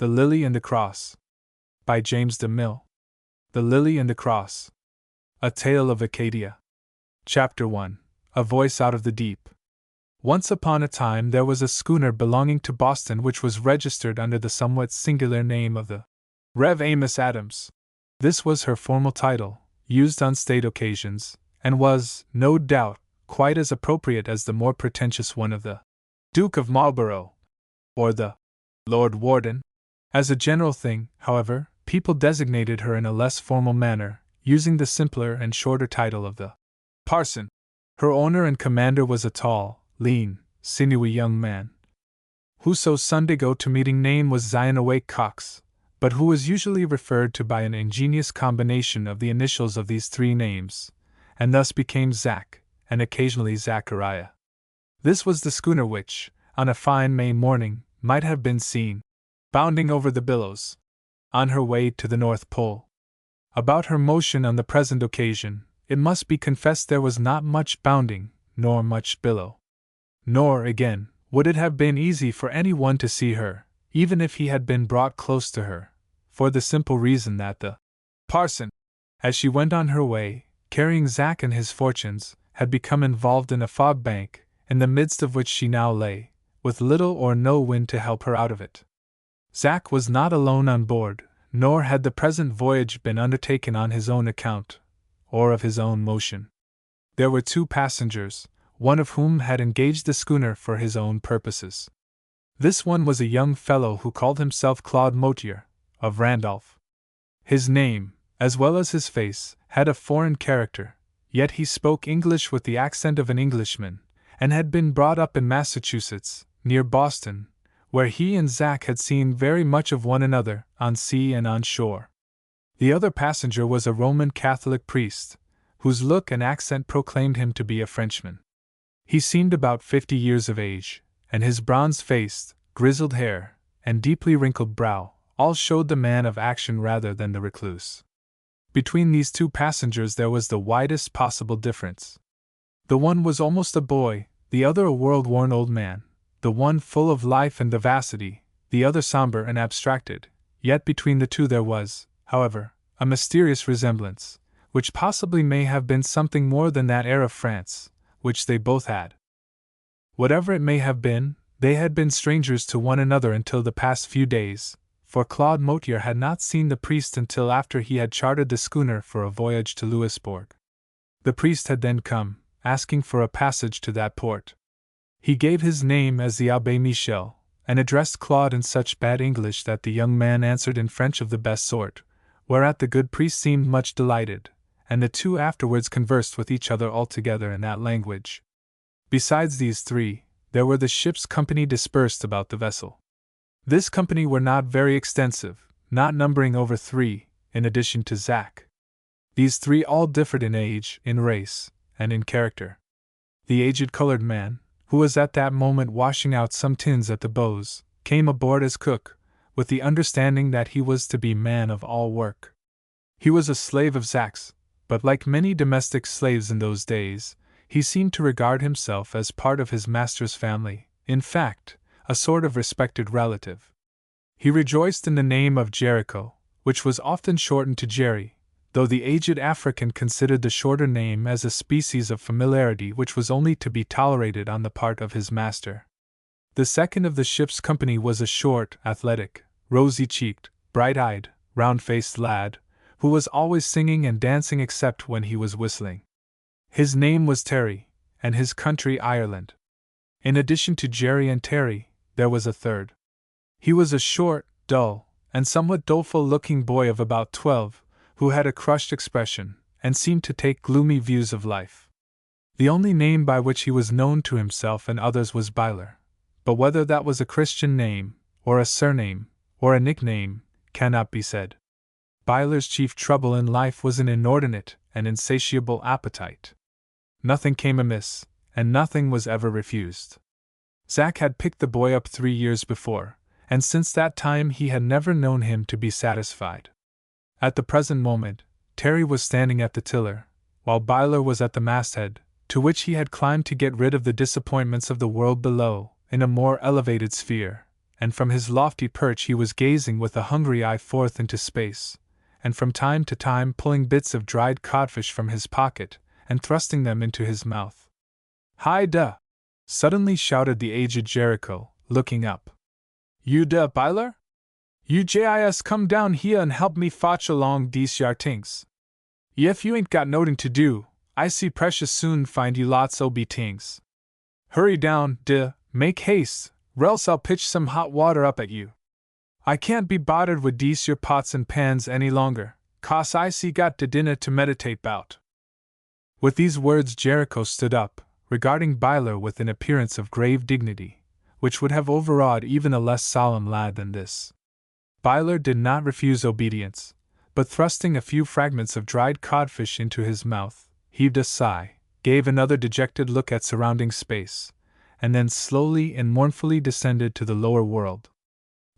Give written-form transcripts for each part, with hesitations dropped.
The Lily and the Cross. By James de Mille. The Lily and the Cross. A Tale of Acadia. Chapter 1. A Voice Out of the Deep. Once upon a time there was a schooner belonging to Boston which was registered under the somewhat singular name of the Rev. Amos Adams. This was her formal title, used on state occasions, and was, no doubt, quite as appropriate as the more pretentious one of the Duke of Marlborough, or the Lord Warden. As a general thing, however, people designated her in a less formal manner, using the simpler and shorter title of the Parson. Her owner and commander was a tall, lean, sinewy young man, whose Sunday go-to-meeting name was Zion Awake Cox, but who was usually referred to by an ingenious combination of the initials of these three names, and thus became Zack, and occasionally Zachariah. This was the schooner which, on a fine May morning, might have been seen bounding over the billows, on her way to the North Pole. About her motion on the present occasion, it must be confessed there was not much bounding, nor much billow. Nor, again, would it have been easy for any one to see her, even if he had been brought close to her, for the simple reason that the Parson, as she went on her way, carrying Zack and his fortunes, had become involved in a fog bank, in the midst of which she now lay, with little or no wind to help her out of it. Zack was not alone on board, nor had the present voyage been undertaken on his own account, or of his own motion. There were two passengers, one of whom had engaged the schooner for his own purposes. This one was a young fellow who called himself Claude Motier, of Randolph. His name, as well as his face, had a foreign character, yet he spoke English with the accent of an Englishman, and had been brought up in Massachusetts, near Boston, where he and Zack had seen very much of one another, on sea and on shore. The other passenger was a Roman Catholic priest, whose look and accent proclaimed him to be a Frenchman. He seemed about 50 years of age, and his bronze-faced, grizzled hair, and deeply wrinkled brow, all showed the man of action rather than the recluse. Between these two passengers there was the widest possible difference. The one was almost a boy, the other a world-worn old man, the one full of life and vivacity, the other somber and abstracted, yet between the two there was, however, a mysterious resemblance, which possibly may have been something more than that air of France, which they both had. Whatever it may have been, they had been strangers to one another until the past few days, for Claude Motier had not seen the priest until after he had chartered the schooner for a voyage to Louisbourg. The priest had then come, asking for a passage to that port. He gave his name as the Abbé Michel, and addressed Claude in such bad English that the young man answered in French of the best sort, whereat the good priest seemed much delighted, and the two afterwards conversed with each other altogether in that language. Besides these three, there were the ship's company dispersed about the vessel. This company were not very extensive, not numbering over 3, in addition to Zack. These three all differed in age, in race, and in character. The aged colored man, who was at that moment washing out some tins at the bows, came aboard as cook, with the understanding that he was to be man of all work. He was a slave of Zack's, but like many domestic slaves in those days, he seemed to regard himself as part of his master's family, in fact, a sort of respected relative. He rejoiced in the name of Jericho, which was often shortened to Jerry, though the aged African considered the shorter name as a species of familiarity which was only to be tolerated on the part of his master. The second of the ship's company was a short, athletic, rosy-cheeked, bright-eyed, round-faced lad, who was always singing and dancing except when he was whistling. His name was Terry, and his country Ireland. In addition to Jerry and Terry, there was a third. He was a short, dull, and somewhat doleful-looking boy of about 12, who had a crushed expression, and seemed to take gloomy views of life. The only name by which he was known to himself and others was Byler, but whether that was a Christian name, or a surname, or a nickname, cannot be said. Byler's chief trouble in life was an inordinate and insatiable appetite. Nothing came amiss, and nothing was ever refused. Zack had picked the boy up 3 years before, and since that time he had never known him to be satisfied. At the present moment, Terry was standing at the tiller, while Byler was at the masthead, to which he had climbed to get rid of the disappointments of the world below, in a more elevated sphere, and from his lofty perch he was gazing with a hungry eye forth into space, and from time to time pulling bits of dried codfish from his pocket and thrusting them into his mouth. "Hi duh!" suddenly shouted the aged Jericho, looking up. "You duh, Byler? You jis come down here and help me fotch along dese yar tings. If you ain't got noting to do, I see precious soon find you lots o' be tings. Hurry down, duh, make haste, relse I'll pitch some hot water up at you. I can't be bothered with dese your pots and pans any longer, 'cause I see got de dinner to meditate 'bout." With these words Jericho stood up, regarding Byler with an appearance of grave dignity, which would have overawed even a less solemn lad than this. Byler did not refuse obedience, but thrusting a few fragments of dried codfish into his mouth, heaved a sigh, gave another dejected look at surrounding space, and then slowly and mournfully descended to the lower world.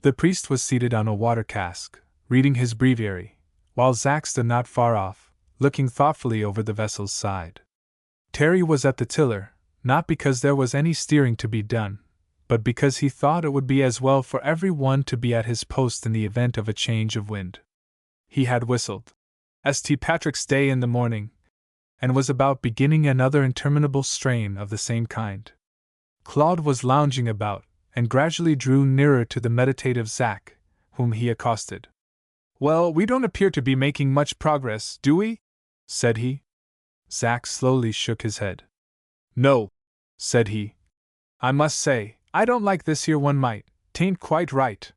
The priest was seated on a water cask, reading his breviary, while Zack stood not far off, looking thoughtfully over the vessel's side. Terry was at the tiller, not because there was any steering to be done, but because he thought it would be as well for every one to be at his post in the event of a change of wind. He had whistled St. Patrick's Day in the morning, and was about beginning another interminable strain of the same kind. Claude was lounging about, and gradually drew nearer to the meditative Zack, whom he accosted. "Well, we don't appear to be making much progress, do we?" said he. Zack slowly shook his head. "No," said he. "I must say, I don't like this here one mite, 'tain't quite right.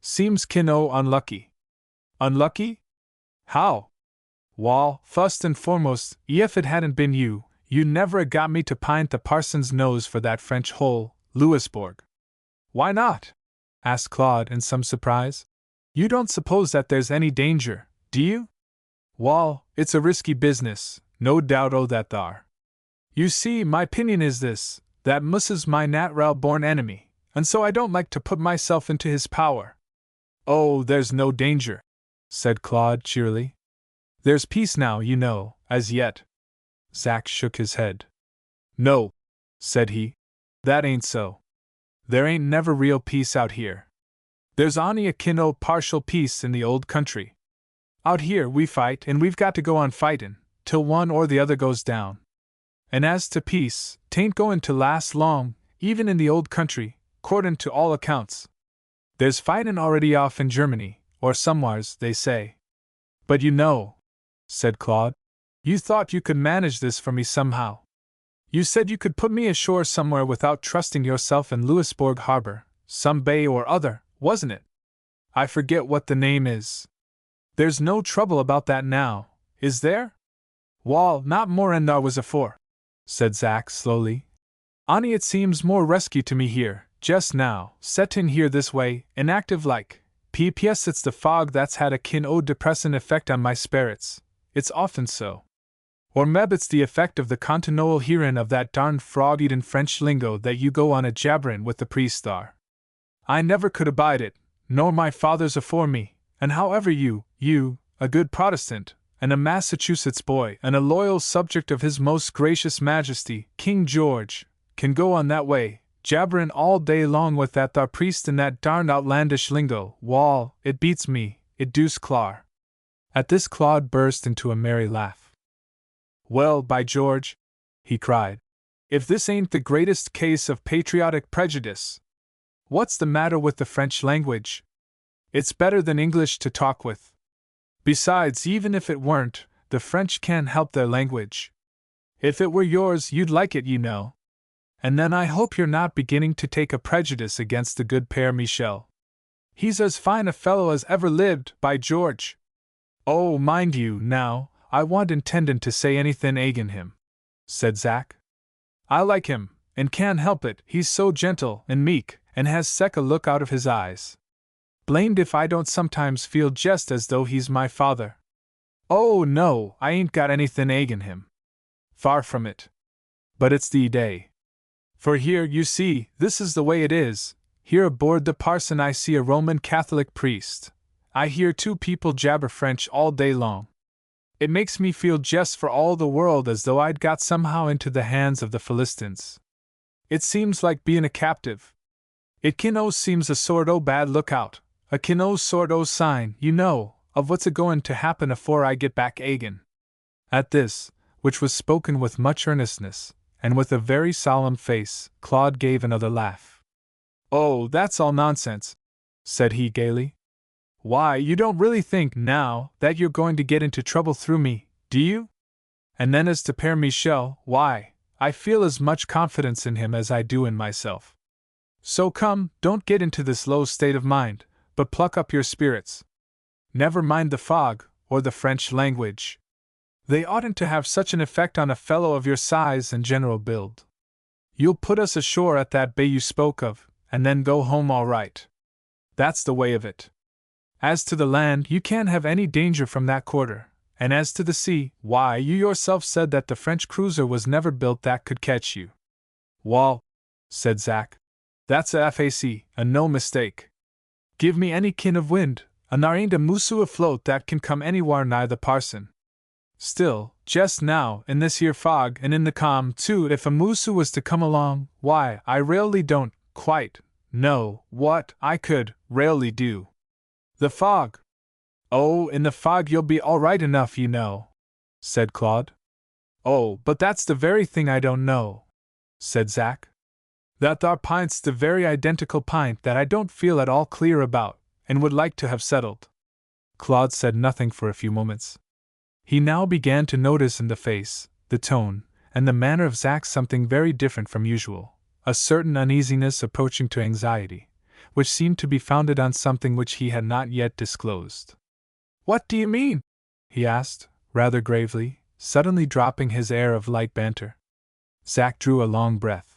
Seems kin' o' unlucky." "Unlucky? How?" "Wall, fust and foremost, if it hadn't been you, you never a got me to pint the parson's nose for that French hole, Louisbourg." "Why not?" asked Claude in some surprise. "You don't suppose that there's any danger, do you?" "Wall, it's a risky business, no doubt o' that thar. You see, my 'pinion is this, that Mus's my nat'ral born enemy, and so I don't like to put myself into his power." "Oh, there's no danger," said Claude cheerily. "There's peace now, you know, as yet." Zack shook his head. "No," said he, "that ain't so. There ain't never real peace out here. There's on'y a kin' o' partial peace in the old country. Out here we fight and we've got to go on fightin', till one or the other goes down. And as to peace, 'tain't goin' to last long, even in the old country, 'cordin' to all accounts. There's fightin' already off in Germany, or somewheres, they say. But you know," said Claude, "you thought you could manage this for me somehow. You said you could put me ashore somewhere without trusting yourself in Louisbourg harbor, some bay or other, wasn't it? I forget what the name is. There's no trouble about that now, is there?" "Wall, not more'n thar was afore," said Zack slowly. "On'y it seems more rescue to me here, jest now, set in here this way, inactive like. P.P.S. It's the fog that's had a kin' o' depressin' effect on my sperrits, it's often so. Or meb it's the effect of the continual hearin' of that darned frog-eatin' French lingo that you go on a jabberin' with the priest thar. I never could abide it, nor my fathers afore me, and however you, a good Protestant, and a Massachusetts boy, and a loyal subject of His Most Gracious Majesty, King George, can go on that way, jabberin' all day long with that thar priest in that darned outlandish lingo, wall, it beats me, it deuce clar." At this Claude burst into a merry laugh. "Well, by George," he cried, "if this ain't the greatest case of patriotic prejudice! What's the matter with the French language? It's better than English to talk with. Besides, even if it weren't, the French can't help their language. If it were yours, you'd like it, you know. And then I hope you're not beginning to take a prejudice against the good Père Michel. He's as fine a fellow as ever lived, by George! Oh, mind you, now, I want intendin' to say anything agin him," said Zack. "I like him, and can't help it, he's so gentle and meek, and has sech a look out of his eyes. Blamed if I don't sometimes feel jest as though he's my father. Oh, no, I ain't got anything agin him. Far from it. But it's the day. For here, you see, this is the way it is. Here aboard the Parson I see a Roman Catholic priest. I hear two people jabber French all day long. It makes me feel jest for all the world as though I'd got somehow into the hands of the Philistines. It seems like bein' a captive. It kin o seems a sort o bad lookout, a kin o sort o sign, you know, of what's a goin' to happen afore I get back agin. At this, which was spoken with much earnestness, and with a very solemn face, Claude gave another laugh. Oh, that's all nonsense, said he gaily. Why, you don't really think, now, that you're going to get into trouble through me, do you? And then as to Père Michel, why, I feel as much confidence in him as I do in myself. So come, don't get into this low state of mind, but pluck up your spirits. Never mind the fog, or the French language. They oughtn't to have such an effect on a fellow of your size and general build. You'll put us ashore at that bay you spoke of, and then go home all right. That's the way of it. As to the land, you can't have any danger from that quarter, and as to the sea, why, you yourself said that the French cruiser was never built that could catch you. Wall, said Zack, that's a FAC, a no mistake. Give me any kin of wind, and there ain't a moosu afloat that can come anywhere nigh the parson. Still, just now, in this here fog, and in the calm, too, if a moosu was to come along, why, I really don't quite know what I could really do. The fog. Oh, in the fog you'll be all right enough, you know, said Claude. Oh, but that's the very thing I don't know, said Zack. That thar pint's the very identical pint that I don't feel at all clear about, and would like to have settled. Claude said nothing for a few moments. He now began to notice in the face, the tone, and the manner of Zack something very different from usual, a certain uneasiness approaching to anxiety, which seemed to be founded on something which he had not yet disclosed. What do you mean? He asked, rather gravely, suddenly dropping his air of light banter. Zack drew a long breath.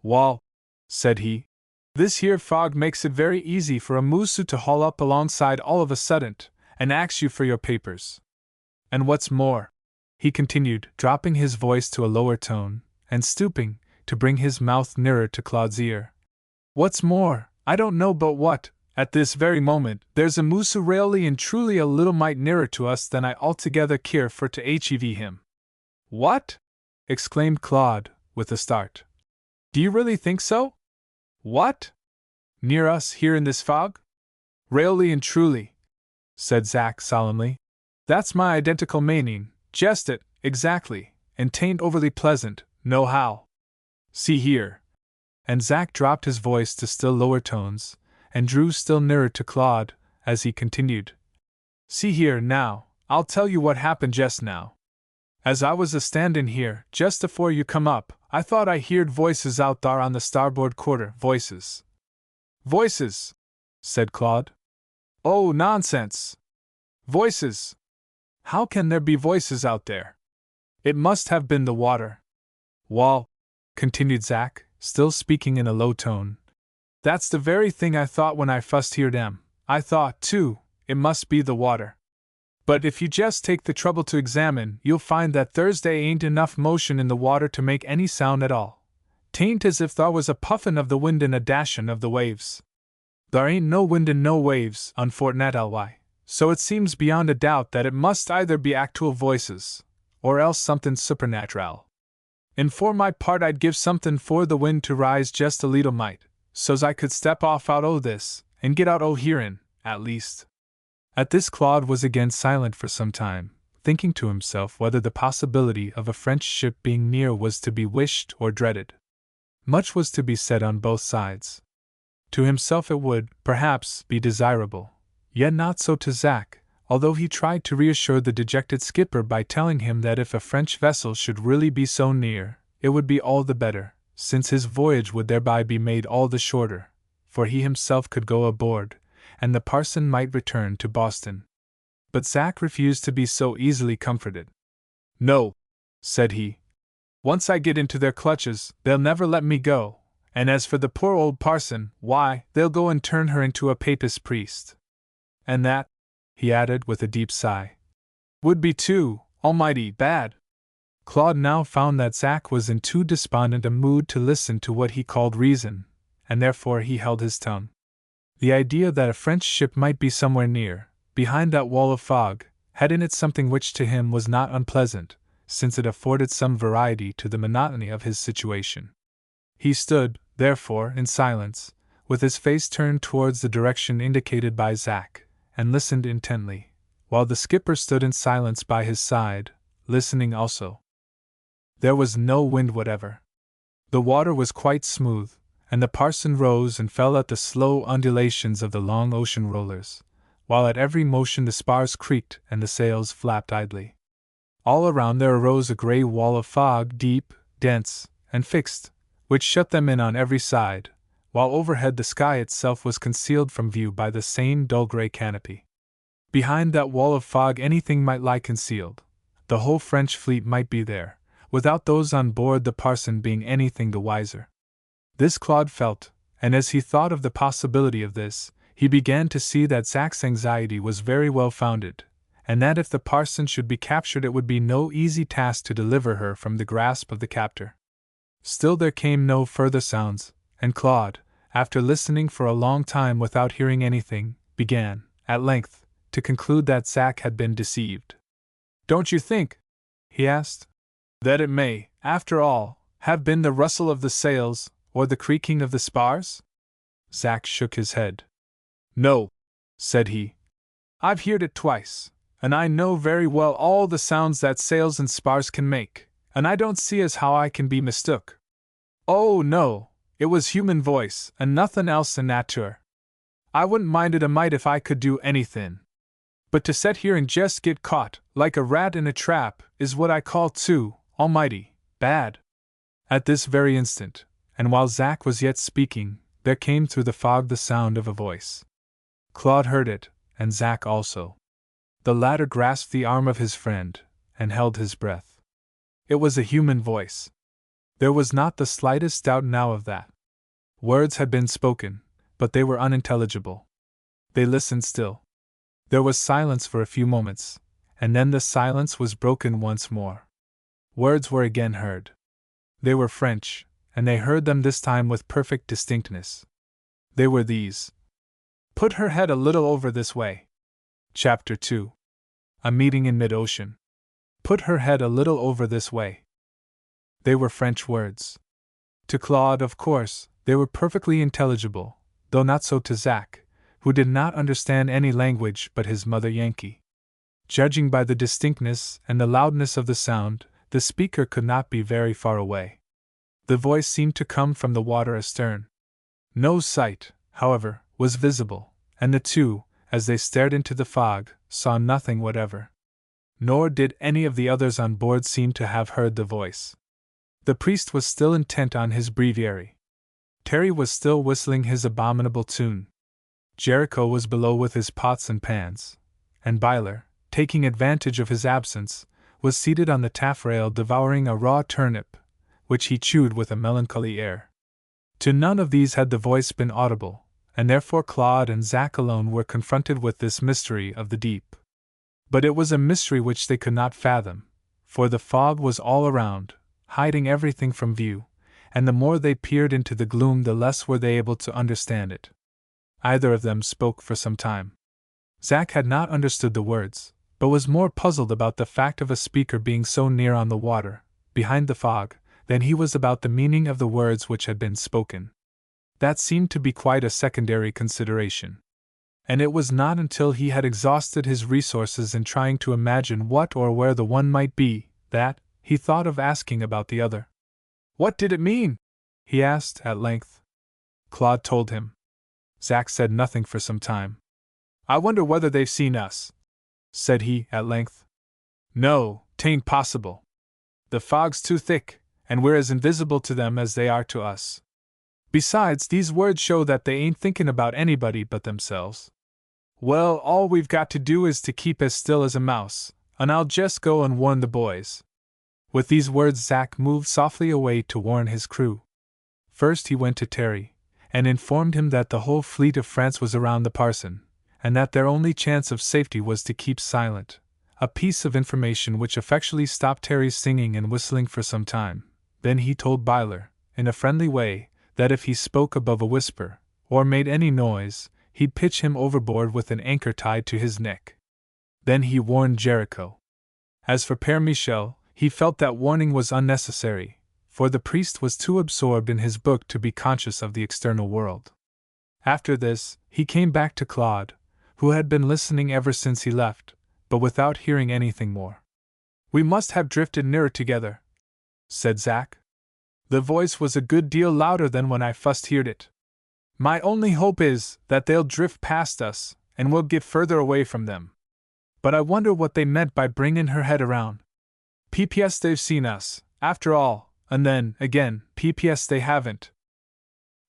Wall, said he, this here fog makes it very easy for a moosu to haul up alongside all of a sudden, and ask you for your papers. And what's more, he continued, dropping his voice to a lower tone, and stooping, to bring his mouth nearer to Claude's ear. What's more, I don't know but what, at this very moment, there's a moosu really and truly a little mite nearer to us than I altogether care for to hev him. What? Exclaimed Claude, with a start. Do you really think so? What? Near us here in this fog? Really and truly, said Zack solemnly. That's my identical meaning, jest it, exactly, and 'tain't overly pleasant, nohow. See here. And Zack dropped his voice to still lower tones, and drew still nearer to Claude, as he continued. See here, now, I'll tell you what happened just now. As I was a-standin' here, just afore you come up, I thought I heerd voices out thar on the starboard quarter, voices. Voices, said Claude. Oh, nonsense. Voices. How can there be voices out there? It must have been the water. Wall, continued Zack, still speaking in a low tone. That's the very thing I thought when I fust heerd 'em. I thought, too, it must be the water. But if you just take the trouble to examine, you'll find that Thursday ain't enough motion in the water to make any sound at all. 'Tain't as if thar was a puffin' of the wind and a dashin' of the waves. Thar ain't no wind and no waves, unfortunately, so it seems beyond a doubt that it must either be actual voices, or else something supernatural. And for my part I'd give something for the wind to rise just a leetle mite, so's I could step off out o' this, and get out o' hearin', at least. At this Claude was again silent for some time, thinking to himself whether the possibility of a French ship being near was to be wished or dreaded. Much was to be said on both sides. To himself it would, perhaps, be desirable, yet not so to Zack, although he tried to reassure the dejected skipper by telling him that if a French vessel should really be so near, it would be all the better, since his voyage would thereby be made all the shorter, for he himself could go aboard, and the parson might return to Boston. But Zack refused to be so easily comforted. No, said he. Once I get into their clutches, they'll never let me go, and as for the poor old parson, why, they'll go and turn her into a Papist priest. And that, he added with a deep sigh, would be too almighty bad. Claude now found that Zack was in too despondent a mood to listen to what he called reason, and therefore he held his tongue. The idea that a French ship might be somewhere near, behind that wall of fog, had in it something which to him was not unpleasant, since it afforded some variety to the monotony of his situation. He stood, therefore, in silence, with his face turned towards the direction indicated by Zack, and listened intently, while the skipper stood in silence by his side, listening also. There was no wind whatever. The water was quite smooth, and the parson rose and fell at the slow undulations of the long ocean rollers, while at every motion the spars creaked and the sails flapped idly. All around there arose a grey wall of fog, deep, dense, and fixed, which shut them in on every side, while overhead the sky itself was concealed from view by the same dull grey canopy. Behind that wall of fog anything might lie concealed. The whole French fleet might be there, without those on board the parson being anything the wiser. This Claude felt, and as he thought of the possibility of this, he began to see that Zack's anxiety was very well founded, and that if the parson should be captured it would be no easy task to deliver her from the grasp of the captor. Still there came no further sounds, and Claude, after listening for a long time without hearing anything, began, at length, to conclude that Zack had been deceived. "Don't you think," he asked, "that it may, after all, have been the rustle of the sails, or the creaking of the spars?" Zack shook his head. "No," said he. "I've heard it twice, and I know very well all the sounds that sails and spars can make, and I don't see as how I can be mistook. Oh, no, it was human voice, and nothing else in nature. I wouldn't mind it a mite if I could do anything. But to set here and just get caught, like a rat in a trap, is what I call too almighty bad." At this very instant, and while Zack was yet speaking, there came through the fog the sound of a voice. Claude heard it, and Zack also. The latter grasped the arm of his friend, and held his breath. It was a human voice. There was not the slightest doubt now of that. Words had been spoken, but they were unintelligible. They listened still. There was silence for a few moments, and then the silence was broken once more. Words were again heard. They were French, and they heard them this time with perfect distinctness. They were these: "Put her head a little over this way." Chapter 2. A meeting in mid-ocean. "Put her head a little over this way." They were French words. To Claude, of course, they were perfectly intelligible, though not so to Zack, who did not understand any language but his mother Yankee. Judging by the distinctness and the loudness of the sound, the speaker could not be very far away. The voice seemed to come from the water astern. No sight, however, was visible, and the two, as they stared into the fog, saw nothing whatever. Nor did any of the others on board seem to have heard the voice. The priest was still intent on his breviary. Terry was still whistling his abominable tune. Jericho was below with his pots and pans, and Byler, taking advantage of his absence, was seated on the taffrail devouring a raw turnip, which he chewed with a melancholy air. To none of these had the voice been audible, and therefore Claude and Zack alone were confronted with this mystery of the deep. But it was a mystery which they could not fathom, for the fog was all around, hiding everything from view, and the more they peered into the gloom the less were they able to understand it. Either of them spoke for some time. Zack had not understood the words, but was more puzzled about the fact of a speaker being so near on the water, behind the fog, than he was about the meaning of the words which had been spoken. That seemed to be quite a secondary consideration. And it was not until he had exhausted his resources in trying to imagine what or where the one might be, that he thought of asking about the other. "What did it mean?" he asked at length. Claude told him. Zack said nothing for some time. "I wonder whether they've seen us," said he at length. "No, 'tain't possible. The fog's too thick, and we're as invisible to them as they are to us. Besides, these words show that they ain't thinking about anybody but themselves. Well, all we've got to do is to keep as still as a mouse, and I'll just go and warn the boys." With these words Zack moved softly away to warn his crew. First he went to Terry, and informed him that the whole fleet of France was around the parson, and that their only chance of safety was to keep silent, a piece of information which effectually stopped Terry's singing and whistling for some time. Then he told Byler, in a friendly way, that if he spoke above a whisper, or made any noise, he'd pitch him overboard with an anchor tied to his neck. Then he warned Jericho. As for Père Michel, he felt that warning was unnecessary, for the priest was too absorbed in his book to be conscious of the external world. After this, he came back to Claude, who had been listening ever since he left, but without hearing anything more. "We must have drifted nearer together," said Zack. "The voice was a good deal louder than when I first heard it. My only hope is that they'll drift past us, and we'll get further away from them. But I wonder what they meant by bringing her head around. PPS they've seen us, after all, and then, again, PPS they haven't."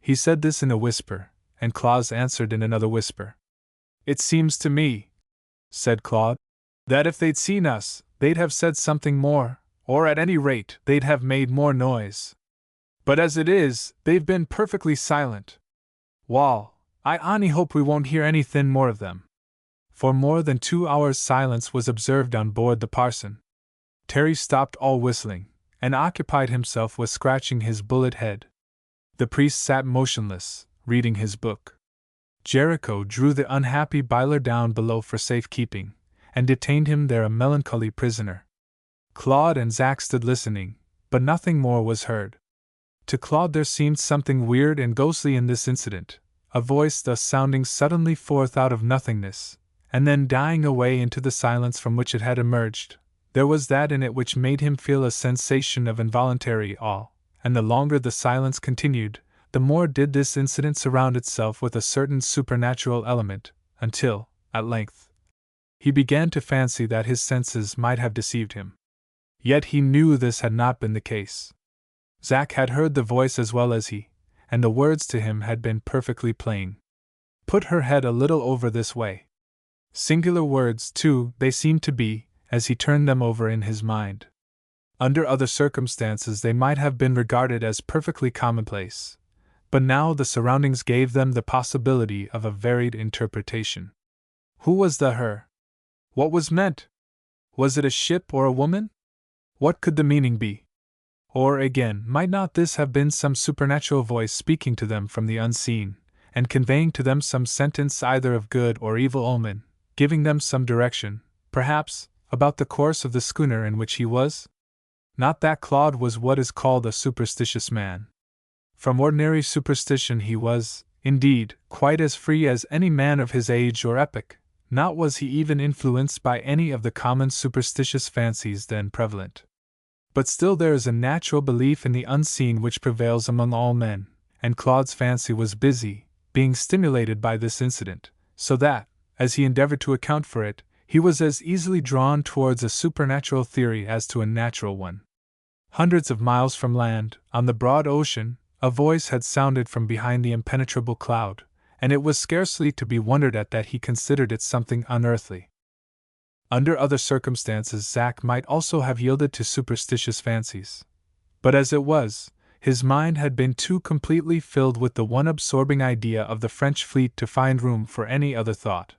He said this in a whisper, and Claude answered in another whisper. "It seems to me," said Claude, "that if they'd seen us, they'd have said something more, or at any rate, they'd have made more noise. But as it is, they've been perfectly silent. Wall, I only hope we won't hear anything more of them." For more than 2 hours silence was observed on board the Parson. Terry stopped all whistling, and occupied himself with scratching his bullet head. The priest sat motionless, reading his book. Jericho drew the unhappy Byler down below for safekeeping, and detained him there a melancholy prisoner. Claude and Zack stood listening, but nothing more was heard. To Claude there seemed something weird and ghostly in this incident, a voice thus sounding suddenly forth out of nothingness, and then dying away into the silence from which it had emerged. There was that in it which made him feel a sensation of involuntary awe, and the longer the silence continued, the more did this incident surround itself with a certain supernatural element, until, at length, he began to fancy that his senses might have deceived him. Yet he knew this had not been the case. Zack had heard the voice as well as he, and the words to him had been perfectly plain. "Put her head a little over this way." Singular words, too, they seemed to be, as he turned them over in his mind. Under other circumstances they might have been regarded as perfectly commonplace, but now the surroundings gave them the possibility of a varied interpretation. Who was the her? What was meant? Was it a ship or a woman? What could the meaning be? Or, again, might not this have been some supernatural voice speaking to them from the unseen, and conveying to them some sentence either of good or evil omen, giving them some direction, perhaps, about the course of the schooner in which he was? Not that Claude was what is called a superstitious man. From ordinary superstition he was, indeed, quite as free as any man of his age or epoch, not was he even influenced by any of the common superstitious fancies then prevalent. But still there is a natural belief in the unseen which prevails among all men, and Claude's fancy was busy, being stimulated by this incident, so that, as he endeavored to account for it, he was as easily drawn towards a supernatural theory as to a natural one. Hundreds of miles from land, on the broad ocean, a voice had sounded from behind the impenetrable cloud, and it was scarcely to be wondered at that he considered it something unearthly. Under other circumstances Zack might also have yielded to superstitious fancies. But as it was, his mind had been too completely filled with the one absorbing idea of the French fleet to find room for any other thought.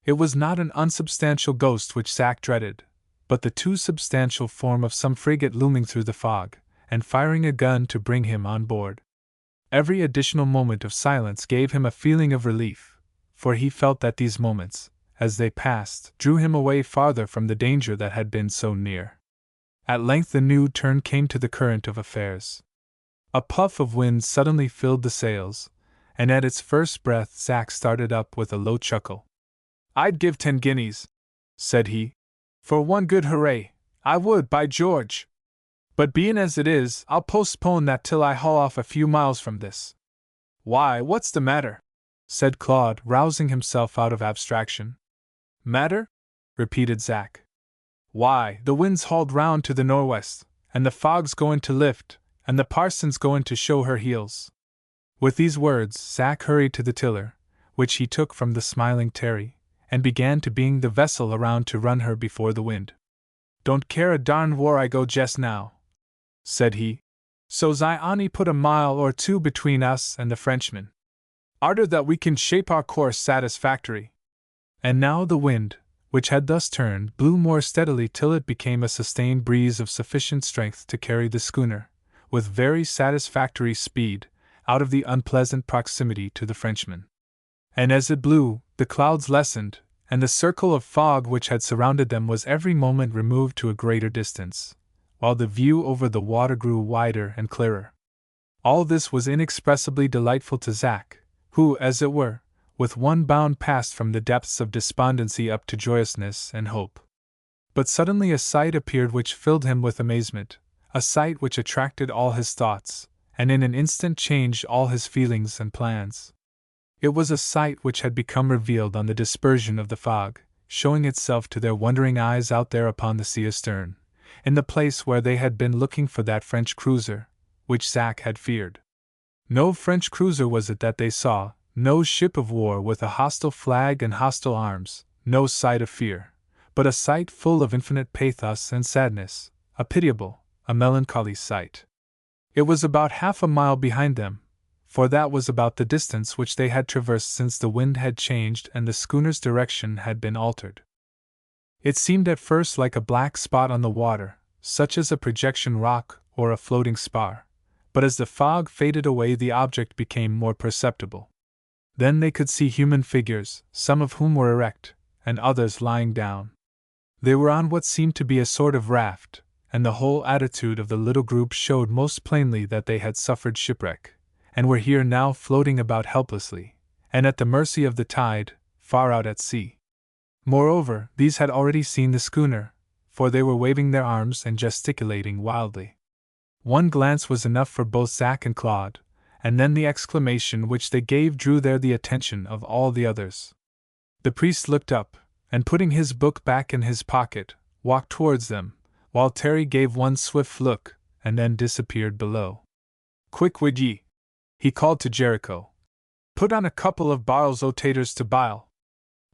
It was not an unsubstantial ghost which Zack dreaded, but the too substantial form of some frigate looming through the fog, and firing a gun to bring him on board. Every additional moment of silence gave him a feeling of relief, for he felt that these moments, as they passed, drew him away farther from the danger that had been so near. At length a new turn came to the current of affairs. A puff of wind suddenly filled the sails, and at its first breath Zack started up with a low chuckle. "I'd give 10 guineas," said he, "for one good hooray, I would, by George! But being as it is, I'll postpone that till I haul off a few miles from this." "Why, what's the matter?" said Claude, rousing himself out of abstraction. "Matter?" repeated Zack. "Why, the wind's hauled round to the nor'west, and the fog's going to lift, and the parson's going to show her heels." With these words, Zack hurried to the tiller, which he took from the smiling Terry, and began to being the vessel around to run her before the wind. "Don't care a darn where I go just now," said he, "so's I only put a mile or two between us and the Frenchman. Arter that we can shape our course satisfactory." And now the wind, which had thus turned, blew more steadily till it became a sustained breeze of sufficient strength to carry the schooner, with very satisfactory speed, out of the unpleasant proximity to the Frenchman. And as it blew, the clouds lessened, and the circle of fog which had surrounded them was every moment removed to a greater distance, while the view over the water grew wider and clearer. All this was inexpressibly delightful to Zack, who, as it were, with one bound passed from the depths of despondency up to joyousness and hope. But suddenly a sight appeared which filled him with amazement, a sight which attracted all his thoughts, and in an instant changed all his feelings and plans. It was a sight which had become revealed on the dispersion of the fog, showing itself to their wondering eyes out there upon the sea astern, in the place where they had been looking for that French cruiser, which Zack had feared. No French cruiser was it that they saw, no ship of war with a hostile flag and hostile arms, no sight of fear, but a sight full of infinite pathos and sadness, a pitiable, a melancholy sight. It was about half a mile behind them, for that was about the distance which they had traversed since the wind had changed and the schooner's direction had been altered. It seemed at first like a black spot on the water, such as a projection rock or a floating spar, but as the fog faded away the object became more perceptible. Then they could see human figures, some of whom were erect, and others lying down. They were on what seemed to be a sort of raft, and the whole attitude of the little group showed most plainly that they had suffered shipwreck, and were here now floating about helplessly, and at the mercy of the tide, far out at sea. Moreover, these had already seen the schooner, for they were waving their arms and gesticulating wildly. One glance was enough for both Zack and Claude, and then the exclamation which they gave drew there the attention of all the others. The priest looked up, and putting his book back in his pocket, walked towards them, while Terry gave one swift look, and then disappeared below. "Quick wid ye!" he called to Jericho. "Put on a couple of barrels o' taters to bile.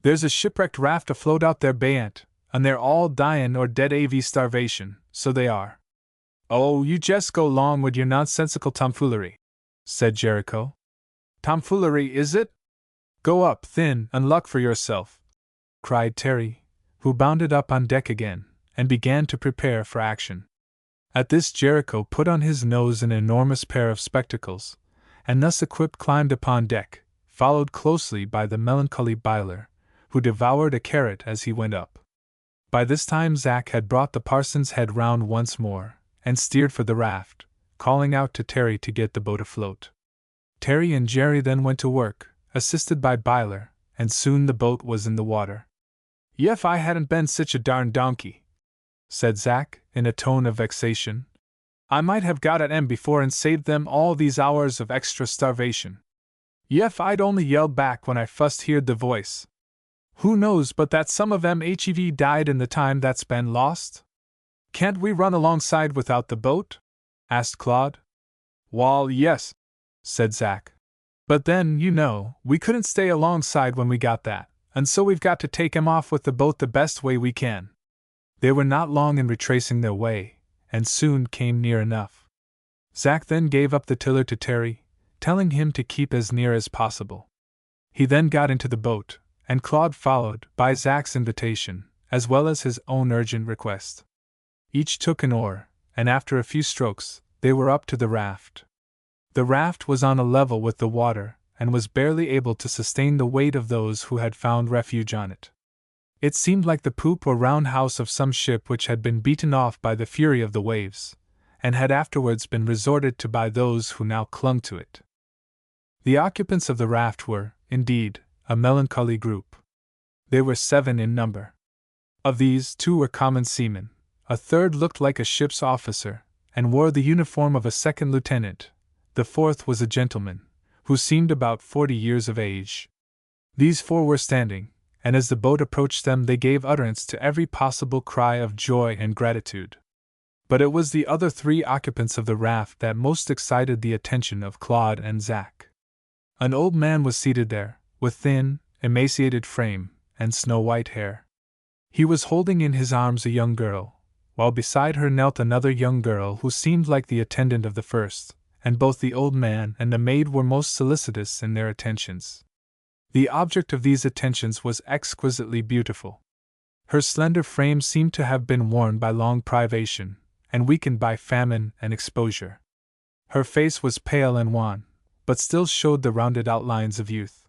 There's a shipwrecked raft afloat out there bayant, and they're all dyin' or dead av starvation, so they are." "Oh, you jest go long wid your nonsensical tomfoolery," said Jericho. "Tomfoolery, is it? Go up, thin, and luck for yourself," cried Terry, who bounded up on deck again, and began to prepare for action. At this Jericho put on his nose an enormous pair of spectacles, and thus equipped climbed upon deck, followed closely by the melancholy Byler, who devoured a carrot as he went up. By this time Zack had brought the parson's head round once more, and steered for the raft, calling out to Terry to get the boat afloat. Terry and Jerry then went to work, assisted by Byler, and soon the boat was in the water. "Yef I hadn't been sich a darn donkey," said Zack, in a tone of vexation. "I might have got at 'em before and saved them all these hours of extra starvation. Yef I'd only yelled back when I fust heard the voice. Who knows but that some of 'em hev died in the time that's been lost?" "Can't we run alongside without the boat?" asked Claude. "Wall, yes," said Zack. "But then, you know, we couldn't stay alongside when we got that, and so we've got to take 'em off with the boat the best way we can." They were not long in retracing their way, and soon came near enough. Zack then gave up the tiller to Terry, telling him to keep as near as possible. He then got into the boat, and Claude followed, by Zack's invitation, as well as his own urgent request. Each took an oar, and after a few strokes, they were up to the raft. The raft was on a level with the water, and was barely able to sustain the weight of those who had found refuge on it. It seemed like the poop or roundhouse of some ship which had been beaten off by the fury of the waves, and had afterwards been resorted to by those who now clung to it. The occupants of the raft were, indeed, a melancholy group. They were 7 in number. Of these, 2 were common seamen, a third looked like a ship's officer, and wore the uniform of a second lieutenant. The 4th was a gentleman, who seemed about 40 years of age. These 4 were standing, and as the boat approached them they gave utterance to every possible cry of joy and gratitude. But it was the other 3 occupants of the raft that most excited the attention of Claude and Zack. An old man was seated there, with thin, emaciated frame, and snow-white hair. He was holding in his arms a young girl, while beside her knelt another young girl who seemed like the attendant of the first, and both the old man and the maid were most solicitous in their attentions. The object of these attentions was exquisitely beautiful. Her slender frame seemed to have been worn by long privation, and weakened by famine and exposure. Her face was pale and wan, but still showed the rounded outlines of youth.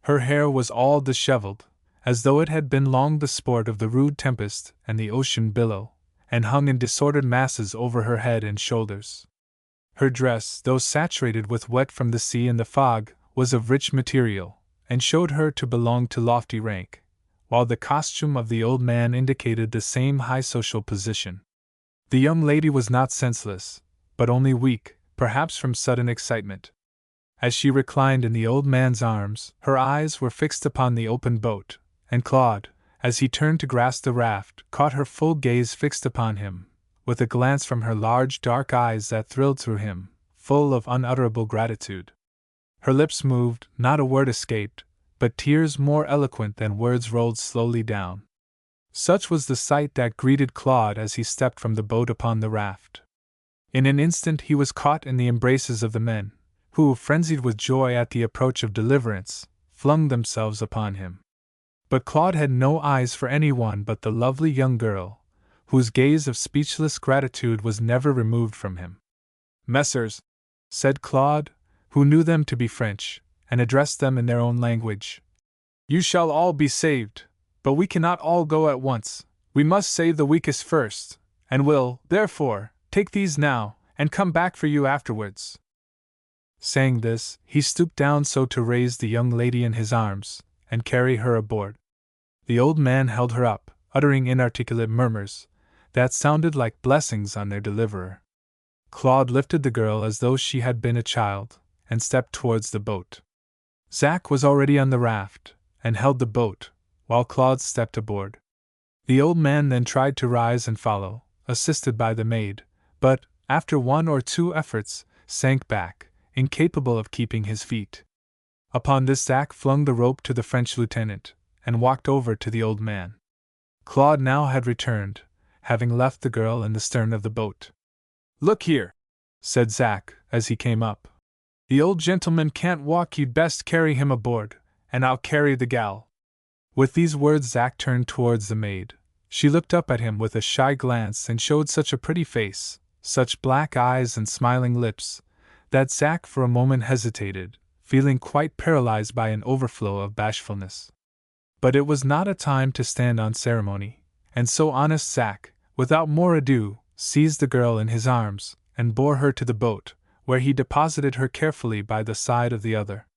Her hair was all disheveled, as though it had been long the sport of the rude tempest and the ocean billow, and hung in disordered masses over her head and shoulders. Her dress, though saturated with wet from the sea and the fog, was of rich material, and showed her to belong to lofty rank, while the costume of the old man indicated the same high social position. The young lady was not senseless, but only weak, perhaps from sudden excitement. As she reclined in the old man's arms, her eyes were fixed upon the open boat, and Claude, as he turned to grasp the raft, caught her full gaze fixed upon him, with a glance from her large dark eyes that thrilled through him, full of unutterable gratitude. Her lips moved, not a word escaped, but tears more eloquent than words rolled slowly down. Such was the sight that greeted Claude as he stepped from the boat upon the raft. In an instant he was caught in the embraces of the men, who, frenzied with joy at the approach of deliverance, flung themselves upon him. But Claude had no eyes for anyone but the lovely young girl, whose gaze of speechless gratitude was never removed from him. "Messers," said Claude, who knew them to be French, and addressed them in their own language, "you shall all be saved, but we cannot all go at once. We must save the weakest first, and will, therefore, take these now, and come back for you afterwards." Saying this, he stooped down so to raise the young lady in his arms, and carry her aboard. The old man held her up, uttering inarticulate murmurs that sounded like blessings on their deliverer. Claude lifted the girl as though she had been a child, and stepped towards the boat. Zack was already on the raft, and held the boat, while Claude stepped aboard. The old man then tried to rise and follow, assisted by the maid, but, after one or two efforts, sank back, incapable of keeping his feet. Upon this Zack flung the rope to the French lieutenant, and walked over to the old man. Claude now had returned, having left the girl in the stern of the boat. "Look here," said Zack, as he came up. "The old gentleman can't walk, you'd best carry him aboard, and I'll carry the gal." With these words Zack turned towards the maid. She looked up at him with a shy glance and showed such a pretty face, such black eyes and smiling lips, that Zack for a moment hesitated, feeling quite paralyzed by an overflow of bashfulness. But it was not a time to stand on ceremony, and so honest Zack, without more ado, seized the girl in his arms, and bore her to the boat, where he deposited her carefully by the side of the other.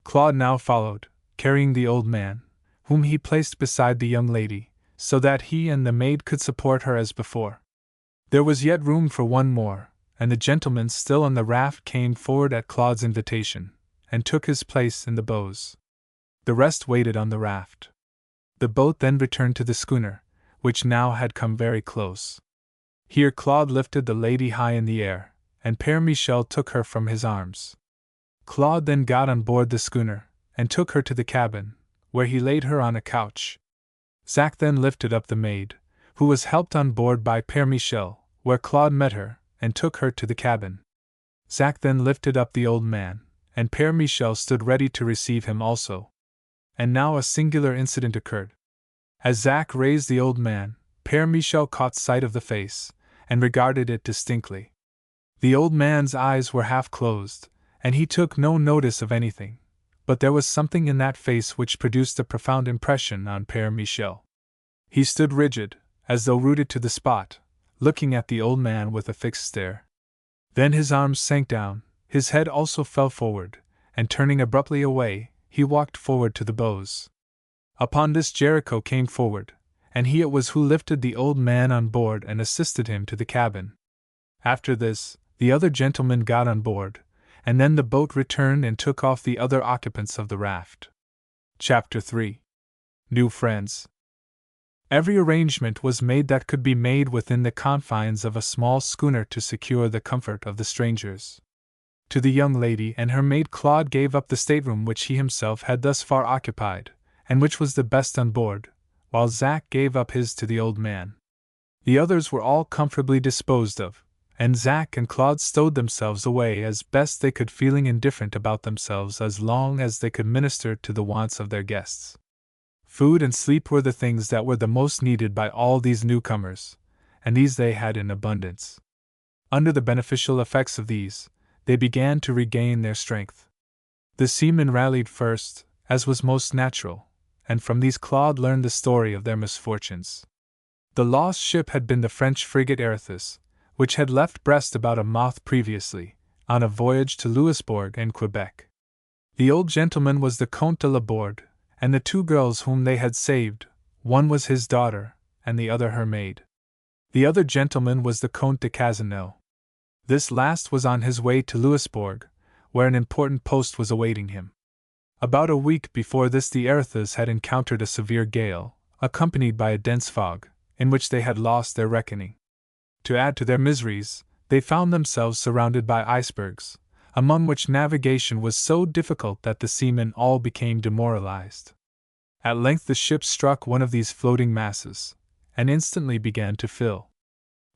Claude now followed, carrying the old man, whom he placed beside the young lady, so that he and the maid could support her as before. There was yet room for one more, and the gentleman still on the raft came forward at Claude's invitation, and took his place in the bows. The rest waited on the raft. The boat then returned to the schooner, which now had come very close. Here Claude lifted the lady high in the air, and Père Michel took her from his arms. Claude then got on board the schooner, and took her to the cabin, where he laid her on a couch. Zack then lifted up the maid, who was helped on board by Père Michel, where Claude met her, and took her to the cabin. Zack then lifted up the old man, and Père Michel stood ready to receive him also. And now a singular incident occurred. As Zack raised the old man, Père Michel caught sight of the face, and regarded it distinctly. The old man's eyes were half closed, and he took no notice of anything, but there was something in that face which produced a profound impression on Père Michel. He stood rigid, as though rooted to the spot, looking at the old man with a fixed stare. Then his arms sank down, his head also fell forward, and turning abruptly away, he walked forward to the bows. Upon this Jericho came forward, and he it was who lifted the old man on board and assisted him to the cabin. After this, the other gentlemen got on board, and then the boat returned and took off the other occupants of the raft. Chapter 3. New Friends. Every arrangement was made that could be made within the confines of a small schooner to secure the comfort of the strangers. To the young lady and her maid Claude gave up the stateroom which he himself had thus far occupied, and which was the best on board, while Zack gave up his to the old man. The others were all comfortably disposed of, and Zack and Claude stowed themselves away as best they could, feeling indifferent about themselves as long as they could minister to the wants of their guests. Food and sleep were the things that were the most needed by all these newcomers, and these they had in abundance. Under the beneficial effects of these, they began to regain their strength. The seamen rallied first, as was most natural, and from these Claude learned the story of their misfortunes. The lost ship had been the French frigate Arethusa, which had left Brest about a month previously, on a voyage to Louisbourg and Quebec. The old gentleman was the Comte de Laborde, and the two girls whom they had saved, one was his daughter, and the other her maid. The other gentleman was the Comte de Cazeneuve. This last was on his way to Louisbourg, where an important post was awaiting him. About a week before this the Erithas had encountered a severe gale, accompanied by a dense fog, in which they had lost their reckoning. To add to their miseries, they found themselves surrounded by icebergs, among which navigation was so difficult that the seamen all became demoralized. At length the ship struck one of these floating masses, and instantly began to fill.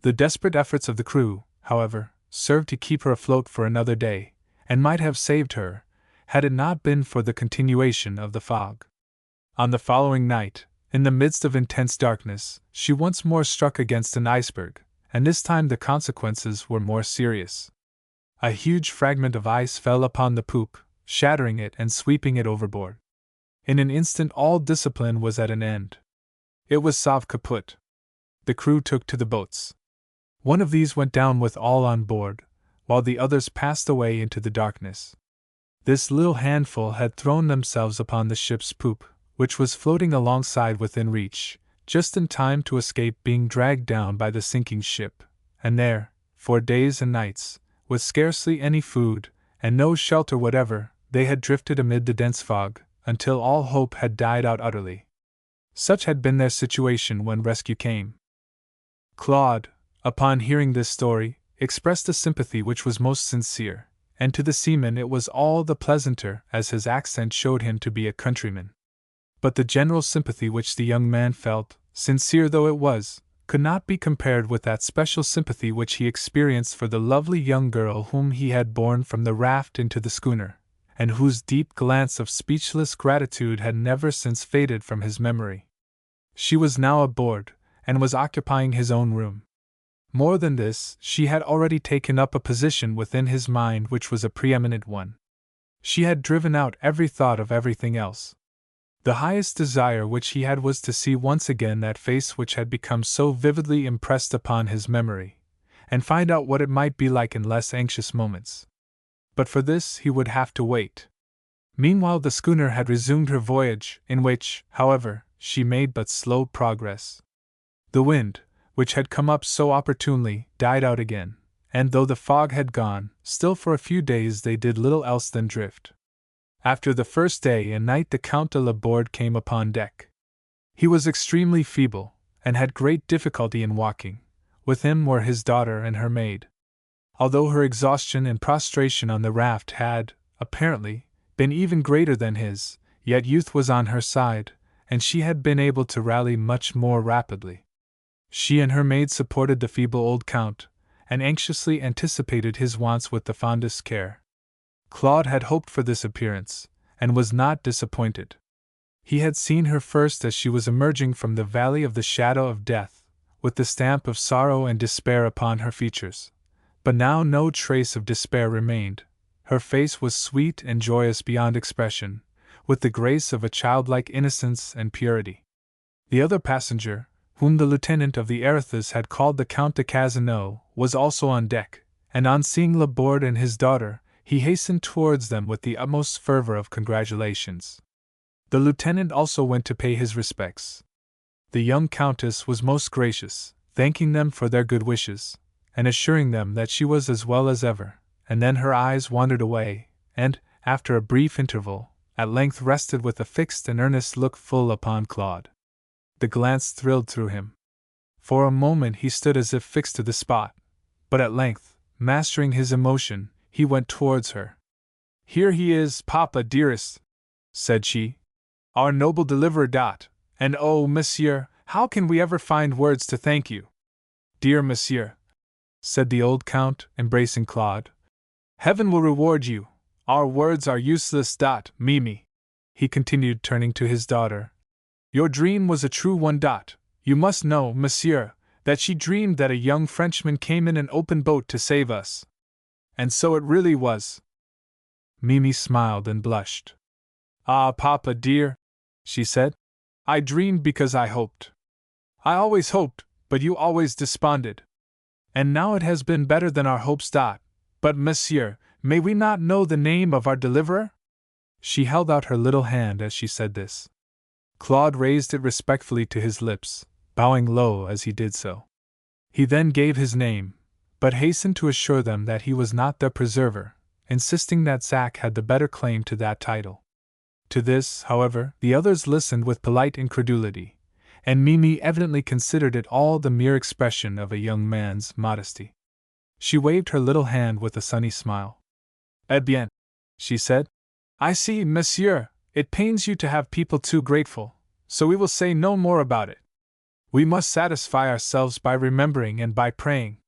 The desperate efforts of the crew, however, served to keep her afloat for another day, and might have saved her, had it not been for the continuation of the fog. On the following night, in the midst of intense darkness, she once more struck against an iceberg, and this time the consequences were more serious. A huge fragment of ice fell upon the poop, shattering it and sweeping it overboard. In an instant all discipline was at an end. It was sauve caput. The crew took to the boats. One of these went down with all on board, while the others passed away into the darkness. This little handful had thrown themselves upon the ship's poop, which was floating alongside within reach, just in time to escape being dragged down by the sinking ship, and there, for days and nights, with scarcely any food, and no shelter whatever, they had drifted amid the dense fog, until all hope had died out utterly. Such had been their situation when rescue came. Claude, upon hearing this story, expressed a sympathy which was most sincere, and to the seaman it was all the pleasanter as his accent showed him to be a countryman. But the general sympathy which the young man felt, sincere though it was, could not be compared with that special sympathy which he experienced for the lovely young girl whom he had borne from the raft into the schooner, and whose deep glance of speechless gratitude had never since faded from his memory. She was now aboard, and was occupying his own room. More than this, she had already taken up a position within his mind which was a preeminent one. She had driven out every thought of everything else. The highest desire which he had was to see once again that face which had become so vividly impressed upon his memory, and find out what it might be like in less anxious moments. But for this he would have to wait. Meanwhile the schooner had resumed her voyage, in which, however, she made but slow progress. The wind, which had come up so opportunely, died out again, and though the fog had gone, still for a few days they did little else than drift. After the first day and night the Count de Laborde came upon deck. He was extremely feeble, and had great difficulty in walking. With him were his daughter and her maid. Although her exhaustion and prostration on the raft had, apparently, been even greater than his, yet youth was on her side, and she had been able to rally much more rapidly. She and her maid supported the feeble old Count, and anxiously anticipated his wants with the fondest care. Claude had hoped for this appearance, and was not disappointed. He had seen her first as she was emerging from the valley of the shadow of death, with the stamp of sorrow and despair upon her features. But now no trace of despair remained. Her face was sweet and joyous beyond expression, with the grace of a childlike innocence and purity. The other passenger, whom the lieutenant of the Erithas had called the Count de Cazeneuve, was also on deck, and on seeing Laborde and his daughter, he hastened towards them with the utmost fervor of congratulations. The lieutenant also went to pay his respects. The young countess was most gracious, thanking them for their good wishes, and assuring them that she was as well as ever, and then her eyes wandered away, and, after a brief interval, at length rested with a fixed and earnest look full upon Claude. The glance thrilled through him. For a moment he stood as if fixed to the spot, but at length, mastering his emotion, he went towards her. "Here he is, Papa dearest," said she. "Our noble deliverer. And oh, monsieur, how can we ever find words to thank you?" "Dear monsieur," said the old Count, embracing Claude, "Heaven will reward you. Our words are useless. Mimi," he continued, turning to his daughter, "your dream was a true one. You must know, monsieur, that she dreamed that a young Frenchman came in an open boat to save us. And so it really was." Mimi smiled and blushed. "Ah, Papa dear," she said, "I dreamed because I hoped. I always hoped, but you always desponded. And now it has been better than our hopes. But, monsieur, may we not know the name of our deliverer?" She held out her little hand as she said this. Claude raised it respectfully to his lips, bowing low as he did so. He then gave his name, but hastened to assure them that he was not their preserver, insisting that Zack had the better claim to that title. To this, however, the others listened with polite incredulity, and Mille evidently considered it all the mere expression of a young man's modesty. She waved her little hand with a sunny smile. Eh bien, she said. I see, monsieur, it pains you to have people too grateful, so we will say no more about it. We must satisfy ourselves by remembering and by praying.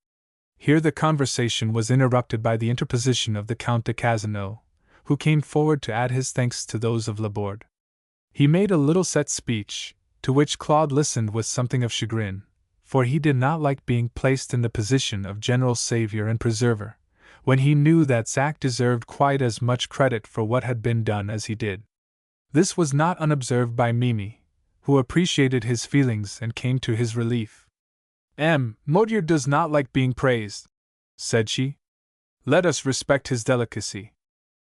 Here the conversation was interrupted by the interposition of the Count de Cazeneuve, who came forward to add his thanks to those of Laborde. He made a little set speech, to which Claude listened with something of chagrin, for he did not like being placed in the position of general savior and preserver, when he knew that Zack deserved quite as much credit for what had been done as he did. This was not unobserved by Mille, who appreciated his feelings and came to his relief. Modier does not like being praised, said she. Let us respect his delicacy.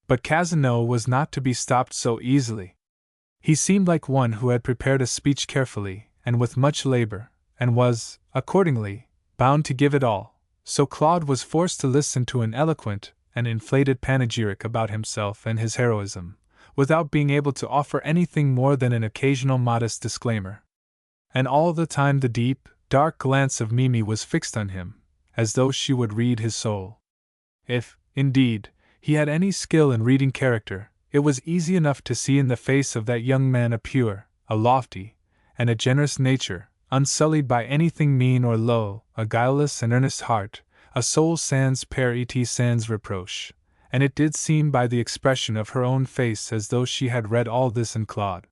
But Cazeneuve was not to be stopped so easily. He seemed like one who had prepared a speech carefully and with much labor, and was, accordingly, bound to give it all, so Claude was forced to listen to an eloquent and inflated panegyric about himself and his heroism, without being able to offer anything more than an occasional modest disclaimer. And all the time the deep, dark glance of Mille was fixed on him, as though she would read his soul. If, indeed, he had any skill in reading character, it was easy enough to see in the face of that young man a pure, a lofty, and a generous nature, unsullied by anything mean or low, a guileless and earnest heart, a soul sans peur et sans reproche, and it did seem by the expression of her own face as though she had read all this in Claude.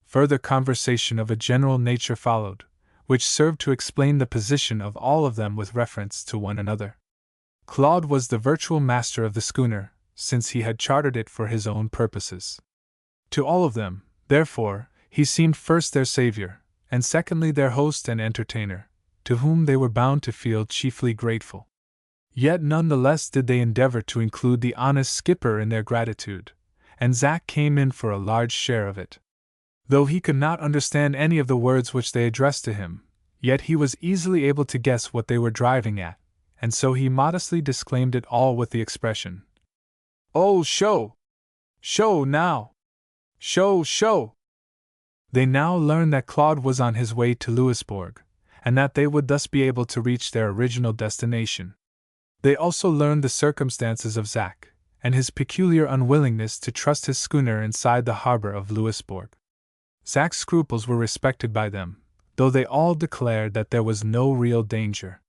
Further conversation of a general nature followed, which served to explain the position of all of them with reference to one another. Claude was the virtual master of the schooner, since he had chartered it for his own purposes. To all of them, therefore, he seemed first their savior, and secondly their host and entertainer, to whom they were bound to feel chiefly grateful. Yet none the less did they endeavor to include the honest skipper in their gratitude, and Zack came in for a large share of it. Though he could not understand any of the words which they addressed to him, yet he was easily able to guess what they were driving at, and so he modestly disclaimed it all with the expression, "Oh, show! Show now! Show, show!" They now learned that Claude was on his way to Louisbourg, and that they would thus be able to reach their original destination. They also learned the circumstances of Zack, and his peculiar unwillingness to trust his schooner inside the harbor of Louisbourg. Zack's scruples were respected by them, though they all declared that there was no real danger.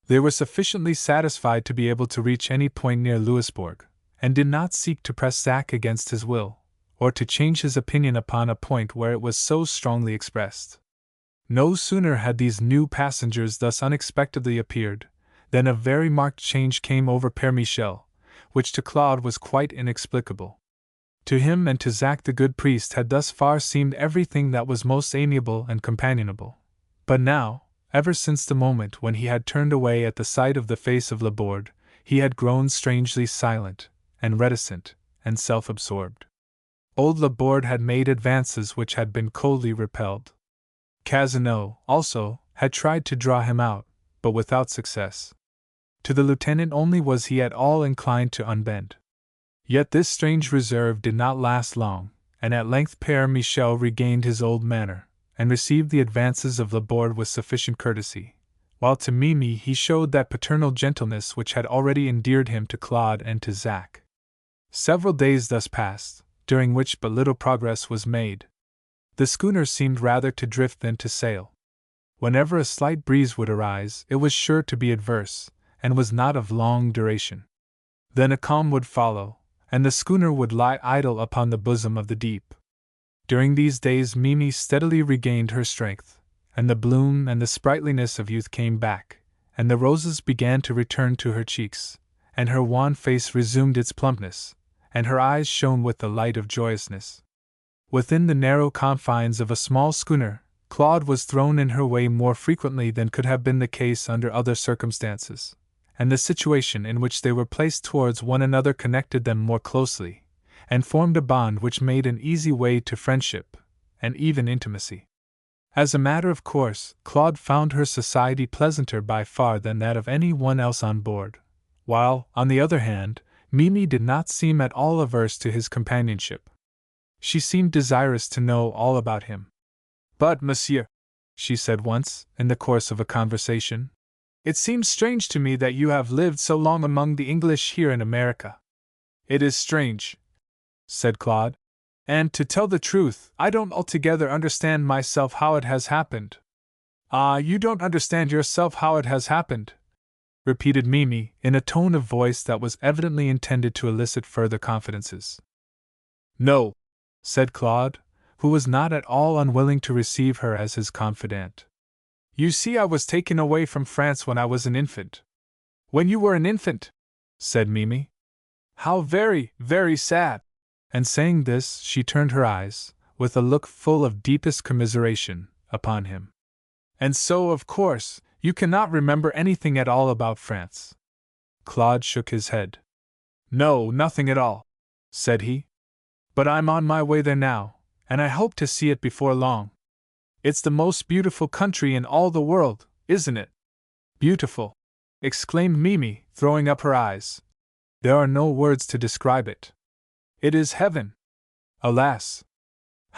They were sufficiently satisfied to be able to reach any point near Louisbourg, and did not seek to press Zack against his will, or to change his opinion upon a point where it was so strongly expressed. No sooner had these new passengers thus unexpectedly appeared, than a very marked change came over Père Michel, which to Claude was quite inexplicable. To him and to Zack the good priest had thus far seemed everything that was most amiable and companionable, but now, ever since the moment when he had turned away at the sight of the face of Laborde, he had grown strangely silent, and reticent, and self-absorbed. Old Laborde had made advances which had been coldly repelled. Cazeneuve, also, had tried to draw him out, but without success. To the lieutenant only was he at all inclined to unbend. Yet this strange reserve did not last long, and at length Père Michel regained his old manner, and received the advances of Laborde with sufficient courtesy, while to Mille he showed that paternal gentleness which had already endeared him to Claude and to Zack. Several days thus passed, during which but little progress was made. The schooner seemed rather to drift than to sail. Whenever a slight breeze would arise, it was sure to be adverse, and was not of long duration. Then a calm would follow, and the schooner would lie idle upon the bosom of the deep. During these days Mille steadily regained her strength, and the bloom and the sprightliness of youth came back, and the roses began to return to her cheeks, and her wan face resumed its plumpness, and her eyes shone with the light of joyousness. Within the narrow confines of a small schooner, Claude was thrown in her way more frequently than could have been the case under other circumstances, and the situation in which they were placed towards one another connected them more closely, and formed a bond which made an easy way to friendship, and even intimacy. As a matter of course, Claude found her society pleasanter by far than that of any one else on board, while, on the other hand, Mille did not seem at all averse to his companionship. She seemed desirous to know all about him. "But, monsieur," she said once, in the course of a conversation, "it seems strange to me that you have lived so long among the English here in America." "It is strange," said Claude, "and, to tell the truth, I don't altogether understand myself how it has happened." "Ah, you don't understand yourself how it has happened?" repeated Mille, in a tone of voice that was evidently intended to elicit further confidences. "No," said Claude, who was not at all unwilling to receive her as his confidant. "You see, I was taken away from France when I was an infant." "When you were an infant?" said Mille. "How very, very sad!" And saying this, she turned her eyes, with a look full of deepest commiseration, upon him. "And so, of course, you cannot remember anything at all about France?" Claude shook his head. "No, nothing at all," said he. "But I'm on my way there now, and I hope to see it before long. It's the most beautiful country in all the world, isn't it?" "Beautiful!" exclaimed Mille, throwing up her eyes. "There are no words to describe it. It is heaven. Alas!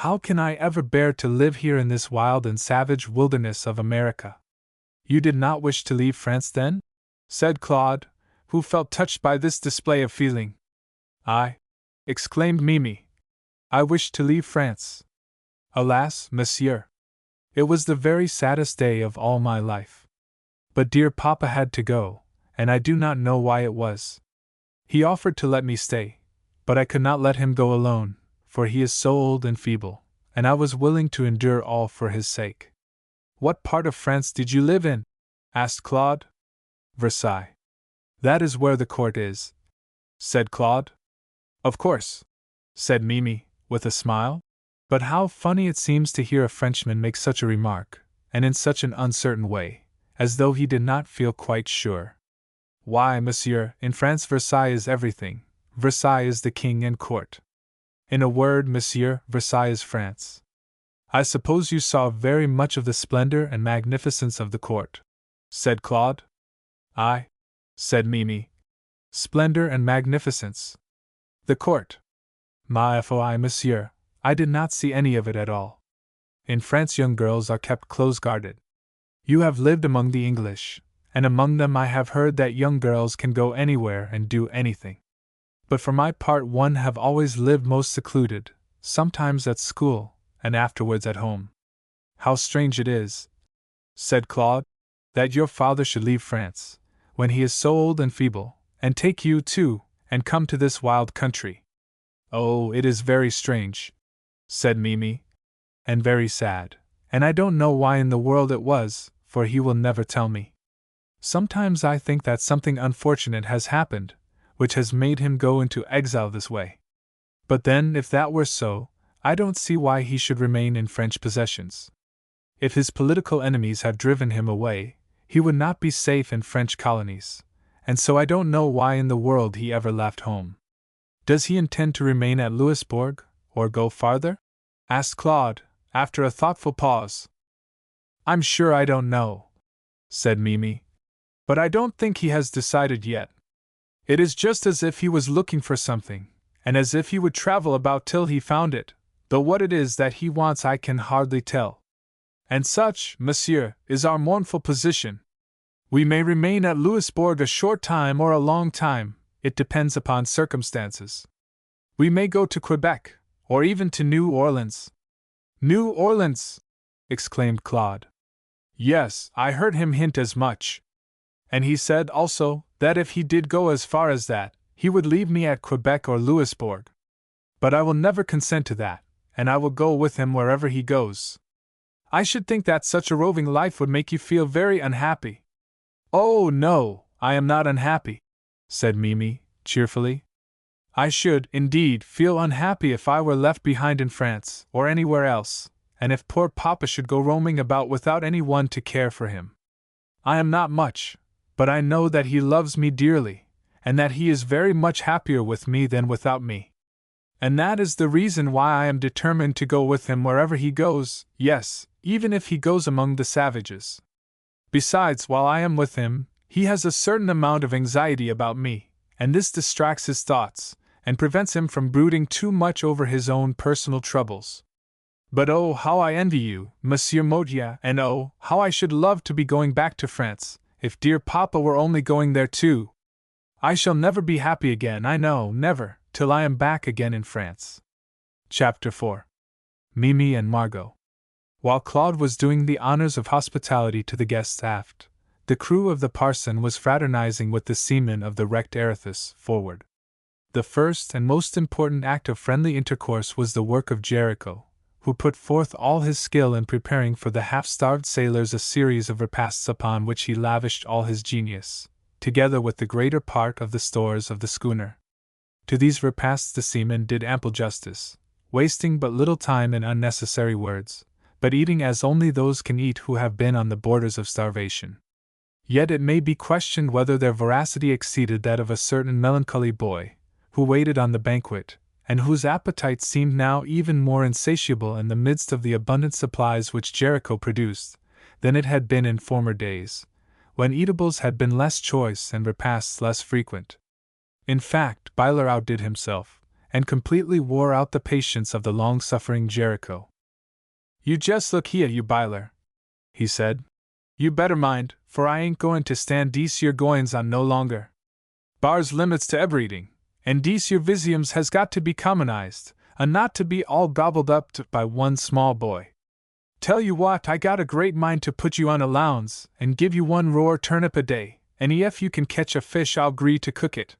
How can I ever bear to live here in this wild and savage wilderness of America?" "You did not wish to leave France, then?" said Claude, who felt touched by this display of feeling. "I," exclaimed Mille, "I wished to leave France. Alas, monsieur! It was the very saddest day of all my life. But dear Papa had to go, and I do not know why it was. He offered to let me stay, but I could not let him go alone, for he is so old and feeble, and I was willing to endure all for his sake." "What part of France did you live in?" asked Claude. "Versailles. That is where the court is," said Claude. "Of course," said Mille, with a smile. "But how funny it seems to hear a Frenchman make such a remark, and in such an uncertain way, as though he did not feel quite sure. Why, monsieur, in France Versailles is everything. Versailles is the king and court. In a word, monsieur, Versailles is France. I suppose you saw very much of the splendor and magnificence of the court," said Claude. "Aye," said Mille. "Splendor and magnificence. The court. Ma foi, monsieur, I did not see any of it at all. In France young girls are kept close-guarded. You have lived among the English, and among them I have heard that young girls can go anywhere and do anything. But for my part one have always lived most secluded, sometimes at school, and afterwards at home." "How strange it is," said Claude, "that your father should leave France, when he is so old and feeble, and take you, too, and come to this wild country." "Oh, it is very strange," said Mille, "and very sad, and I don't know why in the world it was, for he will never tell me. Sometimes I think that something unfortunate has happened, which has made him go into exile this way. But then, if that were so, I don't see why he should remain in French possessions. If his political enemies have driven him away, he would not be safe in French colonies, and so I don't know why in the world he ever left home." "Does he intend to remain at Louisbourg, or go farther?" asked Claude, after a thoughtful pause. "I'm sure I don't know," said Mille. "But I don't think he has decided yet. It is just as if he was looking for something, and as if he would travel about till he found it, though what it is that he wants I can hardly tell. And such, monsieur, is our mournful position. We may remain at Louisbourg a short time or a long time, it depends upon circumstances. We may go to Quebec, or even to New Orleans." "New Orleans!" exclaimed Claude. "Yes, I heard him hint as much. And he said, also, that if he did go as far as that, he would leave me at Quebec or Louisbourg. But I will never consent to that, and I will go with him wherever he goes." "I should think that such a roving life would make you feel very unhappy." "Oh, no, I am not unhappy," said Mille, cheerfully. "I should, indeed, feel unhappy if I were left behind in France, or anywhere else, and if poor Papa should go roaming about without any one to care for him. I am not much, but I know that he loves me dearly, and that he is very much happier with me than without me. And that is the reason why I am determined to go with him wherever he goes, yes, even if he goes among the savages. Besides, while I am with him, he has a certain amount of anxiety about me, and this distracts his thoughts, and prevents him from brooding too much over his own personal troubles. But oh, how I envy you, Monsieur Motier, and oh, how I should love to be going back to France, if dear Papa were only going there too. I shall never be happy again, I know, never, till I am back again in France. Chapter 4. Mimi and Margot. While Claude was doing the honors of hospitality to the guests aft, the crew of the Parson was fraternizing with the seamen of the wrecked Arethusa forward. The first and most important act of friendly intercourse was the work of Jericho, who put forth all his skill in preparing for the half-starved sailors a series of repasts upon which he lavished all his genius, together with the greater part of the stores of the schooner. To these repasts the seamen did ample justice, wasting but little time in unnecessary words, but eating as only those can eat who have been on the borders of starvation. Yet it may be questioned whether their voracity exceeded that of a certain melancholy boy, who waited on the banquet, and whose appetite seemed now even more insatiable in the midst of the abundant supplies which Jericho produced, than it had been in former days, when eatables had been less choice and repasts less frequent. In fact, Byler outdid himself, and completely wore out the patience of the long-suffering Jericho. "You just look here, you Byler," he said. "You better mind, for I ain't going to stand dese yer goings on no longer. Bar's limits to eber-eating, and dese yer visiums has got to be commonized, and not to be all gobbled up by one small boy. Tell you what, I got a great mind to put you on allowance, and give you one roar turnip a day, and ef you can catch a fish I'll agree to cook it.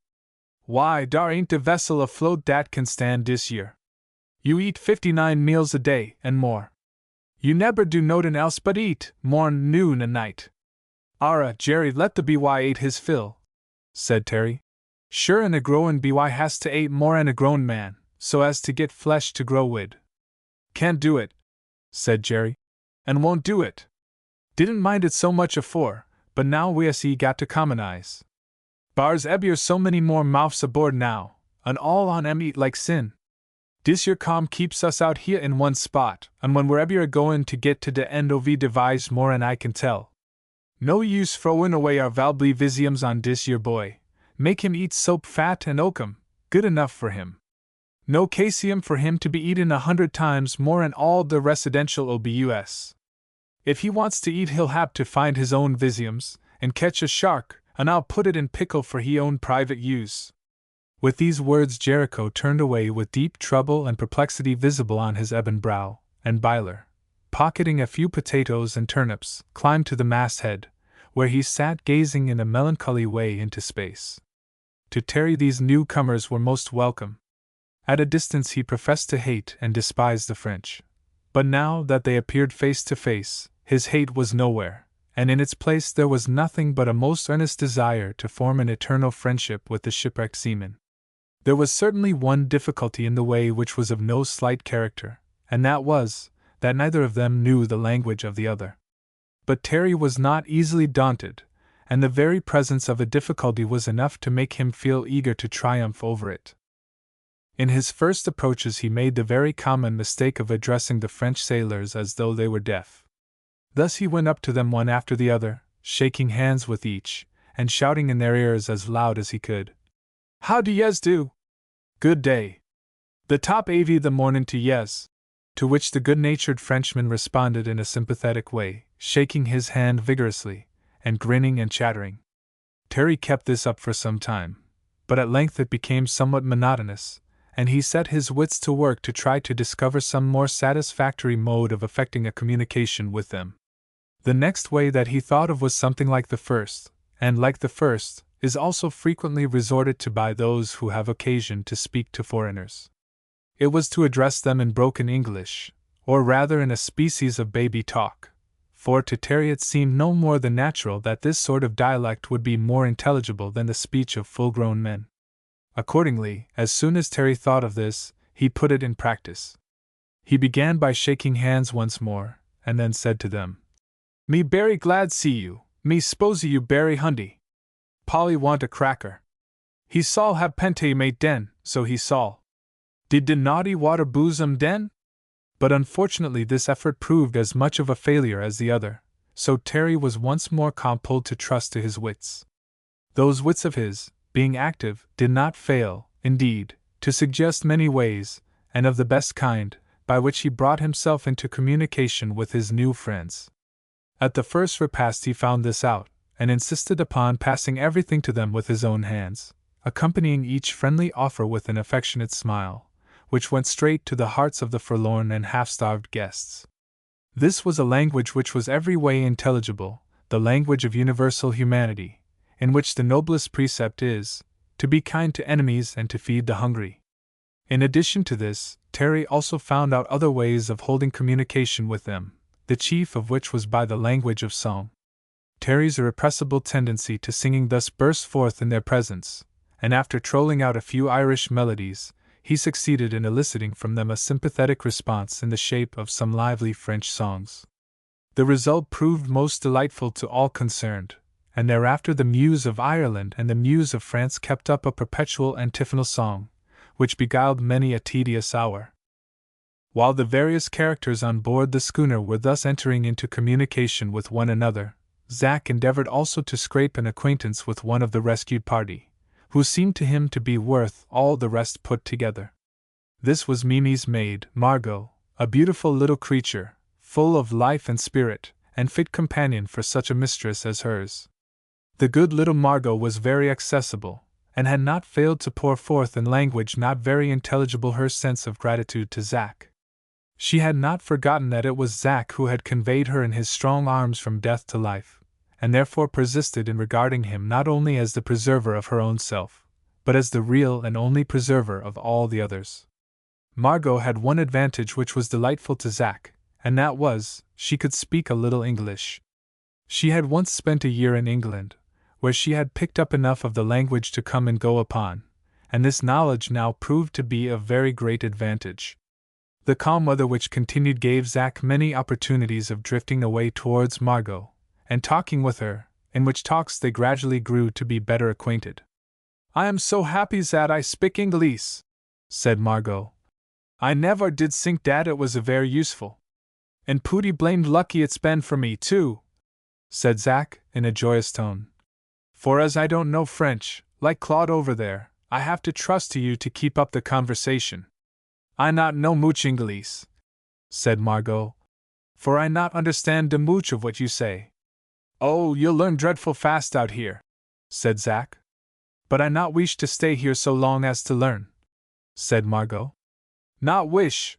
Why, dar ain't a vessel afloat dat can stand dis year. You eat 59 meals a day, and more. You neber do notin' else but eat, morn, noon, and night." "Arrah, Jerry, let the BY ate his fill," said Terry. "Sure an a growin' BY has to ate more an a grown man, so as to get flesh to grow wid." "Can't do it," said Jerry, "and won't do it. Didn't mind it so much afore, but now we see got to commonize. Bar's ebier so many more mouths aboard now, and all on em eat like sin. Dis yer calm keeps us out here in one spot, and when we're ebier goin' to get to de end of devise more an I can tell. No use throwin' away our valbly visiums on dis yer boy. Make him eat soap fat and oakum, good enough for him. No casium for him to be eatin 100 times more an all de residential obus. If he wants to eat he'll hab to find his own visiums, and catch a shark, and I'll put it in pickle for he own private use." With these words Jericho turned away with deep trouble and perplexity visible on his ebon brow, and Byler, pocketing a few potatoes and turnips, climbed to the masthead, where he sat gazing in a melancholy way into space. To Terry these newcomers were most welcome. At a distance he professed to hate and despise the French, but now that they appeared face to face, his hate was nowhere, and in its place there was nothing but a most earnest desire to form an eternal friendship with the shipwrecked seamen. There was certainly one difficulty in the way which was of no slight character, and that was, that neither of them knew the language of the other. But Terry was not easily daunted, and the very presence of a difficulty was enough to make him feel eager to triumph over it. In his first approaches he made the very common mistake of addressing the French sailors as though they were deaf. Thus he went up to them one after the other, shaking hands with each, and shouting in their ears as loud as he could, "How do yez do? Good day. The top avy the mornin' to yez." To which the good-natured Frenchman responded in a sympathetic way, shaking his hand vigorously, and grinning and chattering. Terry kept this up for some time, but at length it became somewhat monotonous, and he set his wits to work to try to discover some more satisfactory mode of effecting a communication with them. The next way that he thought of was something like the first, and like the first, is also frequently resorted to by those who have occasion to speak to foreigners. It was to address them in broken English, or rather in a species of baby talk, for to Terry it seemed no more than natural that this sort of dialect would be more intelligible than the speech of full-grown men. Accordingly, as soon as Terry thought of this, he put it in practice. He began by shaking hands once more, and then said to them, "Me berry glad see you, me s'pose you berry hundy. Polly want a cracker. He saw have pente mate den, so he saw. Did the naughty water bosom den? But unfortunately this effort proved as much of a failure as the other, so Terry was once more compelled to trust to his wits. Those wits of his, being active, did not fail, indeed, to suggest many ways, and of the best kind, by which he brought himself into communication with his new friends. At the first repast he found this out, and insisted upon passing everything to them with his own hands, accompanying each friendly offer with an affectionate smile, which went straight to the hearts of the forlorn and half-starved guests. This was a language which was every way intelligible, the language of universal humanity, in which the noblest precept is, to be kind to enemies and to feed the hungry. In addition to this, Terry also found out other ways of holding communication with them, the chief of which was by the language of song. Terry's irrepressible tendency to singing thus burst forth in their presence, and after trolling out a few Irish melodies, he succeeded in eliciting from them a sympathetic response in the shape of some lively French songs. The result proved most delightful to all concerned, and thereafter the Muse of Ireland and the Muse of France kept up a perpetual antiphonal song, which beguiled many a tedious hour. While the various characters on board the schooner were thus entering into communication with one another, Zack endeavored also to scrape an acquaintance with one of the rescued party, who seemed to him to be worth all the rest put together. This was Mimi's maid, Margot, a beautiful little creature, full of life and spirit, and fit companion for such a mistress as hers. The good little Margot was very accessible, and had not failed to pour forth in language not very intelligible her sense of gratitude to Zack. She had not forgotten that it was Zack who had conveyed her in his strong arms from death to life, and therefore persisted in regarding him not only as the preserver of her own self, but as the real and only preserver of all the others. Margot had one advantage which was delightful to Zack, and that was, she could speak a little English. She had once spent a year in England, where she had picked up enough of the language to come and go upon, and this knowledge now proved to be of very great advantage. The calm weather which continued gave Zack many opportunities of drifting away towards Margot, and talking with her, in which talks they gradually grew to be better acquainted. "I am so happy that I speak English," said Margot. "I never did think that it was very useful. And pooty blamed lucky it's been for me, too," said Zack, in a joyous tone. "For as I don't know French, like Claude over there, I have to trust to you to keep up the conversation." "I not know much English," said Margot, "for I not understand de much of what you say." "Oh, you'll learn dreadful fast out here," said Zack. "But I not wish to stay here so long as to learn," said Margot. "Not wish?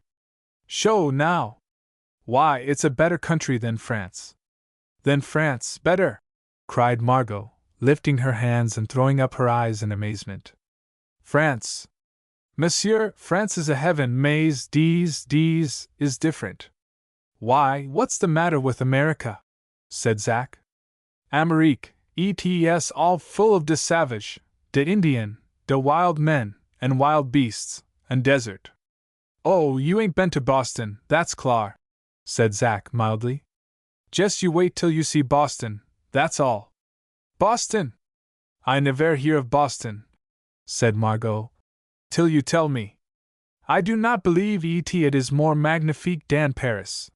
Show now! Why, it's a better country than France." "Than France, better!" cried Margot, lifting her hands and throwing up her eyes in amazement. "France! Monsieur, France is a heaven, mais these is different." "Why, what's the matter with America?" said Zack. "Amérique, ets all full of de savage, de Indian, de wild men, and wild beasts, and desert." "Oh, you ain't been to Boston, that's clar," said Zack mildly. "Just you wait till you see Boston, that's all." "Boston? I never hear of Boston," said Margot, "till you tell me. I do not believe it is more magnifique than Paris."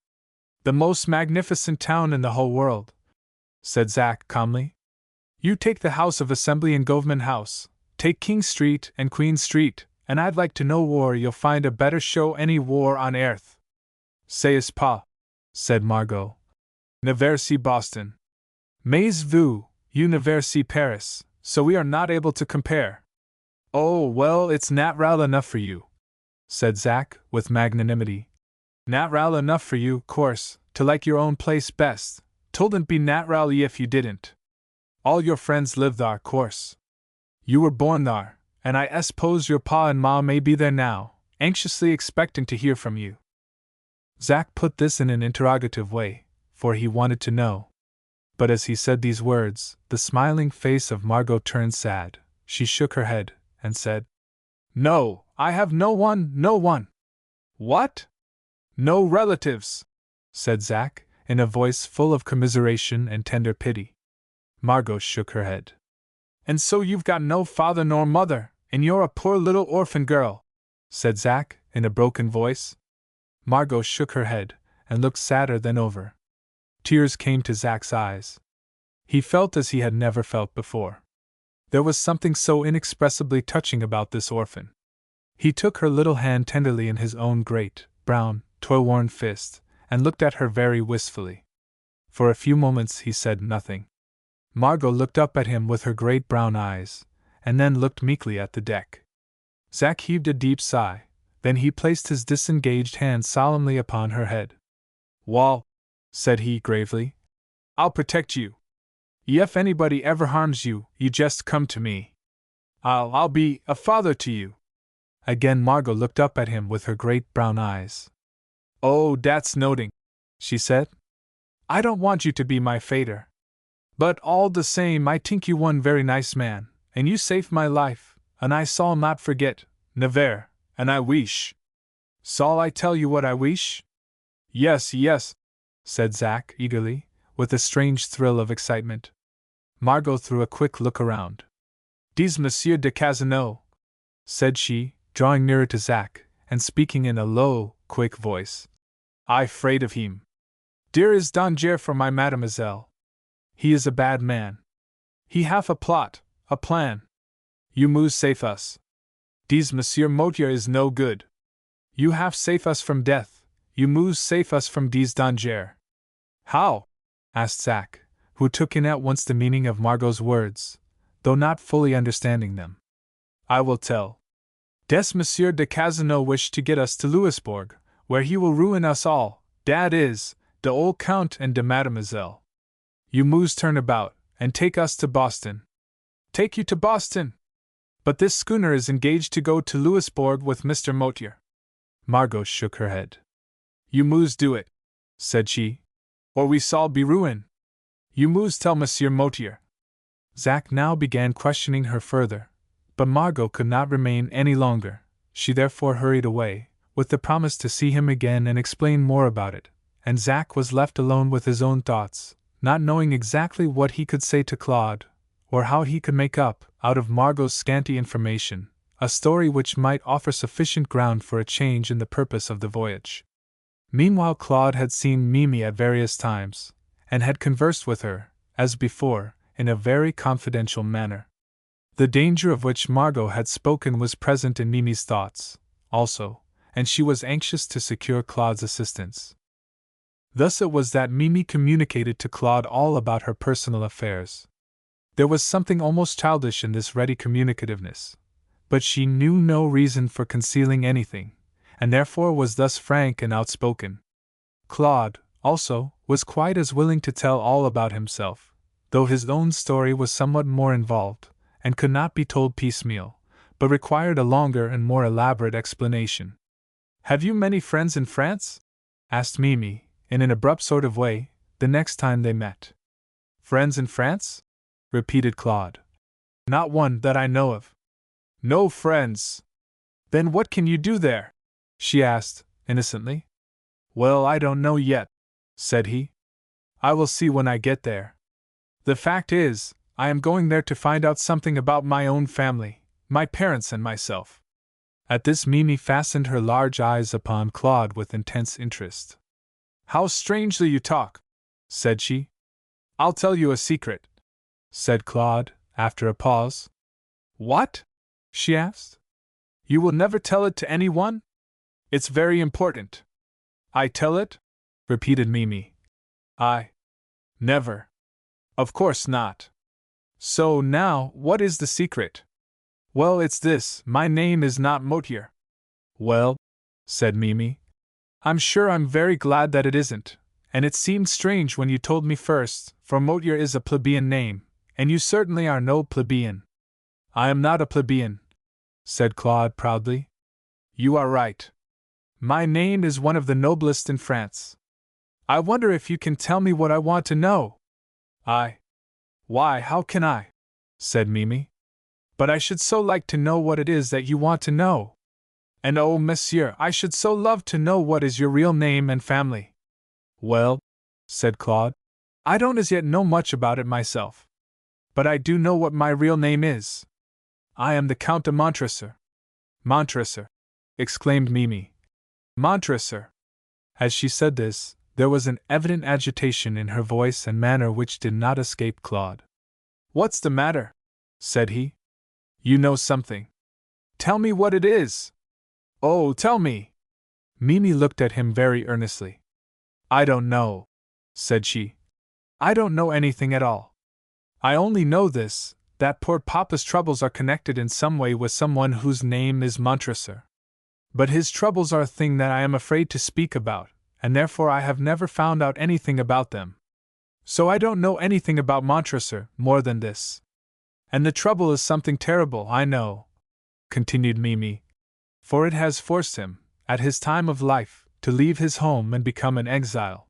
"The most magnificent town in the whole world," said Zack calmly. "You take the House of Assembly and Government House, take King Street and Queen Street, and I'd like to know where you'll find a better show any war on earth." "C'est pas," said Margot. "Never see Boston. Mais vous, you never see Paris, so we are not able to compare." "Oh, well, it's nat'ral enough for you," said Zack, with magnanimity. "Nat'ral enough for you, course, to like your own place best. Tolden't be nat'ral if you didn't. All your friends live thar, course. You were born thar, and I s'pose your pa and ma may be there now, anxiously expecting to hear from you." Zack put this in an interrogative way, for he wanted to know. But as he said these words, the smiling face of Margot turned sad. She shook her head, and said, "No, I have no one, no one." "What? No relatives?" said Zack, in a voice full of commiseration and tender pity. Margot shook her head. "And so you've got no father nor mother, and you're a poor little orphan girl?" said Zack, in a broken voice. Margot shook her head, and looked sadder than ever. Tears came to Zack's eyes. He felt as he had never felt before. There was something so inexpressibly touching about this orphan. He took her little hand tenderly in his own great, brown, toil-worn fist, and looked at her very wistfully. For a few moments he said nothing. Margot looked up at him with her great brown eyes, and then looked meekly at the deck. Zack heaved a deep sigh, then he placed his disengaged hand solemnly upon her head. "Wall," said he gravely, "I'll protect you. If anybody ever harms you, you just come to me. I'll be a father to you." Again Margot looked up at him with her great brown eyes. "Oh, that's noting," she said. "I don't want you to be my fader. But all the same I think you one very nice man, and you saved my life, and I shall not forget, never, and I wish. Shall I tell you what I wish?" "Yes, yes," said Zack eagerly, with a strange thrill of excitement. Margot threw a quick look around. "Dis Monsieur de Casino," said she, drawing nearer to Zack, and speaking in a low, quick voice. "I 'fraid of him. There is danger for my mademoiselle. He is a bad man. He have a plot, a plan. You must save us. Dis Monsieur Motier is no good. You have save us from death, you must save us from dis danger." "How?" asked Zack, who took in at once the meaning of Margot's words, though not fully understanding them. "I will tell. Des Monsieur de Casino wished to get us to Louisbourg, where he will ruin us all, dat is, de old Count and de Mademoiselle. You must turn about, and take us to Boston." "Take you to Boston? But this schooner is engaged to go to Louisbourg with Mr. Motier." Margot shook her head. "You must do it," said she, "or we shall be ruined. You must tell Monsieur Motier." Zack now began questioning her further, but Margot could not remain any longer. She therefore hurried away, with the promise to see him again and explain more about it, and Zack was left alone with his own thoughts, not knowing exactly what he could say to Claude, or how he could make up, out of Margot's scanty information, a story which might offer sufficient ground for a change in the purpose of the voyage. Meanwhile Claude had seen Mimi at various times, and had conversed with her, as before, in a very confidential manner. The danger of which Margot had spoken was present in Mimi's thoughts, also, and she was anxious to secure Claude's assistance. Thus it was that Mimi communicated to Claude all about her personal affairs. There was something almost childish in this ready communicativeness, but she knew no reason for concealing anything, and therefore was thus frank and outspoken. Claude, also, was quite as willing to tell all about himself, though his own story was somewhat more involved, and could not be told piecemeal, but required a longer and more elaborate explanation. "Have you many friends in France?" asked Mimi, in an abrupt sort of way, the next time they met. "Friends in France?" repeated Claude. "Not one that I know of." "No friends? Then what can you do there?" she asked, innocently. "Well, I don't know yet," said he. "I will see when I get there. The fact is, I am going there to find out something about my own family, my parents and myself." At this Mimi fastened her large eyes upon Claude with intense interest. "How strangely you talk," said she. "I'll tell you a secret," said Claude, after a pause. "What?" she asked. "You will never tell it to anyone? It's very important." "I tell it?" repeated Mimi. "I? Never. Of course not. So now, what is the secret?" "Well, it's this, my name is not Motier." "Well," said Mimi, "I'm sure I'm very glad that it isn't, and it seemed strange when you told me first, for Motier is a plebeian name, and you certainly are no plebeian." "I am not a plebeian," said Claude proudly. "You are right. My name is one of the noblest in France. I wonder if you can tell me what I want to know?" Why, how can I?" said Mimi. "But I should so like to know what it is that you want to know. And oh, monsieur, I should so love to know what is your real name and family." "Well," said Claude, "I don't as yet know much about it myself. But I do know what my real name is. I am the Count de Montresor." "Montresor," exclaimed Mille. Montresor. As she said this, there was an evident agitation in her voice and manner which did not escape Claude. What's the matter? Said he. You know something. Tell me what it is. Oh, tell me. Mille looked at him very earnestly. I don't know, said she. I don't know anything at all. I only know this, that poor Papa's troubles are connected in some way with someone whose name is Montresor. But his troubles are a thing that I am afraid to speak about, and therefore I have never found out anything about them. So I don't know anything about Montresor more than this. And the trouble is something terrible, I know, continued Mille, for it has forced him, at his time of life, to leave his home and become an exile.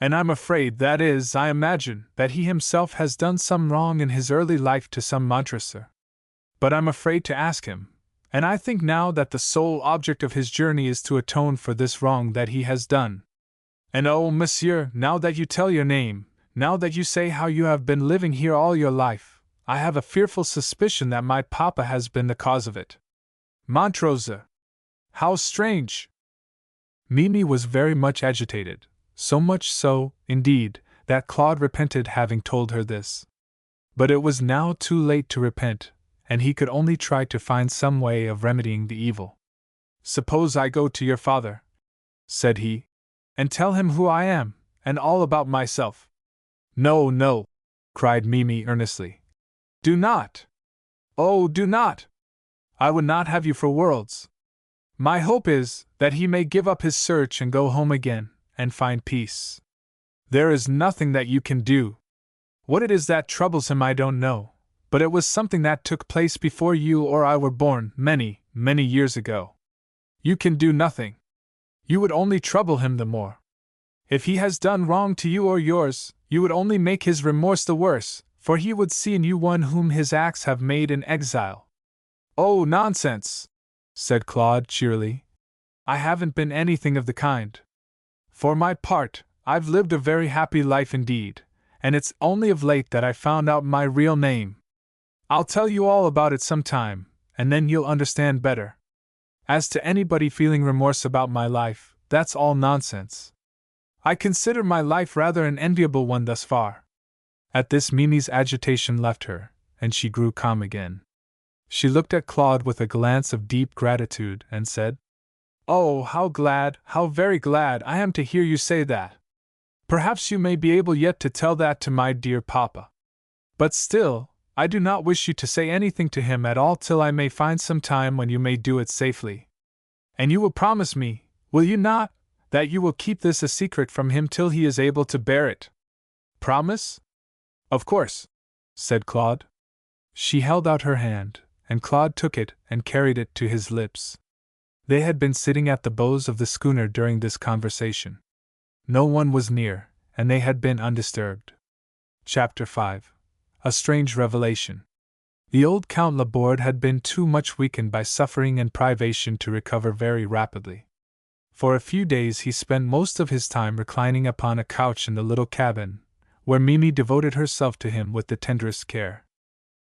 And I'm afraid, that is, I imagine, that he himself has done some wrong in his early life to some Montresor. But I'm afraid to ask him, and I think now that the sole object of his journey is to atone for this wrong that he has done. And oh, monsieur, now that you tell your name, now that you say how you have been living here all your life, I have a fearful suspicion that my papa has been the cause of it. Montresor! How strange! Mille was very much agitated, so much so, indeed, that Claude repented having told her this. But it was now too late to repent, and he could only try to find some way of remedying the evil. Suppose I go to your father, said he, and tell him who I am, and all about myself. No, no, cried Mille earnestly. Do not! Oh, do not! I would not have you for worlds. My hope is that he may give up his search and go home again, and find peace. There is nothing that you can do. What it is that troubles him I don't know, but it was something that took place before you or I were born many, many years ago. You can do nothing. You would only trouble him the more. If he has done wrong to you or yours, you would only make his remorse the worse, for he would see in you one whom his acts have made an exile. Oh, nonsense, said Claude cheerily. I haven't been anything of the kind. For my part, I've lived a very happy life indeed, and it's only of late that I found out my real name. I'll tell you all about it some time, and then you'll understand better. As to anybody feeling remorse about my life, that's all nonsense. I consider my life rather an enviable one thus far. At this Mille's agitation left her, and she grew calm again. She looked at Claude with a glance of deep gratitude and said, Oh, how glad, how very glad I am to hear you say that. Perhaps you may be able yet to tell that to my dear papa. But still, I do not wish you to say anything to him at all till I may find some time when you may do it safely. And you will promise me, will you not, that you will keep this a secret from him till he is able to bear it? Promise? Of course, said Claude. She held out her hand, and Claude took it and carried it to his lips. They had been sitting at the bows of the schooner during this conversation. No one was near, and they had been undisturbed. Chapter 5. A Strange Revelation. The old Count Laborde had been too much weakened by suffering and privation to recover very rapidly. For a few days he spent most of his time reclining upon a couch in the little cabin, where Mille devoted herself to him with the tenderest care.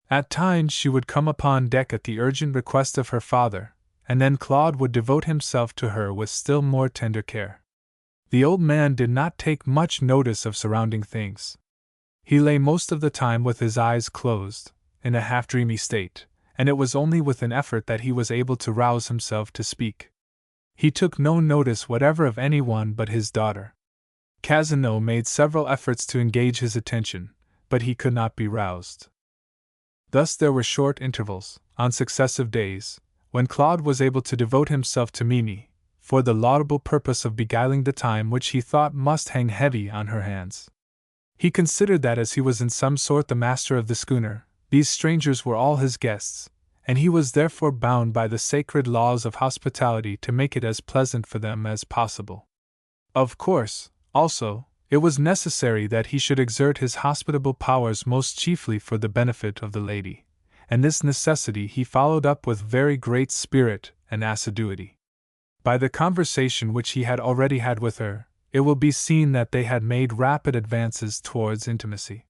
At times she would come upon deck at the urgent request of her father, and then Claude would devote himself to her with still more tender care. The old man did not take much notice of surrounding things. He lay most of the time with his eyes closed, in a half-dreamy state, and it was only with an effort that he was able to rouse himself to speak. He took no notice whatever of anyone but his daughter. Casanova made several efforts to engage his attention, but he could not be roused. Thus there were short intervals, on successive days, when Claude was able to devote himself to Mille, for the laudable purpose of beguiling the time which he thought must hang heavy on her hands. He considered that as he was in some sort the master of the schooner, these strangers were all his guests, and he was therefore bound by the sacred laws of hospitality to make it as pleasant for them as possible. Of course, also, it was necessary that he should exert his hospitable powers most chiefly for the benefit of the lady, and this necessity he followed up with very great spirit and assiduity. By the conversation which he had already had with her, it will be seen that they had made rapid advances towards intimacy.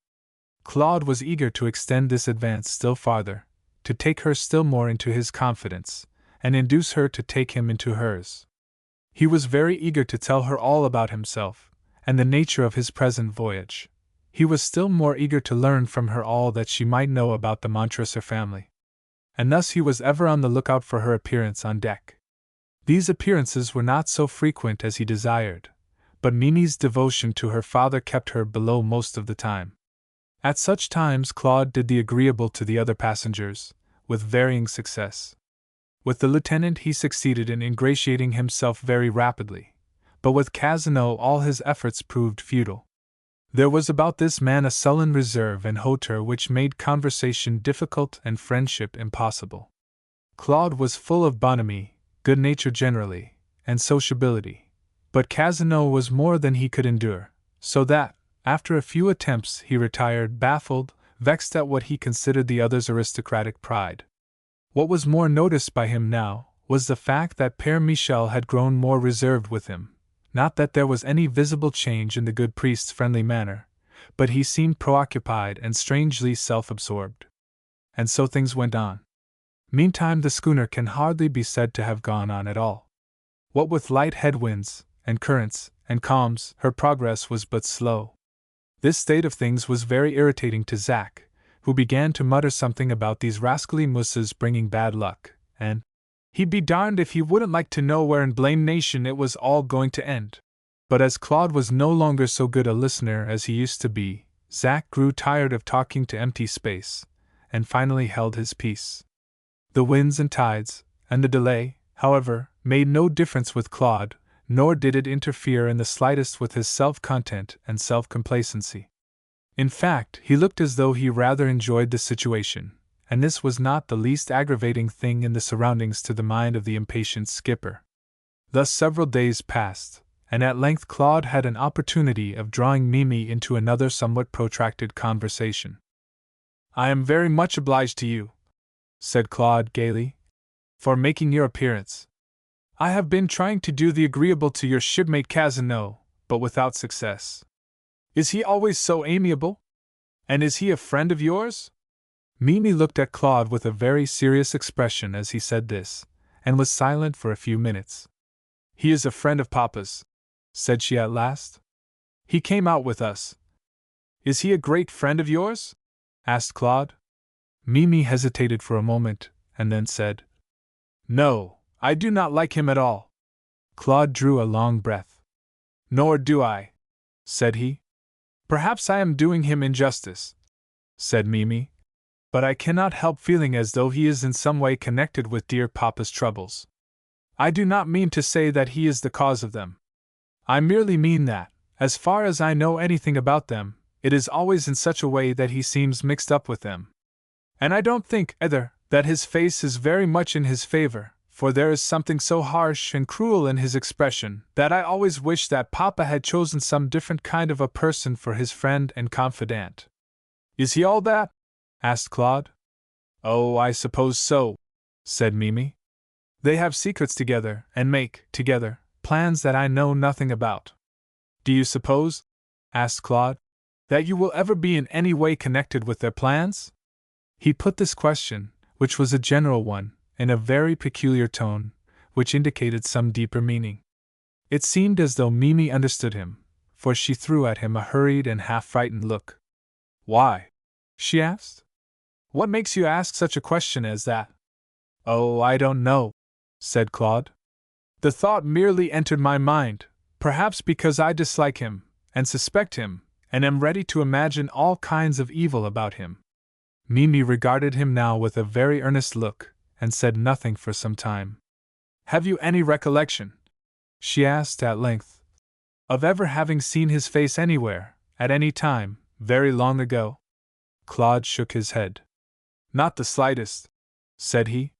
Claude was eager to extend this advance still farther, to take her still more into his confidence, and induce her to take him into hers. He was very eager to tell her all about himself, and the nature of his present voyage. He was still more eager to learn from her all that she might know about the Montresor family. And thus he was ever on the lookout for her appearance on deck. These appearances were not so frequent as he desired, but Mimi's devotion to her father kept her below most of the time. At such times Claude did the agreeable to the other passengers, with varying success. With the lieutenant he succeeded in ingratiating himself very rapidly, but with Cazenove all his efforts proved futile. There was about this man a sullen reserve and hauteur which made conversation difficult and friendship impossible. Claude was full of bonhomie, good nature generally, and sociability, but Cazenove was more than he could endure, so that, after a few attempts, he retired baffled, vexed at what he considered the other's aristocratic pride. What was more noticed by him now was the fact that Père Michel had grown more reserved with him. Not that there was any visible change in the good priest's friendly manner, but he seemed preoccupied and strangely self-absorbed. And so things went on. Meantime the schooner can hardly be said to have gone on at all. What with light headwinds, and currents, and calms, her progress was but slow. This state of things was very irritating to Zack, who began to mutter something about these rascally mousses bringing bad luck, and he'd be darned if he wouldn't like to know where in blame nation it was all going to end. But as Claude was no longer so good a listener as he used to be, Zack grew tired of talking to empty space, and finally held his peace. The winds and tides, and the delay, however, made no difference with Claude, nor did it interfere in the slightest with his self-content and self-complacency. In fact, he looked as though he rather enjoyed the situation, and this was not the least aggravating thing in the surroundings to the mind of the impatient skipper. Thus several days passed, and at length Claude had an opportunity of drawing Mimi into another somewhat protracted conversation. "I am very much obliged to you," said Claude gaily, "for making your appearance. I have been trying to do the agreeable to your shipmate Cazenove, but without success. Is he always so amiable? And is he a friend of yours?" Mimi looked at Claude with a very serious expression as he said this, and was silent for a few minutes. "He is a friend of Papa's," said she at last. "He came out with us." "Is he a great friend of yours?" asked Claude. Mimi hesitated for a moment, and then said, "No, I do not like him at all." Claude drew a long breath. "Nor do I," said he. "Perhaps I am doing him injustice," said Mimi, "but I cannot help feeling as though he is in some way connected with dear Papa's troubles. I do not mean to say that he is the cause of them. I merely mean that, as far as I know anything about them, it is always in such a way that he seems mixed up with them. And I don't think, either, that his face is very much in his favor, for there is something so harsh and cruel in his expression that I always wish that Papa had chosen some different kind of a person for his friend and confidant." "Is he all that?" asked Claude. "Oh, I suppose so," said Mimi. "They have secrets together, and make, together, plans that I know nothing about." "Do you suppose," asked Claude, "that you will ever be in any way connected with their plans?" He put this question, which was a general one, in a very peculiar tone, which indicated some deeper meaning. It seemed as though Mimi understood him, for she threw at him a hurried and half-frightened look. "Why?" she asked. "What makes you ask such a question as that?" "Oh, I don't know," said Claude. "The thought merely entered my mind, perhaps because I dislike him, and suspect him, and am ready to imagine all kinds of evil about him." Mimi regarded him now with a very earnest look, and said nothing for some time. "Have you any recollection," she asked at length, "of ever having seen his face anywhere, at any time, very long ago?" Claude shook his head. "Not the slightest," said he.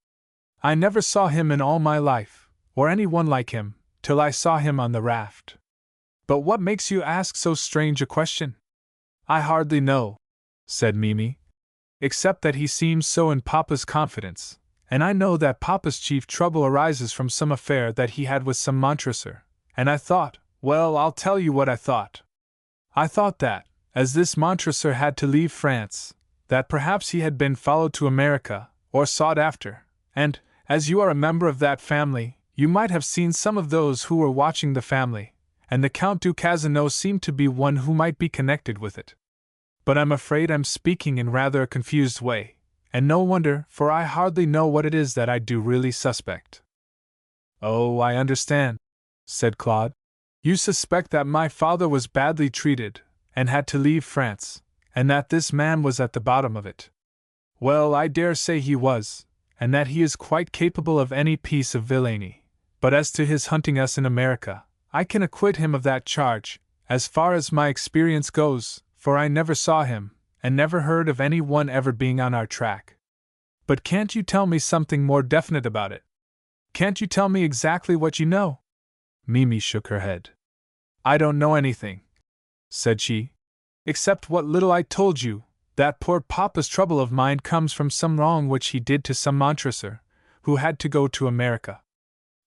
"I never saw him in all my life, or any one like him, till I saw him on the raft." "But what makes you ask so strange a question?" "I hardly know," said Mimi, "except that he seems so in Papa's confidence, and I know that Papa's chief trouble arises from some affair that he had with some Montresor, and I thought, well, I'll tell you what I thought. I thought that, as this Montresor had to leave France, that perhaps he had been followed to America, or sought after, and, As you are a member of that family, you might have seen some of those who were watching the family, and the Count du Casino seemed to be one who might be connected with it. But I'm afraid I'm speaking in rather a confused way, and no wonder, for I hardly know what it is that I do really suspect." "Oh, I understand," said Claude. "You suspect that my father was badly treated, and had to leave France, and that this man was at the bottom of it. Well, I dare say he was, and that he is quite capable of any piece of villainy, but as to his hunting us in America, I can acquit him of that charge, as far as my experience goes, for I never saw him, and never heard of any one ever being on our track. But can't you tell me something more definite about it? Can't you tell me exactly what you know?" Mimi shook her head. "I don't know anything," said she, "except what little I told you. That poor papa's trouble of mind comes from some wrong which he did to some Montresor, who had to go to America.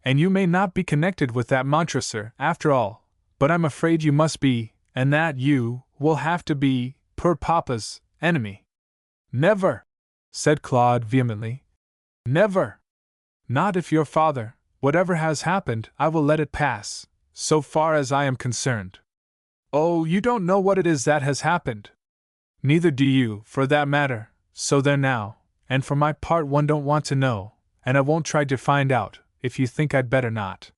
And you may not be connected with that Montresor, after all, but I'm afraid you must be, and that you will have to be, poor papa's enemy." "Never!" said Claude vehemently. "Never! Not if your father, whatever has happened, I will let it pass, so far as I am concerned." "Oh, you don't know what it is that has happened. Neither do you, for that matter, so there now, and for my part one don't want to know, and I won't try to find out, if you think I'd better not.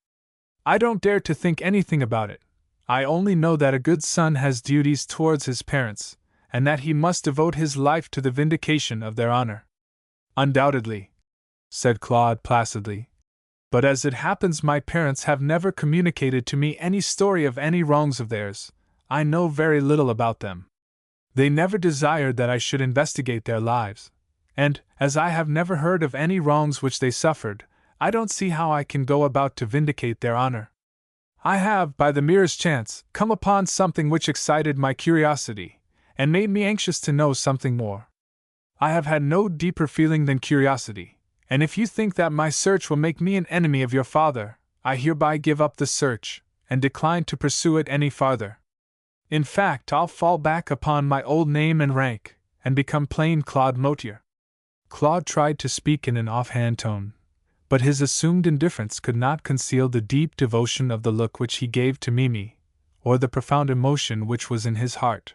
I don't dare to think anything about it. I only know that a good son has duties towards his parents, and that he must devote his life to the vindication of their honor." "Undoubtedly," said Claude placidly. "But as it happens my parents have never communicated to me any story of any wrongs of theirs, I know very little about them. They never desired that I should investigate their lives, and, as I have never heard of any wrongs which they suffered, I don't see how I can go about to vindicate their honor. I have, by the merest chance, come upon something which excited my curiosity, and made me anxious to know something more. I have had no deeper feeling than curiosity, and if you think that my search will make me an enemy of your father, I hereby give up the search, and decline to pursue it any farther. In fact, I'll fall back upon my old name and rank, and become plain Claude Motier." Claude tried to speak in an offhand tone, but his assumed indifference could not conceal the deep devotion of the look which he gave to Mimi, or the profound emotion which was in his heart.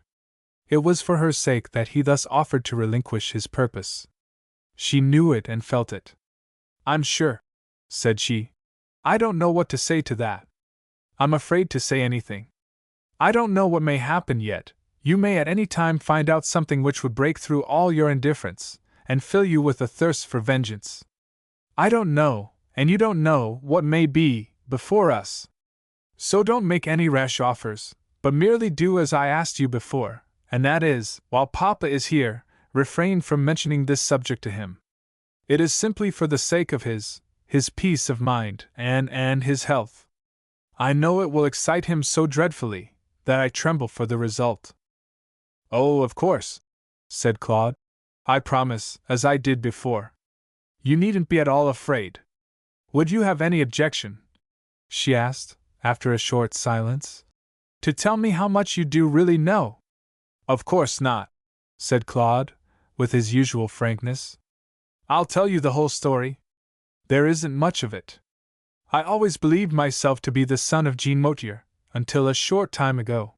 It was for her sake that he thus offered to relinquish his purpose. She knew it and felt it. "I'm sure," said she, "I don't know what to say to that. I'm afraid to say anything. I don't know what may happen yet. You may at any time find out something which would break through all your indifference, and fill you with a thirst for vengeance. I don't know, and you don't know, what may be before us. So don't make any rash offers, but merely do as I asked you before, and that is, while Papa is here, refrain from mentioning this subject to him. It is simply for the sake of his peace of mind, and his health. I know it will excite him so dreadfully, that I tremble for the result." "Oh, of course," said Claude. "I promise, as I did before. You needn't be at all afraid. Would you have any objection," she asked, after a short silence, "to tell me how much you do really know?" "Of course not," said Claude, with his usual frankness. "I'll tell you the whole story. There isn't much of it. I always believed myself to be the son of Jean Motier, until a short time ago.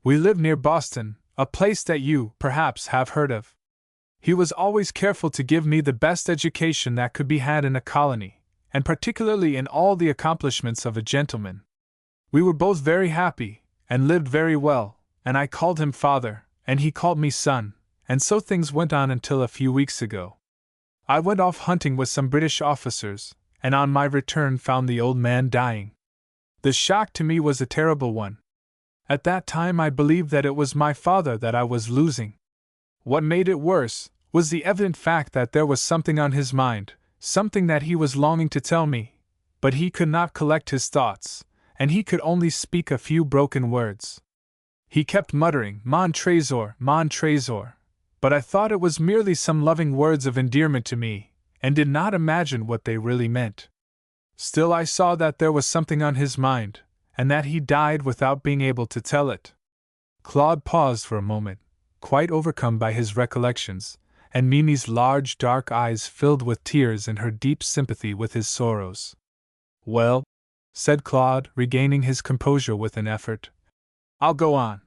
We lived near Boston, a place that you, perhaps, have heard of. He was always careful to give me the best education that could be had in a colony, and particularly in all the accomplishments of a gentleman. We were both very happy, and lived very well, and I called him father, and he called me son, and so things went on until a few weeks ago. I went off hunting with some British officers, and on my return found the old man dying. The shock to me was a terrible one. At that time I believed that it was my father that I was losing. What made it worse was the evident fact that there was something on his mind, something that he was longing to tell me, but he could not collect his thoughts, and he could only speak a few broken words. He kept muttering, Mon Trésor, Mon Trésor, but I thought it was merely some loving words of endearment to me, and did not imagine what they really meant. Still I saw that there was something on his mind, and that he died without being able to tell it." Claude paused for a moment, quite overcome by his recollections, and Mimi's large dark eyes filled with tears in her deep sympathy with his sorrows. "Well," said Claude, regaining his composure with an effort, "I'll go on.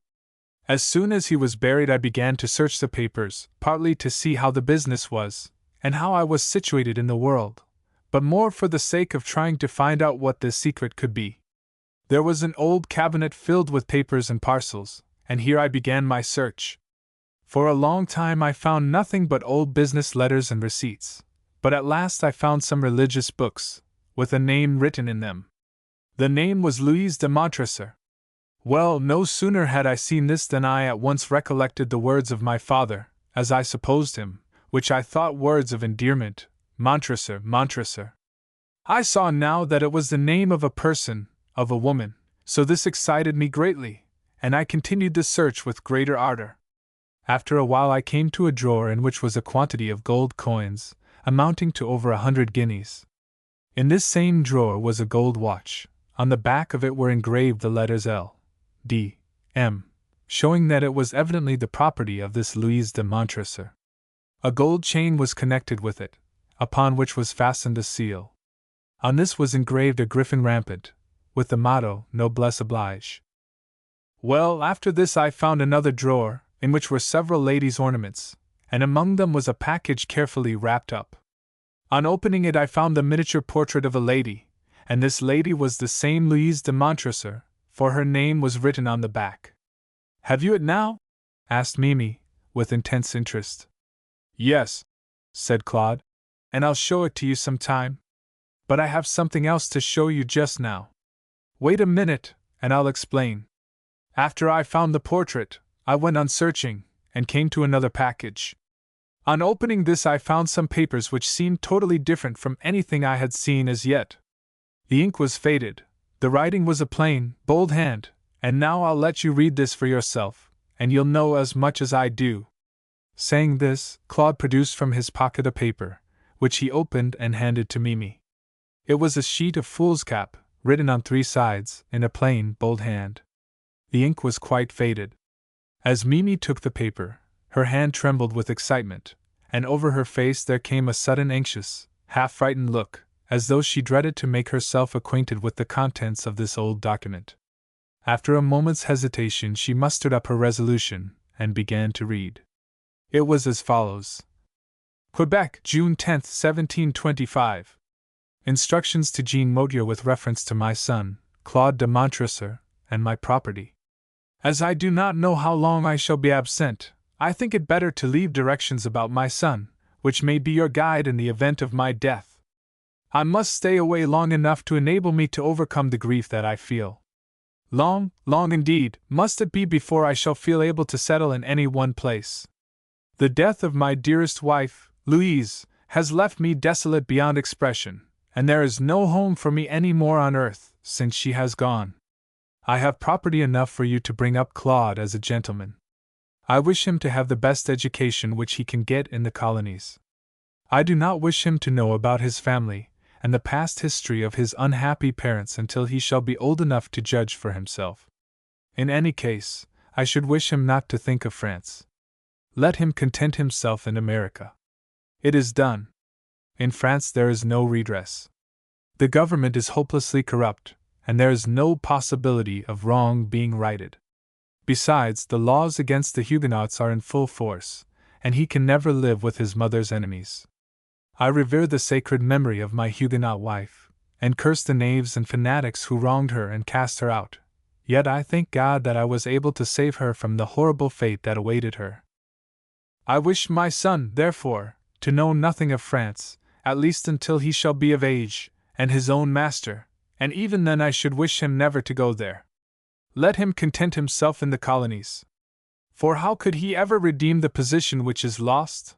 As soon as he was buried, I began to search the papers, partly to see how the business was, and how I was situated in the world, but more for the sake of trying to find out what this secret could be. There was an old cabinet filled with papers and parcels, and here I began my search. For a long time I found nothing but old business letters and receipts, but at last I found some religious books, with a name written in them. The name was Louise de Montresor. Well, no sooner had I seen this than I at once recollected the words of my father, as I supposed him, which I thought words of endearment, Montresor, Montresor. I saw now that it was the name of a person, of a woman, so this excited me greatly, and I continued the search with greater ardor. After a while I came to a drawer in which was a quantity of gold coins, amounting to over 100 guineas. In this same drawer was a gold watch. On the back of it were engraved the letters L. D. M., showing that it was evidently the property of this Louise de Montresor. A gold chain was connected with it, upon which was fastened a seal. On this was engraved a griffin rampant, with the motto Noblesse oblige. Well, after this I found another drawer, in which were several ladies' ornaments, and among them was a package carefully wrapped up. On opening it I found the miniature portrait of a lady, and this lady was the same Louise de Montresor, for her name was written on the back. "Have you it now?" asked Mimi, with intense interest. "Yes," said Claude, "and I'll show it to you some time. But I have something else to show you just now. Wait a minute, and I'll explain. After I found the portrait, I went on searching, and came to another package. On opening this I found some papers which seemed totally different from anything I had seen as yet. The ink was faded, the writing was a plain, bold hand, and now I'll let you read this for yourself, and you'll know as much as I do." Saying this, Claude produced from his pocket a paper, which he opened and handed to Mimi. It was a sheet of foolscap, written on 3 sides, in a plain, bold hand. The ink was quite faded. As Mimi took the paper, her hand trembled with excitement, and over her face there came a sudden anxious, half-frightened look, as though she dreaded to make herself acquainted with the contents of this old document. After a moment's hesitation she mustered up her resolution, and began to read. It was as follows. Quebec, June 10, 1725. Instructions to Jean Mottier with reference to my son, Claude de Montresor, and my property. As I do not know how long I shall be absent, I think it better to leave directions about my son, which may be your guide in the event of my death. I must stay away long enough to enable me to overcome the grief that I feel. Long, long indeed, must it be before I shall feel able to settle in any one place. The death of my dearest wife, Louise, has left me desolate beyond expression, and there is no home for me any more on earth, since she has gone. I have property enough for you to bring up Claude as a gentleman. I wish him to have the best education which he can get in the colonies. I do not wish him to know about his family, and the past history of his unhappy parents until he shall be old enough to judge for himself. In any case, I should wish him not to think of France. Let him content himself in America. It is done. In France there is no redress. The government is hopelessly corrupt, and there is no possibility of wrong being righted. Besides, the laws against the Huguenots are in full force, and he can never live with his mother's enemies. I revere the sacred memory of my Huguenot wife, and curse the knaves and fanatics who wronged her and cast her out, yet I thank God that I was able to save her from the horrible fate that awaited her. I wish my son, therefore, to know nothing of France, at least until he shall be of age, and his own master, and even then I should wish him never to go there. Let him content himself in the colonies. For how could he ever redeem the position which is lost?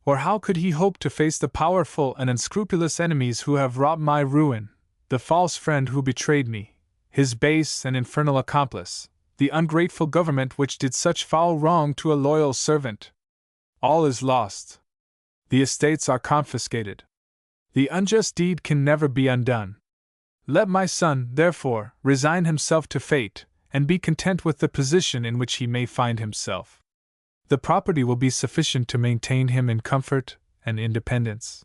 Or how could he hope to face the powerful and unscrupulous enemies who have wrought my ruin, the false friend who betrayed me, his base and infernal accomplice, the ungrateful government which did such foul wrong to a loyal servant? All is lost. The estates are confiscated. The unjust deed can never be undone. Let my son, therefore, resign himself to fate, and be content with the position in which he may find himself. The property will be sufficient to maintain him in comfort and independence.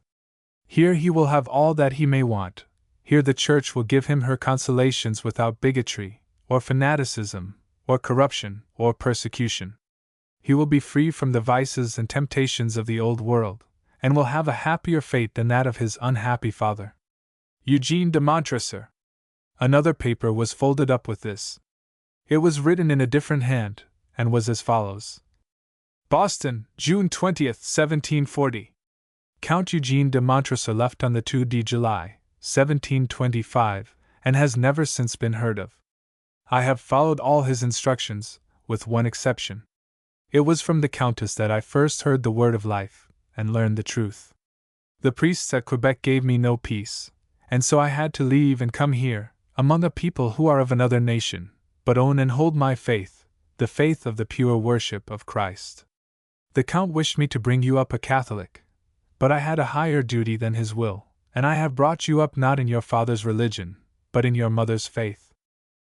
Here he will have all that he may want. Here the Church will give him her consolations without bigotry, or fanaticism, or corruption, or persecution. He will be free from the vices and temptations of the old world, and will have a happier fate than that of his unhappy father. Eugene de Montresor. Another paper was folded up with this. It was written in a different hand, and was as follows. Boston, June 20th, 1740. Count Eugene de Montresor left on the 2 de July, 1725, and has never since been heard of. I have followed all his instructions, with one exception. It was from the Countess that I first heard the word of life, and learned the truth. The priests at Quebec gave me no peace, and so I had to leave and come here, among a people who are of another nation, but own and hold my faith, the faith of the pure worship of Christ. The Count wished me to bring you up a Catholic, but I had a higher duty than his will, and I have brought you up not in your father's religion, but in your mother's faith.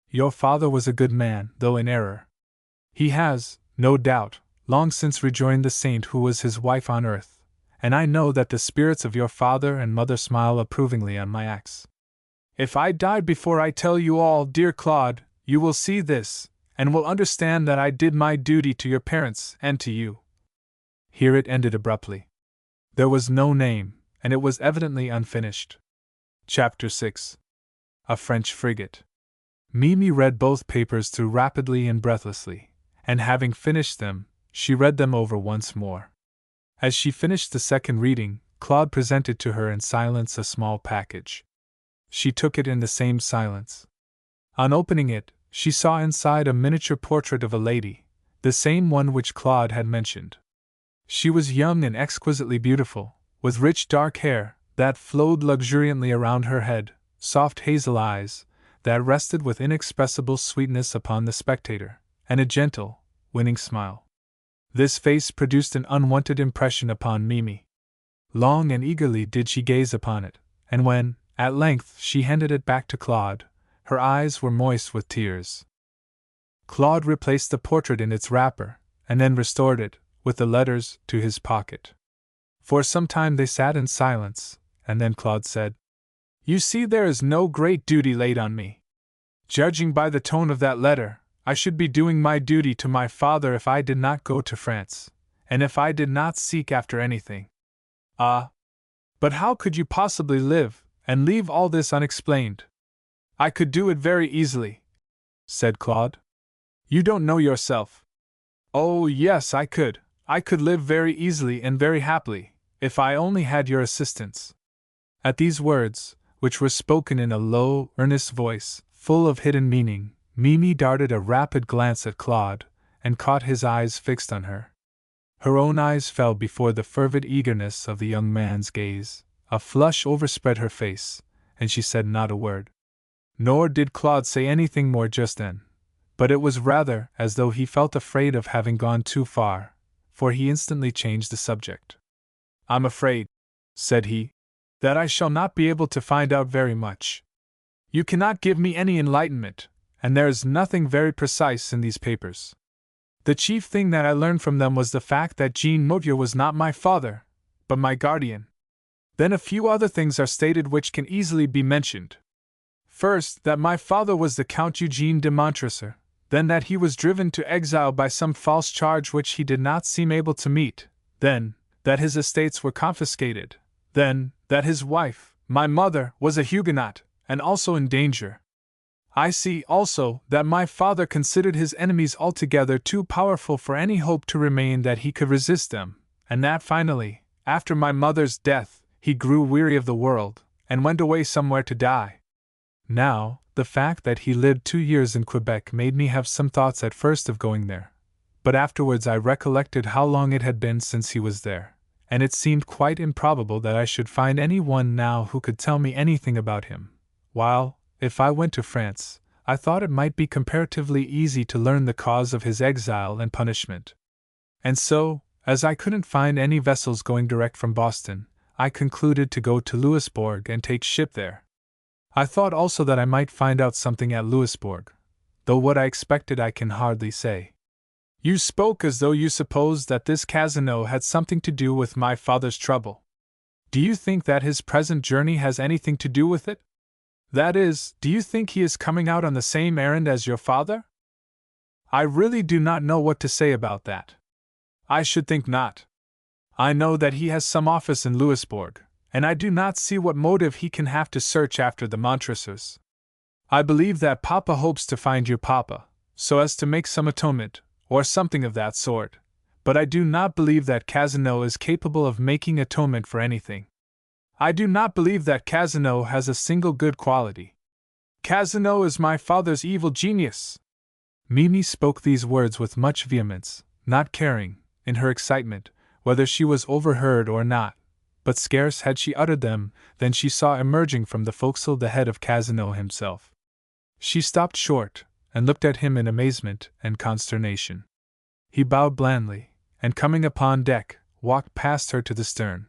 Your father was a good man, though in error. He has, no doubt, long since rejoined the saint who was his wife on earth, and I know that the spirits of your father and mother smile approvingly on my acts. If I died before I tell you all, dear Claude, you will see this, and will understand that I did my duty to your parents and to you. Here it ended abruptly. There was no name, and it was evidently unfinished. Chapter 6. A French Frigate. Mille read both papers through rapidly and breathlessly, and having finished them, she read them over once more. As she finished the second reading, Claude presented to her in silence a small package. She took it in the same silence. On opening it, she saw inside a miniature portrait of a lady, the same one which Claude had mentioned. She was young and exquisitely beautiful, with rich dark hair that flowed luxuriantly around her head, soft hazel eyes that rested with inexpressible sweetness upon the spectator, and a gentle, winning smile. This face produced an unwonted impression upon Mille. Long and eagerly did she gaze upon it, and when, at length, she handed it back to Claude, her eyes were moist with tears. Claude replaced the portrait in its wrapper, and then restored it, with the letters, to his pocket. For some time they sat in silence, and then Claude said, "You see, there is no great duty laid on me. Judging by the tone of that letter, I should be doing my duty to my father if I did not go to France, and if I did not seek after anything. Ah! But how could you possibly live, and leave all this unexplained?" "I could do it very easily," said Claude. "You don't know yourself." "Oh, yes, I could live very easily and very happily, if I only had your assistance." At these words, which were spoken in a low, earnest voice, full of hidden meaning, Mille darted a rapid glance at Claude, and caught his eyes fixed on her. Her own eyes fell before the fervid eagerness of the young man's gaze, a flush overspread her face, and she said not a word. Nor did Claude say anything more just then, but it was rather as though he felt afraid of having gone too far, for he instantly changed the subject. "I'm afraid," said he, "that I shall not be able to find out very much. You cannot give me any enlightenment, and there is nothing very precise in these papers. The chief thing that I learned from them was the fact that Jean Motier was not my father, but my guardian. Then a few other things are stated which can easily be mentioned. First, that my father was the Count Eugene de Montresor, then that he was driven to exile by some false charge which he did not seem able to meet, then, that his estates were confiscated, then, that his wife, my mother, was a Huguenot, and also in danger. I see, also, that my father considered his enemies altogether too powerful for any hope to remain that he could resist them, and that finally, after my mother's death, he grew weary of the world, and went away somewhere to die. Now, the fact that he lived 2 years in Quebec made me have some thoughts at first of going there, but afterwards I recollected how long it had been since he was there, and it seemed quite improbable that I should find any one now who could tell me anything about him, while, if I went to France, I thought it might be comparatively easy to learn the cause of his exile and punishment. And so, as I couldn't find any vessels going direct from Boston, I concluded to go to Louisbourg and take ship there. I thought also that I might find out something at Louisbourg, though what I expected I can hardly say. You spoke as though you supposed that this Casino had something to do with my father's trouble. Do you think that his present journey has anything to do with it? That is, do you think he is coming out on the same errand as your father? I really do not know what to say about that. I should think not. I know that he has some office in Louisbourg, and I do not see what motive he can have to search after the Montresors. I believe that Papa hopes to find your Papa, so as to make some atonement, or something of that sort, but I do not believe that Casino is capable of making atonement for anything. I do not believe that Casino has a single good quality. Casino is my father's evil genius. Mille spoke these words with much vehemence, not caring, in her excitement, whether she was overheard or not, but scarce had she uttered them than she saw emerging from the forecastle the head of Casino himself. She stopped short, and looked at him in amazement and consternation. He bowed blandly, and coming upon deck, walked past her to the stern.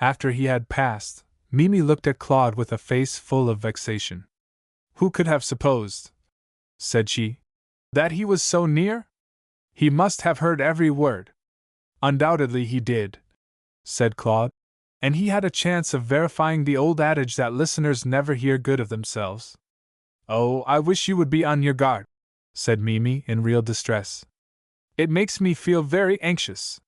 After he had passed, Mille looked at Claude with a face full of vexation. Who could have supposed, said she, that he was so near? He must have heard every word. Undoubtedly he did, said Claude, and he had a chance of verifying the old adage that listeners never hear good of themselves. Oh, I wish you would be on your guard, said Mille in real distress. It makes me feel very anxious.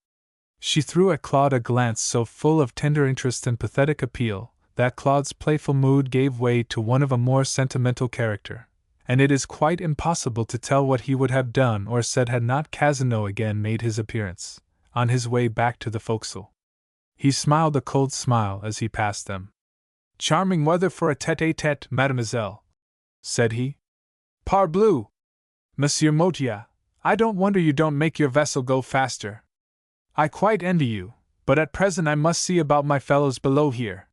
She threw at Claude a glance so full of tender interest and pathetic appeal that Claude's playful mood gave way to one of a more sentimental character, and it is quite impossible to tell what he would have done or said had not Casino again made his appearance, on his way back to the forecastle. He smiled a cold smile as he passed them. Charming weather for a tete-a-tete, mademoiselle, said he. Parbleu! Monsieur Motia, I don't wonder you don't make your vessel go faster. I quite envy you, but at present I must see about my fellows below here.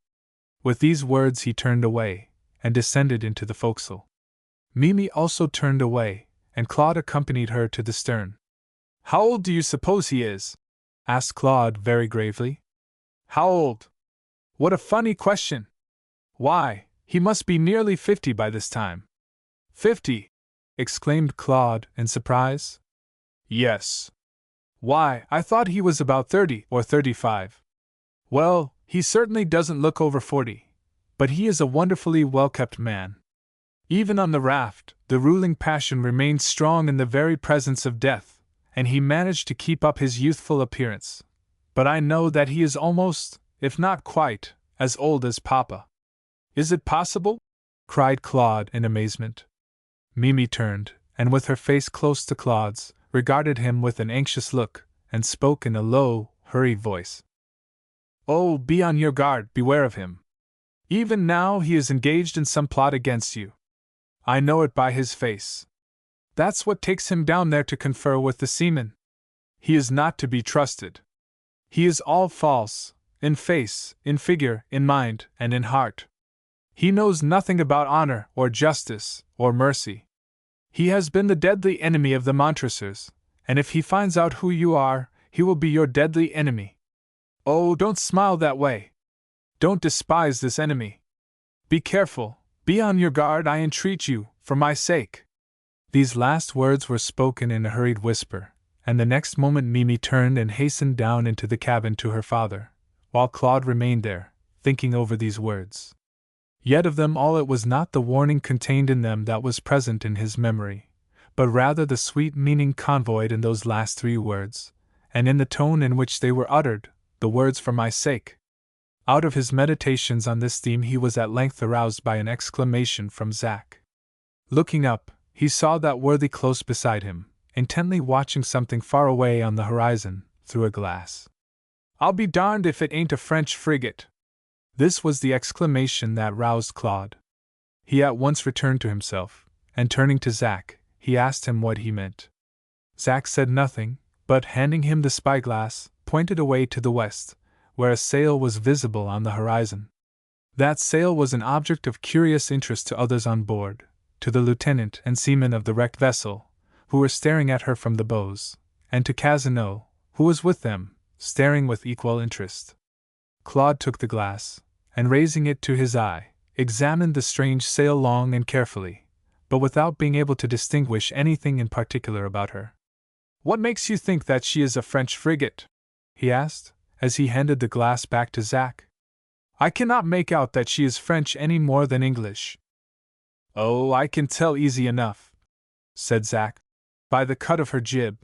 With these words he turned away, and descended into the forecastle. Mille also turned away, and Claude accompanied her to the stern. How old do you suppose he is? Asked Claude very gravely. How old? What a funny question! Why, he must be nearly 50 by this time. 50! Exclaimed Claude in surprise. Yes. Why, I thought he was about 30 or 35. Well, he certainly doesn't look over 40, but he is a wonderfully well-kept man. Even on the raft, the ruling passion remained strong in the very presence of death, and he managed to keep up his youthful appearance. But I know that he is almost, if not quite, as old as Papa. Is it possible? Cried Claude in amazement. Mille turned, and with her face close to Claude's, regarded him with an anxious look, and spoke in a low, hurried voice. Oh, be on your guard, beware of him. Even now he is engaged in some plot against you. I know it by his face. That's what takes him down there to confer with the seamen. He is not to be trusted. He is all false, in face, in figure, in mind, and in heart. He knows nothing about honor, or justice, or mercy. He has been the deadly enemy of the Montresors, and if he finds out who you are, he will be your deadly enemy. Oh, don't smile that way. Don't despise this enemy. Be careful, be on your guard, I entreat you, for my sake. These last words were spoken in a hurried whisper, and the next moment Mille turned and hastened down into the cabin to her father, while Claude remained there, thinking over these words. Yet of them all it was not the warning contained in them that was present in his memory, but rather the sweet meaning conveyed in those last 3 words, and in the tone in which they were uttered, the words for my sake. Out of his meditations on this theme he was at length aroused by an exclamation from Zack. Looking up, he saw that worthy close beside him, intently watching something far away on the horizon, through a glass. I'll be darned if it ain't a French frigate! This was the exclamation that roused Claude. He at once returned to himself, and turning to Zack, he asked him what he meant. Zack said nothing, but handing him the spyglass, pointed away to the west, where a sail was visible on the horizon. That sail was an object of curious interest to others on board, to the lieutenant and seamen of the wrecked vessel, who were staring at her from the bows, and to Casino, who was with them, staring with equal interest. Claude took the glass, and raising it to his eye, examined the strange sail long and carefully, but without being able to distinguish anything in particular about her. What makes you think that she is a French frigate? He asked, as he handed the glass back to Zack. I cannot make out that she is French any more than English. Oh, I can tell easy enough, said Zack, by the cut of her jib.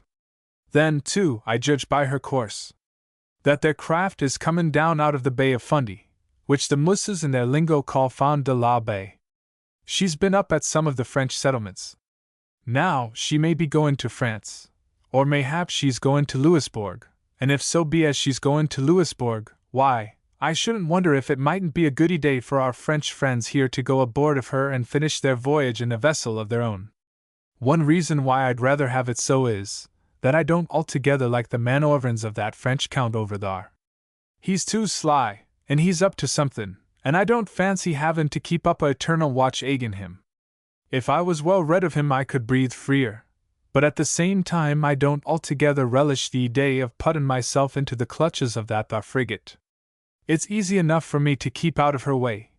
Then, too, I judge by her course. That their craft is coming down out of the Bay of Fundy, which the Musses in their lingo call Fond de la Bay. She's been up at some of the French settlements. Now, she may be going to France, or mayhap she's going to Louisbourg, and if so be as she's going to Louisbourg, why, I shouldn't wonder if it mightn't be a goody day for our French friends here to go aboard of her and finish their voyage in a vessel of their own. One reason why I'd rather have it so is, that I don't altogether like the manoeuvrings of that French Count over thar. He's too sly, and he's up to something, and I don't fancy having to keep up a eternal watch agin him. If I was well rid of him I could breathe freer, but at the same time I don't altogether relish the idea of putting myself into the clutches of that thar frigate. It's easy enough for me to keep out of her way,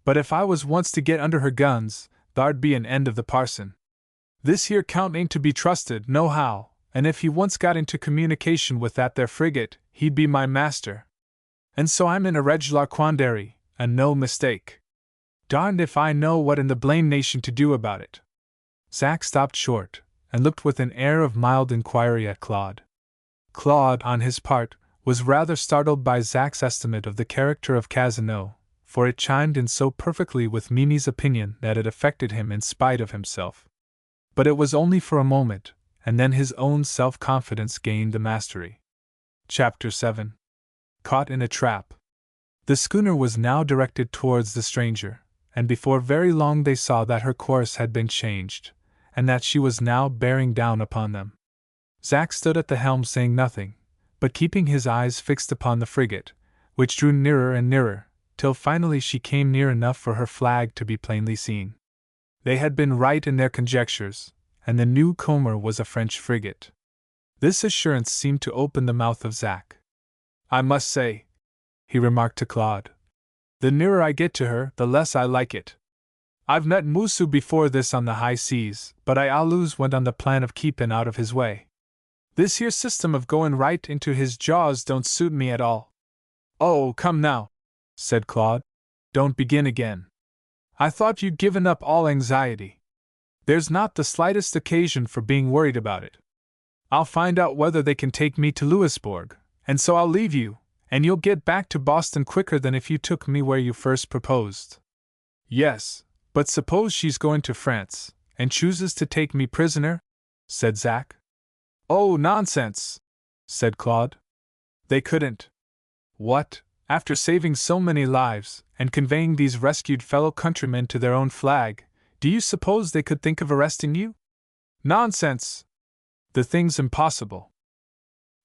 but if I was once to get under her guns, thar'd be an end of the parson. This here Count ain't to be trusted, nohow, and if he once got into communication with that there frigate, he'd be my master. And so I'm in a regular quandary, and no mistake. Darned if I know what in the blame nation to do about it. Zack stopped short, and looked with an air of mild inquiry at Claude. Claude, on his part, was rather startled by Zack's estimate of the character of Cazenau, for it chimed in so perfectly with Mimi's opinion that it affected him in spite of himself. But it was only for a moment, and then his own self-confidence gained the mastery. Chapter 7. Caught in a Trap. The schooner was now directed towards the stranger, and before very long they saw that her course had been changed, and that she was now bearing down upon them. Zack stood at the helm saying nothing, but keeping his eyes fixed upon the frigate, which drew nearer and nearer, till finally she came near enough for her flag to be plainly seen. They had been right in their conjectures, and the newcomer was a French frigate. This assurance seemed to open the mouth of Zack. I must say, he remarked to Claude, the nearer I get to her, the less I like it. I've met Moosu before this on the high seas, but I always went on the plan of keepin' out of his way. This here system of going right into his jaws don't suit me at all. Oh, come now, said Claude. Don't begin again. I thought you'd given up all anxiety. There's not the slightest occasion for being worried about it. I'll find out whether they can take me to Louisbourg, and so I'll leave you, and you'll get back to Boston quicker than if you took me where you first proposed. Yes, but suppose she's going to France, and chooses to take me prisoner? Said Zack. Oh, nonsense, said Claude. They couldn't. What, after saving so many lives, and conveying these rescued fellow countrymen to their own flag, do you suppose they could think of arresting you? Nonsense! The thing's impossible.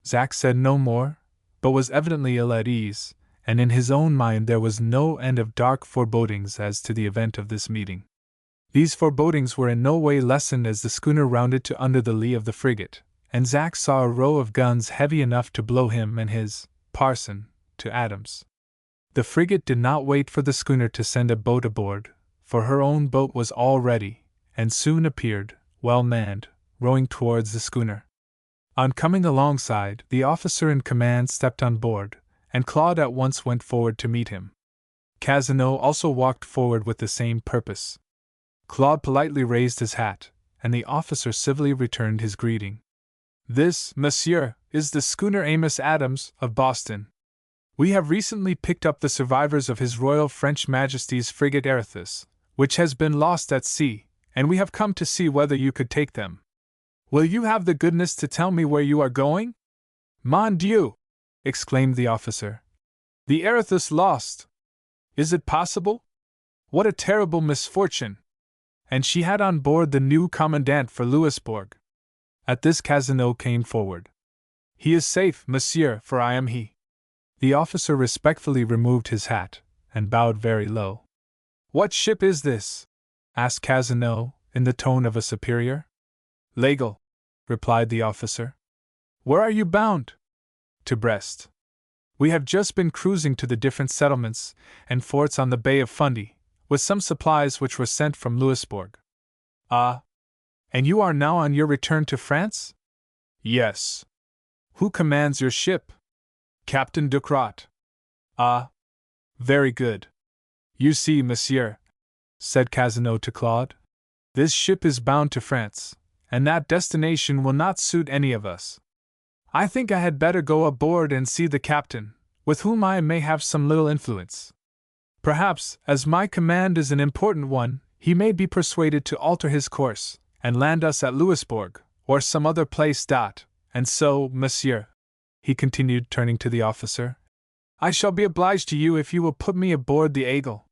Zack said no more, but was evidently ill at ease, and in his own mind there was no end of dark forebodings as to the event of this meeting. These forebodings were in no way lessened as the schooner rounded to under the lee of the frigate, and Zack saw a row of guns heavy enough to blow him and his parson to atoms. The frigate did not wait for the schooner to send a boat aboard, for her own boat was all ready, and soon appeared, well manned, rowing towards the schooner. On coming alongside, the officer in command stepped on board, and Claude at once went forward to meet him. Cazenau also walked forward with the same purpose. Claude politely raised his hat, and the officer civilly returned his greeting. This, monsieur, is the schooner Amos Adams, of Boston. We have recently picked up the survivors of His Royal French Majesty's frigate Arethusa, which has been lost at sea, and we have come to see whether you could take them. Will you have the goodness to tell me where you are going? Mon Dieu! Exclaimed the officer. The Arethusa lost! Is it possible? What a terrible misfortune! And she had on board the new commandant for Louisbourg. At this Cazenau came forward. He is safe, monsieur, for I am he. The officer respectfully removed his hat, and bowed very low. What ship is this? Asked Cazenau, in the tone of a superior. Legal, replied the officer. Where are you bound? To Brest. We have just been cruising to the different settlements and forts on the Bay of Fundy, with some supplies which were sent from Louisbourg. Ah! And you are now on your return to France? Yes. Who commands your ship? Captain Ducrot. Ah. Very good. You see, monsieur, said Cazeneuve to Claude, this ship is bound to France, and that destination will not suit any of us. I think I had better go aboard and see the captain, with whom I may have some little influence. Perhaps, as my command is an important one, he may be persuaded to alter his course, and land us at Louisbourg, or some other place. And so, monsieur, he continued, turning to the officer, I shall be obliged to you if you will put me aboard the Aigle.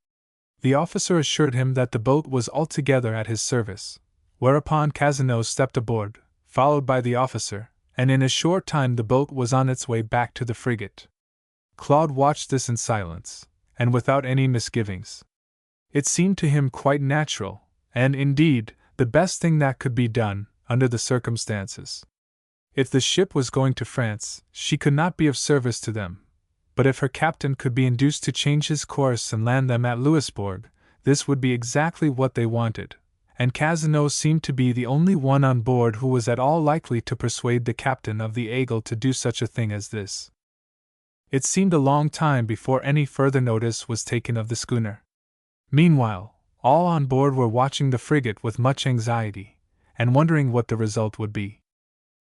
The officer assured him that the boat was altogether at his service, whereupon Cazeneuve stepped aboard, followed by the officer, and in a short time the boat was on its way back to the frigate. Claude watched this in silence, and without any misgivings. It seemed to him quite natural, and, indeed, the best thing that could be done, under the circumstances. If the ship was going to France, she could not be of service to them, but if her captain could be induced to change his course and land them at Louisbourg, this would be exactly what they wanted, and Cazeneuve seemed to be the only one on board who was at all likely to persuade the captain of the Aigle to do such a thing as this. It seemed a long time before any further notice was taken of the schooner. Meanwhile, all on board were watching the frigate with much anxiety, and wondering what the result would be.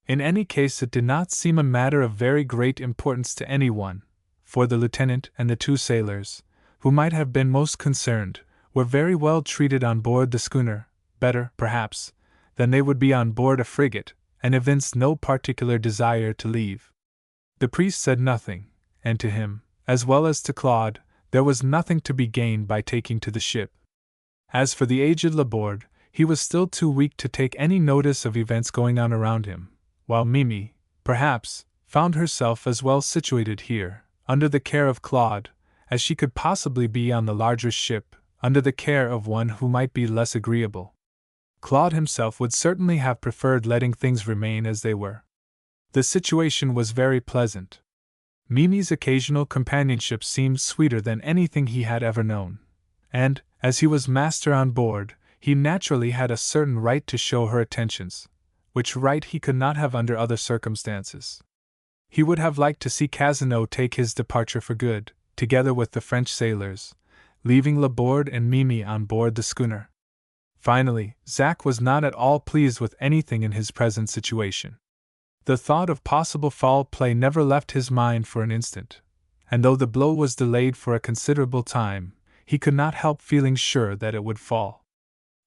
In any case, it did not seem a matter of very great importance to anyone, for the lieutenant and the two sailors, who might have been most concerned, were very well treated on board the schooner, better, perhaps, than they would be on board a frigate, and evinced no particular desire to leave. The priest said nothing, and to him, as well as to Claude, there was nothing to be gained by taking to the ship. As for the aged Laborde, he was still too weak to take any notice of events going on around him, while Mille, perhaps, found herself as well situated here, under the care of Claude, as she could possibly be on the larger ship, under the care of one who might be less agreeable. Claude himself would certainly have preferred letting things remain as they were. The situation was very pleasant. Mimi's occasional companionship seemed sweeter than anything he had ever known, and, as he was master on board, he naturally had a certain right to show her attentions, which right he could not have under other circumstances. He would have liked to see Cazeneuve take his departure for good, together with the French sailors, leaving Laborde and Mille on board the schooner. Finally, Zac was not at all pleased with anything in his present situation. The thought of possible foul play never left his mind for an instant, and though the blow was delayed for a considerable time, he could not help feeling sure that it would fall.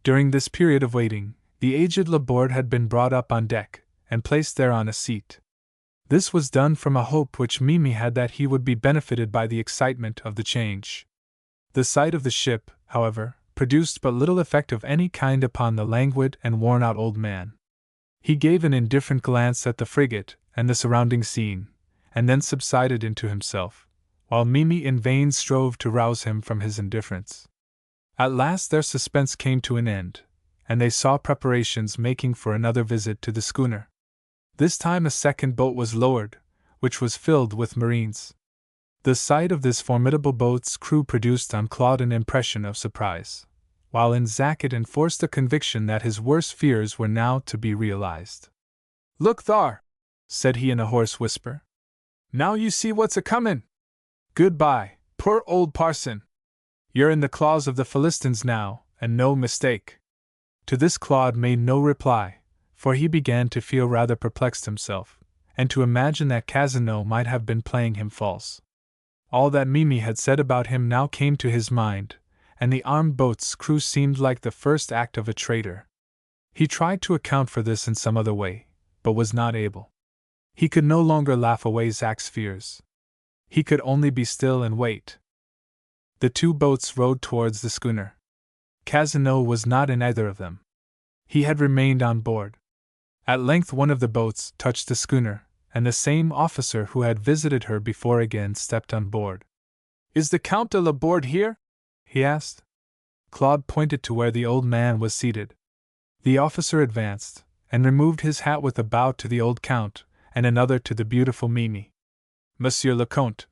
During this period of waiting, the aged Laborde had been brought up on deck, and placed there on a seat. This was done from a hope which Mille had that he would be benefited by the excitement of the change. The sight of the ship, however, produced but little effect of any kind upon the languid and worn-out old man. He gave an indifferent glance at the frigate and the surrounding scene, and then subsided into himself, while Mille in vain strove to rouse him from his indifference. At last their suspense came to an end, and they saw preparations making for another visit to the schooner. This time a second boat was lowered, which was filled with marines. The sight of this formidable boat's crew produced on Claude an impression of surprise, while in Zac it enforced the conviction that his worst fears were now to be realized. "Look thar," said he in a hoarse whisper. "Now you see what's a-comin'. Goodbye, poor old parson. You're in the claws of the Philistines now, and no mistake." To this Claude made no reply, for he began to feel rather perplexed himself, and to imagine that Cazeneuve might have been playing him false. All that Mille had said about him now came to his mind, and the armed boat's crew seemed like the first act of a traitor. He tried to account for this in some other way, but was not able. He could no longer laugh away Zac's fears. He could only be still and wait. The two boats rowed towards the schooner. Cazeneuve was not in either of them. He had remained on board. At length one of the boats touched the schooner, and the same officer who had visited her before again stepped on board. "Is the Count de Laborde here?" he asked. Claude pointed to where the old man was seated. The officer advanced, and removed his hat with a bow to the old Count, and another to the beautiful Mille. "Monsieur le Comte,"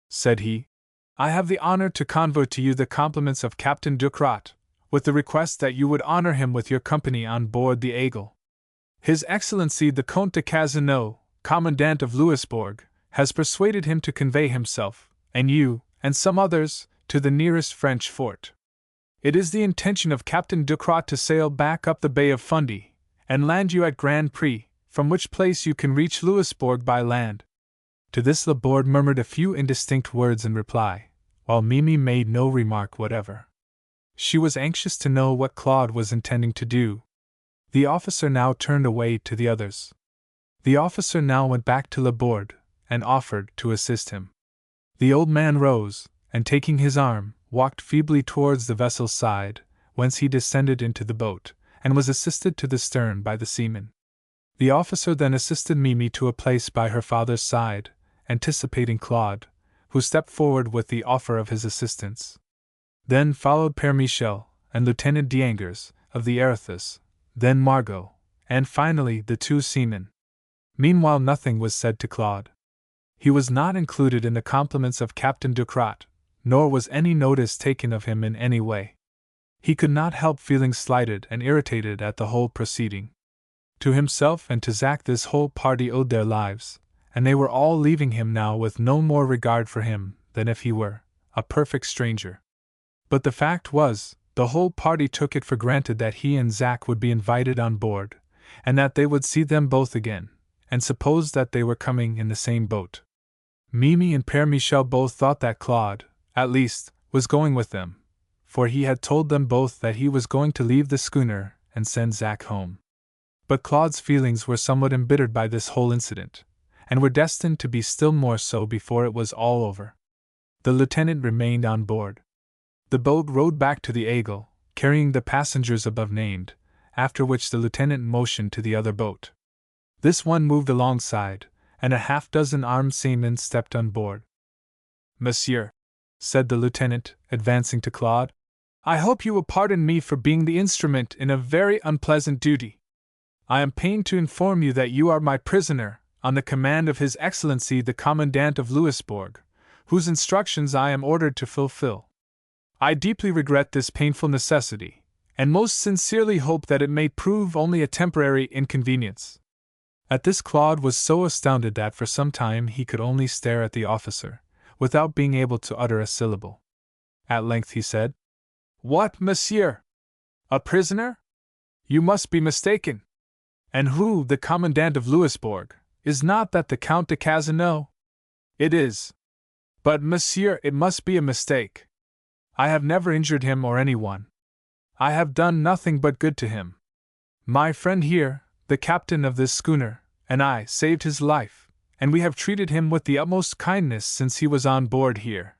said he, "I have the honor to convey to you the compliments of Captain Ducrot, with the request that you would honor him with your company on board the Aigle." His Excellency the Comte de Casino, Commandant of Louisbourg, has persuaded him to convey himself, and you, and some others, to the nearest French fort. It is the intention of Captain Ducrot to sail back up the Bay of Fundy, and land you at Grand Prix, from which place you can reach Louisbourg by land. To this Laborde murmured a few indistinct words in reply, while Mille made no remark whatever. She was anxious to know what Claude was intending to do. The officer now turned away to the others. The officer now went back to Laborde, and offered to assist him. The old man rose, and taking his arm, walked feebly towards the vessel's side, whence he descended into the boat, and was assisted to the stern by the seaman. The officer then assisted Mille to a place by her father's side, anticipating Claude, who stepped forward with the offer of his assistance. Then followed Père Michel, and Lieutenant D'Angers, of the Aréthus, then Margot, and finally the two seamen. Meanwhile nothing was said to Claude. He was not included in the compliments of Captain Ducrot, nor was any notice taken of him in any way. He could not help feeling slighted and irritated at the whole proceeding. To himself and to Zack this whole party owed their lives, and they were all leaving him now with no more regard for him than if he were a perfect stranger. But the fact was, the whole party took it for granted that he and Zack would be invited on board, and that they would see them both again, and supposed that they were coming in the same boat. Mille and Père Michel both thought that Claude, at least, was going with them, for he had told them both that he was going to leave the schooner and send Zack home. But Claude's feelings were somewhat embittered by this whole incident, and were destined to be still more so before it was all over. The lieutenant remained on board. The boat rowed back to the Aigle, carrying the passengers above named, after which the lieutenant motioned to the other boat. This one moved alongside, and a half-dozen armed seamen stepped on board. "Monsieur," said the lieutenant, advancing to Claude, "I hope you will pardon me for being the instrument in a very unpleasant duty. I am pained to inform you that you are my prisoner, on the command of His Excellency the Commandant of Louisbourg, whose instructions I am ordered to fulfill. I deeply regret this painful necessity, and most sincerely hope that it may prove only a temporary inconvenience." At this Claude was so astounded that for some time he could only stare at the officer, without being able to utter a syllable. At length he said, "What, monsieur? A prisoner? You must be mistaken. And who, the Commandant of Louisbourg? Is not that the Count de Casino?" "It is. But, monsieur, it must be a mistake. I have never injured him or anyone. I have done nothing but good to him. My friend here, the captain of this schooner, and I saved his life, and we have treated him with the utmost kindness since he was on board here.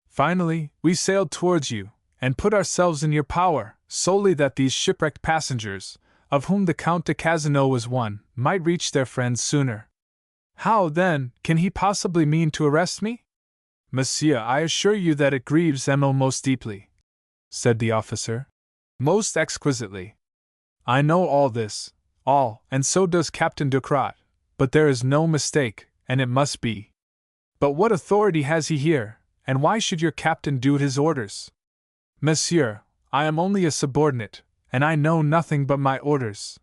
Finally, we sailed towards you, and put ourselves in your power, solely that these shipwrecked passengers, of whom the Count de Casino was one, might reach their friends sooner. How, then, can he possibly mean to arrest me? Monsieur, I assure you that it grieves me most deeply," said the officer. "Most exquisitely. I know all this, all, and so does Captain Ducrot, but there is no mistake, and it must be. But what authority has he here, and why should your captain do his orders? Monsieur, I am only a subordinate, and I know nothing but my orders.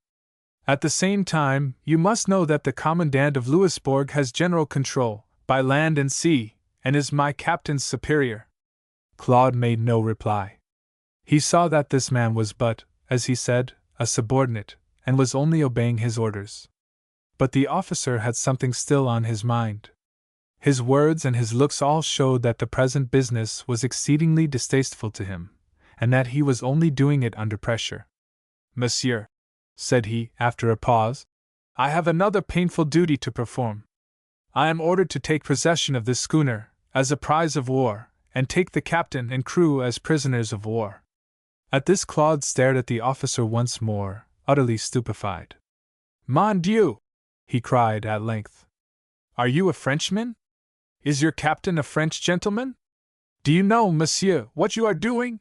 At the same time, you must know that the Commandant of Louisbourg has general control, by land and sea, and is my captain's superior." Claude made no reply. He saw that this man was but, as he said, a subordinate, and was only obeying his orders. But the officer had something still on his mind. His words and his looks all showed that the present business was exceedingly distasteful to him, and that he was only doing it under pressure. "Monsieur," said he, after a pause, "I have another painful duty to perform. I am ordered to take possession of this schooner, as a prize of war, and take the captain and crew as prisoners of war." At this Claude stared at the officer once more, utterly stupefied. "Mon Dieu!" he cried at length. "Are you a Frenchman? Is your captain a French gentleman? Do you know, monsieur, what you are doing?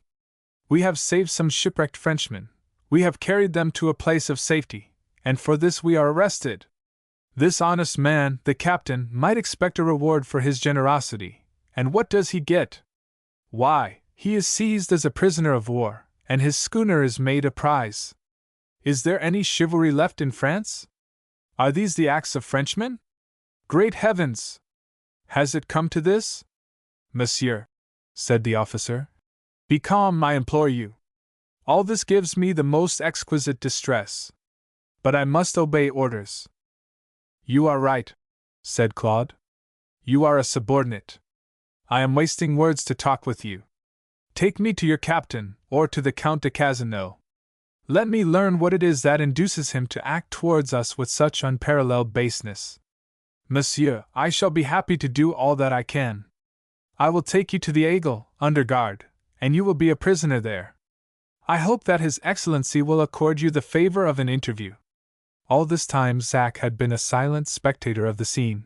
We have saved some shipwrecked Frenchmen. We have carried them to a place of safety, and for this we are arrested. This honest man, the captain, might expect a reward for his generosity, and what does he get? Why, he is seized as a prisoner of war, and his schooner is made a prize. Is there any chivalry left in France? Are these the acts of Frenchmen? Great heavens! Has it come to this? Monsieur, said the officer, be calm, I implore you. All this gives me the most exquisite distress. But I must obey orders. You are right, said Claude. You are a subordinate. I am wasting words to talk with you. Take me to your captain, or to the Count de Cazeneuve. Let me learn what it is that induces him to act towards us with such unparalleled baseness. Monsieur, I shall be happy to do all that I can. I will take you to the Aigle, under guard, and you will be a prisoner there. I hope that His Excellency will accord you the favor of an interview. All this time Zack had been a silent spectator of the scene.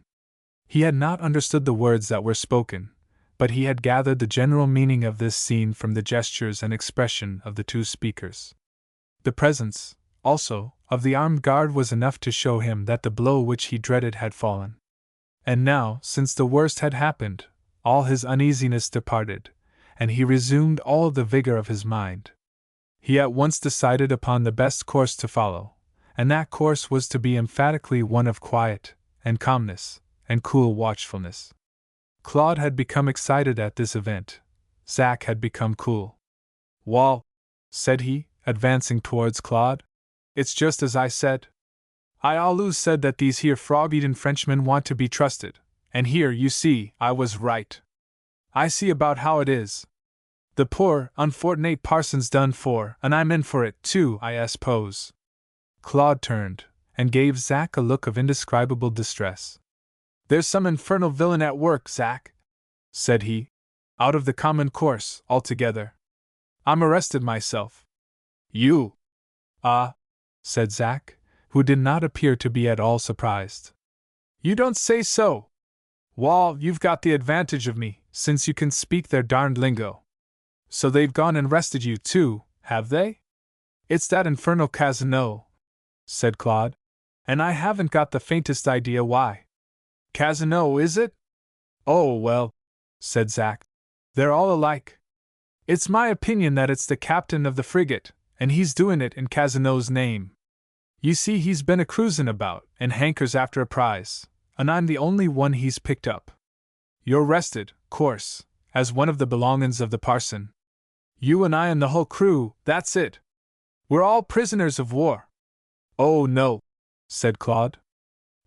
He had not understood the words that were spoken, but he had gathered the general meaning of this scene from the gestures and expression of the two speakers. The presence, also, of the armed guard was enough to show him that the blow which he dreaded had fallen. And now, since the worst had happened, all his uneasiness departed, and he resumed all the vigor of his mind. He at once decided upon the best course to follow, and that course was to be emphatically one of quiet, and calmness, and cool watchfulness. Claude had become excited at this event. Zack had become cool. Wall, said he, advancing towards Claude, it's just as I said. I always said that these here frog-eaten Frenchmen want to be trusted, and here, you see, I was right. I see about how it is. The poor, unfortunate parson's done for, and I'm in for it, too, I suppose. Claude turned, and gave Zack a look of indescribable distress. There's some infernal villain at work, Zack, said he, out of the common course, altogether. I'm arrested myself. You? Ah, said Zack, who did not appear to be at all surprised. You don't say so! Wall, you've got the advantage of me, since you can speak their darned lingo. So they've gone and arrested you too, have they? It's that infernal Cazeneuve, said Claude, and I haven't got the faintest idea why. Cazeneuve, is it? Oh, well, said Zack, they're all alike. It's my opinion that it's the captain of the frigate, and he's doing it in Cazeneuve's name. You see, he's been a-cruisin' about, and hankers after a prize, and I'm the only one he's picked up. You're arrested, course, as one of the belongin's of the parson. You and I and the whole crew, that's it. We're all prisoners of war. Oh, no, said Claude.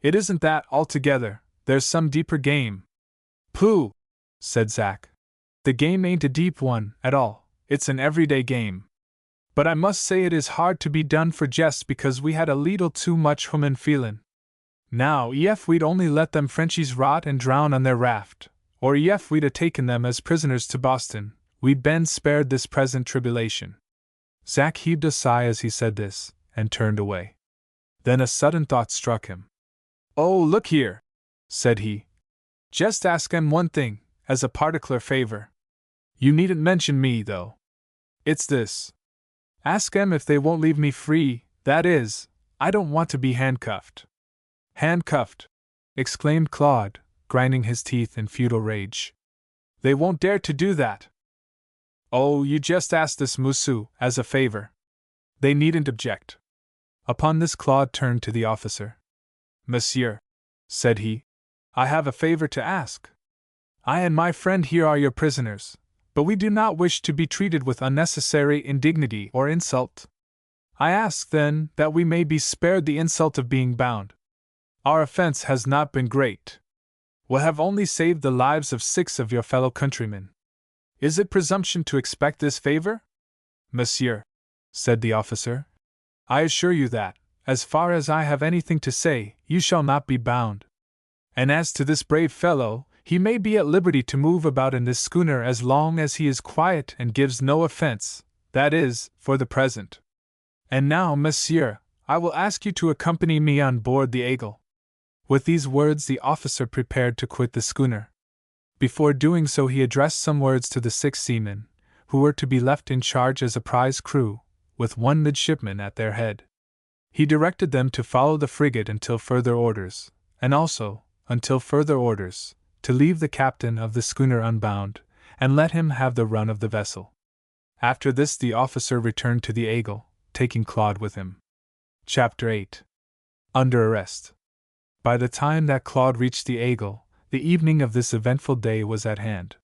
It isn't that altogether, there's some deeper game. Pooh, said Zack. The game ain't a deep one, at all, it's an everyday game. But I must say it is hard to be done for jest because we had a leetle too much human feelin'. Now, ef we'd only let them Frenchies rot and drown on their raft, or ef we'd a taken them as prisoners to Boston, we'd been spared this present tribulation. Zack heaved a sigh as he said this, and turned away. Then a sudden thought struck him. Oh, look here, said he. Just ask 'em one thing, as a particular favor. You needn't mention me, though. It's this. Ask 'em if they won't leave me free, that is, I don't want to be handcuffed. Handcuffed! Exclaimed Claude, grinding his teeth in futile rage. They won't dare to do that. Oh, you just ask this Moussu, as a favor. They needn't object. Upon this Claude turned to the officer. Monsieur, said he, I have a favor to ask. I and my friend here are your prisoners, but we do not wish to be treated with unnecessary indignity or insult. I ask, then, that we may be spared the insult of being bound. Our offense has not been great. We have only saved the lives of 6 of your fellow countrymen. Is it presumption to expect this favor? Monsieur, said the officer, I assure you that, as far as I have anything to say, you shall not be bound. And as to this brave fellow, he may be at liberty to move about in this schooner as long as he is quiet and gives no offense, that is, for the present. And now, monsieur, I will ask you to accompany me on board the Aigle. With these words the officer prepared to quit the schooner. Before doing so he addressed some words to the 6 seamen, who were to be left in charge as a prize crew, with 1 midshipman at their head. He directed them to follow the frigate until further orders, and also, until further orders, to leave the captain of the schooner unbound, and let him have the run of the vessel. After this the officer returned to the Aigle, taking Claude with him. Chapter 8. Under Arrest. By the time that Claude reached the Aigle, the evening of this eventful day was at hand.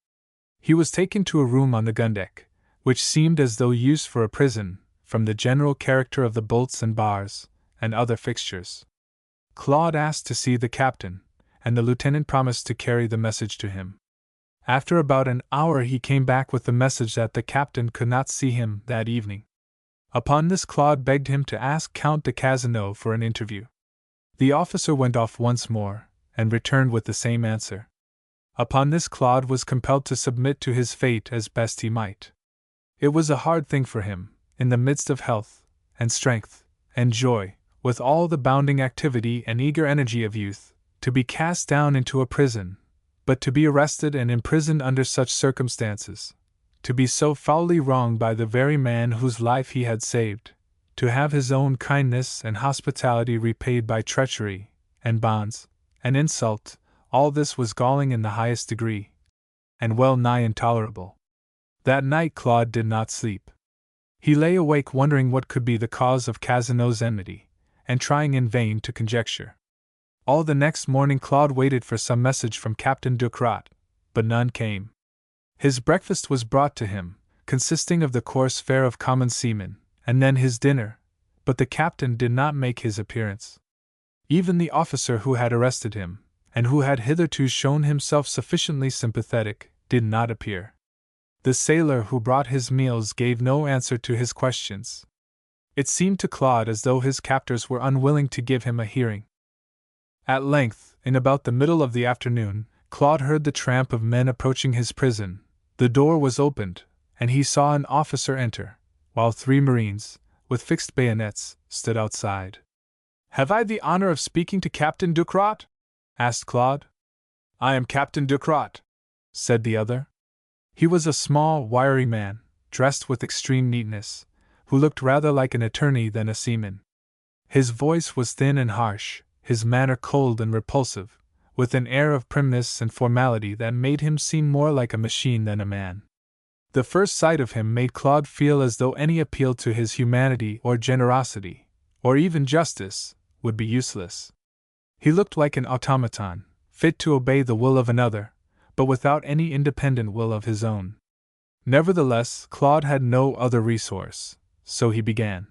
He was taken to a room on the gun deck, which seemed as though used for a prison, from the general character of the bolts and bars, and other fixtures. Claude asked to see the captain, and the lieutenant promised to carry the message to him. After about an hour he came back with the message that the captain could not see him that evening. Upon this Claude begged him to ask Count de Cazeneuve for an interview. The officer went off once more, and returned with the same answer. Upon this Claude was compelled to submit to his fate as best he might. It was a hard thing for him, in the midst of health, and strength, and joy, with all the bounding activity and eager energy of youth, to be cast down into a prison, but to be arrested and imprisoned under such circumstances, to be so foully wronged by the very man whose life he had saved, to have his own kindness and hospitality repaid by treachery, and bonds, and insult, all this was galling in the highest degree, and well nigh intolerable. That night Claude did not sleep. He lay awake wondering what could be the cause of Cazeneuve's enmity, and trying in vain to conjecture. All the next morning Claude waited for some message from Captain Ducrot, but none came. His breakfast was brought to him, consisting of the coarse fare of common seamen, and then his dinner, but the captain did not make his appearance. Even the officer who had arrested him, and who had hitherto shown himself sufficiently sympathetic, did not appear. The sailor who brought his meals gave no answer to his questions. It seemed to Claude as though his captors were unwilling to give him a hearing. At length, in about the middle of the afternoon, Claude heard the tramp of men approaching his prison. The door was opened, and he saw an officer enter, while 3 marines, with fixed bayonets, stood outside. "Have I the honor of speaking to Captain Ducrot?" asked Claude. "I am Captain Ducrot," said the other. He was a small, wiry man, dressed with extreme neatness, who looked rather like an attorney than a seaman. His voice was thin and harsh, his manner cold and repulsive, with an air of primness and formality that made him seem more like a machine than a man. The first sight of him made Claude feel as though any appeal to his humanity or generosity, or even justice, would be useless. He looked like an automaton, fit to obey the will of another, but without any independent will of his own. Nevertheless, Claude had no other resource, so he began.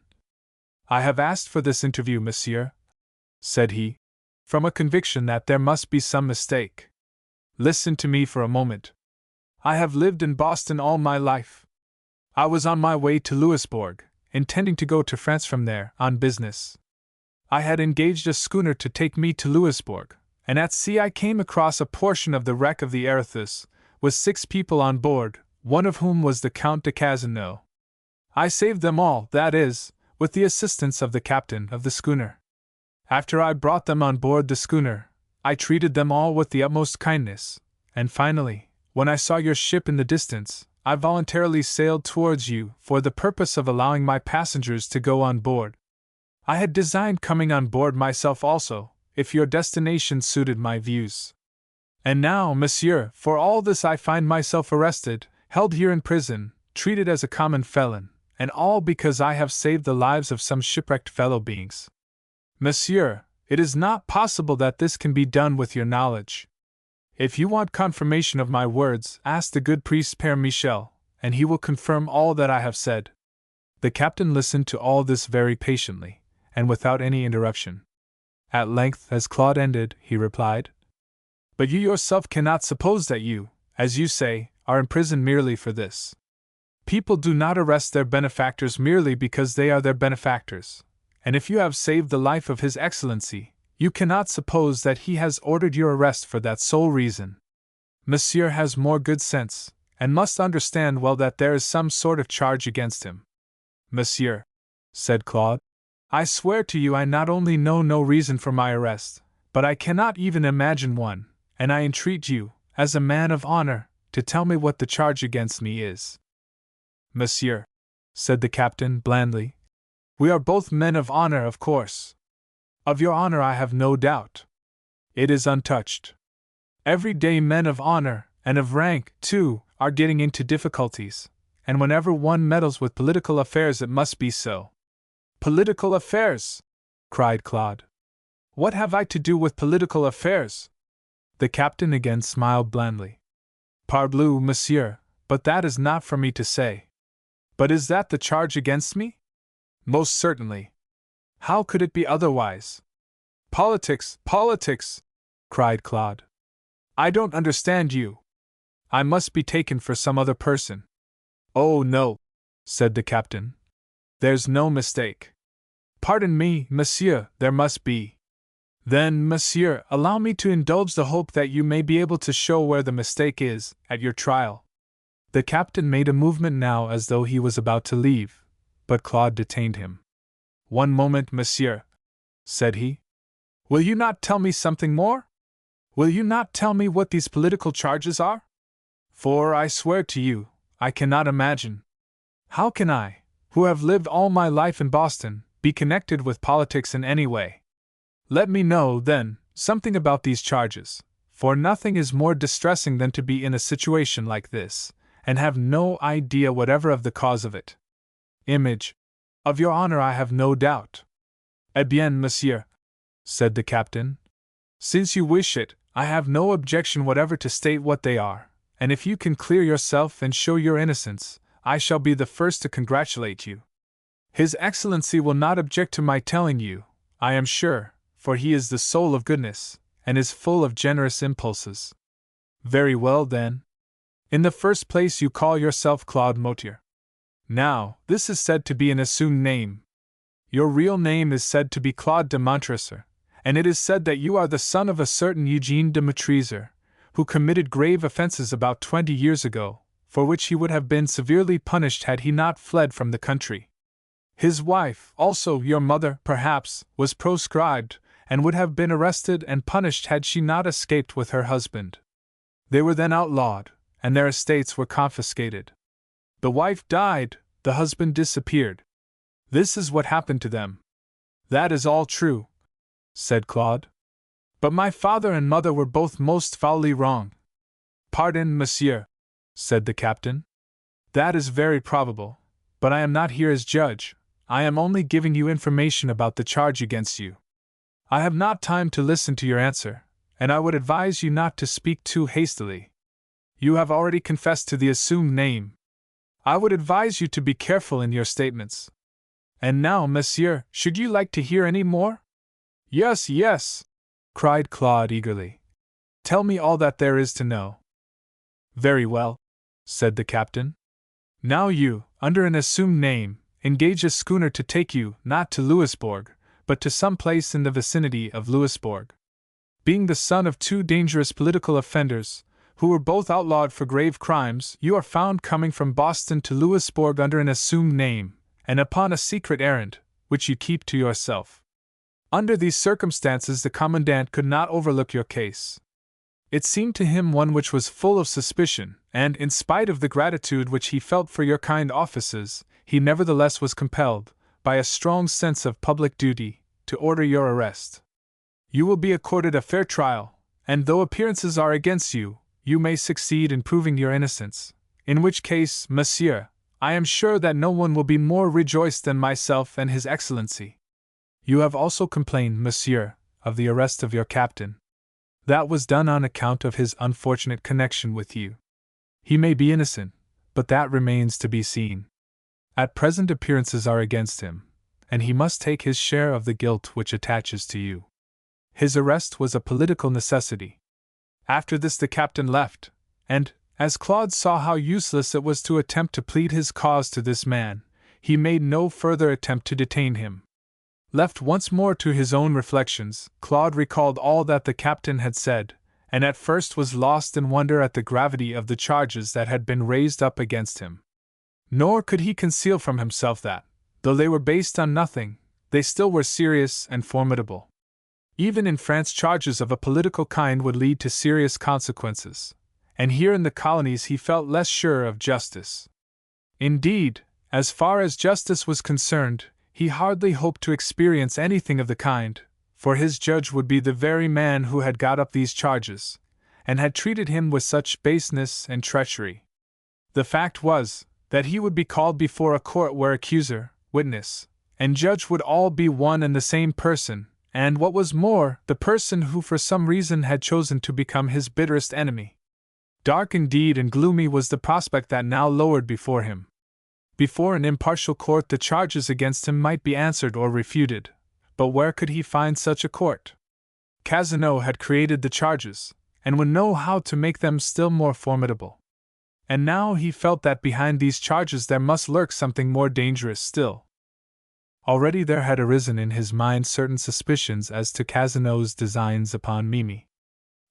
"I have asked for this interview, monsieur," said he, "from a conviction that there must be some mistake. Listen to me for a moment. I have lived in Boston all my life. I was on my way to Louisbourg, intending to go to France from there, on business. I had engaged a schooner to take me to Louisbourg, and at sea I came across a portion of the wreck of the Arethusa, with 6 people on board, one of whom was the Count de Cazeneuve. I saved them all, that is, with the assistance of the captain of the schooner. After I brought them on board the schooner, I treated them all with the utmost kindness, and finally, when I saw your ship in the distance, I voluntarily sailed towards you for the purpose of allowing my passengers to go on board. I had designed coming on board myself also, if your destination suited my views. And now, monsieur, for all this I find myself arrested, held here in prison, treated as a common felon, and all because I have saved the lives of some shipwrecked fellow beings. Monsieur, it is not possible that this can be done with your knowledge. If you want confirmation of my words, ask the good priest Père Michel, and he will confirm all that I have said." The captain listened to all this very patiently, and without any interruption. At length, as Claude ended, he replied, "But you yourself cannot suppose that you, as you say, are imprisoned merely for this. People do not arrest their benefactors merely because they are their benefactors, and if you have saved the life of His Excellency, you cannot suppose that he has ordered your arrest for that sole reason. Monsieur has more good sense, and must understand well that there is some sort of charge against him." "Monsieur," said Claude, "I swear to you I not only know no reason for my arrest, but I cannot even imagine one, and I entreat you, as a man of honor, to tell me what the charge against me is." "Monsieur," said the captain blandly, "we are both men of honor, of course. Of your honor I have no doubt. It is untouched. Every day men of honor, and of rank, too, are getting into difficulties, and whenever one meddles with political affairs it must be so." "Political affairs!" cried Claude. What have I to do with political affairs? The captain again smiled blandly. Parbleu, monsieur, but that is not for me to say. But is that the charge against me? Most certainly. How could it be otherwise? Politics, politics, cried Claude. I don't understand you. I must be taken for some other person. Oh, no, said the captain. There's no mistake. Pardon me, monsieur, there must be. Then, monsieur, allow me to indulge the hope that you may be able to show where the mistake is, at your trial. The captain made a movement now as though he was about to leave, but Claude detained him. One moment, monsieur, said he. Will you not tell me something more? Will you not tell me what these political charges are? For, I swear to you, I cannot imagine. How can I, who have lived all my life in Boston, be connected with politics in any way? Let me know, then, something about these charges, for nothing is more distressing than to be in a situation like this, and have no idea whatever of the cause of it. Image. Of your honor I have no doubt. Eh bien, monsieur, said the captain. Since you wish it, I have no objection whatever to state what they are, and if you can clear yourself and show your innocence, I shall be the first to congratulate you. His Excellency will not object to my telling you, I am sure, for he is the soul of goodness, and is full of generous impulses. Very well, then. In the first place you call yourself Claude Motier. Now, this is said to be an assumed name. Your real name is said to be Claude de Montresor, and it is said that you are the son of a certain Eugène de Maîtrise, who committed grave offenses about 20 years ago, for which he would have been severely punished had he not fled from the country. His wife, also your mother, perhaps, was proscribed, and would have been arrested and punished had she not escaped with her husband. They were then outlawed, and their estates were confiscated. The wife died, the husband disappeared. This is what happened to them. That is all true, said Claude. But my father and mother were both most foully wrong. Pardon, monsieur, said the captain. That is very probable, but I am not here as judge, I am only giving you information about the charge against you. I have not time to listen to your answer, and I would advise you not to speak too hastily. You have already confessed to the assumed name. I would advise you to be careful in your statements. And now, monsieur, should you like to hear any more? Yes, yes, cried Claude eagerly. Tell me all that there is to know. Very well, said the captain. Now you, under an assumed name, engage a schooner to take you, not to Louisbourg, but to some place in the vicinity of Louisbourg. Being the son of two dangerous political offenders, who were both outlawed for grave crimes, you are found coming from Boston to Louisbourg under an assumed name, and upon a secret errand, which you keep to yourself. Under these circumstances the commandant could not overlook your case. It seemed to him one which was full of suspicion, and, in spite of the gratitude which he felt for your kind offices, he nevertheless was compelled, by a strong sense of public duty, to order your arrest. You will be accorded a fair trial, and though appearances are against you, you may succeed in proving your innocence, in which case, monsieur, I am sure that no one will be more rejoiced than myself and His Excellency. You have also complained, monsieur, of the arrest of your captain. That was done on account of his unfortunate connection with you. He may be innocent, but that remains to be seen. At present appearances are against him, and he must take his share of the guilt which attaches to you. His arrest was a political necessity. After this the captain left, and, as Claude saw how useless it was to attempt to plead his cause to this man, he made no further attempt to detain him. Left once more to his own reflections, Claude recalled all that the captain had said, and at first was lost in wonder at the gravity of the charges that had been raised up against him. Nor could he conceal from himself that, though they were based on nothing, they still were serious and formidable. Even in France charges of a political kind would lead to serious consequences, and here in the colonies he felt less sure of justice. Indeed, as far as justice was concerned, he hardly hoped to experience anything of the kind, for his judge would be the very man who had got up these charges, and had treated him with such baseness and treachery. The fact was, that he would be called before a court where accuser, witness, and Judge would all be one and the same person, and what was more, the person who for some reason had chosen to become his bitterest enemy. Dark indeed and gloomy was the prospect that now lowered before him. Before an impartial court the charges against him might be answered or refuted, but where could he find such a court? Cazenove had created the charges, and would know how to make them still more formidable. And now he felt that behind these charges there must lurk something more dangerous still. Already there had arisen in his mind certain suspicions as to Cazenove's designs upon Mille.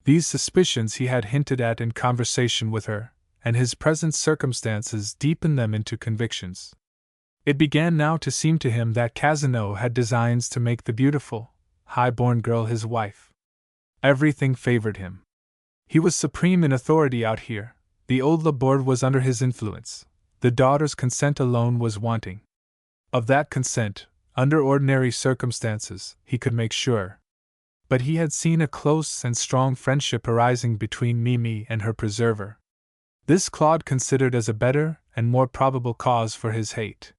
These suspicions he had hinted at in conversation with her, and his present circumstances deepened them into convictions. It began now to seem to him that Cazenove had designs to make the beautiful, high-born girl his wife. Everything favored him. He was supreme in authority out here, the old Laborde was under his influence, the daughter's consent alone was wanting. Of that consent, under ordinary circumstances, he could make sure. But he had seen a close and strong friendship arising between Mille and her preserver. This Claude considered as a better and more probable cause for his hate.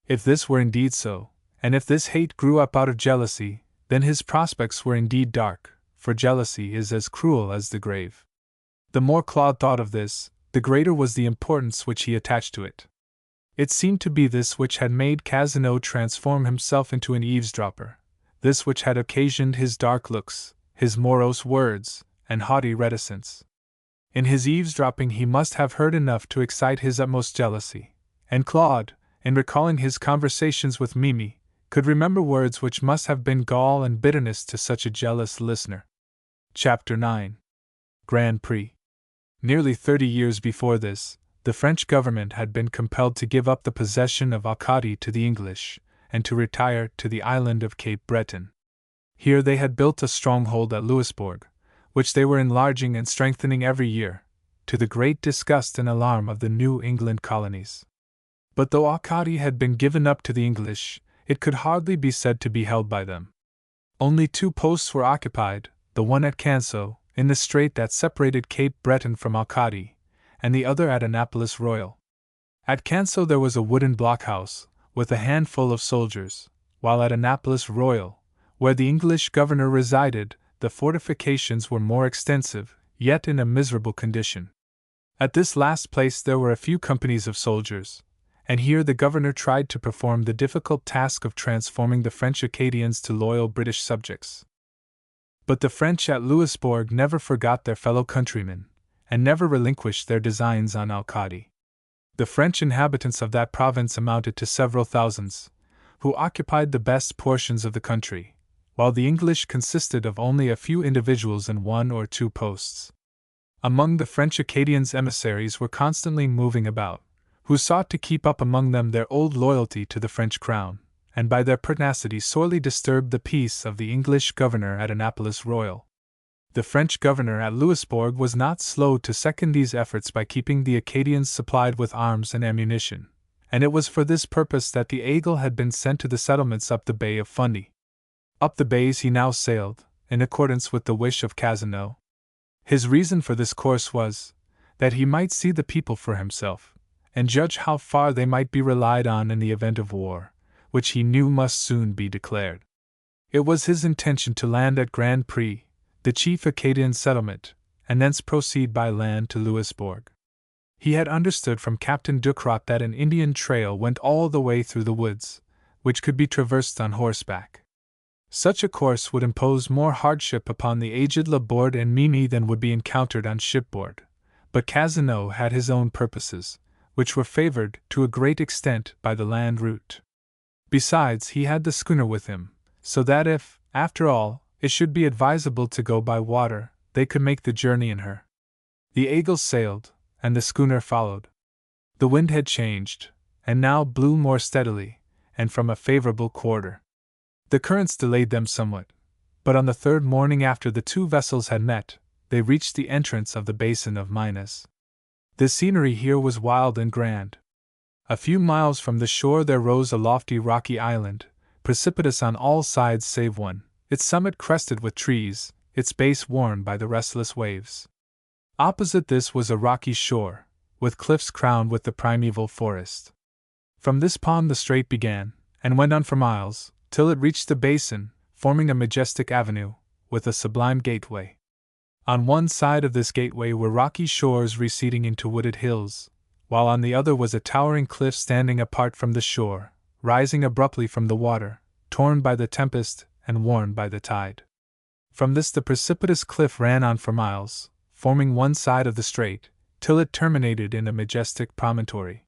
If this were indeed so, and if this hate grew up out of jealousy, then his prospects were indeed dark, for jealousy is as cruel as the grave. The more Claude thought of this, the greater was the importance which he attached to it. It seemed to be this which had made Cazenove transform himself into an eavesdropper, this which had occasioned his dark looks, his morose words, and haughty reticence. In his eavesdropping he must have heard enough to excite his utmost jealousy, and Claude, in recalling his conversations with Mille, could remember words which must have been gall and bitterness to such a jealous listener. Chapter 9. Grand Prix. Nearly 30 years before this, the French government had been compelled to give up the possession of Acadia to the English, and to retire to the island of Cape Breton. Here they had built a stronghold at Louisbourg, which they were enlarging and strengthening every year, to the great disgust and alarm of the New England colonies. But though Acadia had been given up to the English, it could hardly be said to be held by them. Only 2 posts were occupied, the one at Canso, in the strait that separated Cape Breton from Acadia, and the other at Annapolis Royal. At Canso there was a wooden blockhouse, with a handful of soldiers, while at Annapolis Royal, where the English governor resided, the fortifications were more extensive, yet in a miserable condition. At this last place there were a few companies of soldiers, and here the governor tried to perform the difficult task of transforming the French Acadians to loyal British subjects. But the French at Louisbourg never forgot their fellow countrymen, and never relinquished their designs on Acadia. The French inhabitants of that province amounted to several thousands, who occupied the best portions of the country, while the English consisted of only a few individuals in 1 or 2 posts. Among the French Acadians emissaries were constantly moving about, who sought to keep up among them their old loyalty to the French crown, and by their pertinacity sorely disturbed the peace of the English governor at Annapolis Royal. The French governor at Louisbourg was not slow to second these efforts by keeping the Acadians supplied with arms and ammunition, and it was for this purpose that the Aigle had been sent to the settlements up the Bay of Fundy. Up the bays he now sailed, in accordance with the wish of Cazenove. His reason for this course was, that he might see the people for himself, and judge how far they might be relied on in the event of war, which he knew must soon be declared. It was his intention to land at Grand Prix, the chief Acadian settlement, and thence proceed by land to Louisbourg. He had understood from Captain Ducrot that an Indian trail went all the way through the woods, which could be traversed on horseback. Such a course would impose more hardship upon the aged Laborde and Mille than would be encountered on shipboard, but Cazenove had his own purposes, which were favored to a great extent by the land route. Besides, he had the schooner with him, so that if, after all, it should be advisable to go by water, they could make the journey in her. The Aigle sailed, and the schooner followed. The wind had changed, and now blew more steadily, and from a favorable quarter. The currents delayed them somewhat, but on the 3rd morning after the 2 vessels had met, they reached the entrance of the basin of Minas. The scenery here was wild and grand. A few miles from the shore there rose a lofty rocky island, precipitous on all sides save one, its summit crested with trees, its base worn by the restless waves. Opposite this was a rocky shore, with cliffs crowned with the primeval forest. From this pond the strait began, and went on for miles, till it reached the basin, forming a majestic avenue, with a sublime gateway. On one side of this gateway were rocky shores receding into wooded hills, while on the other was a towering cliff standing apart from the shore, rising abruptly from the water, torn by the tempest and worn by the tide. From this the precipitous cliff ran on for miles, forming one side of the strait, till it terminated in a majestic promontory.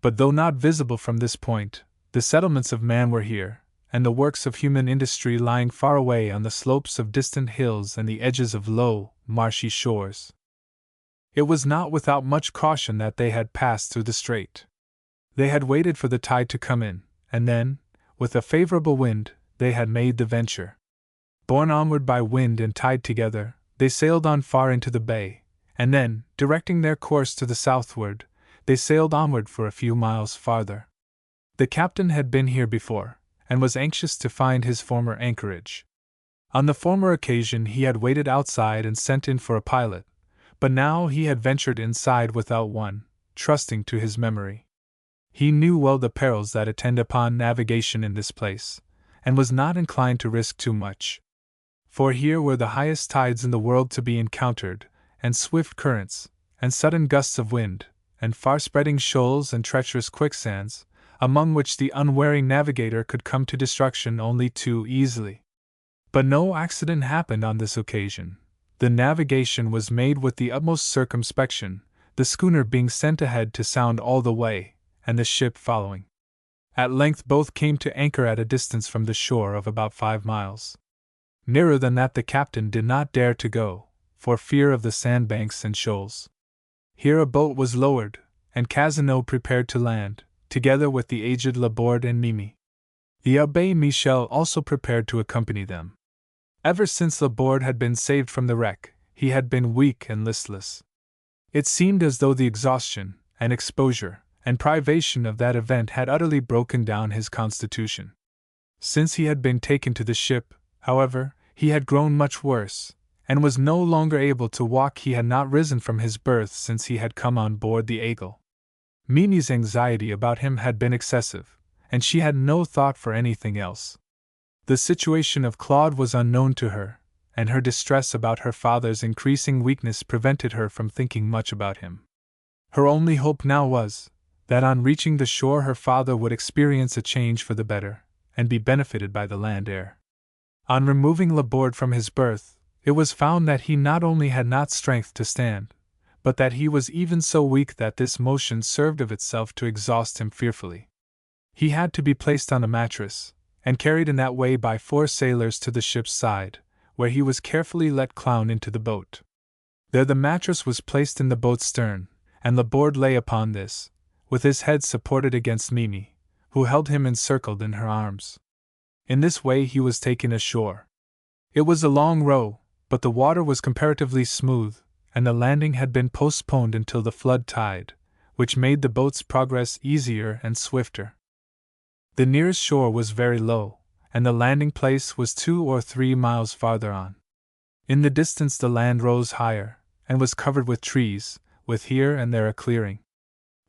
But though not visible from this point, the settlements of man were here, and the works of human industry lying far away on the slopes of distant hills and the edges of low, marshy shores. It was not without much caution that they had passed through the strait. They had waited for the tide to come in, and then, with a favorable wind, they had made the venture. Borne onward by wind and tide together, they sailed on far into the bay, and then, directing their course to the southward, they sailed onward for a few miles farther. The captain had been here before, and was anxious to find his former anchorage. On the former occasion he had waited outside and sent in for a pilot, but now he had ventured inside without one, trusting to his memory. He knew well the perils that attend upon navigation in this place, and was not inclined to risk too much. For here were the highest tides in the world to be encountered, and swift currents, and sudden gusts of wind, and far-spreading shoals and treacherous quicksands, among which the unwary navigator could come to destruction only too easily. But no accident happened on this occasion. The navigation was made with the utmost circumspection, the schooner being sent ahead to sound all the way, and the ship following. At length both came to anchor at a distance from the shore of about 5 miles. Nearer than that the captain did not dare to go, for fear of the sandbanks and shoals. Here a boat was lowered, and Cazenove prepared to land, together with the aged Laborde and Mille. The Abbé Michel also prepared to accompany them. Ever since Laborde had been saved from the wreck, he had been weak and listless. It seemed as though the exhaustion, and exposure, and privation of that event had utterly broken down his constitution. Since he had been taken to the ship, however, he had grown much worse, and was no longer able to walk. He had not risen from his berth since he had come on board the Aigle. Mimi's anxiety about him had been excessive, and she had no thought for anything else. The situation of Claude was unknown to her, and her distress about her father's increasing weakness prevented her from thinking much about him. Her only hope now was, that on reaching the shore her father would experience a change for the better, and be benefited by the land air. On removing Laborde from his berth, it was found that he not only had not strength to stand, but that he was even so weak that this motion served of itself to exhaust him fearfully. He had to be placed on a mattress, and carried in that way by 4 sailors to the ship's side, where he was carefully let climb into the boat. There the mattress was placed in the boat's stern, and Laborde lay upon this, with his head supported against Mille, who held him encircled in her arms. In this way he was taken ashore. It was a long row, but the water was comparatively smooth, and the landing had been postponed until the flood tide, which made the boat's progress easier and swifter. The nearest shore was very low, and the landing place was 2 or 3 miles farther on. In the distance the land rose higher, and was covered with trees, with here and there a clearing.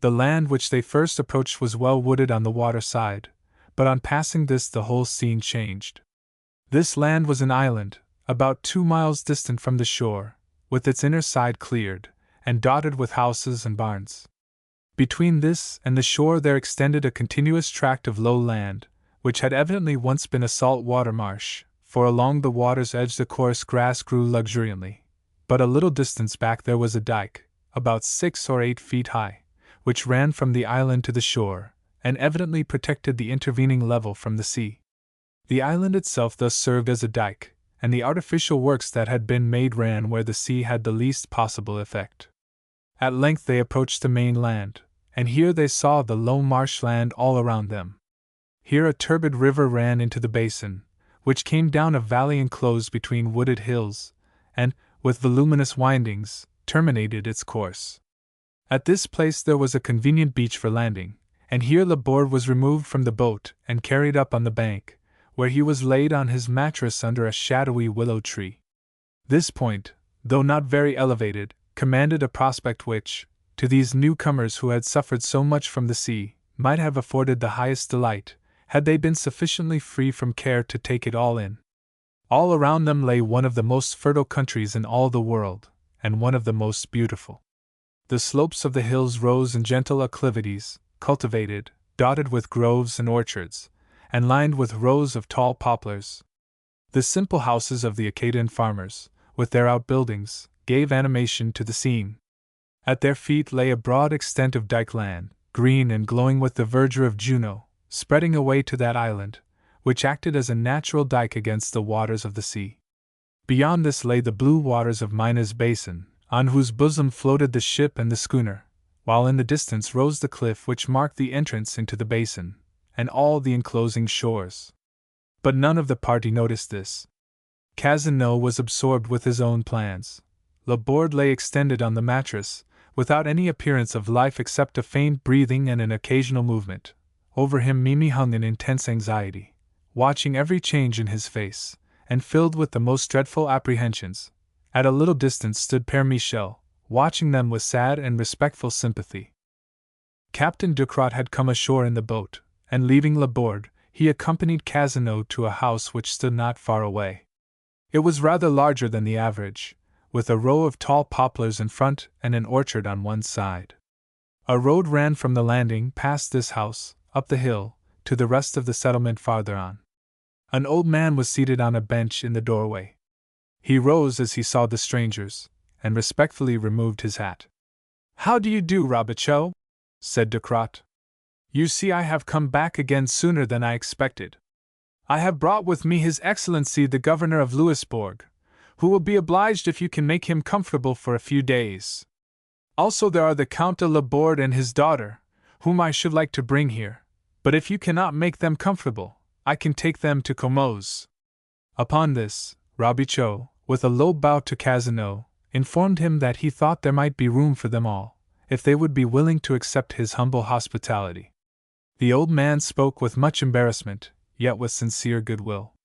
The land which they first approached was well wooded on the water side, but on passing this the whole scene changed. This land was an island, about 2 miles distant from the shore, with its inner side cleared, and dotted with houses and barns. Between this and the shore there extended a continuous tract of low land, which had evidently once been a salt water marsh, for along the water's edge the coarse grass grew luxuriantly. But a little distance back there was a dike, about 6 or 8 feet high, which ran from the island to the shore, and evidently protected the intervening level from the sea. The island itself thus served as a dike, and the artificial works that had been made ran where the sea had the least possible effect. At length they approached the main land, and here they saw the low marshland all around them. Here a turbid river ran into the basin, which came down a valley enclosed between wooded hills, and, with voluminous windings, terminated its course. At this place there was a convenient beach for landing, and here Laborde was removed from the boat and carried up on the bank, where he was laid on his mattress under a shadowy willow tree. This point, though not very elevated, commanded a prospect which, to these newcomers who had suffered so much from the sea, might have afforded the highest delight, had they been sufficiently free from care to take it all in. All around them lay one of the most fertile countries in all the world, and one of the most beautiful. The slopes of the hills rose in gentle acclivities, cultivated, dotted with groves and orchards, and lined with rows of tall poplars. The simple houses of the Acadian farmers, with their outbuildings, gave animation to the scene. At their feet lay a broad extent of dike land, green and glowing with the verdure of Juno, spreading away to that island, which acted as a natural dike against the waters of the sea. Beyond this lay the blue waters of Mine's basin, on whose bosom floated the ship and the schooner, while in the distance rose the cliff which marked the entrance into the basin, and all the enclosing shores. But none of the party noticed this. Cazenove was absorbed with his own plans. Laborde lay extended on the mattress, without any appearance of life except a faint breathing and an occasional movement. Over him Mille hung in intense anxiety, watching every change in his face, and filled with the most dreadful apprehensions. At a little distance stood Père Michel, watching them with sad and respectful sympathy. Captain Ducrot had come ashore in the boat, and leaving Laborde, he accompanied Cazenove to a house which stood not far away. It was rather larger than the average, with a row of tall poplars in front and an orchard on one side. A road ran from the landing past this house, up the hill, to the rest of the settlement farther on. An old man was seated on a bench in the doorway. He rose as he saw the strangers, and respectfully removed his hat. "How do you do, Robichaud?" said Ducrot. "You see I have come back again sooner than I expected. I have brought with me His Excellency the Governor of Louisbourg, who will be obliged if you can make him comfortable for a few days. Also there are the Count de Laborde and his daughter, whom I should like to bring here, but if you cannot make them comfortable, I can take them to Comoz." Upon this, Robichaud, with a low bow to Cazenove, informed him that he thought there might be room for them all, if they would be willing to accept his humble hospitality. The old man spoke with much embarrassment, yet with sincere goodwill.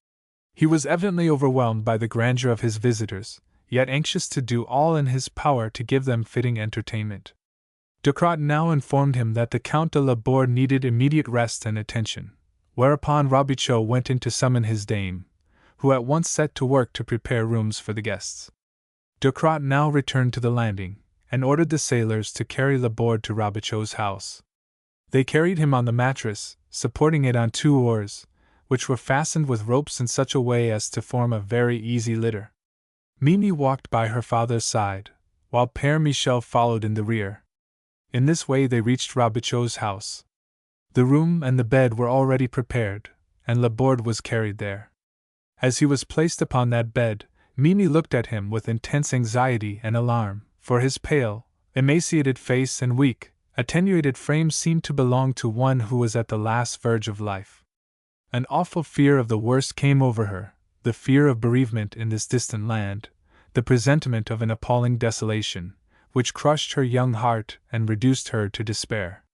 He was evidently overwhelmed by the grandeur of his visitors, yet anxious to do all in his power to give them fitting entertainment. Ducrot now informed him that the Count de Laborde needed immediate rest and attention, whereupon Robichaud went in to summon his dame, who at once set to work to prepare rooms for the guests. Ducrot now returned to the landing, and ordered the sailors to carry Laborde to Robichaud's house. They carried him on the mattress, supporting it on 2 oars, which were fastened with ropes in such a way as to form a very easy litter. Mille walked by her father's side, while Père Michel followed in the rear. In this way they reached Robichaud's house. The room and the bed were already prepared, and Laborde was carried there. As he was placed upon that bed, Mille looked at him with intense anxiety and alarm, for his pale, emaciated face and weak, attenuated frame seemed to belong to one who was at the last verge of life. An awful fear of the worst came over her, the fear of bereavement in this distant land, the presentiment of an appalling desolation, which crushed her young heart and reduced her to despair.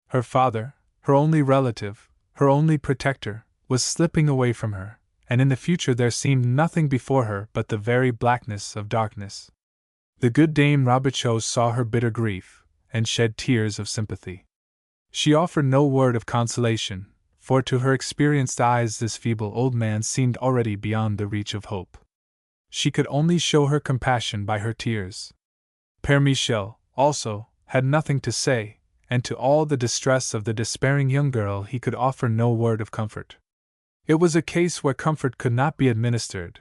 Her father, her only relative, her only protector, was slipping away from her, and in the future there seemed nothing before her but the very blackness of darkness. The good Dame Robichaud saw her bitter grief, and shed tears of sympathy. She offered no word of consolation, for to her experienced eyes this feeble old man seemed already beyond the reach of hope. She could only show her compassion by her tears. Père Michel, also, had nothing to say, and to all the distress of the despairing young girl he could offer no word of comfort. It was a case where comfort could not be administered,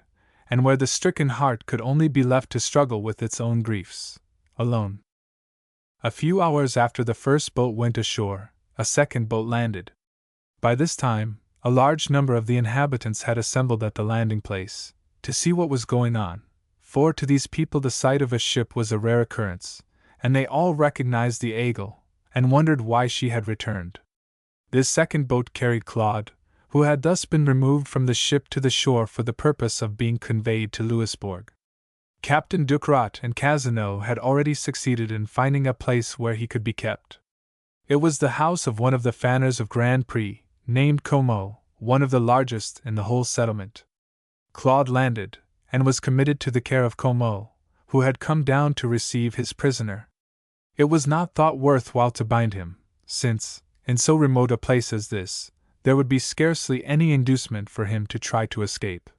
and where the stricken heart could only be left to struggle with its own griefs, alone. A few hours after the first boat went ashore, a second boat landed. By this time, a large number of the inhabitants had assembled at the landing place, to see what was going on, for to these people the sight of a ship was a rare occurrence, and they all recognized the Aigle, and wondered why she had returned. This second boat carried Claude, who had thus been removed from the ship to the shore for the purpose of being conveyed to Louisbourg. Captain Ducrot and Cazenove had already succeeded in finding a place where he could be kept. It was the house of one of the fanners of Grand Prix, named Como, one of the largest in the whole settlement. Claude landed, and was committed to the care of Como, who had come down to receive his prisoner. It was not thought worth while to bind him, since, in so remote a place as this, there would be scarcely any inducement for him to try to escape.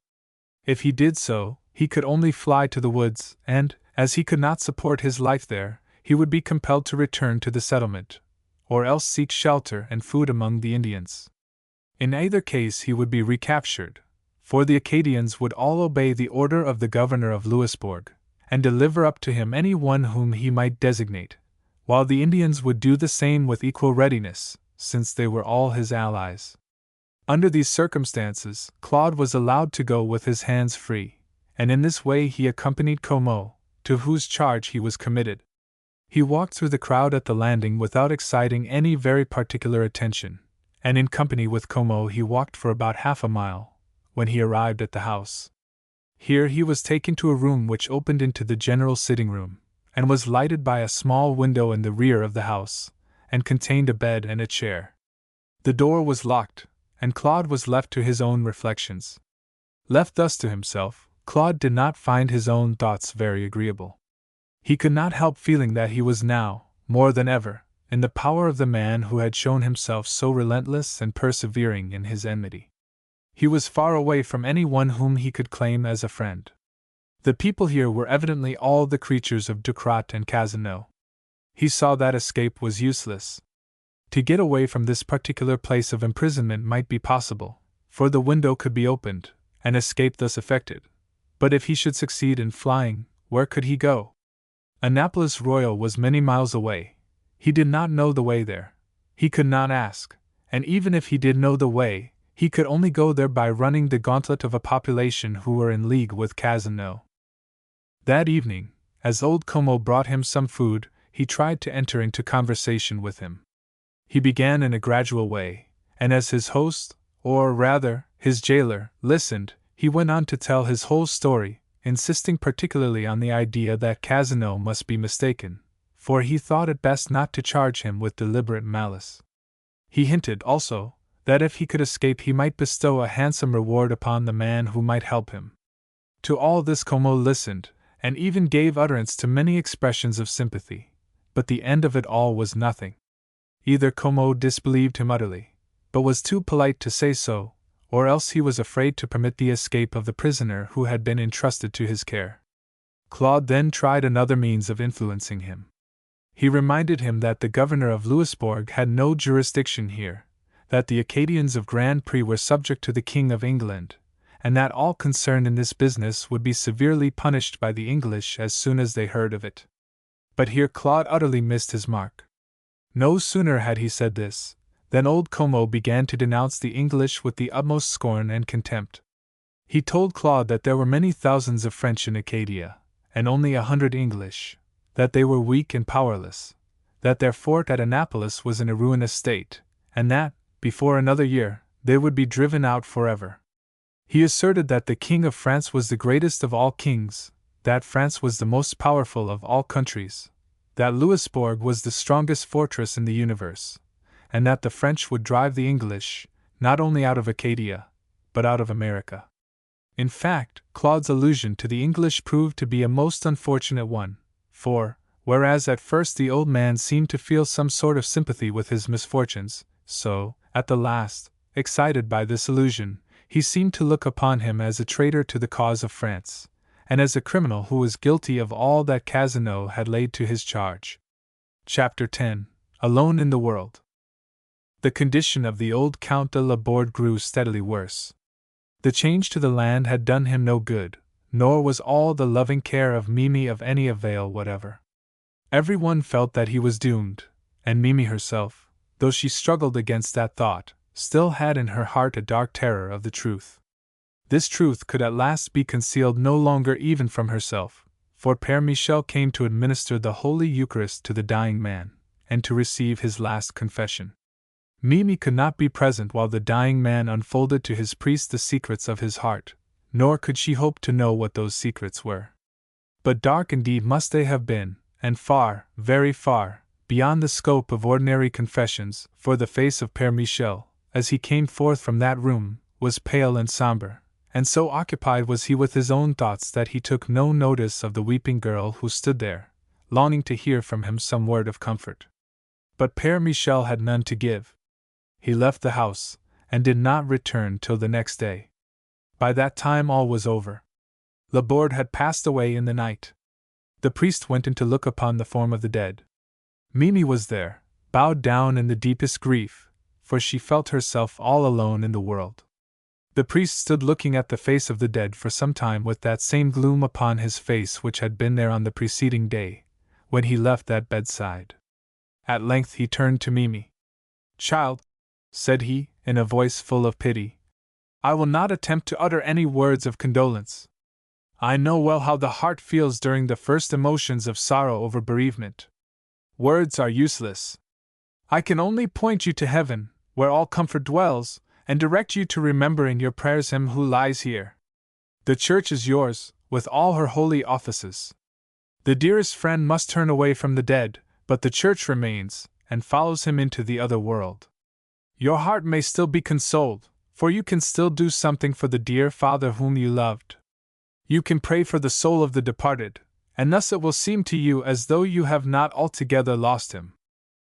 If he did so, he could only fly to the woods, and, as he could not support his life there, he would be compelled to return to the settlement, or else seek shelter and food among the Indians. In either case he would be recaptured, for the Acadians would all obey the order of the governor of Louisbourg, and deliver up to him any one whom he might designate, while the Indians would do the same with equal readiness, since they were all his allies. Under these circumstances, Claude was allowed to go with his hands free, and in this way he accompanied Como, to whose charge he was committed. He walked through the crowd at the landing without exciting any very particular attention, and in company with Como he walked for about half a mile, when he arrived at the house. Here he was taken to a room which opened into the general sitting room, and was lighted by a small window in the rear of the house, and contained a bed and a chair. The door was locked, and Claude was left to his own reflections. Left thus to himself, Claude did not find his own thoughts very agreeable. He could not help feeling that he was now, more than ever, in the power of the man who had shown himself so relentless and persevering in his enmity. He was far away from any one whom he could claim as a friend. The people here were evidently all the creatures of Ducrot and Cazeneuve. He saw that escape was useless. To get away from this particular place of imprisonment might be possible, for the window could be opened, and escape thus effected. But if he should succeed in flying, where could he go? Annapolis Royal was many miles away. He did not know the way there. He could not ask, and even if he did know the way, he could only go there by running the gauntlet of a population who were in league with Cazeneuve. That evening, as old Como brought him some food, he tried to enter into conversation with him. He began in a gradual way, and as his host, or rather, his jailer, listened, he went on to tell his whole story, insisting particularly on the idea that Cazeneuve must be mistaken, for he thought it best not to charge him with deliberate malice. He hinted, also, that if he could escape he might bestow a handsome reward upon the man who might help him. To all this Como listened, and even gave utterance to many expressions of sympathy, but the end of it all was nothing. Either Como disbelieved him utterly, but was too polite to say so, or else he was afraid to permit the escape of the prisoner who had been entrusted to his care. Claude then tried another means of influencing him. He reminded him that the governor of Louisbourg had no jurisdiction here, that the Acadians of Grand Pré were subject to the King of England, and that all concerned in this business would be severely punished by the English as soon as they heard of it. But here Claude utterly missed his mark. No sooner had he said this, than old Como began to denounce the English with the utmost scorn and contempt. He told Claude that there were many thousands of French in Acadia, and only 100 English, that they were weak and powerless, that their fort at Annapolis was in a ruinous state, and that, before another year, they would be driven out forever. He asserted that the King of France was the greatest of all kings, that France was the most powerful of all countries, that Louisbourg was the strongest fortress in the universe, and that the French would drive the English, not only out of Acadia, but out of America. In fact, Claude's allusion to the English proved to be a most unfortunate one, for, whereas at first the old man seemed to feel some sort of sympathy with his misfortunes, so, at the last, excited by this allusion, he seemed to look upon him as a traitor to the cause of France, and as a criminal who was guilty of all that Cazeneuve had laid to his charge. Chapter 10. Alone in the World. The condition of the old Count de la Borde grew steadily worse. The change to the land had done him no good, nor was all the loving care of Mille of any avail whatever. Everyone felt that he was doomed, and Mille herself, though she struggled against that thought, still had in her heart a dark terror of the truth. This truth could at last be concealed no longer even from herself, for Père Michel came to administer the Holy Eucharist to the dying man, and to receive his last confession. Mille could not be present while the dying man unfolded to his priest the secrets of his heart, nor could she hope to know what those secrets were. But dark indeed must they have been, and far, very far, beyond the scope of ordinary confessions, for the face of Père Michel, as he came forth from that room, was pale and sombre, and so occupied was he with his own thoughts that he took no notice of the weeping girl who stood there, longing to hear from him some word of comfort. But Père Michel had none to give. He left the house, and did not return till the next day. By that time all was over. Laborde had passed away in the night. The priest went in to look upon the form of the dead. Mille was there, bowed down in the deepest grief, for she felt herself all alone in the world. The priest stood looking at the face of the dead for some time with that same gloom upon his face which had been there on the preceding day, when he left that bedside. At length he turned to Mille. "Child," said he, in a voice full of pity, "I will not attempt to utter any words of condolence. I know well how the heart feels during the first emotions of sorrow over bereavement. Words are useless. I can only point you to heaven, where all comfort dwells, and direct you to remember in your prayers him who lies here. The church is yours, with all her holy offices. The dearest friend must turn away from the dead, but the church remains, and follows him into the other world. Your heart may still be consoled, for you can still do something for the dear father whom you loved. You can pray for the soul of the departed, and thus it will seem to you as though you have not altogether lost him.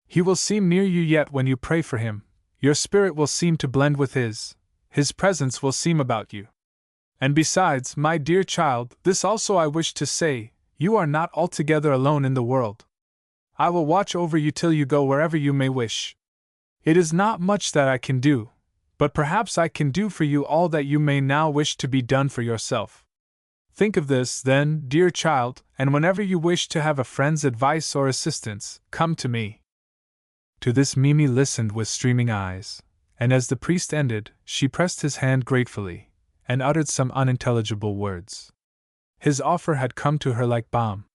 He will seem near you yet when you pray for him, your spirit will seem to blend with his presence will seem about you. And besides, my dear child, this also I wish to say, you are not altogether alone in the world. I will watch over you till you go wherever you may wish. It is not much that I can do, but perhaps I can do for you all that you may now wish to be done for yourself. Think of this, then, dear child, and whenever you wish to have a friend's advice or assistance, come to me." To this Mille listened with streaming eyes, and as the priest ended, she pressed his hand gratefully, and uttered some unintelligible words. His offer had come to her like balm.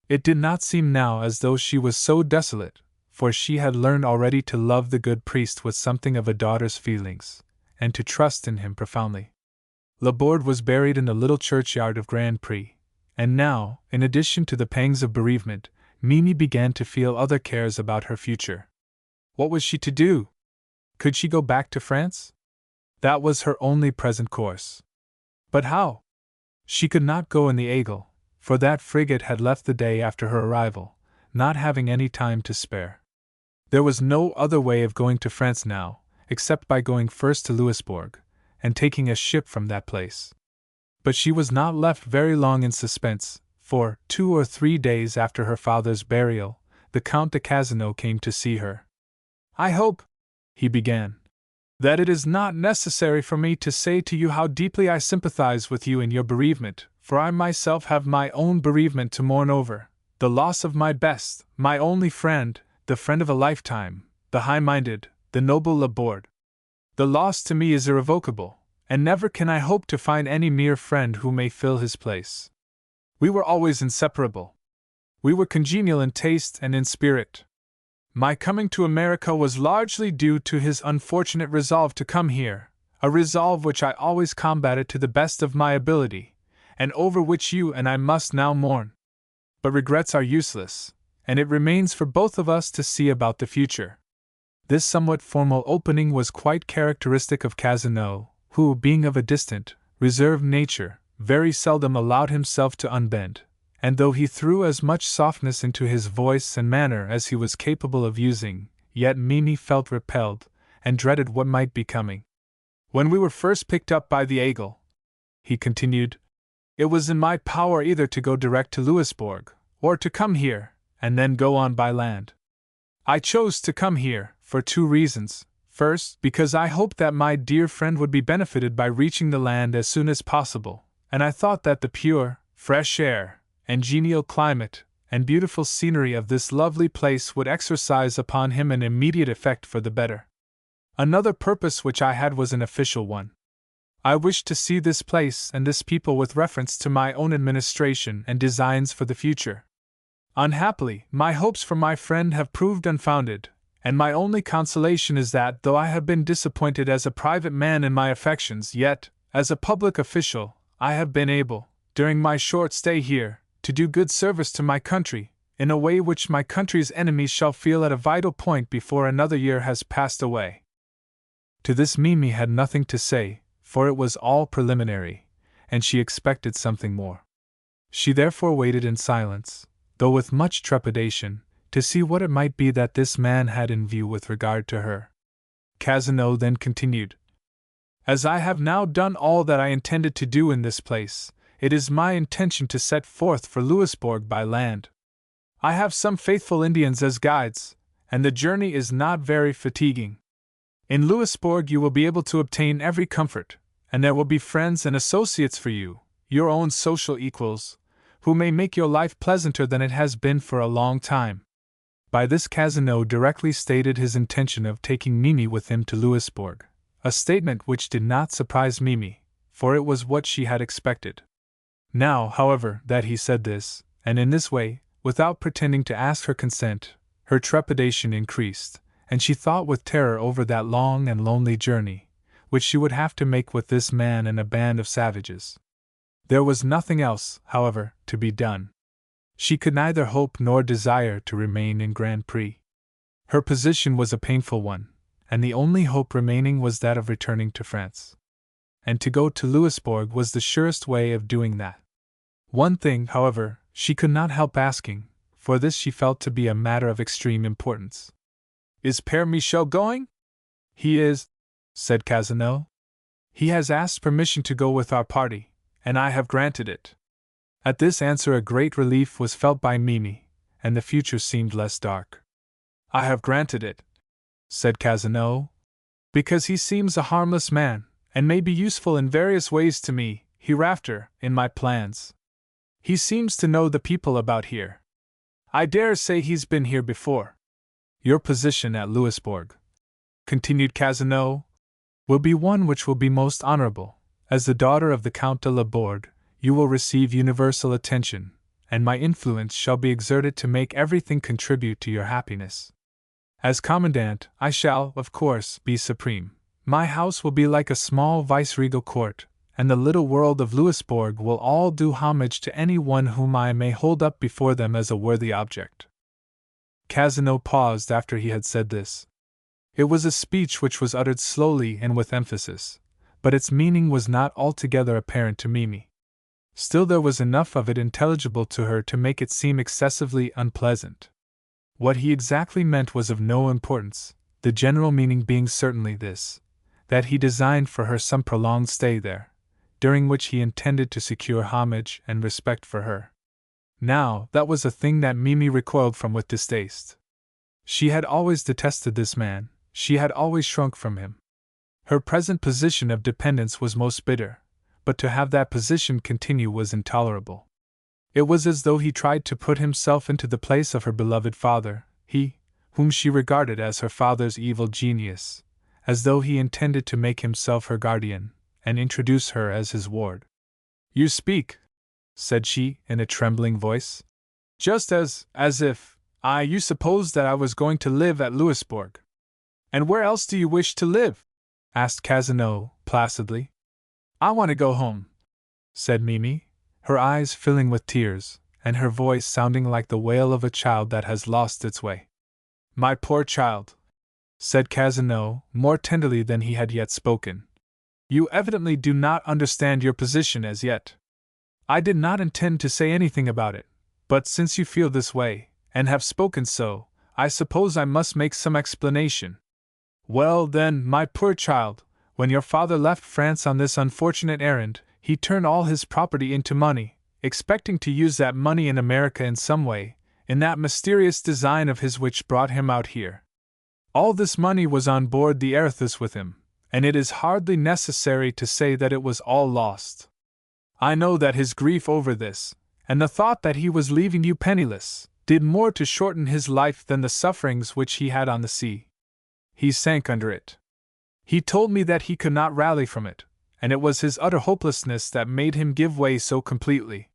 It did not seem now as though she was so desolate, for she had learned already to love the good priest with something of a daughter's feelings, and to trust in him profoundly. Laborde was buried in the little churchyard of Grand Pré, and now, in addition to the pangs of bereavement, Mille began to feel other cares about her future. What was she to do? Could she go back to France? That was her only present course. But how? She could not go in the Aigle, for that frigate had left the day after her arrival, not having any time to spare. There was no other way of going to France now, except by going first to Louisbourg, and taking a ship from that place. But she was not left very long in suspense, for, 2 or 3 days after her father's burial, the Count de Casino came to see her. "I hope," he began, "that it is not necessary for me to say to you how deeply I sympathize with you in your bereavement, for I myself have my own bereavement to mourn over, the loss of my best, my only friend, the friend of a lifetime, the high-minded, the noble Laborde. The loss to me is irrevocable, and never can I hope to find any mere friend who may fill his place. We were always inseparable. We were congenial in taste and in spirit. My coming to America was largely due to his unfortunate resolve to come here, a resolve which I always combated to the best of my ability, and over which you and I must now mourn. But regrets are useless, and it remains for both of us to see about the future." This somewhat formal opening was quite characteristic of Casino, who, being of a distant, reserved nature, very seldom allowed himself to unbend, and though he threw as much softness into his voice and manner as he was capable of using, yet Mille felt repelled, and dreaded what might be coming. "When we were first picked up by the Aigle," he continued, "it was in my power either to go direct to Louisbourg, or to come here, and then go on by land. I chose to come here, for 2 reasons. First, because I hoped that my dear friend would be benefited by reaching the land as soon as possible, and I thought that the pure, fresh air, and genial climate, and beautiful scenery of this lovely place would exercise upon him an immediate effect for the better. Another purpose which I had was an official one. I wished to see this place and this people with reference to my own administration and designs for the future. Unhappily, my hopes for my friend have proved unfounded, and my only consolation is that, though I have been disappointed as a private man in my affections, yet, as a public official, I have been able, during my short stay here, to do good service to my country, in a way which my country's enemies shall feel at a vital point before another year has passed away." To this Mille had nothing to say, for it was all preliminary, and she expected something more. She therefore waited in silence, though with much trepidation, to see what it might be that this man had in view with regard to her. Casanova then continued. As I have now done all that I intended to do in this place, it is my intention to set forth for Louisbourg by land. I have some faithful Indians as guides, and the journey is not very fatiguing. In Louisbourg you will be able to obtain every comfort, and there will be friends and associates for you, your own social equals, who may make your life pleasanter than it has been for a long time. By this Casanova directly stated his intention of taking Mille with him to Louisbourg, a statement which did not surprise Mille, for it was what she had expected. Now, however, that he said this, and in this way, without pretending to ask her consent, her trepidation increased, and she thought with terror over that long and lonely journey, which she would have to make with this man and a band of savages. There was nothing else, however, to be done. She could neither hope nor desire to remain in Grand Pré. Her position was a painful one, and the only hope remaining was that of returning to France. And to go to Louisbourg was the surest way of doing that. One thing, however, she could not help asking, for this she felt to be a matter of extreme importance. Is Père Michel going? He is, said Casanova. He has asked permission to go with our party, and I have granted it. At this answer a great relief was felt by Mille, and the future seemed less dark. I have granted it, said Casanova, because he seems a harmless man, and may be useful in various ways to me, hereafter, in my plans. He seems to know the people about here. I dare say he's been here before. Your position at Louisbourg, continued Casanova, will be one which will be most honorable. As the daughter of the Count de Laborde, you will receive universal attention, and my influence shall be exerted to make everything contribute to your happiness. As commandant, I shall, of course, be supreme. My house will be like a small viceregal court, and the little world of Louisbourg will all do homage to any one whom I may hold up before them as a worthy object. Casanova paused after he had said this. It was a speech which was uttered slowly and with emphasis, but its meaning was not altogether apparent to Mille. Still there was enough of it intelligible to her to make it seem excessively unpleasant. What he exactly meant was of no importance, the general meaning being certainly this, that he designed for her some prolonged stay there, during which he intended to secure homage and respect for her. Now, that was a thing that Mille recoiled from with distaste. She had always detested this man, she had always shrunk from him. Her present position of dependence was most bitter, but to have that position continue was intolerable. It was as though he tried to put himself into the place of her beloved father, he, whom she regarded as her father's evil genius, as though he intended to make himself her guardian, and introduce her as his ward. You speak, said she, in a trembling voice, just as if, you supposed that I was going to live at Louisbourg. And where else do you wish to live? Asked Casanova, placidly. I want to go home, said Mille, her eyes filling with tears, and her voice sounding like the wail of a child that has lost its way. My poor child, said Casanova, more tenderly than he had yet spoken. You evidently do not understand your position as yet. I did not intend to say anything about it, but since you feel this way, and have spoken so, I suppose I must make some explanation. Well, then, my poor child, when your father left France on this unfortunate errand, he turned all his property into money, expecting to use that money in America in some way, in that mysterious design of his which brought him out here. All this money was on board the Arethusa with him, and it is hardly necessary to say that it was all lost. I know that his grief over this, and the thought that he was leaving you penniless, did more to shorten his life than the sufferings which he had on the sea. He sank under it. He told me that he could not rally from it, and it was his utter hopelessness that made him give way so completely.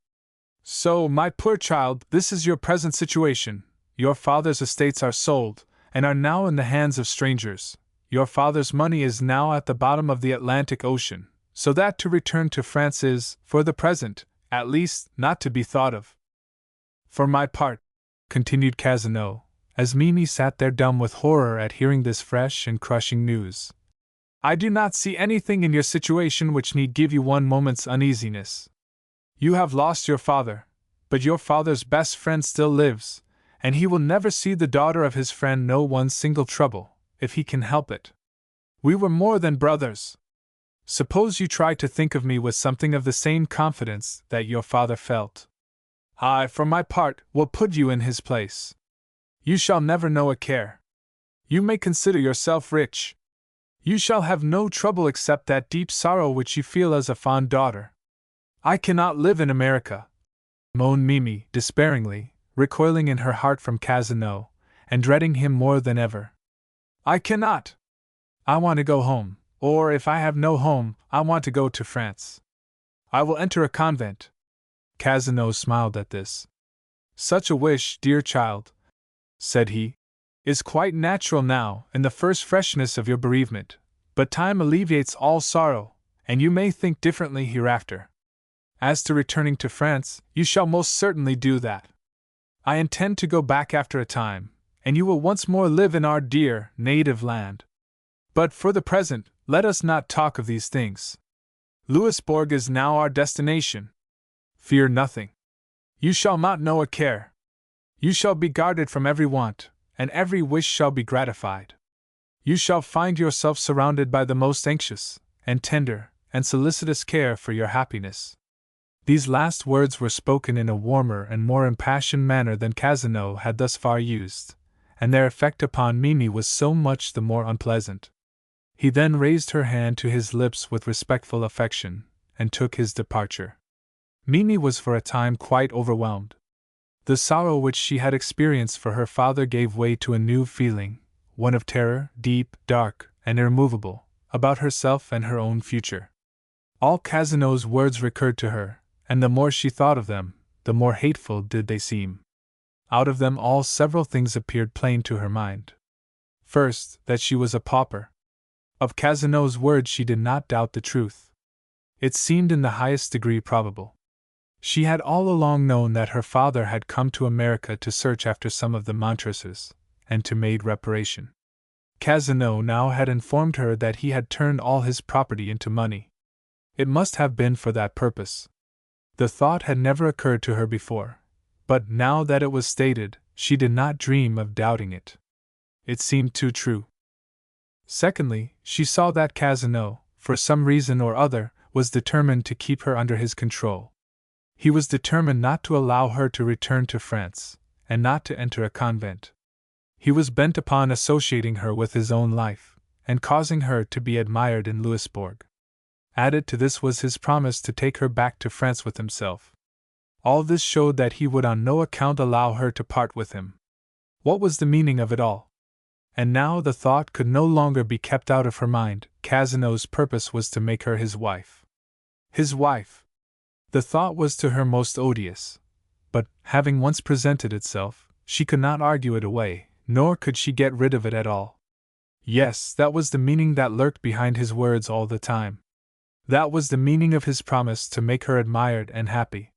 So, my poor child, this is your present situation. Your father's estates are sold, and are now in the hands of strangers. Your father's money is now at the bottom of the Atlantic Ocean, so that to return to France is, for the present, at least, not to be thought of. For my part, continued Casanova, as Mille sat there dumb with horror at hearing this fresh and crushing news, I do not see anything in your situation which need give you one moment's uneasiness. You have lost your father, but your father's best friend still lives, and he will never see the daughter of his friend know one single trouble, if he can help it. We were more than brothers. Suppose you try to think of me with something of the same confidence that your father felt. I, for my part, will put you in his place. You shall never know a care. You may consider yourself rich. You shall have no trouble except that deep sorrow which you feel as a fond daughter. I cannot live in America, moaned Mimi, despairingly, recoiling in her heart from Casanova, and dreading him more than ever. I cannot. I want to go home, or if I have no home, I want to go to France. I will enter a convent. Casanova smiled at this. Such a wish, dear child, said he, is quite natural now, in the first freshness of your bereavement, but time alleviates all sorrow, and you may think differently hereafter. As to returning to France, you shall most certainly do that. I intend to go back after a time, and you will once more live in our dear, native land. But for the present, let us not talk of these things. Louisbourg is now our destination. Fear nothing. You shall not know a care. You shall be guarded from every want, and every wish shall be gratified. You shall find yourself surrounded by the most anxious, and tender, and solicitous care for your happiness. These last words were spoken in a warmer and more impassioned manner than Casanova had thus far used, and their effect upon Mimi was so much the more unpleasant. He then raised her hand to his lips with respectful affection, and took his departure. Mimi was for a time quite overwhelmed. The sorrow which she had experienced for her father gave way to a new feeling, one of terror, deep, dark, and irremovable, about herself and her own future. All Casanova's words recurred to her, and the more she thought of them, the more hateful did they seem. Out of them all several things appeared plain to her mind. First, that she was a pauper. Of Casanova's words she did not doubt the truth. It seemed in the highest degree probable. She had all along known that her father had come to America to search after some of the Montresors, and to make reparation. Casanova now had informed her that he had turned all his property into money. It must have been for that purpose. The thought had never occurred to her before, but now that it was stated, she did not dream of doubting it. It seemed too true. Secondly, she saw that Casanova, for some reason or other, was determined to keep her under his control. He was determined not to allow her to return to France, and not to enter a convent. He was bent upon associating her with his own life, and causing her to be admired in Louisbourg. Added to this was his promise to take her back to France with himself. All this showed that he would on no account allow her to part with him. What was the meaning of it all? And now the thought could no longer be kept out of her mind. Casanova's purpose was to make her his wife. His wife! The thought was to her most odious, but, having once presented itself, she could not argue it away, nor could she get rid of it at all. Yes, that was the meaning that lurked behind his words all the time. That was the meaning of his promise to make her admired and happy.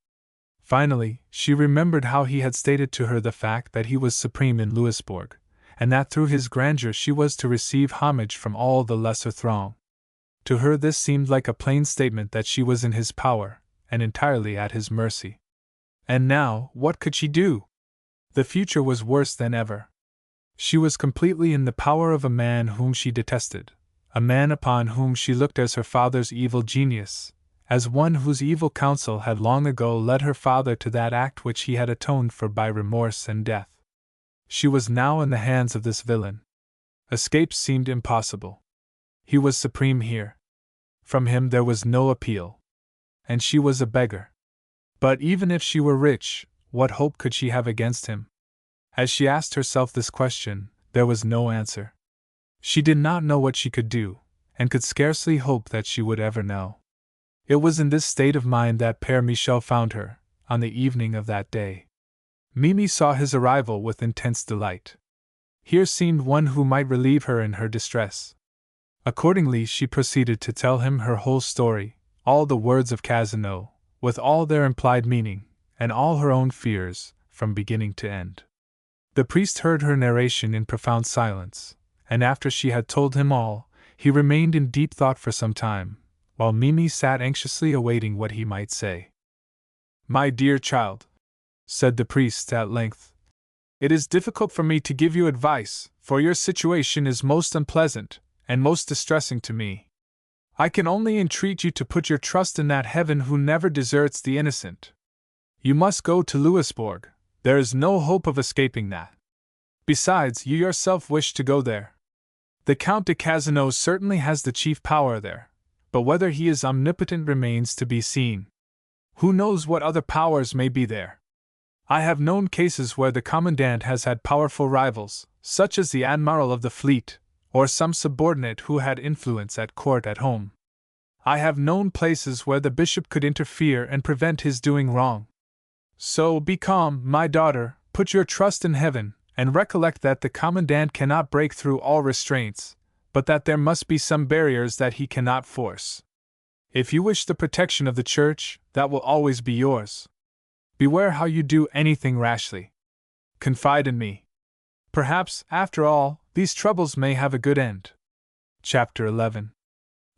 Finally, she remembered how he had stated to her the fact that he was supreme in Louisbourg, and that through his grandeur she was to receive homage from all the lesser throng. To her this seemed like a plain statement that she was in his power, and entirely at his mercy. And now, what could she do? The future was worse than ever. She was completely in the power of a man whom she detested, a man upon whom she looked as her father's evil genius, as one whose evil counsel had long ago led her father to that act which he had atoned for by remorse and death. She was now in the hands of this villain. Escape seemed impossible. He was supreme here. From him there was no appeal. And she was a beggar. But even if she were rich, what hope could she have against him? As she asked herself this question, there was no answer. She did not know what she could do, and could scarcely hope that she would ever know. It was in this state of mind that Père Michel found her, on the evening of that day. Mimi saw his arrival with intense delight. Here seemed one who might relieve her in her distress. Accordingly she proceeded to tell him her whole story, all the words of Casanova, with all their implied meaning, and all her own fears, from beginning to end. The priest heard her narration in profound silence, and after she had told him all, he remained in deep thought for some time, while Mimi sat anxiously awaiting what he might say. "My dear child," said the priest at length, "it is difficult for me to give you advice, for your situation is most unpleasant, and most distressing to me. I can only entreat you to put your trust in that heaven who never deserts the innocent. You must go to Louisbourg, there is no hope of escaping that. Besides, you yourself wish to go there. The Count de Casino certainly has the chief power there, but whether he is omnipotent remains to be seen. Who knows what other powers may be there? I have known cases where the Commandant has had powerful rivals, such as the Admiral of the Fleet, or some subordinate who had influence at court at home. I have known places where the bishop could interfere and prevent his doing wrong. So be calm, my daughter, put your trust in heaven, and recollect that the Commandant cannot break through all restraints, but that there must be some barriers that he cannot force. If you wish the protection of the Church, that will always be yours. Beware how you do anything rashly. Confide in me. Perhaps, after all, these troubles may have a good end. Chapter 11.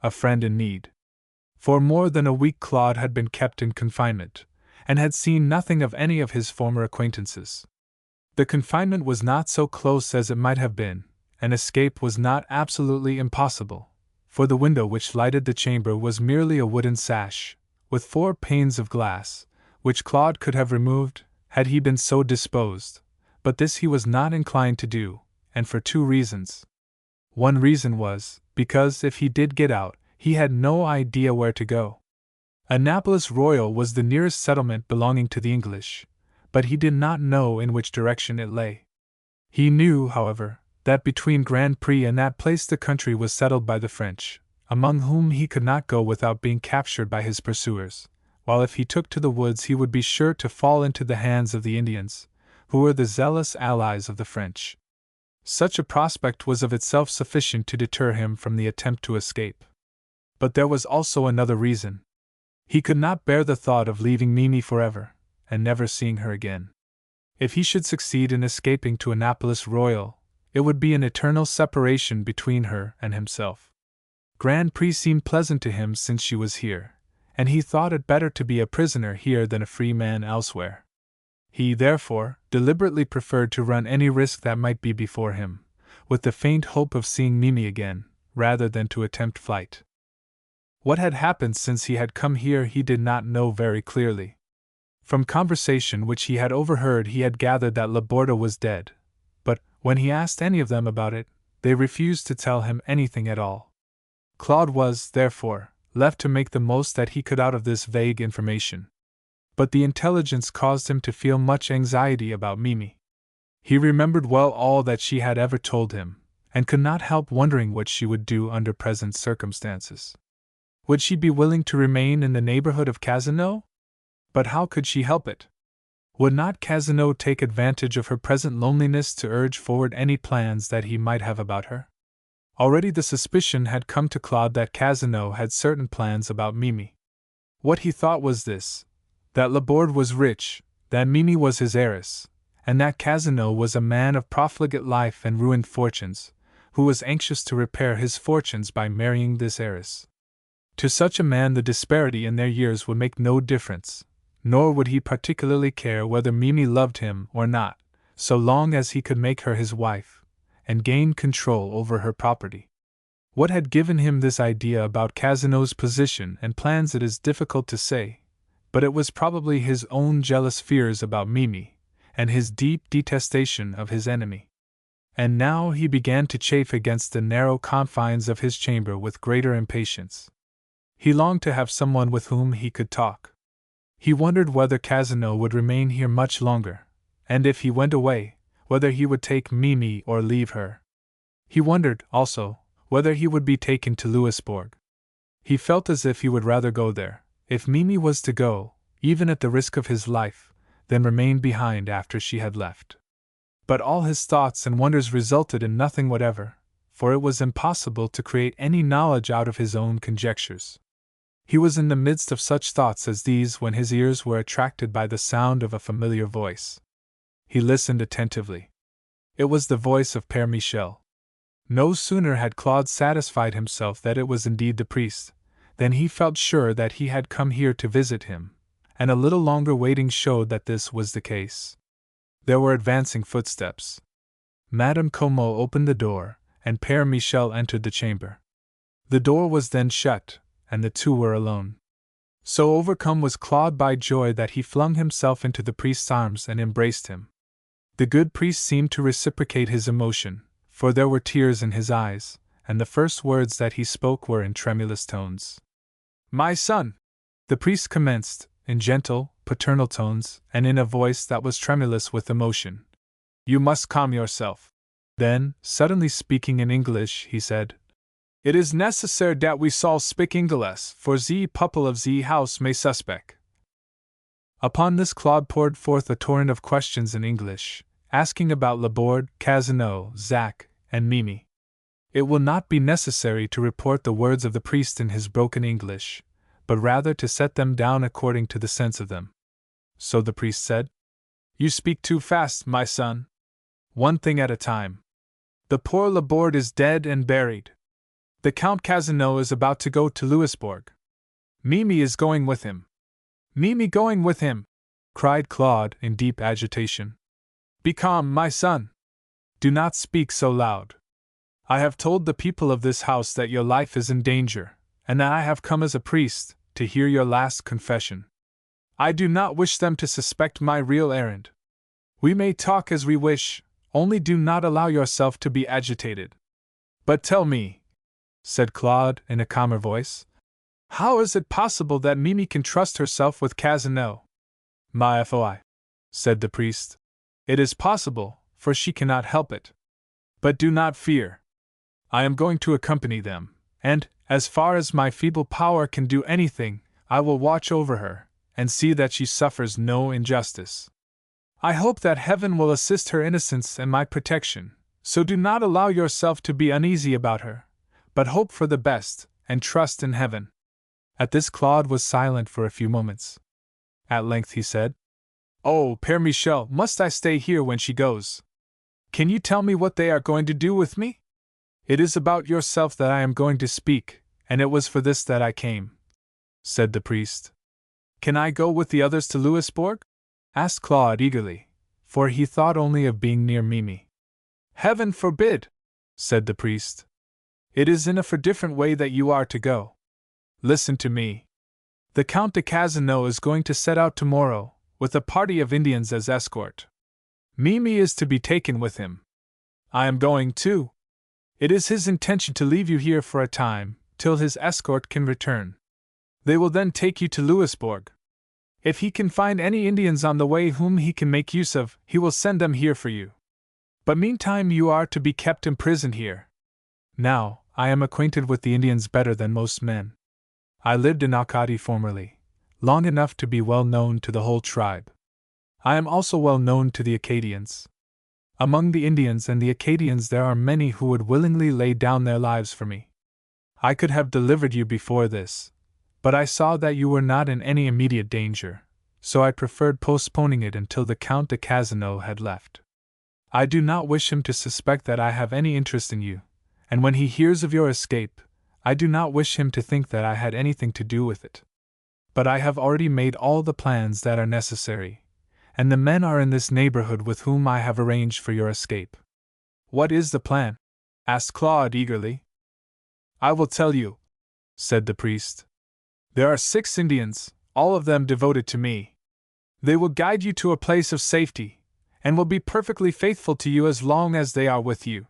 A Friend in Need. For more than a week Claude had been kept in confinement, and had seen nothing of any of his former acquaintances. The confinement was not so close as it might have been, and escape was not absolutely impossible, for the window which lighted the chamber was merely a wooden sash, with 4 panes of glass, which Claude could have removed, had he been so disposed, but this he was not inclined to do, and for 2 reasons. One reason was, because if he did get out, he had no idea where to go. Annapolis Royal was the nearest settlement belonging to the English, but he did not know in which direction it lay. He knew, however, that between Grand Prix and that place the country was settled by the French, among whom he could not go without being captured by his pursuers, while if he took to the woods he would be sure to fall into the hands of the Indians, who were the zealous allies of the French. Such a prospect was of itself sufficient to deter him from the attempt to escape. But there was also another reason. He could not bear the thought of leaving Mimi forever, and never seeing her again. If he should succeed in escaping to Annapolis Royal, it would be an eternal separation between her and himself. Grand Prix seemed pleasant to him since she was here, and he thought it better to be a prisoner here than a free man elsewhere. He, therefore, deliberately preferred to run any risk that might be before him, with the faint hope of seeing Mimi again, rather than to attempt flight. What had happened since he had come here he did not know very clearly. From conversation which he had overheard he had gathered that Laborda was dead, but, when he asked any of them about it, they refused to tell him anything at all. Claude was, therefore, left to make the most that he could out of this vague information. But the intelligence caused him to feel much anxiety about Mimi. He remembered well all that she had ever told him, and could not help wondering what she would do under present circumstances. Would she be willing to remain in the neighborhood of Casino? But how could she help it? Would not Casino take advantage of her present loneliness to urge forward any plans that he might have about her? Already the suspicion had come to Claude that Casino had certain plans about Mimi. What he thought was this: that Laborde was rich, that Mimi was his heiress, and that Casino was a man of profligate life and ruined fortunes, who was anxious to repair his fortunes by marrying this heiress. To such a man the disparity in their years would make no difference, nor would he particularly care whether Mimi loved him or not, so long as he could make her his wife, and gain control over her property. What had given him this idea about Casino's position and plans it is difficult to say, but it was probably his own jealous fears about Mimi, and his deep detestation of his enemy. And now he began to chafe against the narrow confines of his chamber with greater impatience. He longed to have someone with whom he could talk. He wondered whether Casino would remain here much longer, and if he went away, whether he would take Mimi or leave her. He wondered, also, whether he would be taken to Louisbourg. He felt as if he would rather go there, if Mimi was to go, even at the risk of his life, than remain behind after she had left. But all his thoughts and wonders resulted in nothing whatever, for it was impossible to create any knowledge out of his own conjectures. He was in the midst of such thoughts as these when his ears were attracted by the sound of a familiar voice. He listened attentively. It was the voice of Père Michel. No sooner had Claude satisfied himself that it was indeed the priest, than he felt sure that he had come here to visit him, and a little longer waiting showed that this was the case. There were advancing footsteps. Madame Como opened the door, and Père Michel entered the chamber. The door was then shut, and the two were alone. So overcome was Claude by joy that he flung himself into the priest's arms and embraced him. The good priest seemed to reciprocate his emotion, for there were tears in his eyes, and the first words that he spoke were in tremulous tones. "My son," the priest commenced, in gentle, paternal tones, and in a voice that was tremulous with emotion, "you must calm yourself." Then, suddenly speaking in English, he said, "It is necessary that we all speak English, for the people of the house may suspect." Upon this Claude poured forth a torrent of questions in English, asking about Laborde, Cazeneuve, Zac, and Mille. It will not be necessary to report the words of the priest in his broken English, but rather to set them down according to the sense of them. So the priest said, "You speak too fast, my son. One thing at a time. The poor Laborde is dead and buried. The Count Cazeneuve is about to go to Louisbourg. Mille is going with him." "Mille going with him!" cried Claude in deep agitation. "Be calm, my son. Do not speak so loud. I have told the people of this house that your life is in danger, and that I have come as a priest to hear your last confession. I do not wish them to suspect my real errand. We may talk as we wish, only do not allow yourself to be agitated. But tell me," said Claude in a calmer voice, "how is it possible that Mille can trust herself with Cazeneuve?" "My foi," said the priest, "it is possible, for she cannot help it. But do not fear. I am going to accompany them, and, as far as my feeble power can do anything, I will watch over her, and see that she suffers no injustice. I hope that heaven will assist her innocence and my protection, so do not allow yourself to be uneasy about her, but hope for the best, and trust in heaven." At this Claude was silent for a few moments. At length he said, "Oh, Père Michel, must I stay here when she goes? Can you tell me what they are going to do with me? It is about yourself that I am going to speak, and it was for this that I came," said the priest. "Can I go with the others to Louisbourg?" asked Claude eagerly, for he thought only of being near Mille. "Heaven forbid!" said the priest. "It is in a different way that you are to go. Listen to me. The Count de Cazeneuve is going to set out tomorrow, with a party of Indians as escort. Mille is to be taken with him. I am going too. It is his intention to leave you here for a time, till his escort can return. They will then take you to Louisbourg. If he can find any Indians on the way whom he can make use of, he will send them here for you. But meantime you are to be kept imprisoned here. Now, I am acquainted with the Indians better than most men. I lived in Acadia formerly, long enough to be well known to the whole tribe. I am also well known to the Acadians. Among the Indians and the Acadians there are many who would willingly lay down their lives for me. I could have delivered you before this, but I saw that you were not in any immediate danger, so I preferred postponing it until the Count de Cazeneuve had left. I do not wish him to suspect that I have any interest in you, and when he hears of your escape, I do not wish him to think that I had anything to do with it. But I have already made all the plans that are necessary, and the men are in this neighborhood with whom I have arranged for your escape." "What is the plan?" asked Claude eagerly. "I will tell you," said the priest. "There are 6 Indians, all of them devoted to me. They will guide you to a place of safety, and will be perfectly faithful to you as long as they are with you.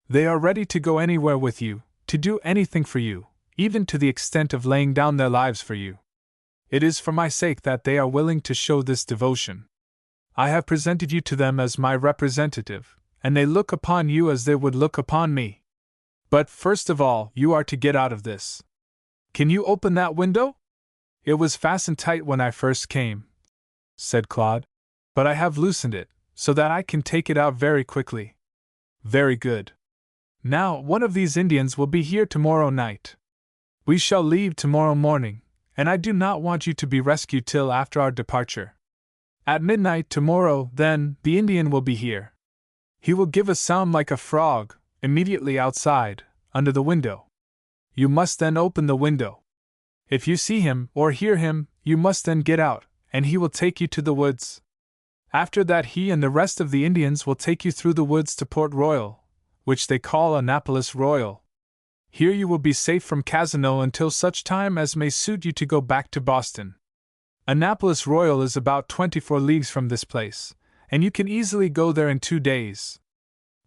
They are ready to go anywhere with you, to do anything for you, even to the extent of laying down their lives for you. It is for my sake that they are willing to show this devotion. I have presented you to them as my representative, and they look upon you as they would look upon me. But first of all, you are to get out of this. Can you open that window? It was fastened tight when I first came," said Claude, "but I have loosened it, so that I can take it out very quickly." "Very good. Now, one of these Indians will be here tomorrow night. We shall leave tomorrow morning, and I do not want you to be rescued till after our departure. At midnight tomorrow, then, the Indian will be here. He will give a sound like a frog, immediately outside, under the window. You must then open the window. If you see him or hear him, you must then get out, and he will take you to the woods. After that he and the rest of the Indians will take you through the woods to Port Royal, which they call Annapolis Royal. Here you will be safe from Casino until such time as may suit you to go back to Boston. Annapolis Royal is about 24 leagues from this place, and you can easily go there in 2 days.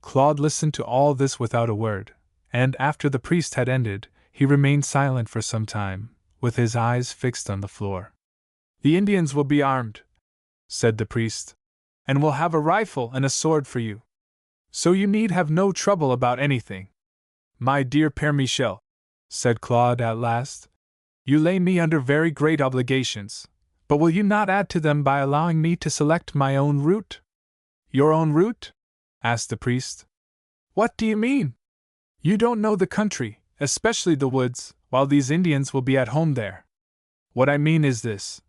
Claude listened to all this without a word, and after the priest had ended, he remained silent for some time, with his eyes fixed on the floor. The Indians will be armed, said the priest, and will have a rifle and a sword for you. So you need have no trouble about anything. My dear Père Michel, said Claude at last, you lay me under very great obligations, but will you not add to them by allowing me to select my own route? Your own route? Asked the priest. What do you mean? You don't know the country, especially the woods, while these Indians will be at home there. What I mean is this,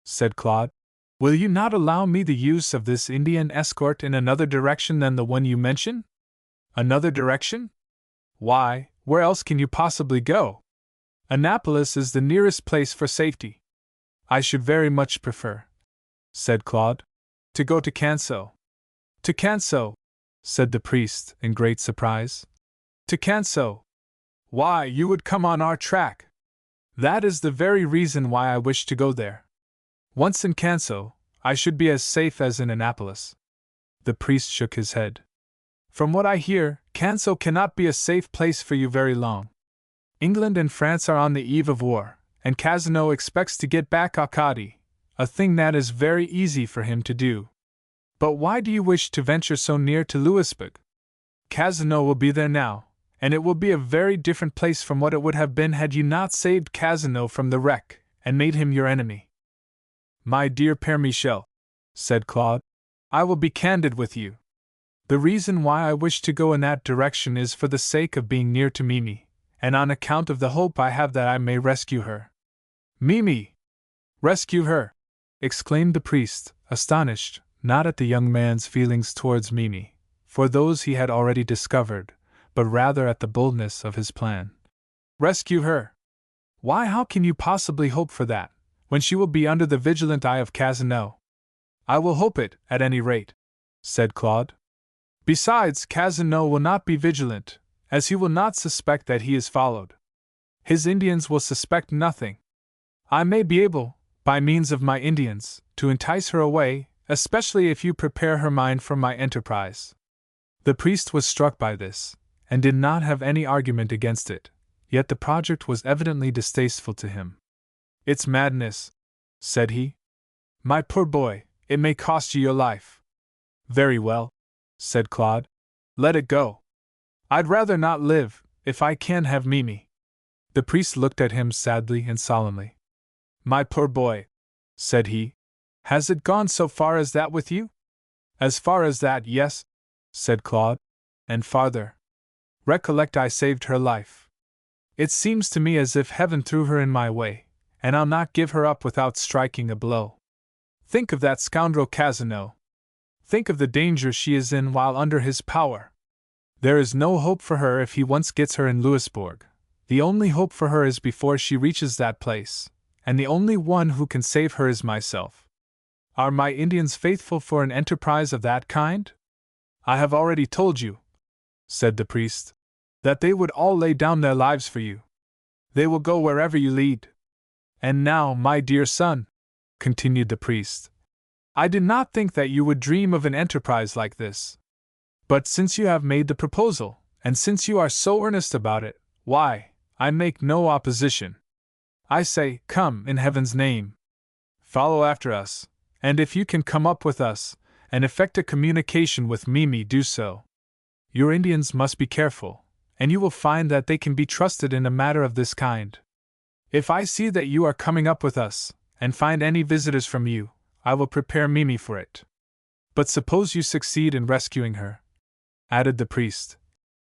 said Claude. Will you not allow me the use of this Indian escort in another direction than the one you mention? Another direction? Why, where else can you possibly go? Annapolis is the nearest place for safety. I should very much prefer, said Claude, to go to Canso. To Canso, said the priest in great surprise. To Canso? Why, you would come on our track. That is the very reason why I wish to go there. Once in Canso, I should be as safe as in Annapolis. The priest shook his head. From what I hear, Canso cannot be a safe place for you very long. England and France are on the eve of war, and Casino expects to get back Acadia, a thing that is very easy for him to do. But why do you wish to venture so near to Louisbourg? Casino will be there now, and it will be a very different place from what it would have been had you not saved Casino from the wreck and made him your enemy. My dear Père Michel, said Claude, I will be candid with you. The reason why I wish to go in that direction is for the sake of being near to Mille, and on account of the hope I have that I may rescue her. Mille! Rescue her! Exclaimed the priest, astonished, not at the young man's feelings towards Mille, for those he had already discovered, but rather at the boldness of his plan. Rescue her! Why, how can you possibly hope for that, when she will be under the vigilant eye of Casino? I will hope it, at any rate, said Claude. Besides, Casino will not be vigilant, as he will not suspect that he is followed. His Indians will suspect nothing. I may be able, by means of my Indians, to entice her away, especially if you prepare her mind for my enterprise. The priest was struck by this, and did not have any argument against it, yet the project was evidently distasteful to him. It's madness, said he. My poor boy, it may cost you your life. Very well, said Claude. Let it go. I'd rather not live, if I can have Mille. The priest looked at him sadly and solemnly. My poor boy, said he, has it gone so far as that with you? As far as that, yes, said Claude, and farther. Recollect I saved her life. It seems to me as if heaven threw her in my way, and I'll not give her up without striking a blow. Think of that scoundrel Casino. Think of the danger she is in while under his power. There is no hope for her if he once gets her in Louisbourg. The only hope for her is before she reaches that place, and the only one who can save her is myself. Are my Indians faithful for an enterprise of that kind? I have already told you, said the priest, that they would all lay down their lives for you. They will go wherever you lead. And now, my dear son, continued the priest, I did not think that you would dream of an enterprise like this. But since you have made the proposal, and since you are so earnest about it, why, I make no opposition. I say, come, in heaven's name. Follow after us, and if you can come up with us, and effect a communication with Mille, do so. Your Indians must be careful, and you will find that they can be trusted in a matter of this kind. If I see that you are coming up with us, and find any visitors from you, I will prepare Mille for it. But suppose you succeed in rescuing her, added the priest.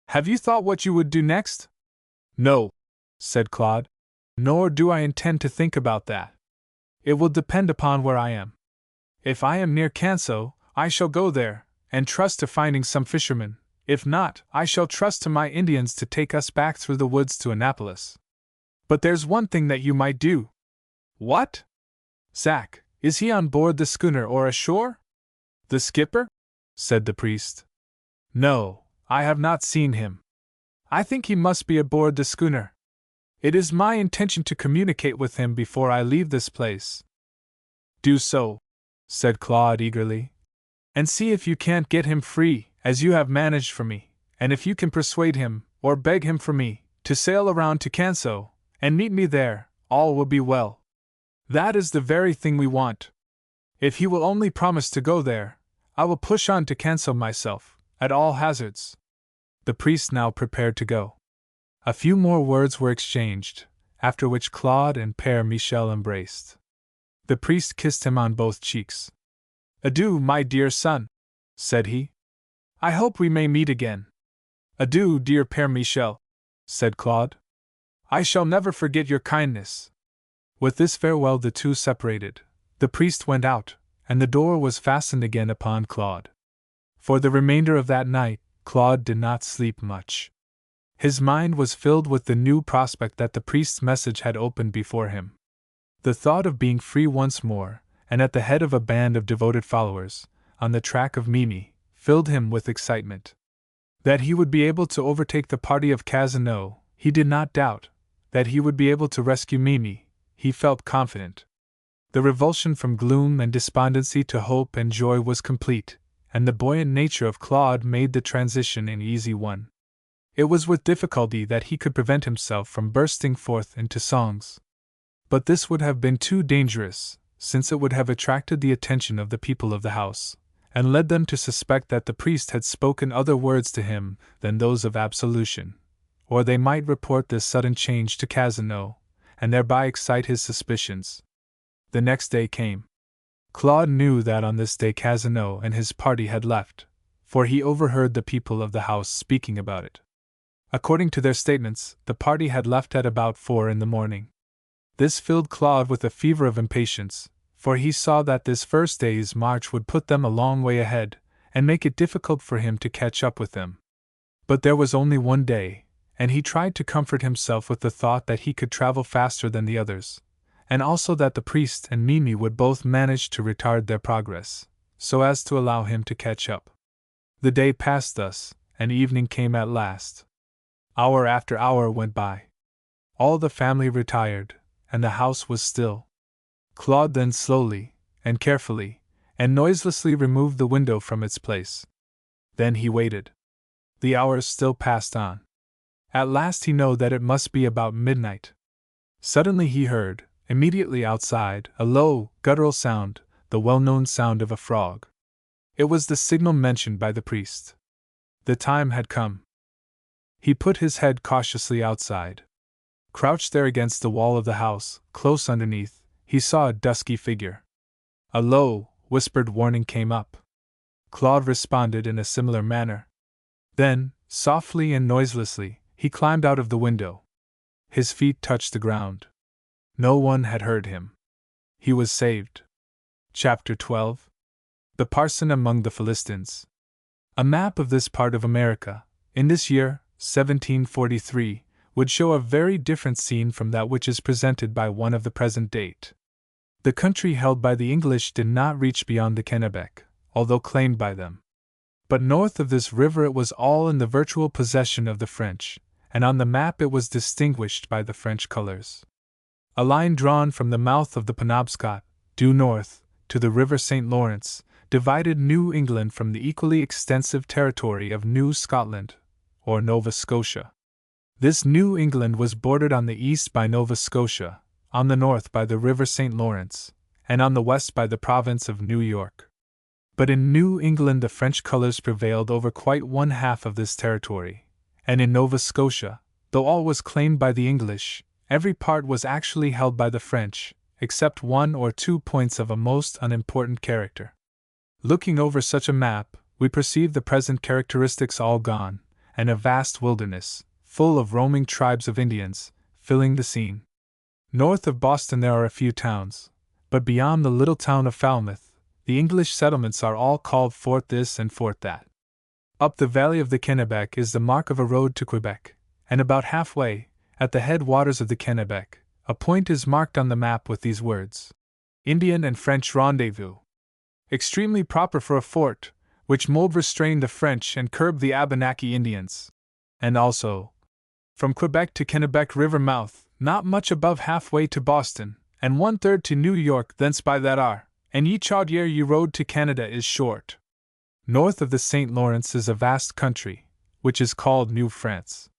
Have you thought what you would do next? No, said Claude, nor do I intend to think about that. It will depend upon where I am. If I am near Canso, I shall go there, and trust to finding some fishermen. If not, I shall trust to my Indians to take us back through the woods to Annapolis. But there's one thing that you might do. What? Zack, is he on board the schooner or ashore? The skipper? Said the priest. No, I have not seen him. I think he must be aboard the schooner. It is my intention to communicate with him before I leave this place." "Do so," said Claude eagerly, "and see if you can't get him free, as you have managed for me, and if you can persuade him, or beg him for me, to sail around to Canso, and meet me there, all will be well. That is the very thing we want. If he will only promise to go there, I will push on to Canso myself, at all hazards." The priest now prepared to go. A few more words were exchanged, after which Claude and Père Michel embraced. The priest kissed him on both cheeks. "Adieu, my dear son," said he. "I hope we may meet again." "Adieu, dear Père Michel," said Claude. "I shall never forget your kindness." With this farewell the two separated. The priest went out, and the door was fastened again upon Claude. For the remainder of that night, Claude did not sleep much. His mind was filled with the new prospect that the priest's message had opened before him. The thought of being free once more, and at the head of a band of devoted followers, on the track of Mille, filled him with excitement. That he would be able to overtake the party of Casino, he did not doubt. That he would be able to rescue Mille, he felt confident. The revulsion from gloom and despondency to hope and joy was complete, and the buoyant nature of Claude made the transition an easy one. It was with difficulty that he could prevent himself from bursting forth into songs. But this would have been too dangerous, since it would have attracted the attention of the people of the house, and led them to suspect that the priest had spoken other words to him than those of absolution, or they might report this sudden change to Casino, and thereby excite his suspicions. The next day came. Claude knew that on this day Casino and his party had left, for he overheard the people of the house speaking about it. According to their statements, the party had left at about 4 in the morning. This filled Claude with a fever of impatience, for he saw that this first day's march would put them a long way ahead, and make it difficult for him to catch up with them. But there was only one day, and he tried to comfort himself with the thought that he could travel faster than the others, and also that the priest and Mille would both manage to retard their progress, so as to allow him to catch up. The day passed thus, and evening came at last. Hour after hour went by. All the family retired, and the house was still. Claude then slowly, and carefully, and noiselessly removed the window from its place. Then he waited. The hours still passed on. At last he knew that it must be about midnight. Suddenly he heard, immediately outside, a low, guttural sound, the well-known sound of a frog. It was the signal mentioned by the priest. The time had come. He put his head cautiously outside. Crouched there against the wall of the house, close underneath, he saw a dusky figure. A low, whispered warning came up. Claude responded in a similar manner. Then, softly and noiselessly, he climbed out of the window. His feet touched the ground. No one had heard him. He was saved. Chapter 12. The Parson among the Philistines. A map of this part of America, in this year, 1743, would show a very different scene from that which is presented by one of the present date. The country held by the English did not reach beyond the Kennebec, although claimed by them. But north of this river it was all in the virtual possession of the French, and on the map it was distinguished by the French colors. A line drawn from the mouth of the Penobscot, due north, to the river St. Lawrence, divided New England from the equally extensive territory of New Scotland, or Nova Scotia. This New England was bordered on the east by Nova Scotia, on the north by the river St. Lawrence, and on the west by the province of New York. But in New England the French colors prevailed over quite one half of this territory, and in Nova Scotia, though all was claimed by the English, every part was actually held by the French, except 1 or 2 points of a most unimportant character. Looking over such a map, we perceive the present characteristics all gone, and a vast wilderness, full of roaming tribes of Indians, filling the scene. North of Boston there are a few towns, but beyond the little town of Falmouth, the English settlements are all called Fort this and Fort that. Up the valley of the Kennebec is the mark of a road to Quebec, and about halfway, at the headwaters of the Kennebec, a point is marked on the map with these words: Indian and French rendezvous. Extremely proper for a fort, which mold restrained the French and curbed the Abenaki Indians. And also, from Quebec to Kennebec River mouth, not much above halfway to Boston, and 1/3 to New York, thence by that are, and ye chaudiere ye road to Canada is short. North of the St. Lawrence is a vast country, which is called New France.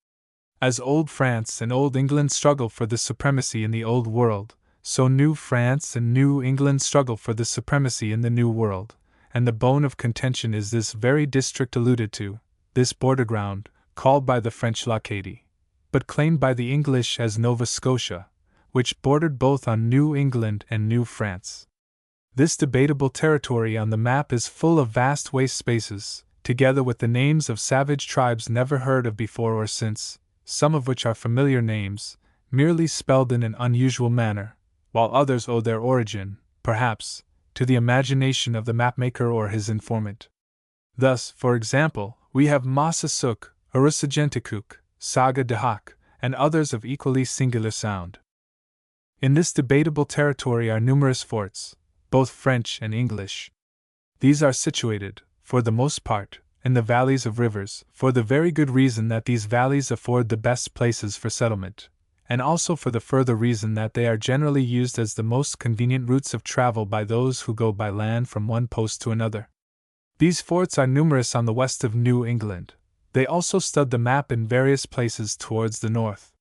As Old France and Old England struggle for the supremacy in the Old World, so New France and New England struggle for the supremacy in the New World, and the bone of contention is this very district alluded to, this border ground, called by the French l'Acadie, but claimed by the English as Nova Scotia, which bordered both on New England and New France. This debatable territory on the map is full of vast waste spaces, together with the names of savage tribes never heard of before or since, some of which are familiar names, merely spelled in an unusual manner, while others owe their origin, perhaps, to the imagination of the mapmaker or his informant. Thus, for example, we have Massasook, Arusagenticook, Saga de Hoc, and others of equally singular sound. In this debatable territory are numerous forts, both French and English. These are situated, for the most part, in the valleys of rivers, for the very good reason that these valleys afford the best places for settlement, and also for the further reason that they are generally used as the most convenient routes of travel by those who go by land from one post to another. These forts are numerous on the west of New England. They also stud the map in various places towards the north.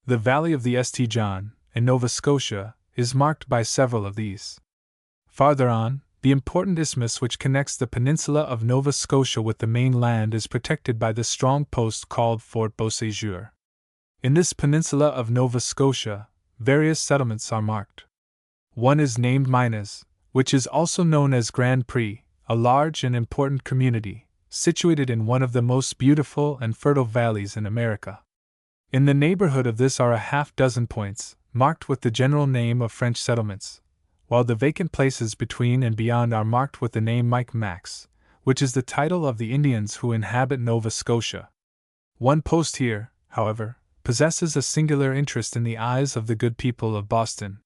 The valley of the St. John, in Nova Scotia, is marked by several of these. Farther on, the important isthmus which connects the peninsula of Nova Scotia with the mainland is protected by the strong post called Fort Beauséjour. In this peninsula of Nova Scotia, various settlements are marked. One is named Mines, which is also known as Grand Prix, a large and important community, situated in one of the most beautiful and fertile valleys in America. In the neighborhood of this are a half-dozen points, marked with the general name of French settlements, while the vacant places between and beyond are marked with the name Micmacs, which is the title of the Indians who inhabit Nova Scotia. One post here, however, possesses a singular interest in the eyes of the good people of Boston.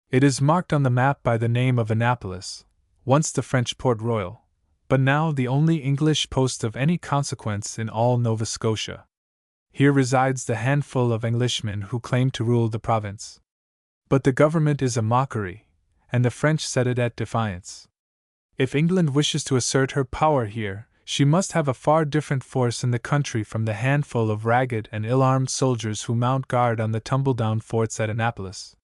It is marked on the map by the name of Annapolis, once the French Port Royal, but now the only English post of any consequence in all Nova Scotia. Here resides the handful of Englishmen who claim to rule the province. But the government is a mockery, and the French set it at defiance. If England wishes to assert her power here, she must have a far different force in the country from the handful of ragged and ill-armed soldiers who mount guard on the tumble-down forts at Annapolis.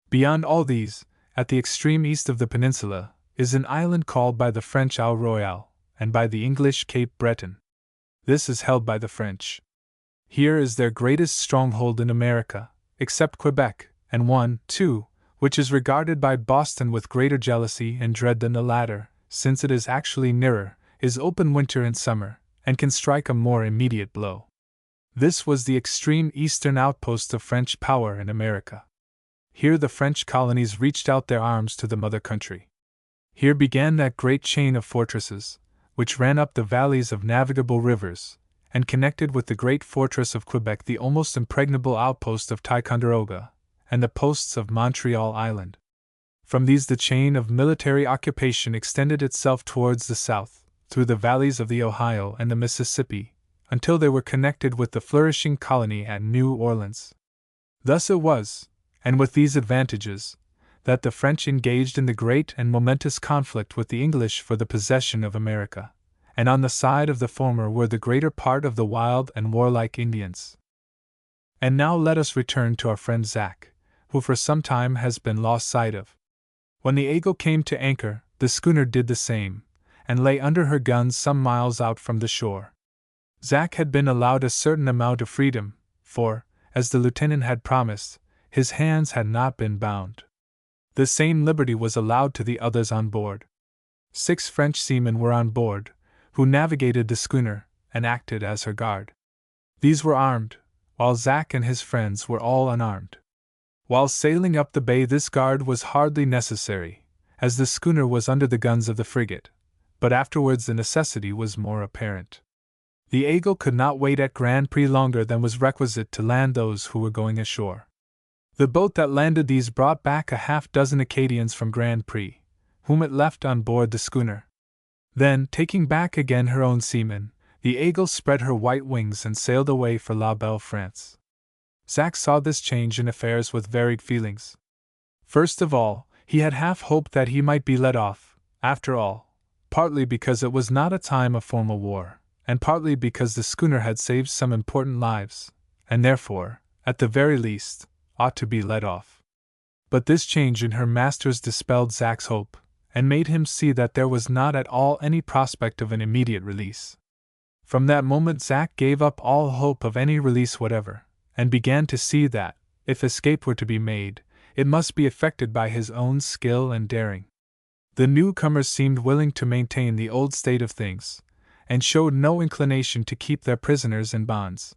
Beyond all these, at the extreme east of the peninsula, is an island called by the French Île Royale, and by the English Cape Breton. This is held by the French. Here is their greatest stronghold in America, except Quebec, and one, too, which is regarded by Boston with greater jealousy and dread than the latter, since it is actually nearer, is open winter and summer, and can strike a more immediate blow. This was the extreme eastern outpost of French power in America. Here the French colonies reached out their arms to the mother country. Here began that great chain of fortresses, which ran up the valleys of navigable rivers, and connected with the great fortress of Quebec the almost impregnable outpost of Ticonderoga, and the posts of Montreal Island. From these the chain of military occupation extended itself towards the south, through the valleys of the Ohio and the Mississippi, until they were connected with the flourishing colony at New Orleans. Thus it was, and with these advantages, that the French engaged in the great and momentous conflict with the English for the possession of America, and on the side of the former were the greater part of the wild and warlike Indians. And now let us return to our friend Zack, who for some time has been lost sight of. When the Eagle came to anchor, the schooner did the same, and lay under her guns some miles out from the shore. Zack had been allowed a certain amount of freedom, for, as the lieutenant had promised, his hands had not been bound. The same liberty was allowed to the others on board. 6 French seamen were on board, who navigated the schooner, and acted as her guard. These were armed, while Zack and his friends were all unarmed. While sailing up the bay this guard was hardly necessary, as the schooner was under the guns of the frigate, but afterwards the necessity was more apparent. The Eagle could not wait at Grand Prix longer than was requisite to land those who were going ashore. The boat that landed these brought back a half-dozen Acadians from Grand Prix, whom it left on board the schooner. Then, taking back again her own seamen, the Aigle spread her white wings and sailed away for La Belle France. Zack saw this change in affairs with varied feelings. First of all, he had half hoped that he might be let off, after all, partly because it was not a time of formal war, and partly because the schooner had saved some important lives, and therefore, at the very least, ought to be let off. But this change in her masters dispelled Zack's hope, and made him see that there was not at all any prospect of an immediate release. From that moment Zack gave up all hope of any release whatever, and began to see that, if escape were to be made, it must be effected by his own skill and daring. The newcomers seemed willing to maintain the old state of things, and showed no inclination to keep their prisoners in bonds.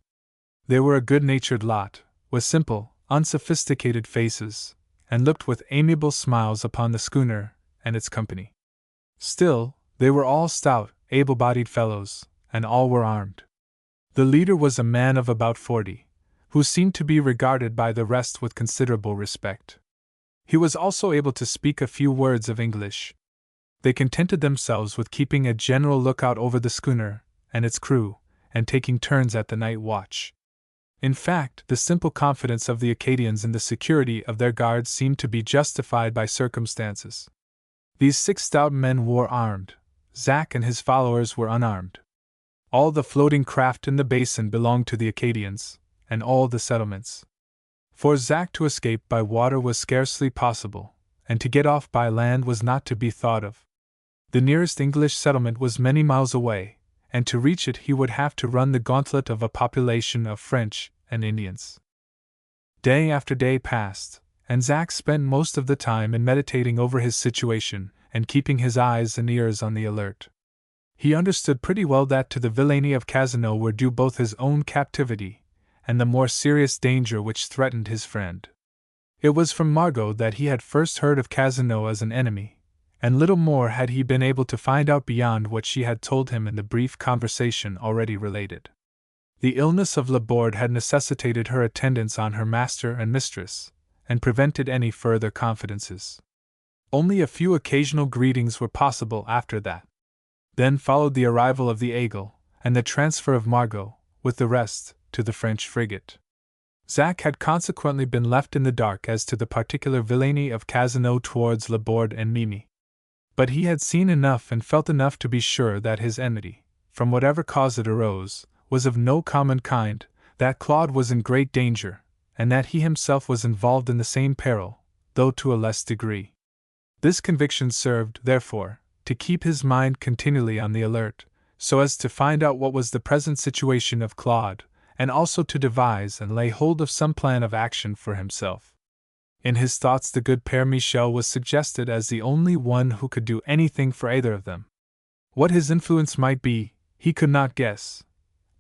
They were a good-natured lot, with simple, unsophisticated faces, and looked with amiable smiles upon the schooner and its company. Still, they were all stout, able-bodied fellows, and all were armed. The leader was a man of about 40, who seemed to be regarded by the rest with considerable respect. He was also able to speak a few words of English. They contented themselves with keeping a general lookout over the schooner and its crew, and taking turns at the night watch. In fact, the simple confidence of the Acadians in the security of their guards seemed to be justified by circumstances. These 6 stout men were armed. Zack and his followers were unarmed. All the floating craft in the basin belonged to the Acadians, and all the settlements. For Zack to escape by water was scarcely possible, and to get off by land was not to be thought of. The nearest English settlement was many miles away, and to reach it he would have to run the gauntlet of a population of French and Indians. Day after day passed, and Zack spent most of the time in meditating over his situation and keeping his eyes and ears on the alert. He understood pretty well that to the villainy of Casino were due both his own captivity and the more serious danger which threatened his friend. It was from Margot that he had first heard of Casino as an enemy, and little more had he been able to find out beyond what she had told him in the brief conversation already related. The illness of Laborde had necessitated her attendance on her master and mistress, and prevented any further confidences. Only a few occasional greetings were possible after that. Then followed the arrival of the Aigle, and the transfer of Margot, with the rest, to the French frigate. Zack had consequently been left in the dark as to the particular villainy of Casino towards Laborde and Mille. But he had seen enough and felt enough to be sure that his enmity, from whatever cause it arose, was of no common kind, that Claude was in great danger, and that he himself was involved in the same peril, though to a less degree. This conviction served, therefore, to keep his mind continually on the alert, so as to find out what was the present situation of Claude, and also to devise and lay hold of some plan of action for himself. In his thoughts the good Père Michel was suggested as the only one who could do anything for either of them. What his influence might be, he could not guess,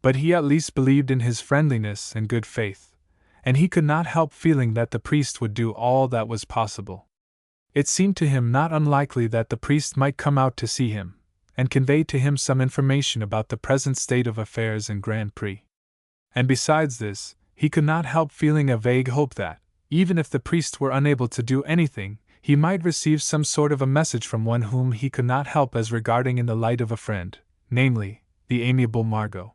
but he at least believed in his friendliness and good faith, and he could not help feeling that the priest would do all that was possible. It seemed to him not unlikely that the priest might come out to see him, and convey to him some information about the present state of affairs in Grand Prix. And besides this, he could not help feeling a vague hope that, even if the priest were unable to do anything, he might receive some sort of a message from one whom he could not help as regarding in the light of a friend, namely, the amiable Margot.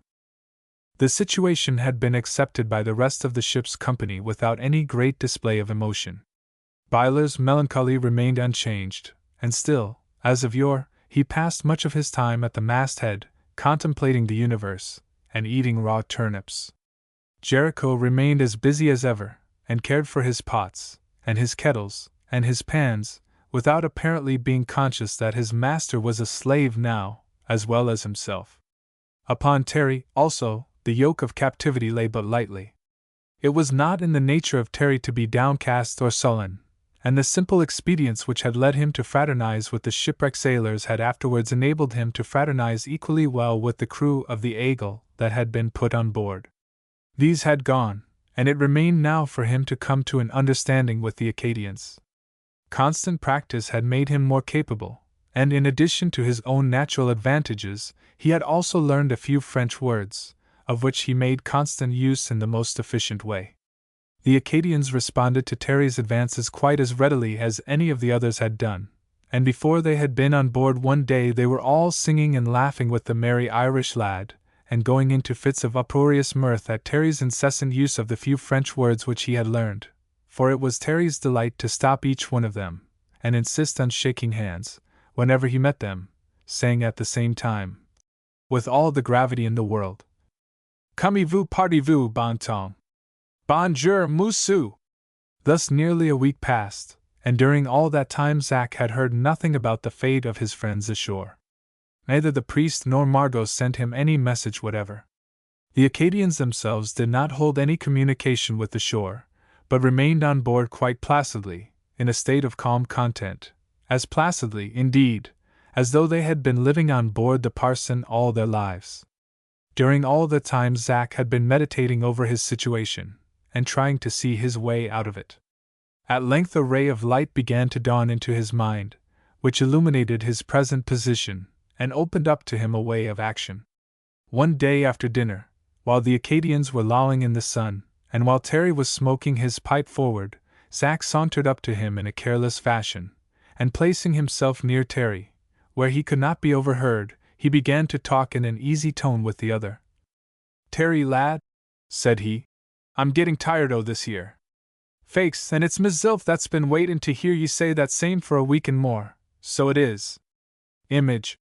The situation had been accepted by the rest of the ship's company without any great display of emotion. Byler's melancholy remained unchanged, and still, as of yore, he passed much of his time at the masthead, contemplating the universe, and eating raw turnips. Jericho remained as busy as ever, and cared for his pots, and his kettles, and his pans, without apparently being conscious that his master was a slave now, as well as himself. Upon Terry, also, the yoke of captivity lay but lightly. It was not in the nature of Terry to be downcast or sullen, and the simple expedients which had led him to fraternize with the shipwrecked sailors had afterwards enabled him to fraternize equally well with the crew of the Aigle that had been put on board. These had gone, and it remained now for him to come to an understanding with the Acadians. Constant practice had made him more capable, and in addition to his own natural advantages, he had also learned a few French words, of which he made constant use in the most efficient way. The Acadians responded to Terry's advances quite as readily as any of the others had done, and before they had been on board one day they were all singing and laughing with the merry Irish lad, and going into fits of uproarious mirth at Terry's incessant use of the few French words which he had learned, for it was Terry's delight to stop each one of them, and insist on shaking hands, whenever he met them, saying at the same time, with all the gravity in the world, "Comment-vous, party-vous, bon temps? Bonjour, monsieur!" Thus nearly a week passed, and during all that time Zack had heard nothing about the fate of his friends ashore. Neither the priest nor Margot sent him any message whatever. The Acadians themselves did not hold any communication with the shore, but remained on board quite placidly, in a state of calm content, as placidly, indeed, as though they had been living on board the Parson all their lives. During all the time Zack had been meditating over his situation, and trying to see his way out of it. At length a ray of light began to dawn into his mind, which illuminated his present position, and opened up to him a way of action. One day after dinner, while the Acadians were lolling in the sun, and while Terry was smoking his pipe forward, Zack sauntered up to him in a careless fashion, and placing himself near Terry, where he could not be overheard, he began to talk in an easy tone with the other. "Terry, lad," said he, "I'm getting tired o' this here. Faix, and it's mesilf that's been waitin' to hear ye say that same for a week and more, so it is. Image,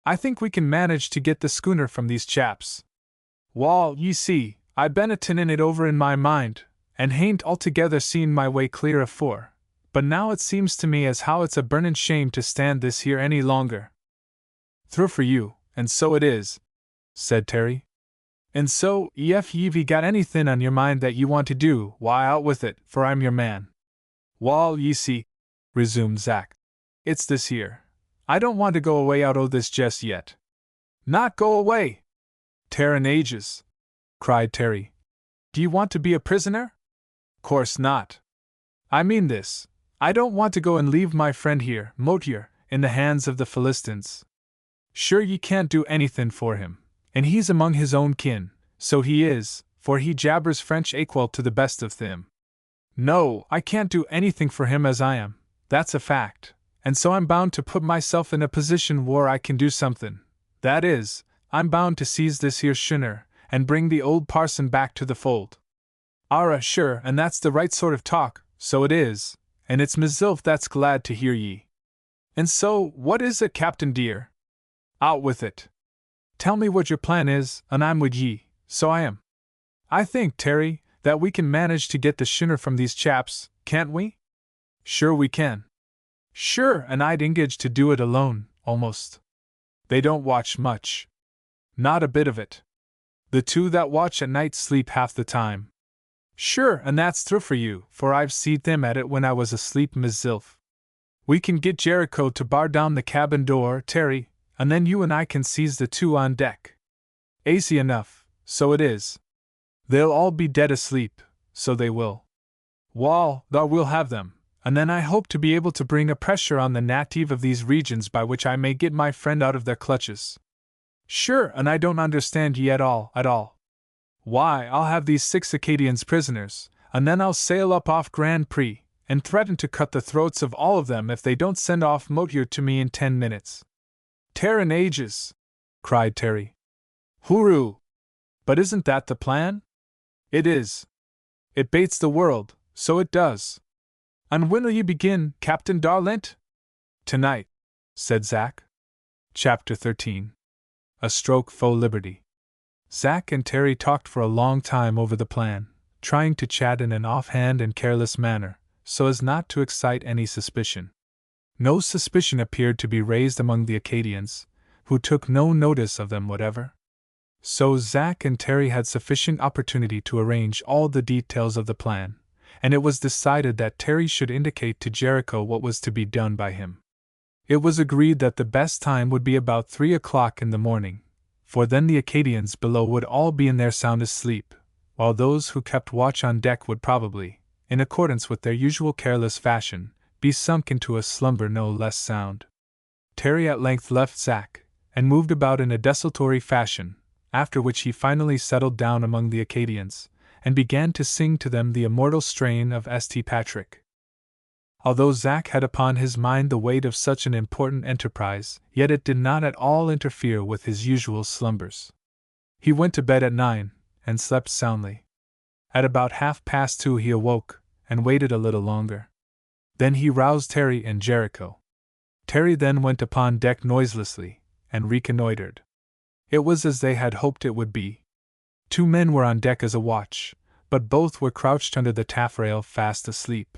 I think we can manage to get the schooner from these chaps. Wall, ye see, I been a tinnin' it over in my mind, and hain't altogether seen my way clear afore, but now it seems to me as how it's a burnin' shame to stand this here any longer." "Through for you, and so it is," said Terry. "And so, if ye've got anythin' on your mind that ye want to do, why out with it, for I'm your man." "Wall, ye see," resumed Zack, "it's this here. I don't want to go away out o' this jest yet." "Not go away? Terran ages!" cried Terry. "Do you want to be a prisoner?" "Course not. I mean this, I don't want to go and leave my friend here, Motier, in the hands of the Philistines. Sure ye can't do anythin' for him, and he's among his own kin, so he is, for he jabbers French equal to the best of them. No, I can't do anything for him as I am, that's a fact, and so I'm bound to put myself in a position where I can do somethin'. That is, I'm bound to seize this here schooner, and bring the old parson back to the fold." "Arra, sure, and that's the right sort of talk, so it is, and it's mesilf that's glad to hear ye. And so, what is it, Captain dear? Out with it. Tell me what your plan is, and I'm wid ye, so I am. I think, Terry, that we can manage to get the schooner from these chaps, can't we?" "Sure we can." "Sure, and I'd engage to do it alone, almost. They don't watch much. Not a bit of it. The two that watch at night sleep half the time." "Sure, and that's through for you, for I've seed them at it when I was asleep mesilf. We can get Jericho to bar down the cabin door, Terry, and then you and I can seize the two on deck. Aisy enough, so it is. They'll all be dead asleep, so they will. Wall, thar we'll have them, and then I hope to be able to bring a pressure on the native of these regions by which I may get my friend out of their clutches." "Sure, and I don't understand ye at all. Why, I'll have these 6 Acadians prisoners, and then I'll sail up off Grand Prix, and threaten to cut the throats of all of them if they don't send off Motier to me in 10 minutes. "Terran ages!" cried Terry. "Hooroo! But isn't that the plan?" "It is. It bates the world, so it does. And when'll ye begin, Captain Darlent?" "Tonight," said Zack. Chapter 13. A Stroke for Liberty. Zack and Terry talked for a long time over the plan, trying to chat in an offhand and careless manner, so as not to excite any suspicion. No suspicion appeared to be raised among the Acadians, who took no notice of them whatever. So Zack and Terry had sufficient opportunity to arrange all the details of the plan, and it was decided that Terry should indicate to Jericho what was to be done by him. It was agreed that the best time would be about 3 o'clock in the morning, for then the Acadians below would all be in their soundest sleep, while those who kept watch on deck would probably, in accordance with their usual careless fashion, be sunk into a slumber no less sound. Terry at length left Zack, and moved about in a desultory fashion, after which he finally settled down among the Acadians, and began to sing to them the immortal strain of St. Patrick. Although Zack had upon his mind the weight of such an important enterprise, yet it did not at all interfere with his usual slumbers. He went to bed at 9, and slept soundly. At about 2:30 he awoke, and waited a little longer. Then he roused Terry and Jericho. Terry then went upon deck noiselessly, and reconnoitered. It was as they had hoped it would be. 2 men were on deck as a watch, but both were crouched under the taffrail fast asleep.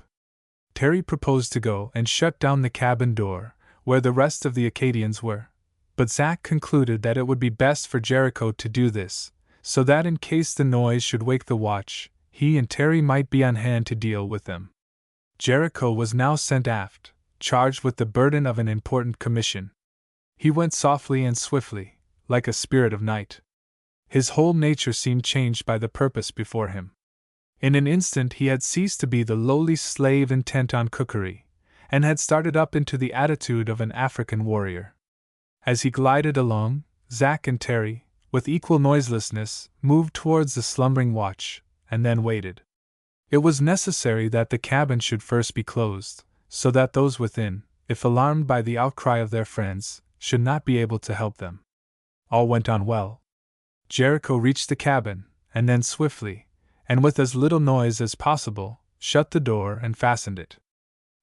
Terry proposed to go and shut down the cabin door, where the rest of the Acadians were, but Zack concluded that it would be best for Jericho to do this, so that in case the noise should wake the watch, he and Terry might be on hand to deal with them. Jericho was now sent aft, charged with the burden of an important commission. He went softly and swiftly, like a spirit of night. His whole nature seemed changed by the purpose before him. In an instant he had ceased to be the lowly slave intent on cookery, and had started up into the attitude of an African warrior. As he glided along, Zack and Terry, with equal noiselessness, moved towards the slumbering watch, and then waited. It was necessary that the cabin should first be closed, so that those within, if alarmed by the outcry of their friends, should not be able to help them. All went on well. Jericho reached the cabin, and then swiftly, and with as little noise as possible, shut the door and fastened it.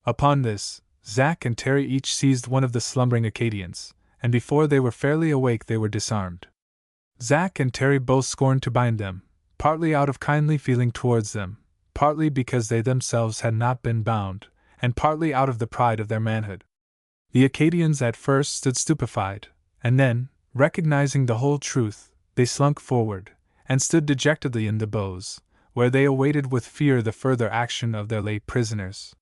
Upon this, Zack and Terry each seized one of the slumbering Acadians, and before they were fairly awake they were disarmed. Zack and Terry both scorned to bind them, partly out of kindly feeling towards them, partly because they themselves had not been bound, and partly out of the pride of their manhood. The Acadians at first stood stupefied, and then, recognizing the whole truth, they slunk forward, and stood dejectedly in the bows, where they awaited with fear the further action of their late prisoners.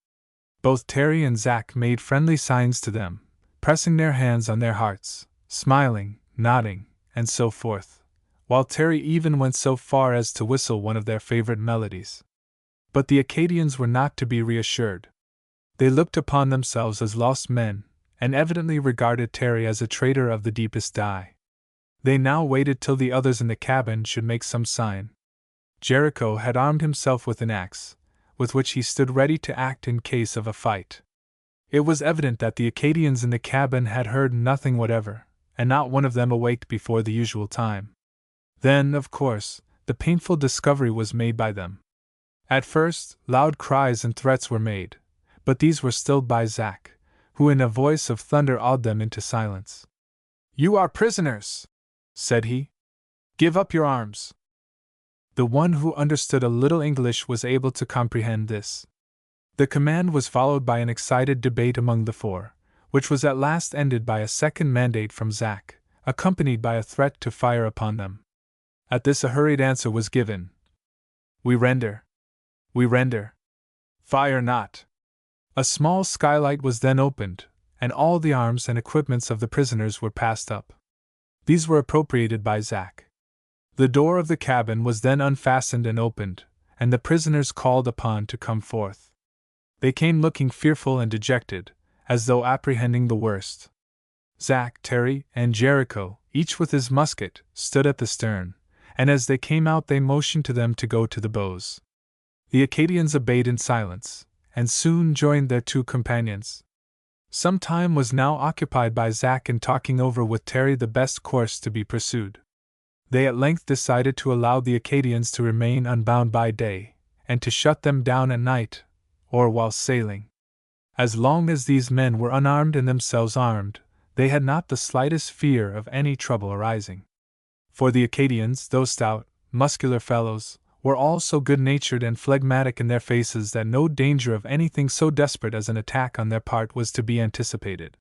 Both Terry and Zack made friendly signs to them, pressing their hands on their hearts, smiling, nodding, and so forth, while Terry even went so far as to whistle one of their favorite melodies. But the Acadians were not to be reassured. They looked upon themselves as lost men, and evidently regarded Terry as a traitor of the deepest dye. They now waited till the others in the cabin should make some sign. Jericho had armed himself with an axe, with which he stood ready to act in case of a fight. It was evident that the Acadians in the cabin had heard nothing whatever, and not one of them awaked before the usual time. Then, of course, the painful discovery was made by them. At first, loud cries and threats were made, but these were stilled by Zack, who in a voice of thunder awed them into silence. "You are prisoners," said he. "Give up your arms." The one who understood a little English was able to comprehend this. The command was followed by an excited debate among the 4, which was at last ended by a second mandate from Zack, accompanied by a threat to fire upon them. At this a hurried answer was given. "We render. We render. Fire not." A small skylight was then opened, and all the arms and equipments of the prisoners were passed up. These were appropriated by Zack. The door of the cabin was then unfastened and opened, and the prisoners called upon to come forth. They came looking fearful and dejected, as though apprehending the worst. Zack, Terry, and Jericho, each with his musket, stood at the stern, and as they came out they motioned to them to go to the bows. The Acadians obeyed in silence, and soon joined their 2 companions. Some time was now occupied by Zack in talking over with Terry the best course to be pursued. They at length decided to allow the Acadians to remain unbound by day, and to shut them down at night, or while sailing. As long as these men were unarmed and themselves armed, they had not the slightest fear of any trouble arising. For the Acadians, though stout, muscular fellows, were all so good-natured and phlegmatic in their faces that no danger of anything so desperate as an attack on their part was to be anticipated.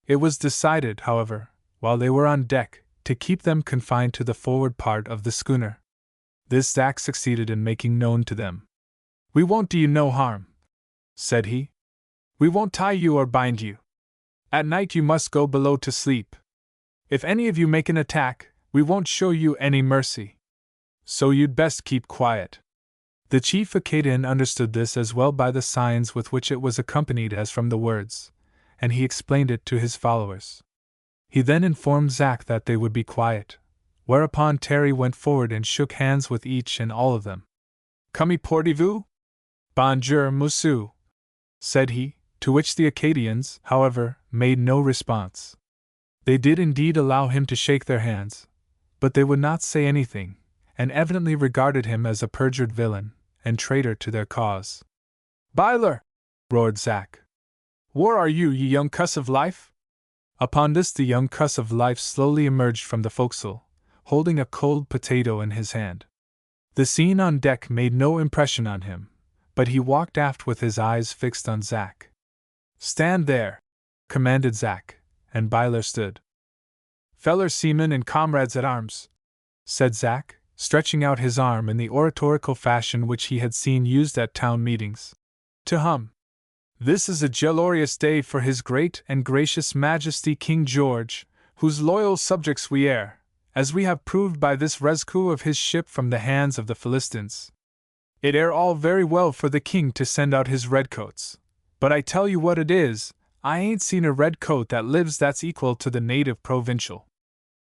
It was decided, however, while they were on deck, to keep them confined to the forward part of the schooner. This Zack succeeded in making known to them. "We won't do you no harm," said he. "We won't tie you or bind you. At night you must go below to sleep. If any of you make an attack, we won't show you any mercy. So you'd best keep quiet." The chief Acadian understood this as well by the signs with which it was accompanied as from the words, and he explained it to his followers. He then informed Zack that they would be quiet, whereupon Terry went forward and shook hands with each and all of them. "Comment portez-vous?" "Bonjour, monsieur," said he, to which the Acadians, however, made no response. They did indeed allow him to shake their hands, but they would not say anything, and evidently regarded him as a perjured villain and traitor to their cause. "Byler!" roared Zack. "Where are you, ye young cuss of life?" Upon this the young cuss of life slowly emerged from the forecastle, holding a cold potato in his hand. The scene on deck made no impression on him, but he walked aft with his eyes fixed on Zack. "Stand there!" commanded Zack, and Byler stood. "Feller seamen and comrades at arms," said Zack, stretching out his arm in the oratorical fashion which he had seen used at town meetings. "To hum! This is a glorious day for His great and gracious Majesty King George, whose loyal subjects we are, as we have proved by this rescue of his ship from the hands of the Philistines. It air all very well for the king to send out his redcoats, but I tell you what it is, I ain't seen a redcoat that lives that's equal to the native provincial.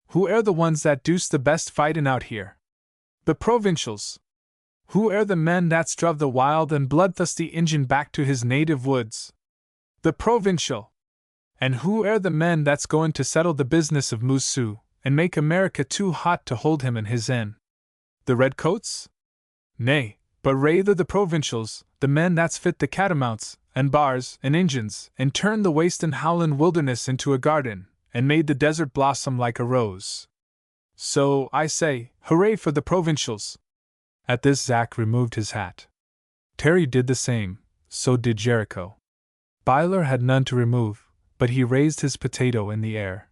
Who air the ones that do's the best fightin' out here? The provincials. Who air the men that's druv the wild and bloodthirsty Injun back to his native woods? The provincial. And who air the men that's goin' to settle the business of Moosu, and make America too hot to hold him in his inn? The redcoats? Nay, but rayther the provincials, the men that's fit the catamounts, and bars, and Injuns, and turned the wastin' howlin' wilderness into a garden, and made the desert blossom like a rose. So, I say, hooray for the provincials!" At this Zack removed his hat. Terry did the same, so did Jericho. Byler had none to remove, but he raised his potato in the air.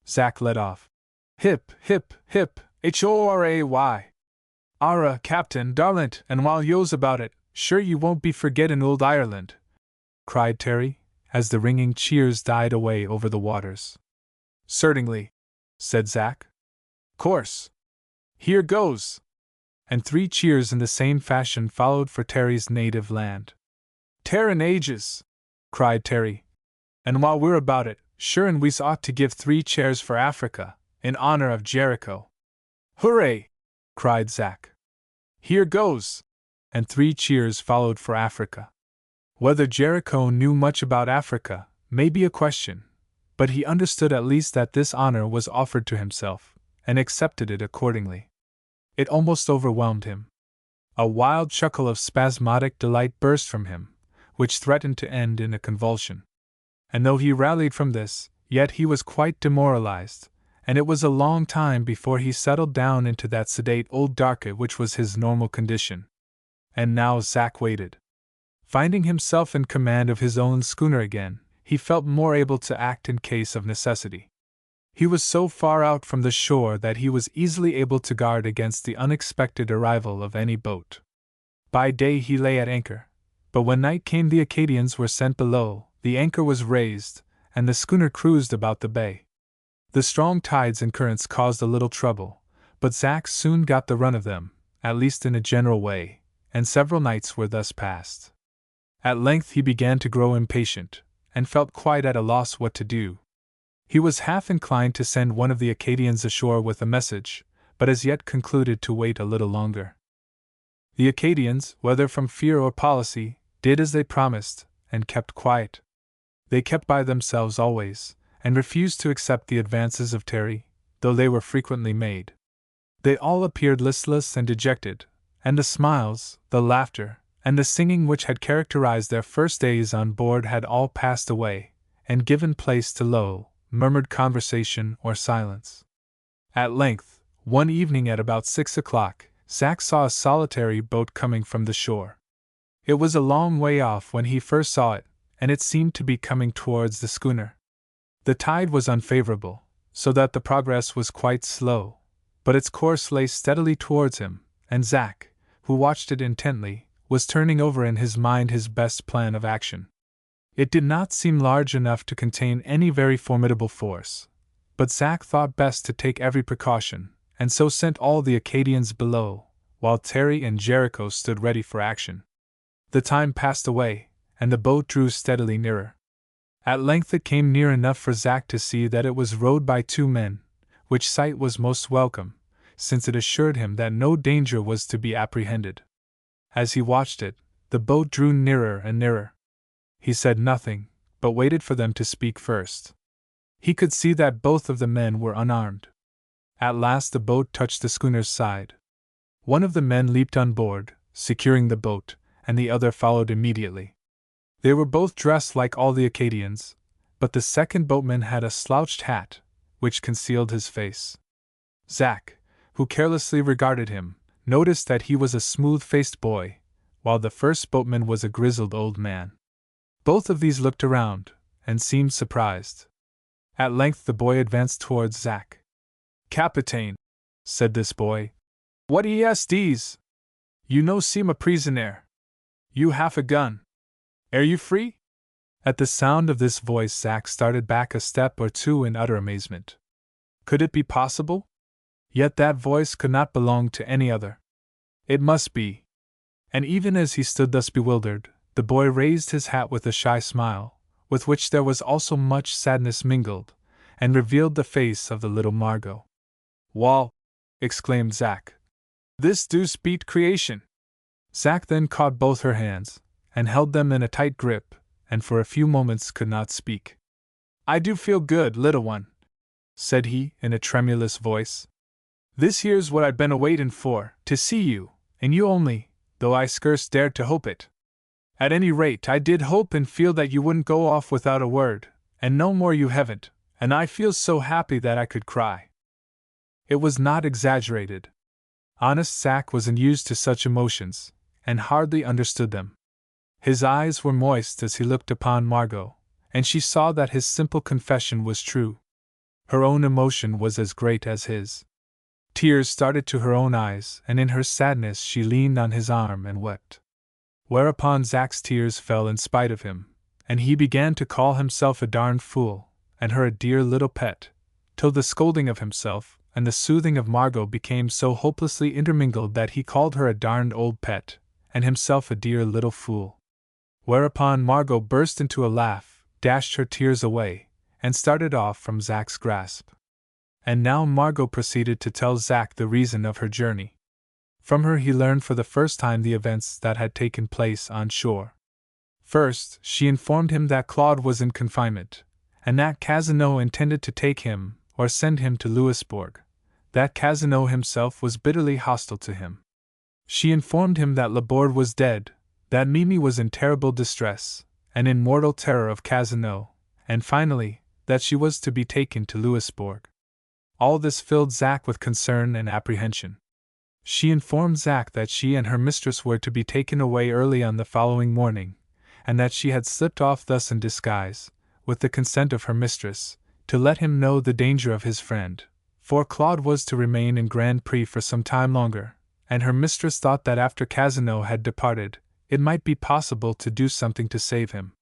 Zack led off. "Hip, hip, hip, horay! Arra, Captain, darlint, and while yo's about it, sure you won't be forgettin' old Ireland," cried Terry, as the ringing cheers died away over the waters. "Certainly," said Zack. "Course. Here goes!" And 3 cheers in the same fashion followed for Terry's native land. "Terran ages!" cried Terry. "And while we're about it, sure and we's ought to give 3 cheers for Africa, in honor of Jericho." "Hooray!" cried Zack. "Here goes!" And 3 cheers followed for Africa. Whether Jericho knew much about Africa may be a question, but he understood at least that this honor was offered to himself, and accepted it accordingly. It almost overwhelmed him. A wild chuckle of spasmodic delight burst from him, which threatened to end in a convulsion. And though he rallied from this, yet he was quite demoralized, and it was a long time before he settled down into that sedate old darkey which was his normal condition. And now Zack waited. Finding himself in command of his own schooner again, he felt more able to act in case of necessity. He was so far out from the shore that he was easily able to guard against the unexpected arrival of any boat. By day he lay at anchor, but when night came the Acadians were sent below, the anchor was raised, and the schooner cruised about the bay. The strong tides and currents caused a little trouble, but Zack soon got the run of them, at least in a general way, and several nights were thus passed. At length he began to grow impatient, and felt quite at a loss what to do. He was half inclined to send one of the Acadians ashore with a message, but as yet concluded to wait a little longer. The Acadians, whether from fear or policy, did as they promised, and kept quiet. They kept by themselves always, and refused to accept the advances of Terry, though they were frequently made. They all appeared listless and dejected, and the smiles, the laughter, and the singing which had characterized their first days on board had all passed away, and given place to low, murmured conversation or silence. At length, one evening at about 6 o'clock, Zack saw a solitary boat coming from the shore. It was a long way off when he first saw it, and it seemed to be coming towards the schooner. The tide was unfavorable, so that the progress was quite slow, but its course lay steadily towards him, and Zack, who watched it intently, was turning over in his mind his best plan of action. It did not seem large enough to contain any very formidable force, but Zack thought best to take every precaution, and so sent all the Acadians below, while Terry and Jericho stood ready for action. The time passed away, and the boat drew steadily nearer. At length it came near enough for Zack to see that it was rowed by 2 men, which sight was most welcome, since it assured him that no danger was to be apprehended. As he watched it, the boat drew nearer and nearer. He said nothing, but waited for them to speak first. He could see that both of the men were unarmed. At last the boat touched the schooner's side. One of the men leaped on board, securing the boat, and the other followed immediately. They were both dressed like all the Acadians, but the second boatman had a slouched hat, which concealed his face. Zack, who carelessly regarded him, noticed that he was a smooth-faced boy, while the first boatman was a grizzled old man. Both of these looked around, and seemed surprised. At length the boy advanced towards Zack. "Capitaine," said this boy, "what est these? You no seem a prisoner. You have a gun. Are you free?" At the sound of this voice Zack started back a step or two in utter amazement. Could it be possible? Yet that voice could not belong to any other. It must be. And even as he stood thus bewildered, the boy raised his hat with a shy smile, with which there was also much sadness mingled, and revealed the face of the little Margot. "Wall!" exclaimed Zack. "This deuce beat creation!" Zack then caught both her hands, and held them in a tight grip, and for a few moments could not speak. "I do feel good, little one," said he, in a tremulous voice. "This here's what I'd been a-waitin' for, to see you, and you only, though I scarce dared to hope it. At any rate, I did hope and feel that you wouldn't go off without a word, and no more you haven't, and I feel so happy that I could cry." It was not exaggerated. Honest Zack wasn't used to such emotions, and hardly understood them. His eyes were moist as he looked upon Margot, and she saw that his simple confession was true. Her own emotion was as great as his. Tears started to her own eyes, and in her sadness she leaned on his arm and wept. Whereupon Zack's tears fell in spite of him, and he began to call himself a darned fool, and her a dear little pet, till the scolding of himself and the soothing of Margot became so hopelessly intermingled that he called her a darned old pet, and himself a dear little fool. Whereupon Margot burst into a laugh, dashed her tears away, and started off from Zack's grasp. And now Margot proceeded to tell Zack the reason of her journey. From her he learned for the first time the events that had taken place on shore. First, she informed him that Claude was in confinement, and that Cazenau intended to take him or send him to Louisbourg, that Cazenau himself was bitterly hostile to him. She informed him that Laborde was dead, that Mimi was in terrible distress, and in mortal terror of Cazenau, and finally, that she was to be taken to Louisbourg. All this filled Zack with concern and apprehension. She informed Zack that she and her mistress were to be taken away early on the following morning, and that she had slipped off thus in disguise, with the consent of her mistress, to let him know the danger of his friend, for Claude was to remain in Grand Pré for some time longer, and her mistress thought that after Cazenau had departed, it might be possible to do something to save him.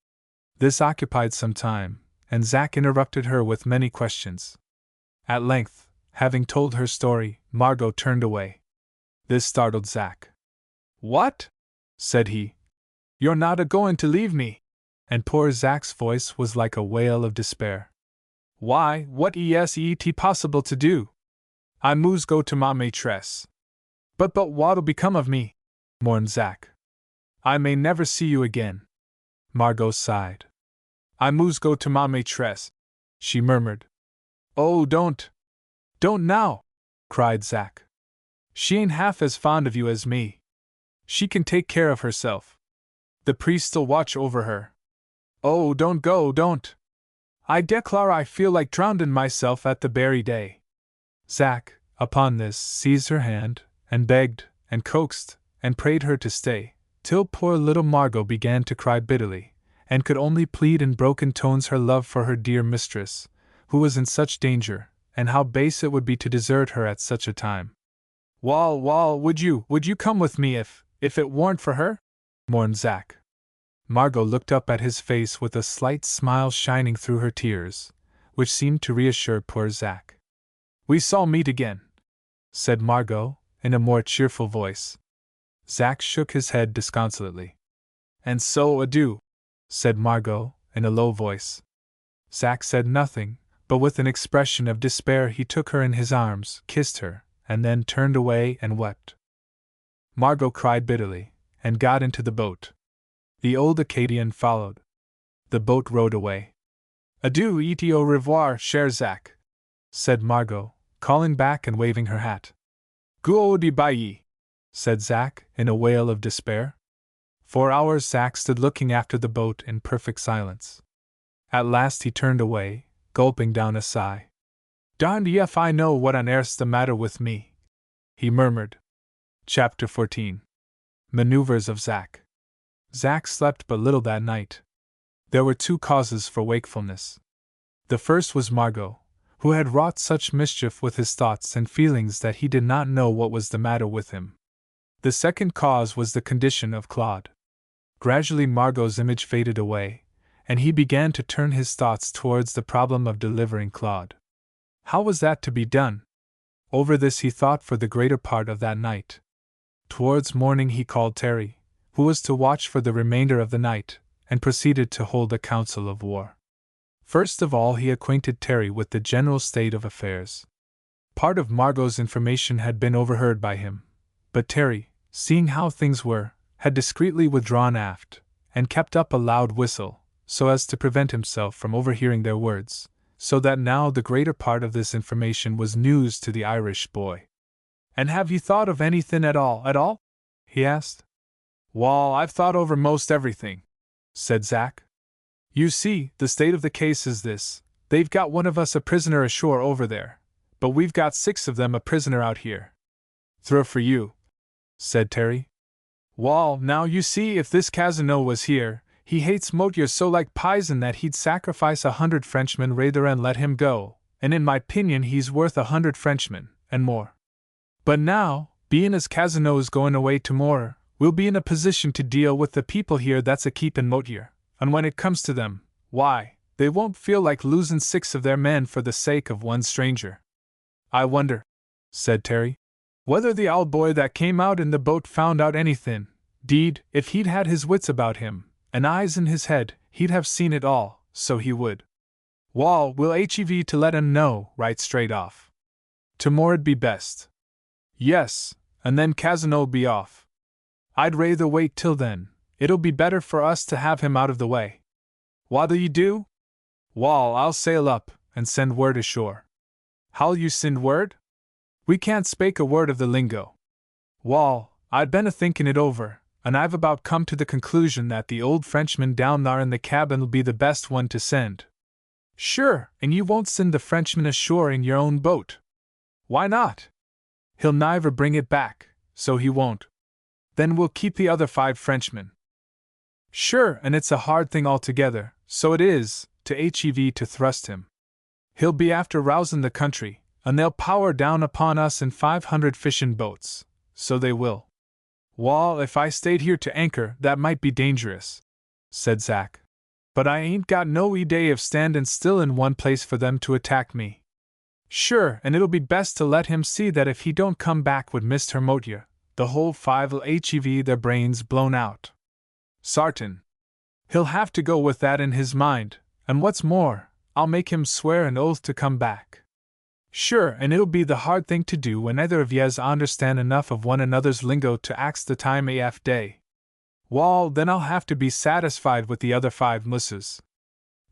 This occupied some time, and Zack interrupted her with many questions. At length, having told her story, Margot turned away. This startled Zack. "What?" said he. "You're not a-going to leave me?" And poor Zack's voice was like a wail of despair. "Why, what est it possible to do? I mus go to ma maîtresse." But what'll become of me?" mourned Zack. "I may never see you again." Margot sighed. "I mus go to ma maîtresse," she murmured. "Oh, don't now!" cried Zack. "She ain't half as fond of you as me. She can take care of herself. The priest'll watch over her. Oh, don't go, don't! I declare I feel like drowndin' myself at the berry day." Zack, upon this, seized her hand, and begged, and coaxed, and prayed her to stay, till poor little Margot began to cry bitterly, and could only plead in broken tones her love for her dear mistress, who was in such danger, and how base it would be to desert her at such a time. Wall, would you come with me if it warn't for her?" mourned Zack. Margot looked up at his face with a slight smile shining through her tears, which seemed to reassure poor Zack. "We shall meet again," said Margot, in a more cheerful voice. Zack shook his head disconsolately. "And so adieu," said Margot, in a low voice. Zack said nothing, but with an expression of despair he took her in his arms, kissed her, and then turned away and wept. Margot cried bitterly, and got into the boat. The old Acadian followed. The boat rowed away. Adieu et au revoir, cher Zac, said Margot, calling back and waving her hat. Goodbye, said Zac, in a wail of despair. For hours Zac stood looking after the boat in perfect silence. At last he turned away, gulping down a sigh. Darned if I know what on earth's the matter with me, he murmured. Chapter 14. Maneuvers of Zac. Zac slept but little that night. There were two causes for wakefulness. The first was Margot, who had wrought such mischief with his thoughts and feelings that he did not know what was the matter with him. The second cause was the condition of Claude. Gradually Margot's image faded away, and he began to turn his thoughts towards the problem of delivering Claude. How was that to be done? Over this he thought for the greater part of that night. Towards morning he called Terry, who was to watch for the remainder of the night, and proceeded to hold a council of war. First of all he acquainted Terry with the general state of affairs. Part of Margot's information had been overheard by him, but Terry, seeing how things were, had discreetly withdrawn aft, and kept up a loud whistle, so as to prevent himself from overhearing their words, so that now the greater part of this information was news to the Irish boy. "And have you thought of anything at all? He asked. "Wall, I've thought over most everything," said Zac. "You see, the state of the case is this: they've got one of us a prisoner ashore over there, but we've got 6 of them a prisoner out here." "Through for you," said Terry. "Wall, now you see, if this Cazenove was here, he hates Motier so like pison that he'd sacrifice 100 Frenchmen rather and let him go, and in my 'pinion he's worth 100 Frenchmen, and more. But now, bein' as Cazenove's going away tomorrow, we'll be in a position to deal with the people here that's a keepin' Motier, and when it comes to them, why, they won't feel like losing 6 of their men for the sake of one stranger." "I wonder," said Terry, "whether the old boy that came out in the boat found out anything. 'Deed, if he'd had his wits about him, and eyes in his head, he'd have seen it all, so he would. Wall, we'll hev to let him know right straight off. Tomorrow'd be best." "Yes, and then Cazenove be off." "I'd rather wait till then. It'll be better for us to have him out of the way." "What'll you do?" "Wall, I'll sail up, and send word ashore." "How'll you send word?" "We can't spake a word of the lingo." "Wall, I'd been a-thinking it over, and I've about come to the conclusion that the old Frenchman down thar in the cabin'll be the best one to send." "Sure, and you won't send the Frenchman ashore in your own boat." "Why not?" "He'll niver bring it back, so he won't." "Then we'll keep the other 5 Frenchmen." "Sure, and it's a hard thing altogether, so it is, to hev to thrust him. He'll be after rousin' the country, and they'll power down upon us in 500 fishin' boats, so they will." "Wall, if I stayed here to anchor, that might be dangerous," said Zac. "But I ain't got no idea of standin' still in one place for them to attack me." "Sure, and it'll be best to let him see that if he don't come back with Mr. Motier, the whole 5'll hev their brains blown out." "Sartin. He'll have to go with that in his mind, and what's more, I'll make him swear an oath to come back." "Sure, and it'll be the hard thing to do when neither of yez understand enough of one another's lingo to ax the time af day." "Wall, then I'll have to be satisfied with the other 5 mooses.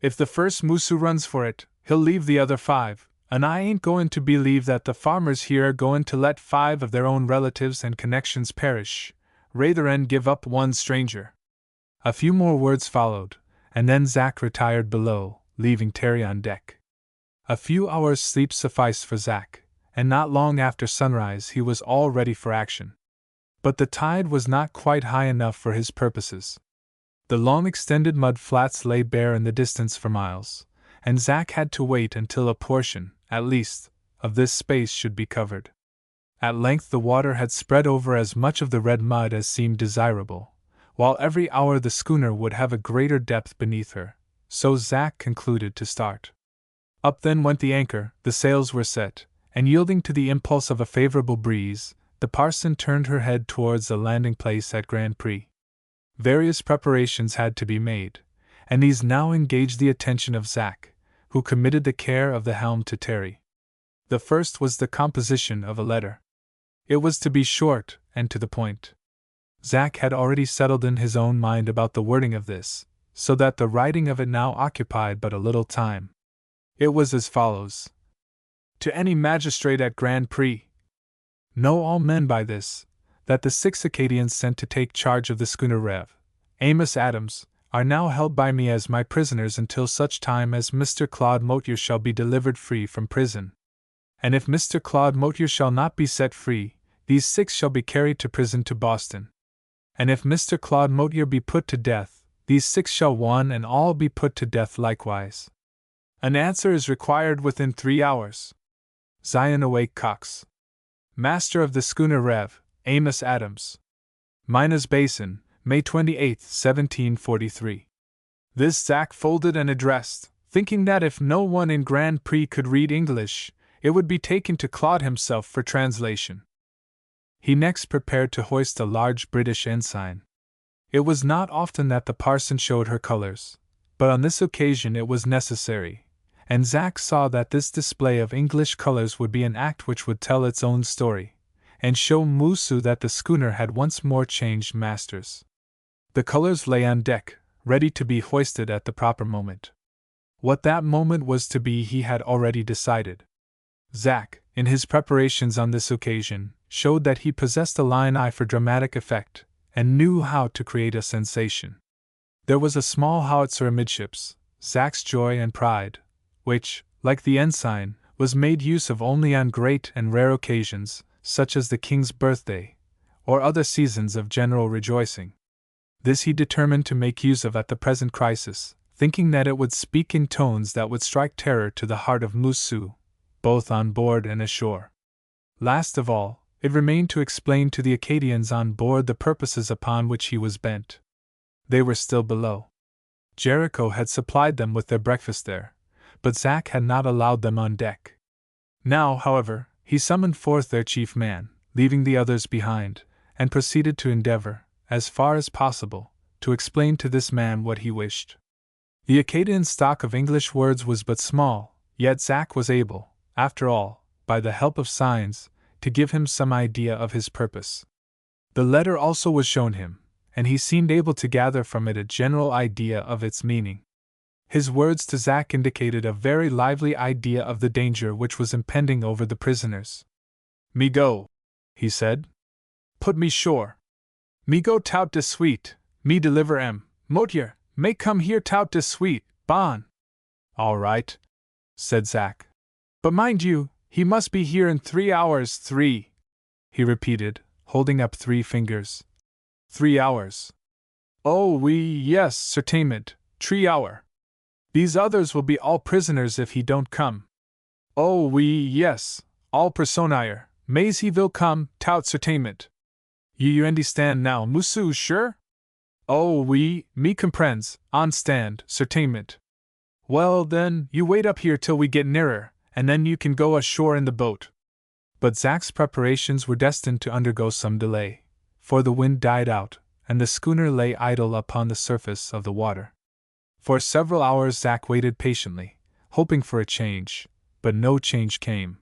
If the first moose who runs for it, he'll leave the other 5, and I ain't going to believe that the farmers here are going to let 5 of their own relatives and connections perish, rather than give up one stranger." A few more words followed, and then Zac retired below, leaving Terry on deck. A few hours' sleep sufficed for Zac, and not long after sunrise he was all ready for action. But the tide was not quite high enough for his purposes. The long extended mud flats lay bare in the distance for miles, and Zac had to wait until a portion, at least, of this space should be covered. At length the water had spread over as much of the red mud as seemed desirable, while every hour the schooner would have a greater depth beneath her, so Zac concluded to start. Up then went the anchor, the sails were set, and yielding to the impulse of a favorable breeze, the parson turned her head towards the landing place at Grand Pré. Various preparations had to be made, and these now engaged the attention of Zac, who committed the care of the helm to Terry. The first was the composition of a letter. It was to be short and to the point. Zac had already settled in his own mind about the wording of this, so that the writing of it now occupied but a little time. It was as follows: To any magistrate at Grand Prix, know all men by this, that the 6 Acadians sent to take charge of the schooner Rev. Amos Adams, are now held by me as my prisoners until such time as Mr. Claude Motier shall be delivered free from prison. And if Mr. Claude Motier shall not be set free, these 6 shall be carried to prison to Boston. And if Mr. Claude Motier be put to death, these 6 shall one and all be put to death likewise. An answer is required within 3 hours. Zion Awake Cox, Master of the schooner Rev. Amos Adams. Minas Basin, May 28, 1743. This Zack folded and addressed, thinking that if no one in Grand Prix could read English, it would be taken to Claude himself for translation. He next prepared to hoist a large British ensign. It was not often that the parson showed her colors, but on this occasion it was necessary, and Zack saw that this display of English colors would be an act which would tell its own story, and show Moosu that the schooner had once more changed masters. The colors lay on deck, ready to be hoisted at the proper moment. What that moment was to be he had already decided. Zack, in his preparations on this occasion, showed that he possessed a keen eye for dramatic effect, and knew how to create a sensation. There was a small howitzer amidships, Zack's joy and pride, which, like the ensign, was made use of only on great and rare occasions, such as the king's birthday, or other seasons of general rejoicing. This he determined to make use of at the present crisis, thinking that it would speak in tones that would strike terror to the heart of Moosu, both on board and ashore. Last of all, it remained to explain to the Acadians on board the purposes upon which he was bent. They were still below. Jericho had supplied them with their breakfast there, but Zack had not allowed them on deck. Now, however, he summoned forth their chief man, leaving the others behind, and proceeded to endeavor, as far as possible, to explain to this man what he wished. The Acadian stock of English words was but small, yet Zack was able, after all, by the help of signs, to give him some idea of his purpose. The letter also was shown him, and he seemed able to gather from it a general idea of its meaning. His words to Zack indicated a very lively idea of the danger which was impending over the prisoners. "Me go," he said. "Put me shore. Me go tout de suite, me deliver em, Motier, may come here tout de suite, bon." "All right," said Zack. "But mind you, he must be here in 3 hours 3, he repeated, holding up 3 fingers. 3 hours. "Oh, oui, yes, certainement, 3 hour. These others will be all prisoners if he don't come." "Oh, oui, yes, all prisonnier, mais he will come, tout certainement. You understand now, Moosu, sure?" "Oh, oui, me comprends, understand, certainement." "Well, then, you wait up here till we get nearer, and then you can go ashore in the boat." But Zack's preparations were destined to undergo some delay, for the wind died out, and the schooner lay idle upon the surface of the water. For several hours Zack waited patiently, hoping for a change, but no change came.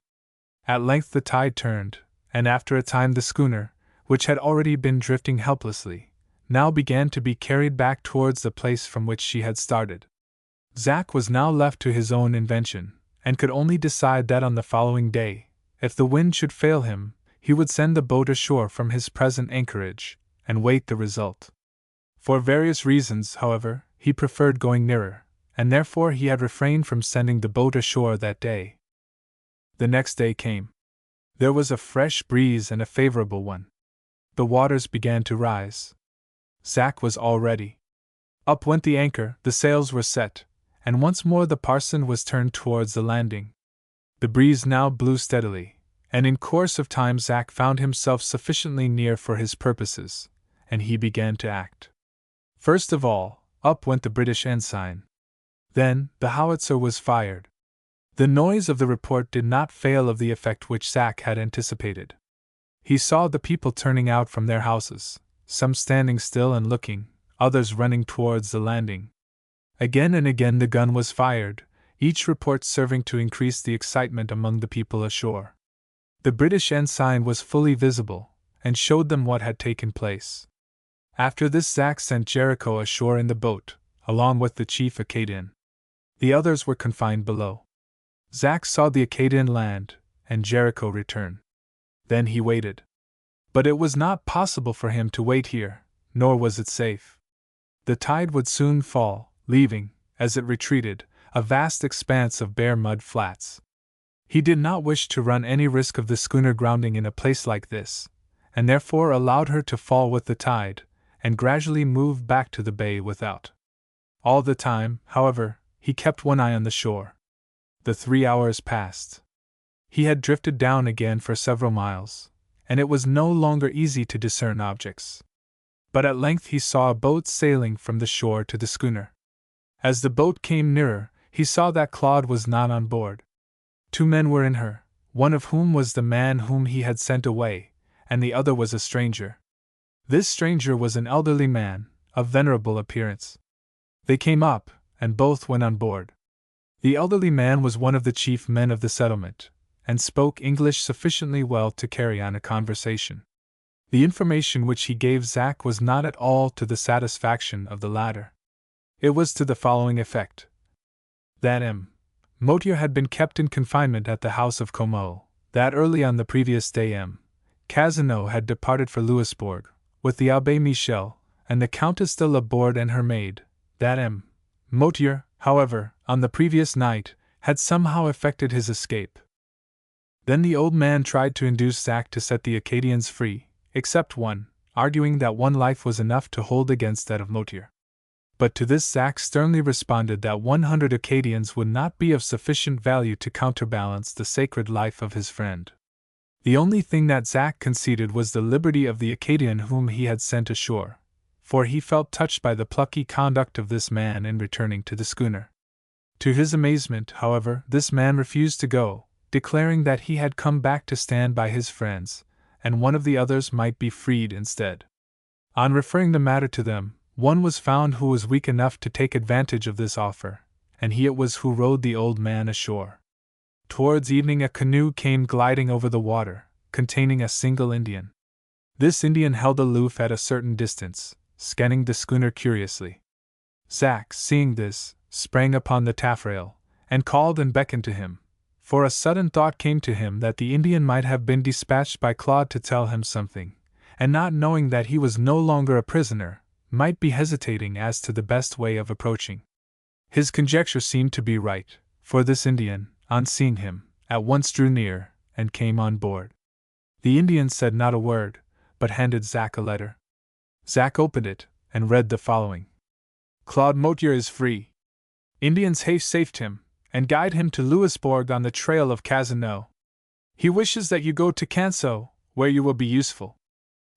At length the tide turned, and after a time the schooner, which had already been drifting helplessly, now began to be carried back towards the place from which she had started. Zack was now left to his own invention, and could only decide that on the following day, if the wind should fail him, he would send the boat ashore from his present anchorage, and wait the result. For various reasons, however, he preferred going nearer, and therefore he had refrained from sending the boat ashore that day. The next day came. There was a fresh breeze and a favorable one. The waters began to rise. Zack was all ready. Up went the anchor, the sails were set, and once more the parson was turned towards the landing. The breeze now blew steadily, and in course of time Zack found himself sufficiently near for his purposes, and he began to act. First of all, up went the British ensign. Then, the howitzer was fired. The noise of the report did not fail of the effect which Zack had anticipated. He saw the people turning out from their houses, some standing still and looking, others running towards the landing. Again and again the gun was fired, each report serving to increase the excitement among the people ashore. The British ensign was fully visible, and showed them what had taken place. After this Zack sent Jericho ashore in the boat, along with the chief Acadian. The others were confined below. Zack saw the Acadian land, and Jericho return. Then he waited. But it was not possible for him to wait here, nor was it safe. The tide would soon fall, leaving, as it retreated, a vast expanse of bare mud flats. He did not wish to run any risk of the schooner grounding in a place like this, and therefore allowed her to fall with the tide, and gradually moved back to the bay without. All the time, however, he kept one eye on the shore. The 3 hours passed. He had drifted down again for several miles, and it was no longer easy to discern objects. But at length he saw a boat sailing from the shore to the schooner. As the boat came nearer, he saw that Claude was not on board. 2 men were in her, one of whom was the man whom he had sent away, and the other was a stranger. This stranger was an elderly man, of venerable appearance. They came up, and both went on board. The elderly man was one of the chief men of the settlement, and spoke English sufficiently well to carry on a conversation. The information which he gave Zack was not at all to the satisfaction of the latter. It was to the following effect: that Motier had been kept in confinement at the house of Como, that early on the previous day Casino had departed for Louisbourg, with the Abbé Michel, and the Countess de Laborde and her maid, that Motier, however, on the previous night, had somehow effected his escape. Then the old man tried to induce Zack to set the Acadians free, except one, arguing that one life was enough to hold against that of Motier. But to this Zack sternly responded that 100 Acadians would not be of sufficient value to counterbalance the sacred life of his friend. The only thing that Zack conceded was the liberty of the Acadian whom he had sent ashore, for he felt touched by the plucky conduct of this man in returning to the schooner. To his amazement, however, this man refused to go, declaring that he had come back to stand by his friends, and one of the others might be freed instead. On referring the matter to them, one was found who was weak enough to take advantage of this offer, and he it was who rowed the old man ashore. Towards evening a canoe came gliding over the water, containing a single Indian. This Indian held aloof at a certain distance, scanning the schooner curiously. Zack, seeing this, sprang upon the taffrail, and called and beckoned to him, for a sudden thought came to him that the Indian might have been dispatched by Claude to tell him something, and not knowing that he was no longer a prisoner, might be hesitating as to the best way of approaching. His conjecture seemed to be right, for this Indian, on seeing him, at once drew near, and came on board. The Indian said not a word, but handed Zack a letter. Zack opened it, and read the following: Claude Motier is free. Indians have saved him, and guide him to Louisbourg on the trail of Casino. He wishes that you go to Canso, where you will be useful.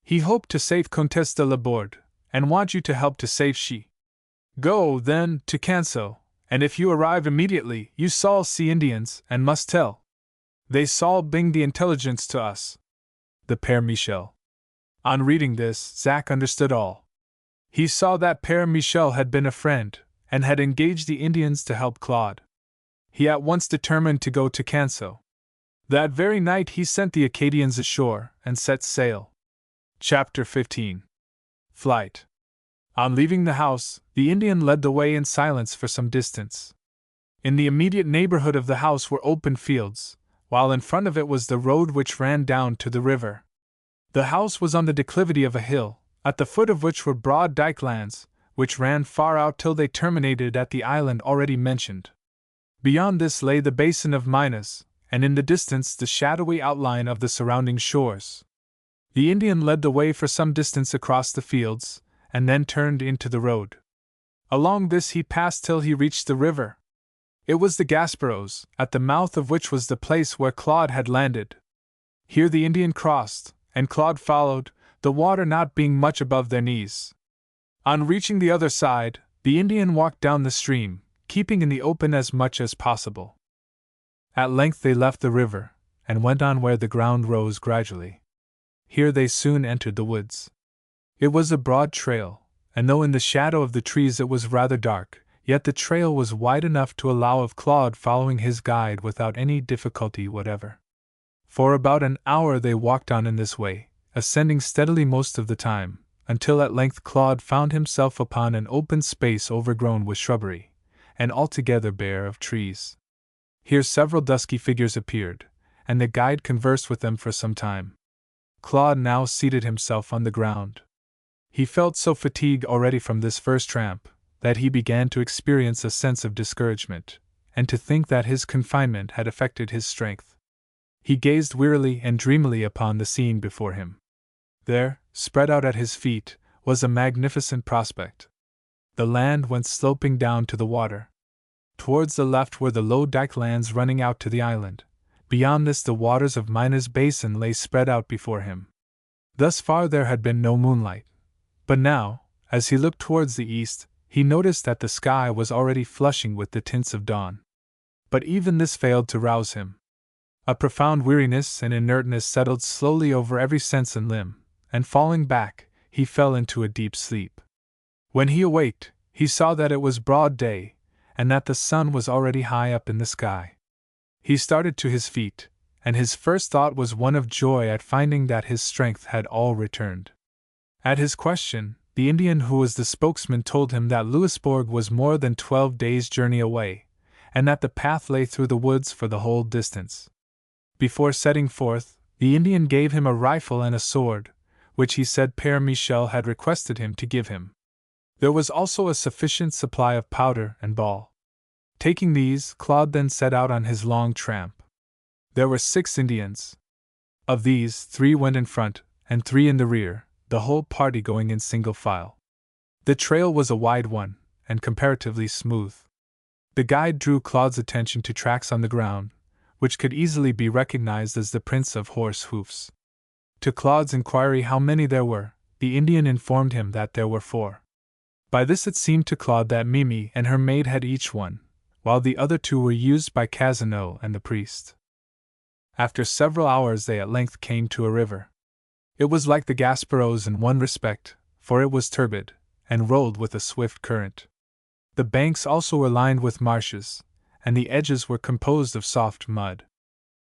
He hoped to save Comtesse de Laborde, and want you to help to save she. Go, then, to Canso, and if you arrive immediately, you shall see Indians, and must tell. They shall bring the intelligence to us. The Père Michel. On reading this, Zack understood all. He saw that Père Michel had been a friend, and had engaged the Indians to help Claude. He at once determined to go to Canso. That very night he sent the Acadians ashore, and set sail. Chapter 15. Flight. On leaving the house, the Indian led the way in silence for some distance. In the immediate neighborhood of the house were open fields, while in front of it was the road which ran down to the river. The house was on the declivity of a hill, at the foot of which were broad dykelands, which ran far out till they terminated at the island already mentioned. Beyond this lay the basin of Minas, and in the distance the shadowy outline of the surrounding shores. The Indian led the way for some distance across the fields, and then turned into the road. Along this he passed till he reached the river. It was the Gaspereaux, at the mouth of which was the place where Claude had landed. Here the Indian crossed, and Claude followed, the water not being much above their knees. On reaching the other side, the Indian walked down the stream, keeping in the open as much as possible. At length they left the river, and went on where the ground rose gradually. Here they soon entered the woods. It was a broad trail, and though in the shadow of the trees it was rather dark, yet the trail was wide enough to allow of Claude following his guide without any difficulty whatever. For about an hour they walked on in this way, ascending steadily most of the time, until at length Claude found himself upon an open space overgrown with shrubbery, and altogether bare of trees. Here several dusky figures appeared, and the guide conversed with them for some time. Claude now seated himself on the ground. He felt so fatigued already from this first tramp, that he began to experience a sense of discouragement, and to think that his confinement had affected his strength. He gazed wearily and dreamily upon the scene before him. There, spread out at his feet, was a magnificent prospect. The land went sloping down to the water. Towards the left were the low dike lands running out to the island. Beyond this the waters of Mine's basin lay spread out before him. Thus far there had been no moonlight. But now, as he looked towards the east, he noticed that the sky was already flushing with the tints of dawn. But even this failed to rouse him. A profound weariness and inertness settled slowly over every sense and limb, and falling back, he fell into a deep sleep. When he awaked, he saw that it was broad day, and that the sun was already high up in the sky. He started to his feet, and his first thought was one of joy at finding that his strength had all returned. At his question, the Indian who was the spokesman told him that Louisbourg was more than 12 days' journey away, and that the path lay through the woods for the whole distance. Before setting forth, the Indian gave him a rifle and a sword, which he said Père Michel had requested him to give him. There was also a sufficient supply of powder and ball. Taking these, Claude then set out on his long tramp. There were 6 Indians. Of these, 3 went in front, and 3 in the rear, the whole party going in single file. The trail was a wide one, and comparatively smooth. The guide drew Claude's attention to tracks on the ground, which could easily be recognized as the prints of horse hoofs. To Claude's inquiry how many there were, the Indian informed him that there were 4. By this it seemed to Claude that Mimi and her maid had each one, while the other 2 were used by Cazeneuve and the priest. After several hours they at length came to a river. It was like the Gaspereaux in one respect, for it was turbid, and rolled with a swift current. The banks also were lined with marshes, and the edges were composed of soft mud.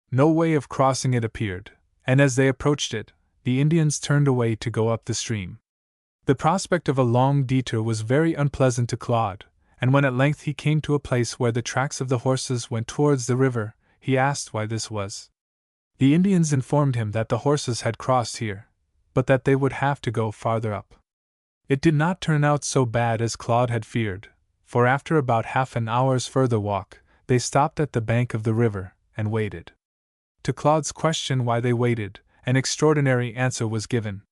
No way of crossing it appeared, and as they approached it, the Indians turned away to go up the stream. The prospect of a long detour was very unpleasant to Claude, and when at length he came to a place where the tracks of the horses went towards the river, he asked why this was. The Indians informed him that the horses had crossed here, but that they would have to go farther up. It did not turn out so bad as Claude had feared, for after about half an hour's further walk, they stopped at the bank of the river, and waited. To Claude's question why they waited, an extraordinary answer was given.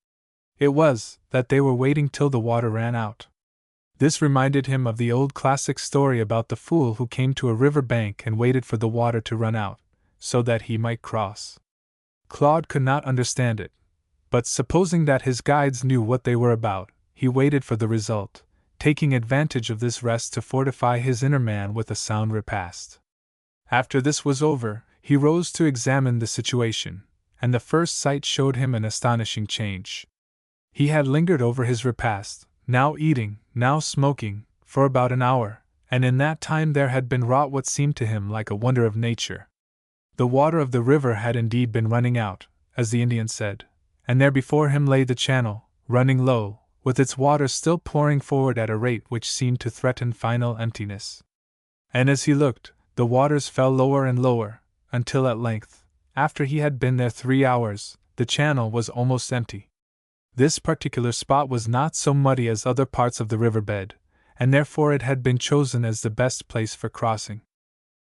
It was that they were waiting till the water ran out. This reminded him of the old classic story about the fool who came to a river bank and waited for the water to run out, so that he might cross. Claude could not understand it, but supposing that his guides knew what they were about, he waited for the result, taking advantage of this rest to fortify his inner man with a sound repast. After this was over, he rose to examine the situation, and the first sight showed him an astonishing change. He had lingered over his repast, now eating, now smoking, for about an hour, and in that time there had been wrought what seemed to him like a wonder of nature. The water of the river had indeed been running out, as the Indian said, and there before him lay the channel, running low, with its water still pouring forward at a rate which seemed to threaten final emptiness. And as he looked, the waters fell lower and lower, until at length, after he had been there 3 hours, the channel was almost empty. This particular spot was not so muddy as other parts of the river bed, and therefore it had been chosen as the best place for crossing.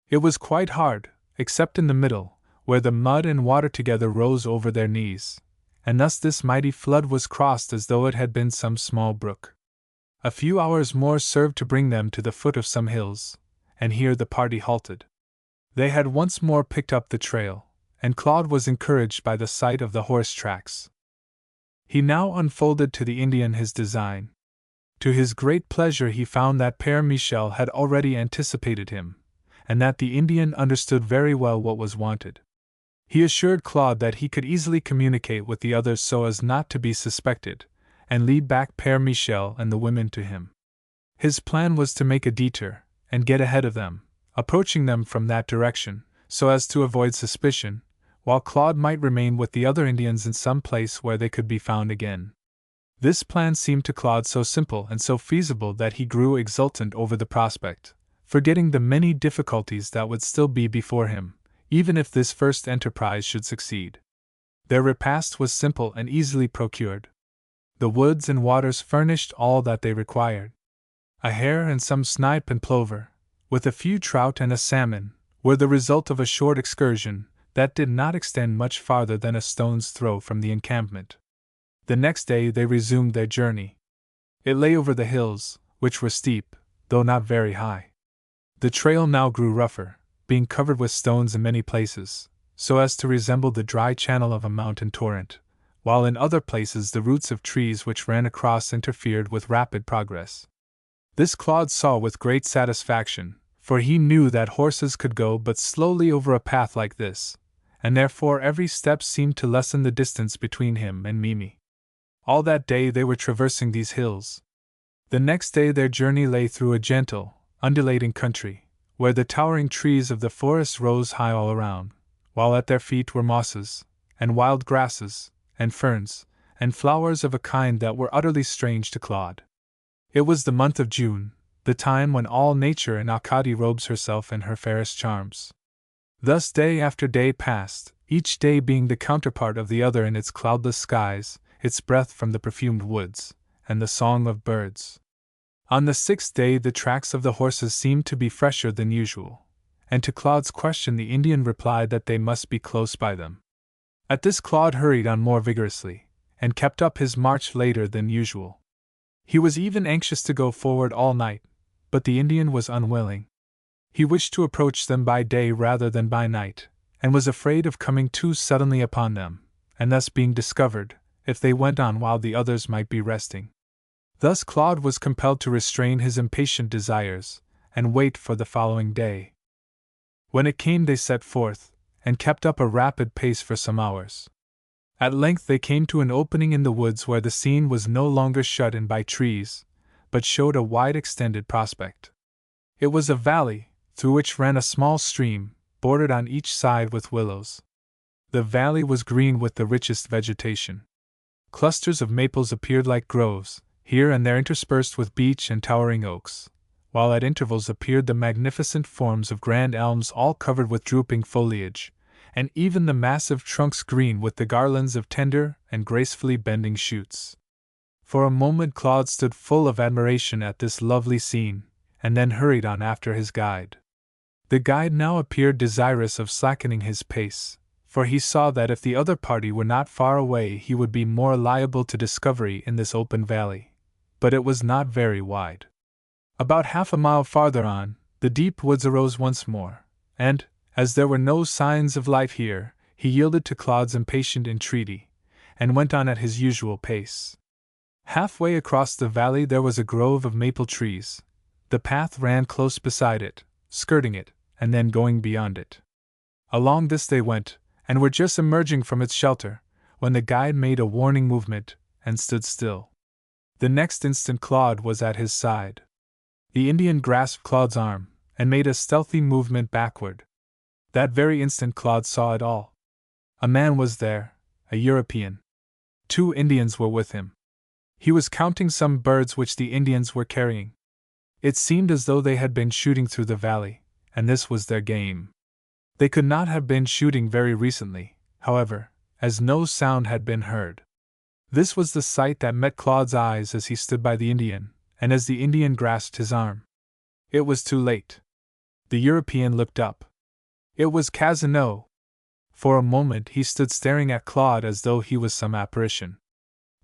It was quite hard, except in the middle, where the mud and water together rose over their knees, and thus this mighty flood was crossed as though it had been some small brook. A few hours more served to bring them to the foot of some hills, and here the party halted. They had once more picked up the trail, and Claude was encouraged by the sight of the horse tracks. He now unfolded to the Indian his design. To his great pleasure he found that Père Michel had already anticipated him, and that the Indian understood very well what was wanted. He assured Claude that he could easily communicate with the others so as not to be suspected, and lead back Père Michel and the women to him. His plan was to make a detour, and get ahead of them, approaching them from that direction, so as to avoid suspicion, while Claude might remain with the other Indians in some place where they could be found again. This plan seemed to Claude so simple and so feasible that he grew exultant over the prospect, forgetting the many difficulties that would still be before him, even if this first enterprise should succeed. Their repast was simple and easily procured. The woods and waters furnished all that they required. A hare and some snipe and plover, with a few trout and a salmon, were the result of a short excursion that did not extend much farther than a stone's throw from the encampment. The next day they resumed their journey. It lay over the hills, which were steep, though not very high. The trail now grew rougher, being covered with stones in many places, so as to resemble the dry channel of a mountain torrent, while in other places the roots of trees which ran across interfered with rapid progress. This Claude saw with great satisfaction, for he knew that horses could go but slowly over a path like this, and therefore every step seemed to lessen the distance between him and Mille. All that day they were traversing these hills. The next day their journey lay through a gentle, undulating country, where the towering trees of the forest rose high all around, while at their feet were mosses, and wild grasses, and ferns, and flowers of a kind that were utterly strange to Claude. It was the month of June, the time when all nature in Acadia robes herself in her fairest charms. Thus day after day passed, each day being the counterpart of the other in its cloudless skies, its breath from the perfumed woods, and the song of birds. On the sixth day the tracks of the horses seemed to be fresher than usual, and to Claude's question the Indian replied that they must be close by them. At this Claude hurried on more vigorously, and kept up his march later than usual. He was even anxious to go forward all night, but the Indian was unwilling. He wished to approach them by day rather than by night, and was afraid of coming too suddenly upon them, and thus being discovered, if they went on while the others might be resting. Thus Claude was compelled to restrain his impatient desires, and wait for the following day. When it came they set forth, and kept up a rapid pace for some hours. At length they came to an opening in the woods where the scene was no longer shut in by trees, but showed a wide extended prospect. It was a valley, through which ran a small stream, bordered on each side with willows. The valley was green with the richest vegetation. Clusters of maples appeared like groves, here and there interspersed with beech and towering oaks, while at intervals appeared the magnificent forms of grand elms all covered with drooping foliage, and even the massive trunks green with the garlands of tender and gracefully bending shoots. For a moment Claude stood full of admiration at this lovely scene, and then hurried on after his guide. The guide now appeared desirous of slackening his pace, for he saw that if the other party were not far away he would be more liable to discovery in this open valley, but it was not very wide. About half a mile farther on, the deep woods arose once more, and, as there were no signs of life here, he yielded to Claude's impatient entreaty, and went on at his usual pace. Halfway across the valley there was a grove of maple trees. The path ran close beside it, skirting it, and then going beyond it. Along this they went, and were just emerging from its shelter, when the guide made a warning movement, and stood still. The next instant Claude was at his side. The Indian grasped Claude's arm, and made a stealthy movement backward. That very instant Claude saw it all. A man was there, a European. 2 Indians were with him. He was counting some birds which the Indians were carrying. It seemed as though they had been shooting through the valley, and this was their game. They could not have been shooting very recently, however, as no sound had been heard. This was the sight that met Claude's eyes as he stood by the Indian, and as the Indian grasped his arm. It was too late. The European looked up. It was Cazenove. For a moment he stood staring at Claude as though he was some apparition.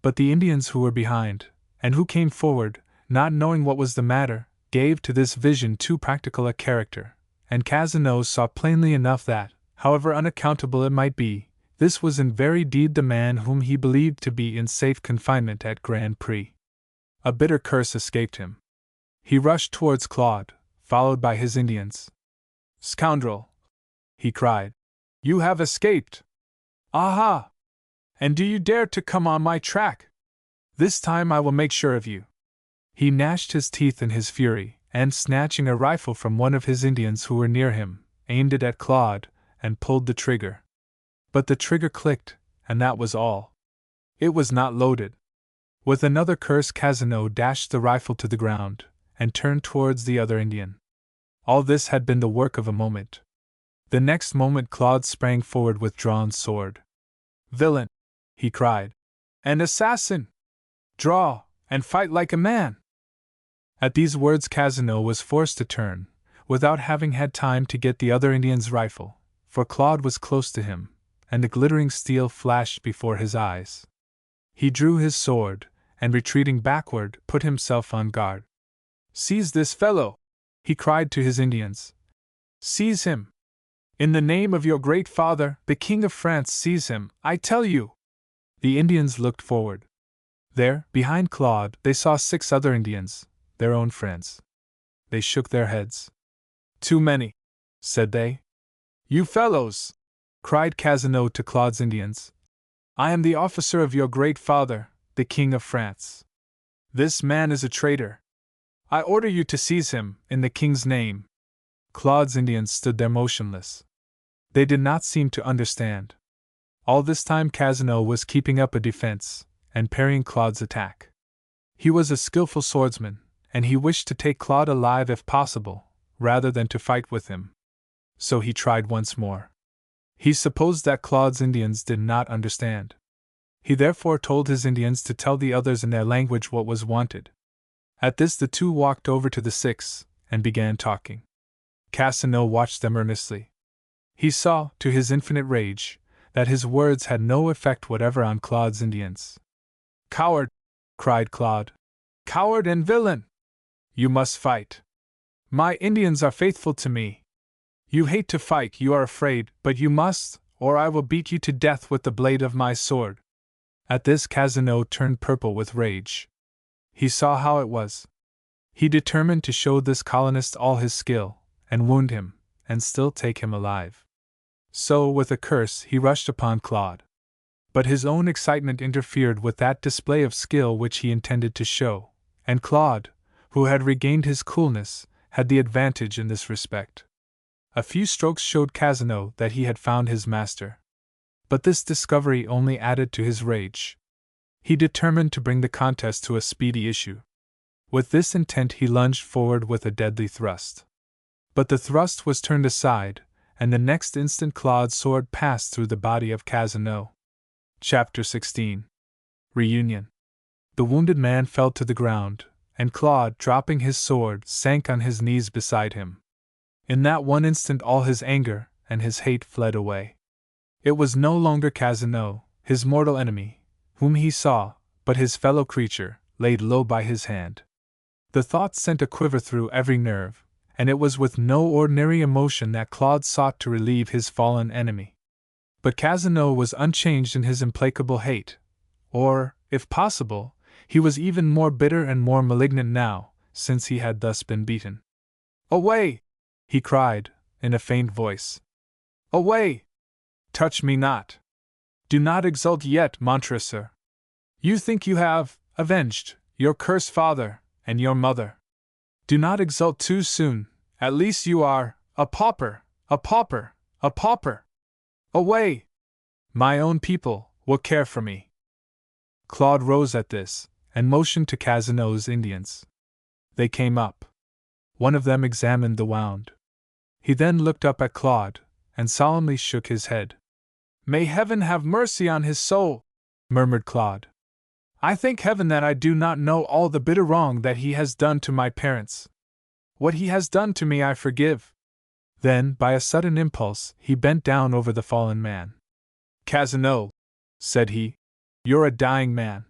But the Indians who were behind, and who came forward, not knowing what was the matter, gave to this vision too practical a character, and Cazenove saw plainly enough that, however unaccountable it might be, this was in very deed the man whom he believed to be in safe confinement at Grand Pré. A bitter curse escaped him. He rushed towards Claude, followed by his Indians. "Scoundrel!" he cried. "You have escaped! Aha! And do you dare to come on my track? This time I will make sure of you." He gnashed his teeth in his fury, and snatching a rifle from one of his Indians who were near him, aimed it at Claude, and pulled the trigger. But the trigger clicked, and that was all. It was not loaded. With another curse, Casino dashed the rifle to the ground and turned towards the other Indian. All this had been the work of a moment. The next moment Claude sprang forward with drawn sword. "Villain!" he cried. "An assassin! Draw, and fight like a man!" At these words Casino was forced to turn, without having had time to get the other Indian's rifle, for Claude was close to him, and the glittering steel flashed before his eyes. He drew his sword, and retreating backward, put himself on guard. "Seize this fellow!" he cried to his Indians. "Seize him! In the name of your great father, the King of France, seize him, I tell you!" The Indians looked forward. There, behind Claude, they saw 6 other Indians, their own friends. They shook their heads. "Too many," said they. "You fellows!" cried Casino to Claude's Indians. "I am the officer of your great father, the King of France. This man is a traitor. I order you to seize him, in the King's name." Claude's Indians stood there motionless. They did not seem to understand. All this time Casino was keeping up a defense, and parrying Claude's attack. He was a skillful swordsman, and he wished to take Claude alive if possible, rather than to fight with him. So he tried once more. He supposed that Claude's Indians did not understand. He therefore told his Indians to tell the others in their language what was wanted. At this the 2 walked over to the 6, and began talking. Casino watched them earnestly. He saw, to his infinite rage, that his words had no effect whatever on Claude's Indians. "Coward!" cried Claude. "Coward and villain! You must fight. My Indians are faithful to me. You hate to fight, you are afraid, but you must, or I will beat you to death with the blade of my sword." At this Casino turned purple with rage. He saw how it was. He determined to show this colonist all his skill, and wound him, and still take him alive. So, with a curse, he rushed upon Claude. But his own excitement interfered with that display of skill which he intended to show, and Claude, who had regained his coolness, had the advantage in this respect. A few strokes showed Casino that he had found his master. But this discovery only added to his rage. He determined to bring the contest to a speedy issue. With this intent he lunged forward with a deadly thrust. But the thrust was turned aside, and the next instant Claude's sword passed through the body of Casino. Chapter 16. Reunion. The wounded man fell to the ground, and Claude, dropping his sword, sank on his knees beside him. In that one instant all his anger and his hate fled away. It was no longer Casino, his mortal enemy, whom he saw, but his fellow creature, laid low by his hand. The thought sent a quiver through every nerve, and it was with no ordinary emotion that Claude sought to relieve his fallen enemy. But Casino was unchanged in his implacable hate, or, if possible, he was even more bitter and more malignant now, since he had thus been beaten. "Away!" he cried, in a faint voice. "Away! Touch me not! Do not exult yet, Montresor. You think you have avenged your cursed father and your mother. Do not exult too soon, at least you are a pauper, a pauper, a pauper! Away! My own people will care for me." Claude rose at this, and motioned to Casino's Indians. They came up. One of them examined the wound. He then looked up at Claude, and solemnly shook his head. "May heaven have mercy on his soul," murmured Claude. "I thank heaven that I do not know all the bitter wrong that he has done to my parents. What he has done to me I forgive." Then, by a sudden impulse, he bent down over the fallen man. "Casino," said he, "you're a dying man.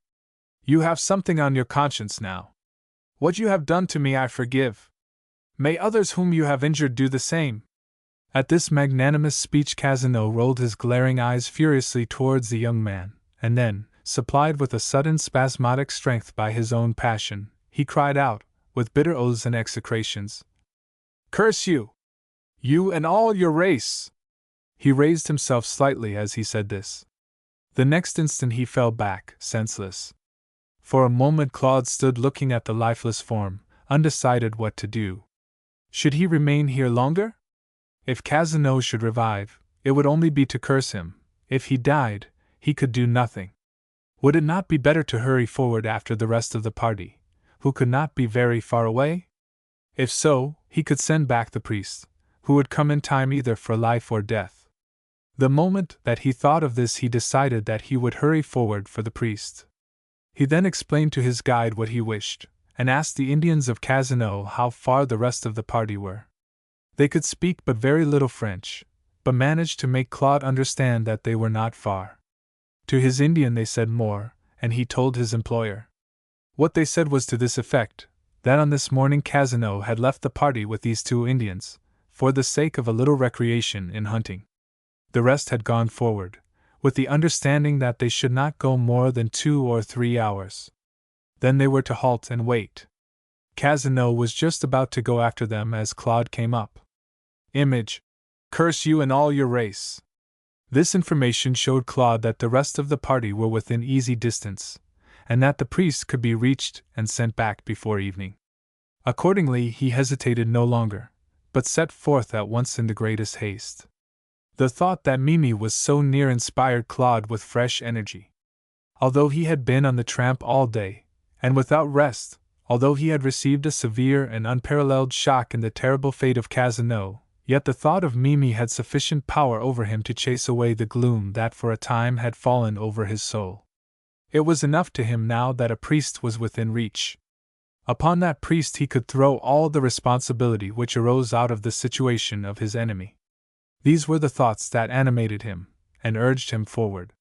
You have something on your conscience now. What you have done to me I forgive. May others whom you have injured do the same." At this magnanimous speech Casino rolled his glaring eyes furiously towards the young man, and then, supplied with a sudden spasmodic strength by his own passion, he cried out, with bitter oaths and execrations, "Curse you! You and all your race!" He raised himself slightly as he said this. The next instant he fell back, senseless. For a moment Claude stood looking at the lifeless form, undecided what to do. Should he remain here longer? If Casino should revive, it would only be to curse him. If he died, he could do nothing. Would it not be better to hurry forward after the rest of the party, who could not be very far away? If so, he could send back the priest, who would come in time either for life or death. The moment that he thought of this, he decided that he would hurry forward for the priest. He then explained to his guide what he wished, and asked the Indians of Casino how far the rest of the party were. They could speak but very little French, but managed to make Claude understand that they were not far. To his Indian they said more, and he told his employer. What they said was to this effect, that on this morning Casino had left the party with these 2 Indians, for the sake of a little recreation in hunting. The rest had gone forward, with the understanding that they should not go more than 2 or 3 hours. Then they were to halt and wait. Casino was just about to go after them as Claude came up. Image. Curse you and all your race. This information showed Claude that the rest of the party were within easy distance, and that the priest could be reached and sent back before evening. Accordingly, he hesitated no longer, but set forth at once in the greatest haste. The thought that Mille was so near inspired Claude with fresh energy. Although he had been on the tramp all day, and without rest, although he had received a severe and unparalleled shock in the terrible fate of Casino, yet the thought of Mille had sufficient power over him to chase away the gloom that for a time had fallen over his soul. It was enough to him now that a priest was within reach. Upon that priest he could throw all the responsibility which arose out of the situation of his enemy. These were the thoughts that animated him, and urged him forward.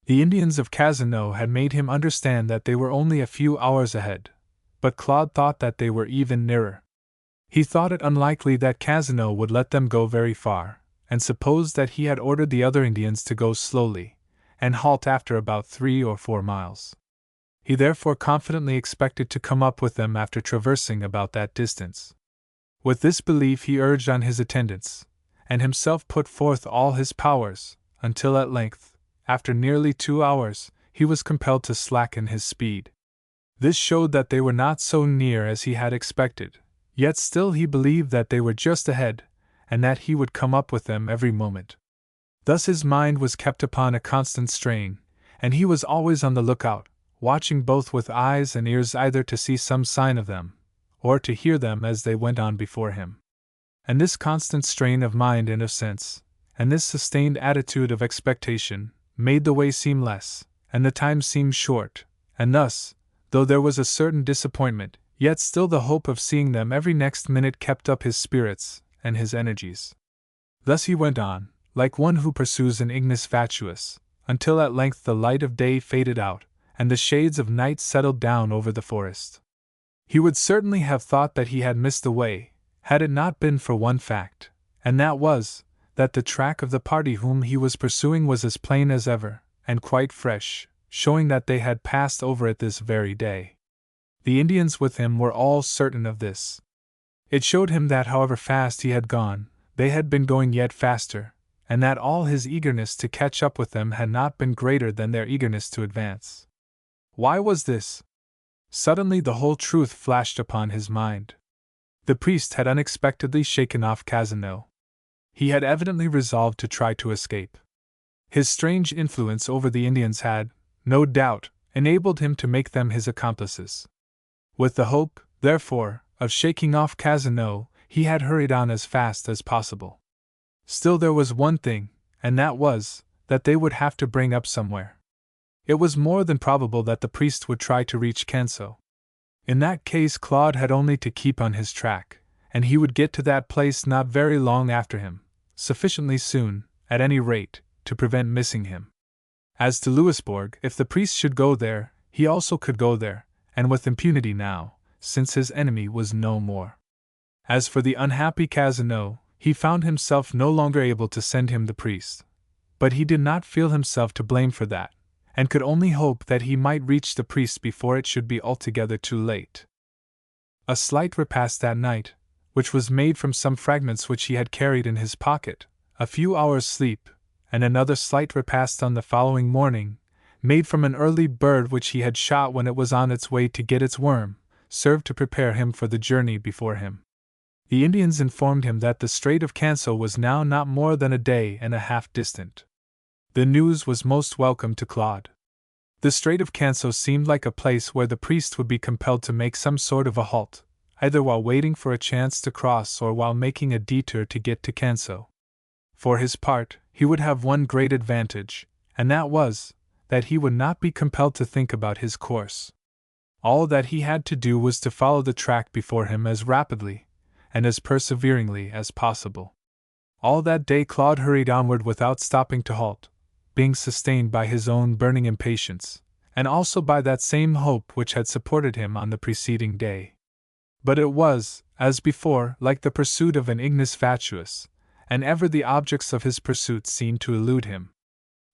The Indians of Casino had made him understand that they were only a few hours ahead, but Claude thought that they were even nearer. He thought it unlikely that Casino would let them go very far, and supposed that he had ordered the other Indians to go slowly, and halt after about 3 or 4 miles. He therefore confidently expected to come up with them after traversing about that distance. With this belief he urged on his attendants, and himself put forth all his powers, until at length, after nearly 2 hours, he was compelled to slacken his speed. This showed that they were not so near as he had expected, yet still he believed that they were just ahead, and that he would come up with them every moment. Thus his mind was kept upon a constant strain, and he was always on the lookout, watching both with eyes and ears either to see some sign of them, or to hear them as they went on before him. And this constant strain of mind and of sense, and this sustained attitude of expectation, made the way seem less, and the time seem short, and thus, though there was a certain disappointment, yet still the hope of seeing them every next minute kept up his spirits and his energies. Thus he went on, like one who pursues an ignis fatuus, until at length the light of day faded out, and the shades of night settled down over the forest. He would certainly have thought that he had missed the way, had it not been for one fact, and that was, that the track of the party whom he was pursuing was as plain as ever, and quite fresh, showing that they had passed over it this very day. The Indians with him were all certain of this. It showed him that however fast he had gone, they had been going yet faster, and that all his eagerness to catch up with them had not been greater than their eagerness to advance. Why was this? Suddenly the whole truth flashed upon his mind. The priest had unexpectedly shaken off Casino. He had evidently resolved to try to escape. His strange influence over the Indians had, no doubt, enabled him to make them his accomplices. With the hope, therefore, of shaking off Casino, he had hurried on as fast as possible. Still there was one thing, and that was, that they would have to bring up somewhere. It was more than probable that the priest would try to reach Canso. In that case Claude had only to keep on his track, and he would get to that place not very long after him, sufficiently soon, at any rate, to prevent missing him. As to Louisbourg, if the priest should go there, he also could go there, and with impunity now, since his enemy was no more. As for the unhappy Casino, he found himself no longer able to send him the priest. But he did not feel himself to blame for that, and could only hope that he might reach the priest before it should be altogether too late. A slight repast that night, which was made from some fragments which he had carried in his pocket, a few hours' sleep, and another slight repast on the following morning, made from an early bird which he had shot when it was on its way to get its worm, served to prepare him for the journey before him. The Indians informed him that the Strait of Canso was now not more than a day and a half distant. The news was most welcome to Claude. The Strait of Canso seemed like a place where the priest would be compelled to make some sort of a halt, either while waiting for a chance to cross or while making a detour to get to Canso. For his part, he would have one great advantage, and that was, that he would not be compelled to think about his course. All that he had to do was to follow the track before him as rapidly and as perseveringly as possible. All that day Claude hurried onward without stopping to halt, being sustained by his own burning impatience, and also by that same hope which had supported him on the preceding day. But it was, as before, like the pursuit of an ignis fatuus, and ever the objects of his pursuit seemed to elude him.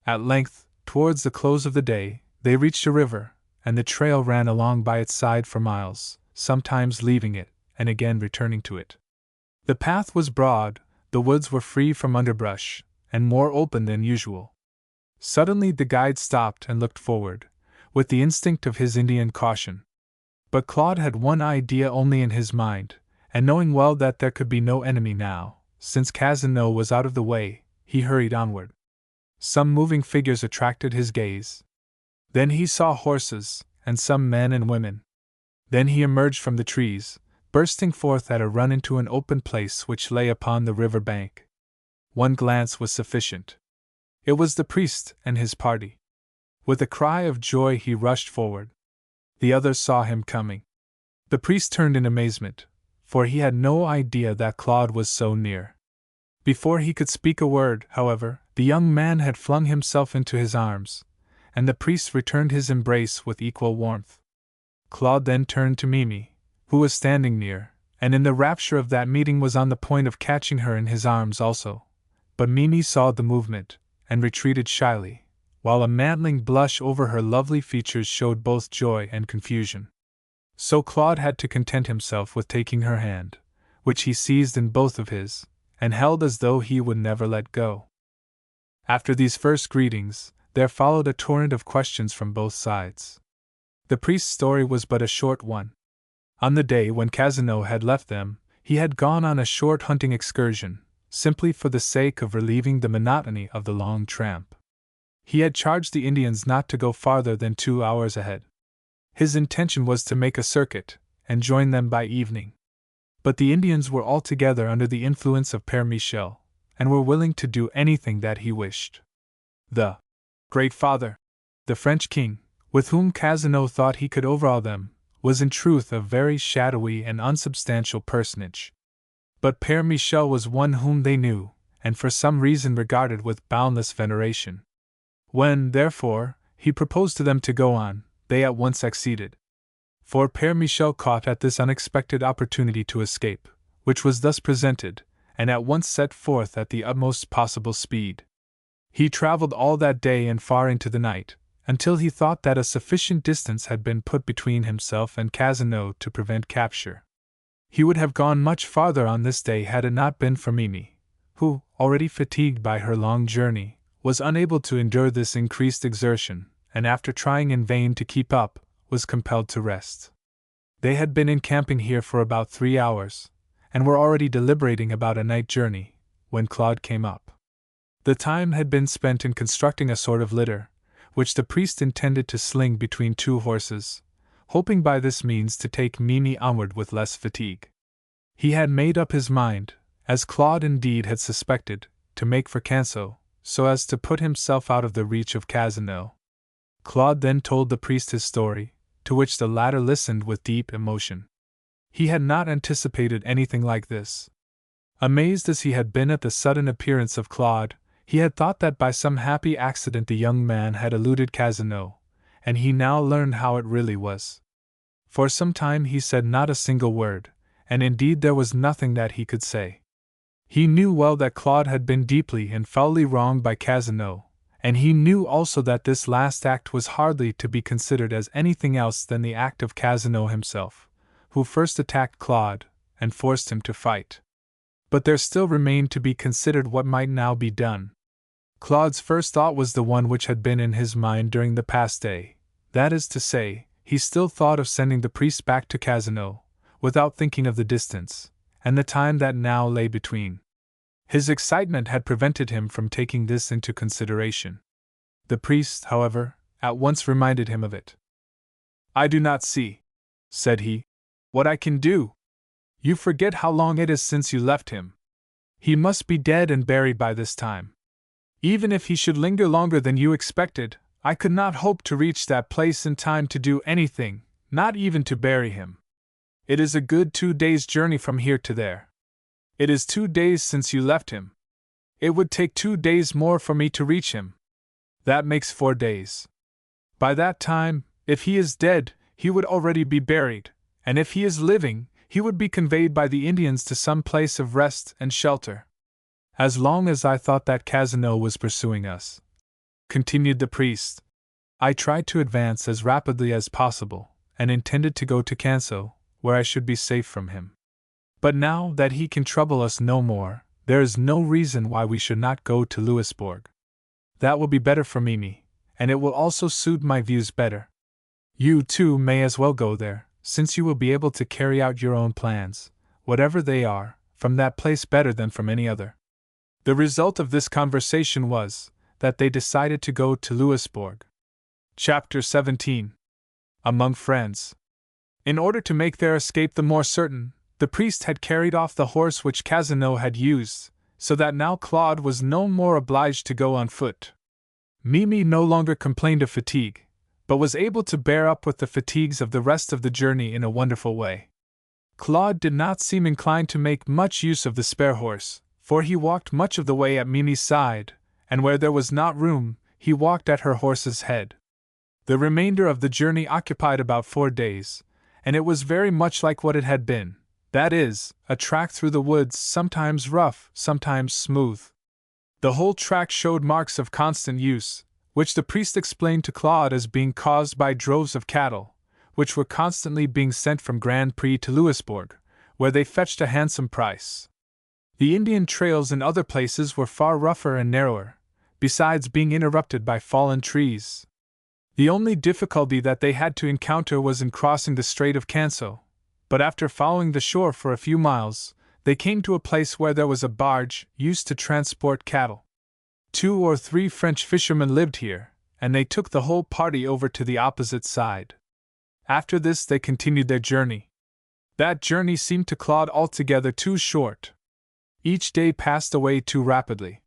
At length, towards the close of the day, they reached a river, and the trail ran along by its side for miles, sometimes leaving it, and again returning to it. The path was broad, the woods were free from underbrush, and more open than usual. Suddenly the guide stopped and looked forward, with the instinct of his Indian caution. But Claude had one idea only in his mind, and knowing well that there could be no enemy now, since Casino was out of the way, he hurried onward. Some moving figures attracted his gaze. Then he saw horses, and some men and women. Then he emerged from the trees, bursting forth at a run into an open place which lay upon the river bank. One glance was sufficient. It was the priest and his party. With a cry of joy he rushed forward. The others saw him coming. The priest turned in amazement, for he had no idea that Claude was so near. Before he could speak a word, however, the young man had flung himself into his arms, and the priest returned his embrace with equal warmth. Claude then turned to Mille, who was standing near, and in the rapture of that meeting was on the point of catching her in his arms also. But Mille saw the movement, and retreated shyly, while a mantling blush over her lovely features showed both joy and confusion. So Claude had to content himself with taking her hand, which he seized in both of his, and held as though he would never let go. After these first greetings, there followed a torrent of questions from both sides. The priest's story was but a short one. On the day when Casino had left them, he had gone on a short hunting excursion, simply for the sake of relieving the monotony of the long tramp. He had charged the Indians not to go farther than 2 hours ahead. His intention was to make a circuit, and join them by evening. But the Indians were altogether under the influence of Père Michel, and were willing to do anything that he wished. The Great Father, the French king, with whom Casino thought he could overawe them, was in truth a very shadowy and unsubstantial personage. But Père Michel was one whom they knew, and for some reason regarded with boundless veneration. When, therefore, he proposed to them to go on, they at once acceded. For Père Michel caught at this unexpected opportunity to escape, which was thus presented, and at once set forth at the utmost possible speed. He traveled all that day and far into the night, until he thought that a sufficient distance had been put between himself and Casino to prevent capture. He would have gone much farther on this day had it not been for Mille, who, already fatigued by her long journey, was unable to endure this increased exertion, and after trying in vain to keep up, was compelled to rest. They had been encamping here for about 3 hours, and were already deliberating about a night journey, when Claude came up. The time had been spent in constructing a sort of litter, which the priest intended to sling between 2 horses, hoping by this means to take Mille onward with less fatigue. He had made up his mind, as Claude indeed had suspected, to make for Canso, so as to put himself out of the reach of Casino. Claude then told the priest his story, to which the latter listened with deep emotion. He had not anticipated anything like this. Amazed as he had been at the sudden appearance of Claude, he had thought that by some happy accident the young man had eluded Casino, and he now learned how it really was. For some time he said not a single word, and indeed there was nothing that he could say. He knew well that Claude had been deeply and foully wronged by Casino, and he knew also that this last act was hardly to be considered as anything else than the act of Casino himself, who first attacked Claude, and forced him to fight. But there still remained to be considered what might now be done. Claude's first thought was the one which had been in his mind during the past day, that is to say, he still thought of sending the priest back to Casino, without thinking of the distance, and the time that now lay between. His excitement had prevented him from taking this into consideration. The priest, however, at once reminded him of it. "I do not see," said he, "what I can do. You forget how long it is since you left him. He must be dead and buried by this time. Even if he should linger longer than you expected, I could not hope to reach that place in time to do anything, not even to bury him. It is a good 2 days' journey from here to there. It is 2 days since you left him. It would take 2 days more for me to reach him. That makes 4 days. By that time, if he is dead, he would already be buried, and if he is living, he would be conveyed by the Indians to some place of rest and shelter. As long as I thought that Casanova was pursuing us," continued the priest, "I tried to advance as rapidly as possible, and intended to go to Canso, where I should be safe from him. But now that he can trouble us no more, there is no reason why we should not go to Louisbourg. That will be better for Mimi, and it will also suit my views better. You too may as well go there, since you will be able to carry out your own plans, whatever they are, from that place better than from any other." The result of this conversation was that they decided to go to Louisbourg. Chapter 17. Among Friends. In order to make their escape the more certain, the priest had carried off the horse which Casanova had used, so that now Claude was no more obliged to go on foot. Mimi no longer complained of fatigue, but was able to bear up with the fatigues of the rest of the journey in a wonderful way. Claude did not seem inclined to make much use of the spare horse, for he walked much of the way at Mimi's side, and where there was not room, he walked at her horse's head. The remainder of the journey occupied about 4 days, and it was very much like what it had been, that is, a track through the woods, sometimes rough, sometimes smooth. The whole track showed marks of constant use, which the priest explained to Claude as being caused by droves of cattle, which were constantly being sent from Grand Pré to Louisbourg, where they fetched a handsome price. The Indian trails in other places were far rougher and narrower, besides being interrupted by fallen trees. The only difficulty that they had to encounter was in crossing the Strait of Canso, but after following the shore for a few miles, they came to a place where there was a barge used to transport cattle. 2 or 3 French fishermen lived here, and they took the whole party over to the opposite side. After this they continued their journey. That journey seemed to Claude altogether too short. Each day passed away too rapidly.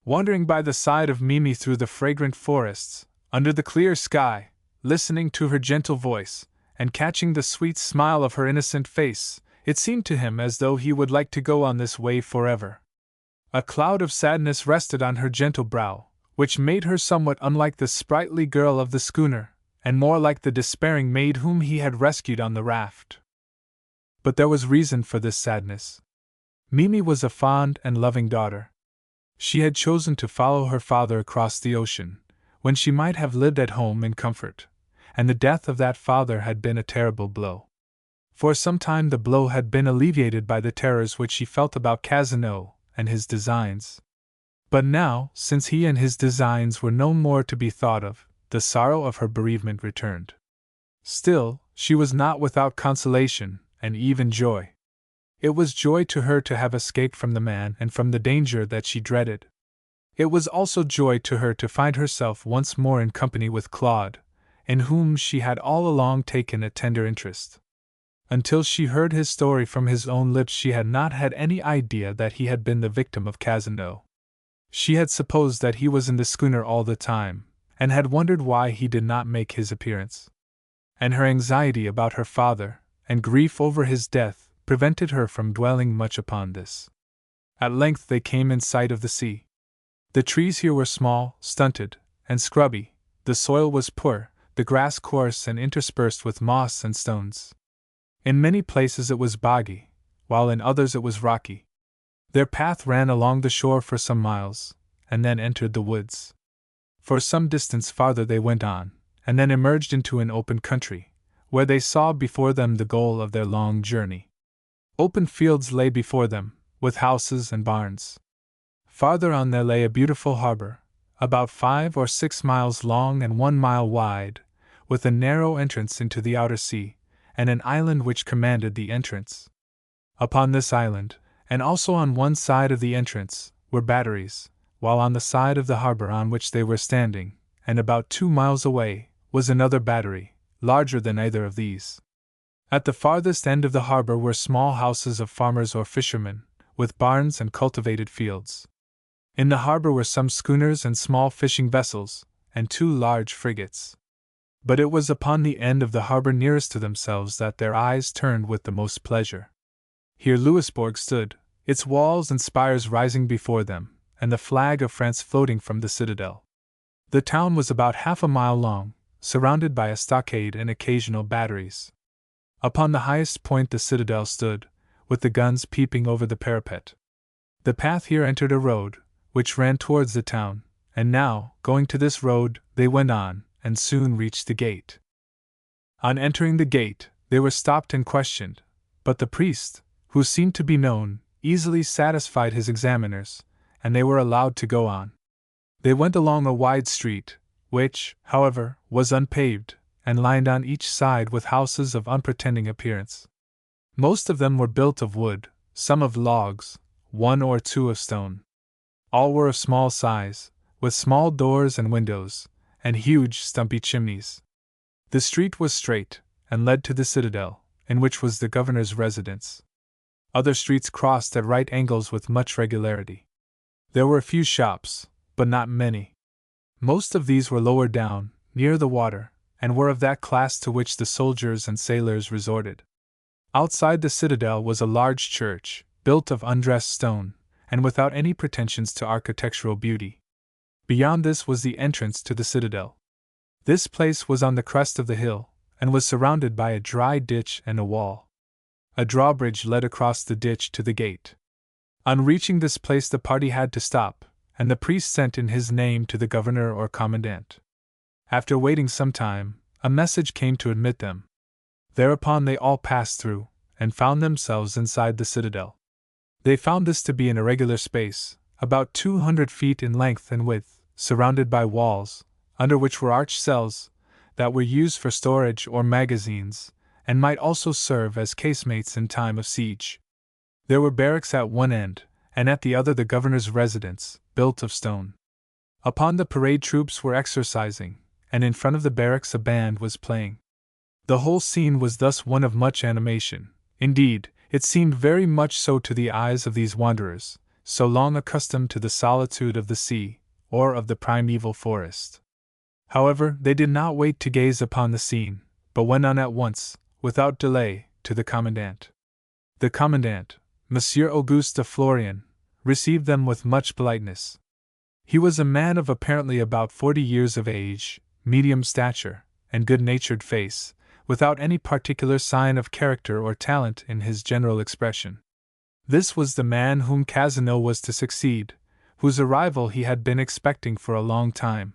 Wandering by the side of Mimi through the fragrant forests, under the clear sky, listening to her gentle voice, and catching the sweet smile of her innocent face, it seemed to him as though he would like to go on this way forever. A cloud of sadness rested on her gentle brow, which made her somewhat unlike the sprightly girl of the schooner, and more like the despairing maid whom he had rescued on the raft. But there was reason for this sadness. Mimi was a fond and loving daughter. She had chosen to follow her father across the ocean, when she might have lived at home in comfort, and the death of that father had been a terrible blow. For some time the blow had been alleviated by the terrors which she felt about Casanova and his designs. But now, since he and his designs were no more to be thought of, the sorrow of her bereavement returned. Still, she was not without consolation, and even joy. It was joy to her to have escaped from the man and from the danger that she dreaded. It was also joy to her to find herself once more in company with Claude, in whom she had all along taken a tender interest. Until she heard his story from his own lips, she had not had any idea that he had been the victim of Casanova. She had supposed that he was in the schooner all the time, and had wondered why he did not make his appearance. And her anxiety about her father, and grief over his death, prevented her from dwelling much upon this. At length they came in sight of the sea. The trees here were small, stunted, and scrubby, the soil was poor, the grass coarse and interspersed with moss and stones. In many places it was boggy, while in others it was rocky. Their path ran along the shore for some miles, and then entered the woods. For some distance farther they went on, and then emerged into an open country, where they saw before them the goal of their long journey. Open fields lay before them, with houses and barns. Farther on there lay a beautiful harbor, about 5 or 6 miles long and 1 mile wide, with a narrow entrance into the outer sea, and an island which commanded the entrance. Upon this island, and also on one side of the entrance, were batteries, while on the side of the harbor on which they were standing, and about 2 miles away was another battery, larger than either of these. At the farthest end of the harbor were small houses of farmers or fishermen, with barns and cultivated fields. In the harbor were some schooners and small fishing vessels, and 2 large frigates. But it was upon the end of the harbor nearest to themselves that their eyes turned with the most pleasure. Here Louisbourg stood, its walls and spires rising before them, and the flag of France floating from the citadel. The town was about half a mile long, surrounded by a stockade and occasional batteries. Upon the highest point the citadel stood, with the guns peeping over the parapet. The path here entered a road, which ran towards the town, and now, going to this road, they went on, and soon reached the gate. On entering the gate, they were stopped and questioned, but the priest, who seemed to be known, easily satisfied his examiners, and they were allowed to go on. They went along a wide street, which, however, was unpaved, and lined on each side with houses of unpretending appearance. Most of them were built of wood, some of logs, 1 or 2 of stone. All were of small size, with small doors and windows, and huge stumpy chimneys. The street was straight, and led to the citadel, in which was the governor's residence. Other streets crossed at right angles with much regularity. There were a few shops, but not many. Most of these were lower down, near the water, and were of that class to which the soldiers and sailors resorted. Outside the citadel was a large church, built of undressed stone, and without any pretensions to architectural beauty. Beyond this was the entrance to the citadel. This place was on the crest of the hill, and was surrounded by a dry ditch and a wall. A drawbridge led across the ditch to the gate. On reaching this place the party had to stop, and the priest sent in his name to the governor or commandant. After waiting some time, a message came to admit them. Thereupon they all passed through, and found themselves inside the citadel. They found this to be an irregular space, about 200 feet in length and width, surrounded by walls, under which were arched cells, that were used for storage or magazines, and might also serve as casemates in time of siege. There were barracks at one end, and at the other the governor's residence, built of stone. Upon the parade troops were exercising, and in front of the barracks a band was playing. The whole scene was thus one of much animation. Indeed, it seemed very much so to the eyes of these wanderers, so long accustomed to the solitude of the sea, or of the primeval forest. However, they did not wait to gaze upon the scene, but went on at once, without delay, to the commandant. The commandant, Monsieur Auguste de Florian, received them with much politeness. He was a man of apparently about 40 years of age, medium stature, and good-natured face, without any particular sign of character or talent in his general expression. This was the man whom Casanova was to succeed, whose arrival he had been expecting for a long time.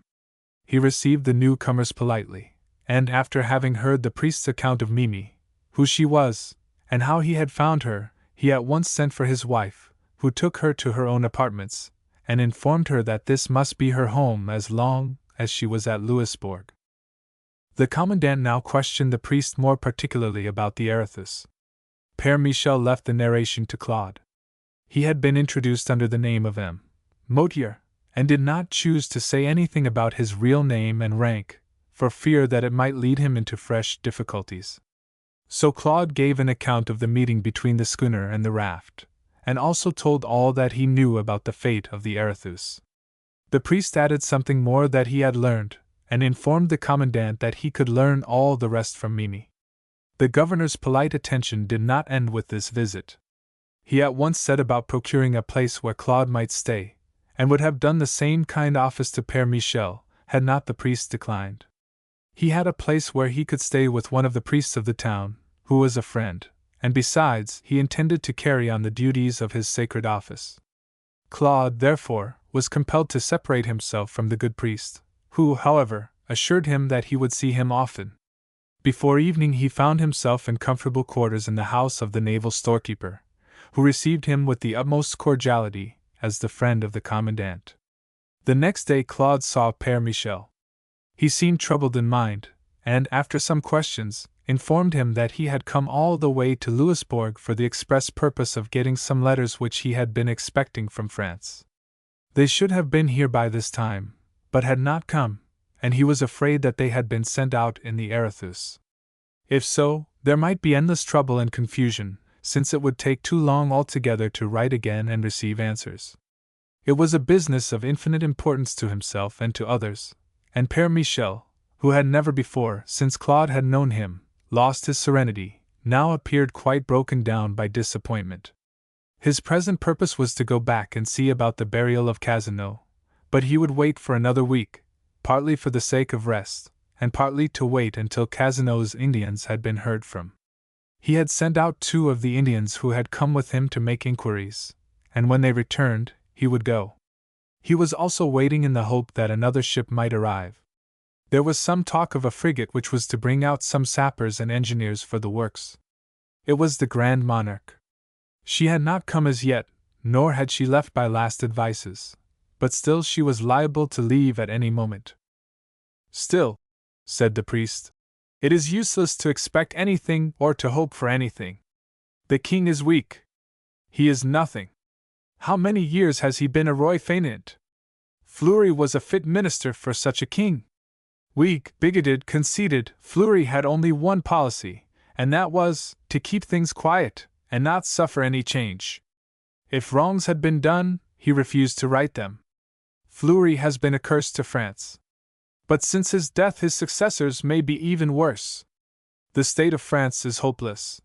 He received the newcomers politely, and after having heard the priest's account of Mille, who she was, and how he had found her, he at once sent for his wife, who took her to her own apartments, and informed her that this must be her home as long as she was at Louisbourg. The commandant now questioned the priest more particularly about the Arathus. Père Michel left the narration to Claude. He had been introduced under the name of M. Motier, and did not choose to say anything about his real name and rank, for fear that it might lead him into fresh difficulties. So Claude gave an account of the meeting between the schooner and the raft, and also told all that he knew about the fate of the Arathus. The priest added something more that he had learned, and informed the commandant that he could learn all the rest from Mille. The governor's polite attention did not end with this visit. He at once set about procuring a place where Claude might stay, and would have done the same kind office to Père Michel, had not the priest declined. He had a place where he could stay with one of the priests of the town, who was a friend, and besides, he intended to carry on the duties of his sacred office. Claude, therefore, was compelled to separate himself from the good priest, who, however, assured him that he would see him often. Before evening he found himself in comfortable quarters in the house of the naval storekeeper, who received him with the utmost cordiality, as the friend of the commandant. The next day Claude saw Père Michel. He seemed troubled in mind, and, after some questions, informed him that he had come all the way to Louisbourg for the express purpose of getting some letters which he had been expecting from France. They should have been here by this time, but had not come, and he was afraid that they had been sent out in the Arathus. If so, there might be endless trouble and confusion, since it would take too long altogether to write again and receive answers. It was a business of infinite importance to himself and to others, and Père Michel, who had never before, since Claude had known him, lost his serenity, now appeared quite broken down by disappointment. His present purpose was to go back and see about the burial of Cazeneuve, but he would wait for another week, partly for the sake of rest, and partly to wait until Cazeneuve's Indians had been heard from. He had sent out 2 of the Indians who had come with him to make inquiries, and when they returned, he would go. He was also waiting in the hope that another ship might arrive. There was some talk of a frigate which was to bring out some sappers and engineers for the works. It was the Grand Monarch. She had not come as yet, nor had she left by last advices, but still she was liable to leave at any moment. Still, said the priest, it is useless to expect anything or to hope for anything. The king is weak. He is nothing. How many years has he been a roi fainéant? Fleury was a fit minister for such a king. Weak, bigoted, conceited, Fleury had only one policy, and that was, to keep things quiet, and not suffer any change. If wrongs had been done, he refused to right them. Fleury has been a curse to France. But since his death his successors may be even worse. The state of France is hopeless.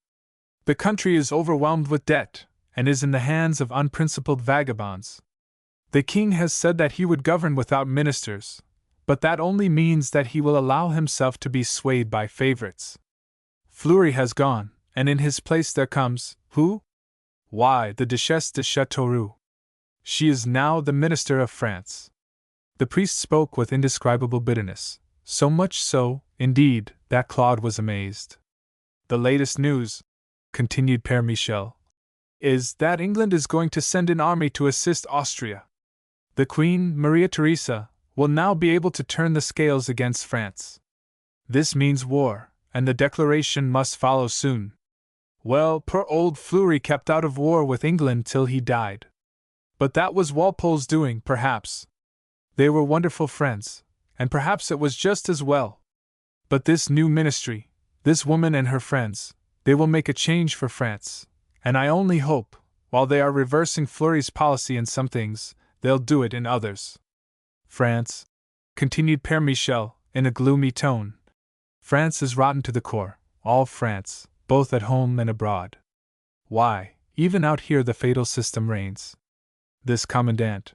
The country is overwhelmed with debt, and is in the hands of unprincipled vagabonds. The king has said that he would govern without ministers, but that only means that he will allow himself to be swayed by favorites. Fleury has gone, and in his place there comes, who? Why, the Duchesse de Châteauroux. She is now the minister of France. The priest spoke with indescribable bitterness, so much so, indeed, that Claude was amazed. The latest news, continued Père Michel, is that England is going to send an army to assist Austria. The Queen, Maria Theresa, will now be able to turn the scales against France. This means war, and the declaration must follow soon. Well, poor old Fleury kept out of war with England till he died. But that was Walpole's doing, perhaps. They were wonderful friends, and perhaps it was just as well. But this new ministry, this woman and her friends, they will make a change for France, and I only hope, while they are reversing Fleury's policy in some things, they'll do it in others. France, continued Père Michel, in a gloomy tone, France is rotten to the core, all France, both at home and abroad. Why, even out here the fatal system reigns. This commandant,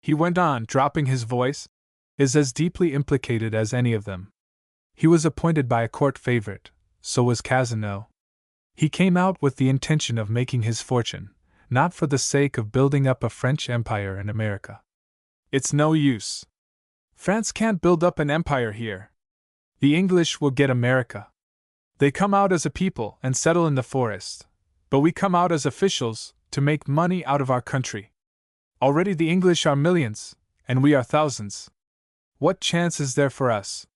he went on, dropping his voice, is as deeply implicated as any of them. He was appointed by a court favorite, so was Cazeneuve. He came out with the intention of making his fortune, not for the sake of building up a French empire in America. It's no use. France can't build up an empire here. The English will get America. They come out as a people and settle in the forest, but we come out as officials to make money out of our country. Already the English are millions, and we are thousands. What chance is there for us?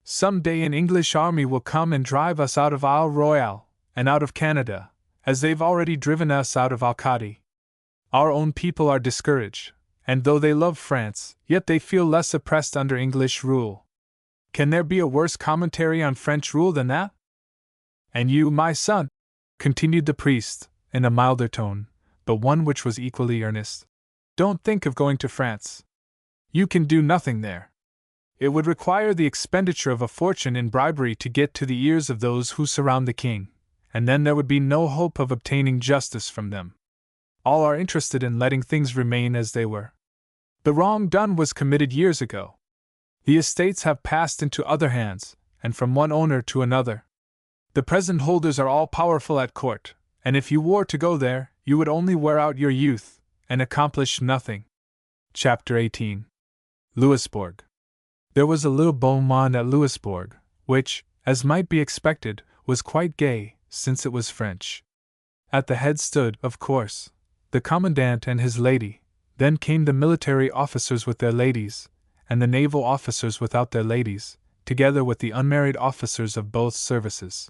Some day an English army will come and drive us out of Isle Royale, and out of Canada, as they've already driven us out of Acadia. Our own people are discouraged, and though they love France, yet they feel less oppressed under English rule. Can there be a worse commentary on French rule than that? And you, my son, continued the priest, in a milder tone, but one which was equally earnest, don't think of going to France. You can do nothing there. It would require the expenditure of a fortune in bribery to get to the ears of those who surround the king, and then there would be no hope of obtaining justice from them. All are interested in letting things remain as they were. The wrong done was committed years ago. The estates have passed into other hands, and from one owner to another. The present holders are all powerful at court, and if you were to go there, you would only wear out your youth, and accomplish nothing. Chapter 18. Louisbourg. There was a little beau monde at Louisbourg, which, as might be expected, was quite gay, since it was French. At the head stood, of course, the commandant and his lady, then came the military officers with their ladies, and the naval officers without their ladies, together with the unmarried officers of both services.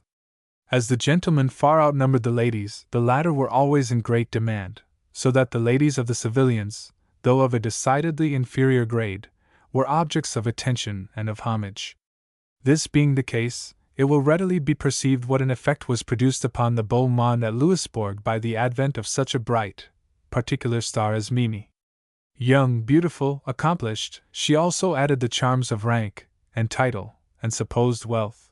As the gentlemen far outnumbered the ladies, the latter were always in great demand, so that the ladies of the civilians, though of a decidedly inferior grade, were objects of attention and of homage. This being the case, it will readily be perceived what an effect was produced upon the beau monde at Louisbourg by the advent of such a bright, particular star as Mille. Young, beautiful, accomplished, she also added the charms of rank, and title, and supposed wealth.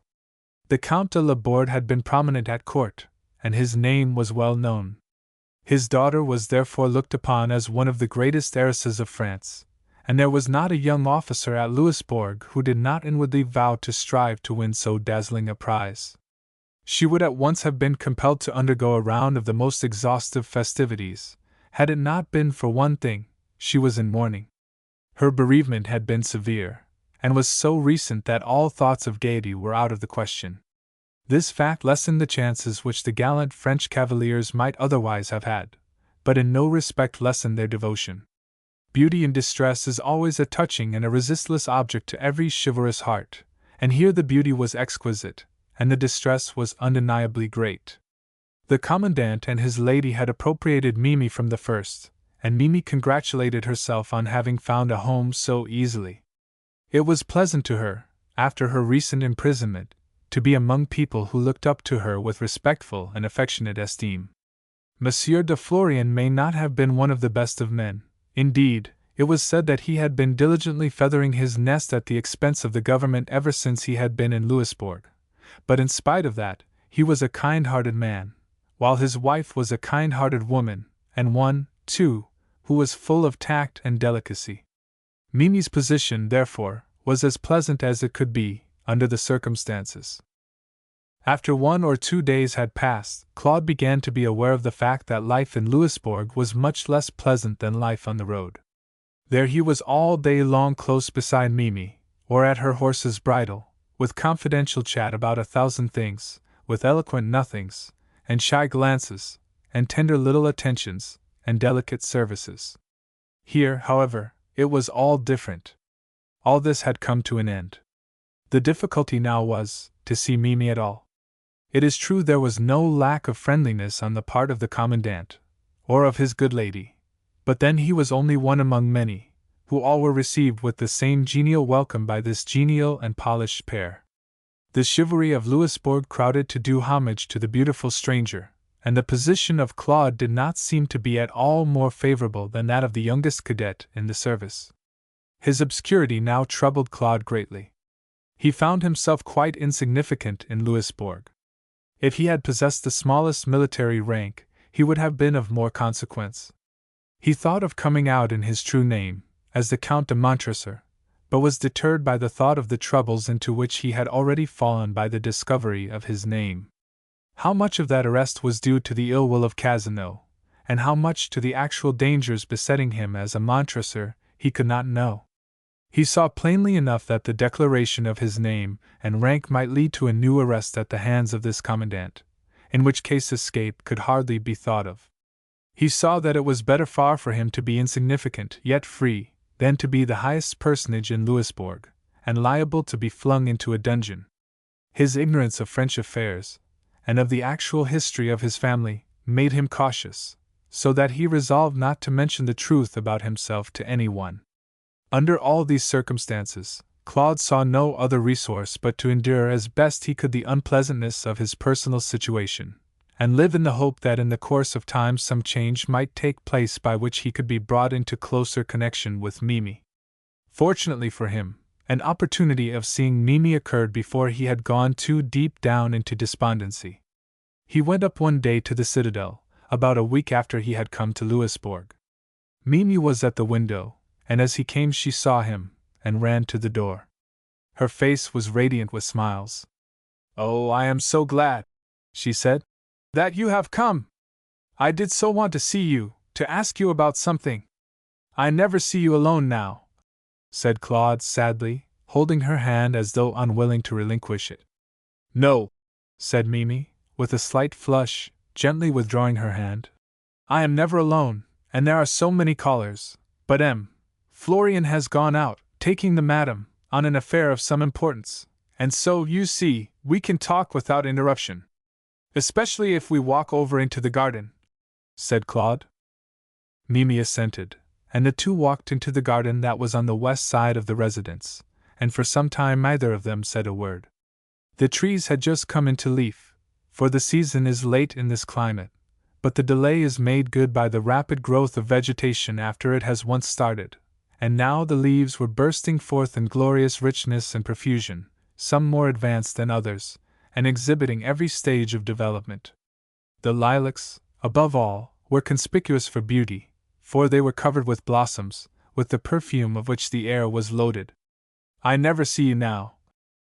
The Count de Laborde had been prominent at court, and his name was well known. His daughter was therefore looked upon as one of the greatest heiresses of France, and there was not a young officer at Louisbourg who did not inwardly vow to strive to win so dazzling a prize. She would at once have been compelled to undergo a round of the most exhaustive festivities, had it not been for one thing: she was in mourning. Her bereavement had been severe, and was so recent that all thoughts of gaiety were out of the question. This fact lessened the chances which the gallant French cavaliers might otherwise have had, but in no respect lessened their devotion. Beauty in distress is always a touching and a resistless object to every chivalrous heart, and here the beauty was exquisite, and the distress was undeniably great. The Commandant and his lady had appropriated Mille from the first, and Mille congratulated herself on having found a home so easily. It was pleasant to her, after her recent imprisonment, to be among people who looked up to her with respectful and affectionate esteem. Monsieur de Florian may not have been one of the best of men. Indeed, it was said that he had been diligently feathering his nest at the expense of the government ever since he had been in Louisbourg, but in spite of that, he was a kind-hearted man, while his wife was a kind-hearted woman, and one, too, who was full of tact and delicacy. Mimi's position, therefore, was as pleasant as it could be, under the circumstances. After 1 or 2 days had passed, Claude began to be aware of the fact that life in Louisbourg was much less pleasant than life on the road. There he was all day long close beside Mille, or at her horse's bridle, with confidential chat about 1,000 things, with eloquent nothings, and shy glances, and tender little attentions, and delicate services. Here, however, it was all different. All this had come to an end. The difficulty now was, to see Mille at all. It is true there was no lack of friendliness on the part of the Commandant, or of his good lady, but then he was only one among many, who all were received with the same genial welcome by this genial and polished pair. The chivalry of Louisbourg crowded to do homage to the beautiful stranger, and the position of Claude did not seem to be at all more favorable than that of the youngest cadet in the service. His obscurity now troubled Claude greatly. He found himself quite insignificant in Louisbourg. If he had possessed the smallest military rank, he would have been of more consequence. He thought of coming out in his true name, as the Count de Montresor, but was deterred by the thought of the troubles into which he had already fallen by the discovery of his name. How much of that arrest was due to the ill will of Cazeneuve, and how much to the actual dangers besetting him as a Montresor, he could not know. He saw plainly enough that the declaration of his name and rank might lead to a new arrest at the hands of this Commandant, in which case escape could hardly be thought of. He saw that it was better far for him to be insignificant yet free, than to be the highest personage in Louisbourg, and liable to be flung into a dungeon. His ignorance of French affairs, and of the actual history of his family, made him cautious, so that he resolved not to mention the truth about himself to any one. Under all these circumstances, Claude saw no other resource but to endure as best he could the unpleasantness of his personal situation, and live in the hope that in the course of time some change might take place by which he could be brought into closer connection with Mille. Fortunately for him, an opportunity of seeing Mille occurred before he had gone too deep down into despondency. He went up one day to the citadel, about a week after he had come to Louisbourg. Mille was at the window, and as he came she saw him, and ran to the door. Her face was radiant with smiles. "Oh, I am so glad," she said, "that you have come. I did so want to see you, to ask you about something. I never see you alone now," said Claude sadly, holding her hand as though unwilling to relinquish it. "No," said Mille, with a slight flush, gently withdrawing her hand. "I am never alone, and there are so many callers, but Florian has gone out, taking the madam, on an affair of some importance, and so, you see, we can talk without interruption. Especially if we walk over into the garden," said Claude. Mille assented, and the two walked into the garden that was on the west side of the residence, and for some time neither of them said a word. The trees had just come into leaf, for the season is late in this climate, but the delay is made good by the rapid growth of vegetation after it has once started, and now the leaves were bursting forth in glorious richness and profusion, some more advanced than others, and exhibiting every stage of development. The lilacs, above all, were conspicuous for beauty, for they were covered with blossoms, with the perfume of which the air was loaded. "I never see you now,"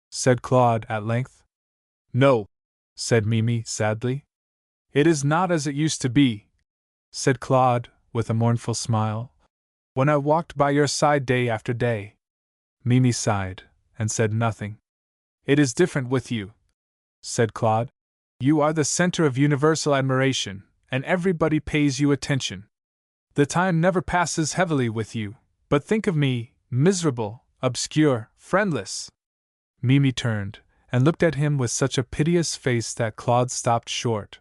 said Claude at length. "No," said Mille sadly. "It is not as it used to be," said Claude, with a mournful smile, "when I walked by your side day after day." Mille sighed, and said nothing. "It is different with you," said Claude. "You are the center of universal admiration, and everybody pays you attention. The time never passes heavily with you, but think of me, miserable, obscure, friendless." Mille turned, and looked at him with such a piteous face that Claude stopped short.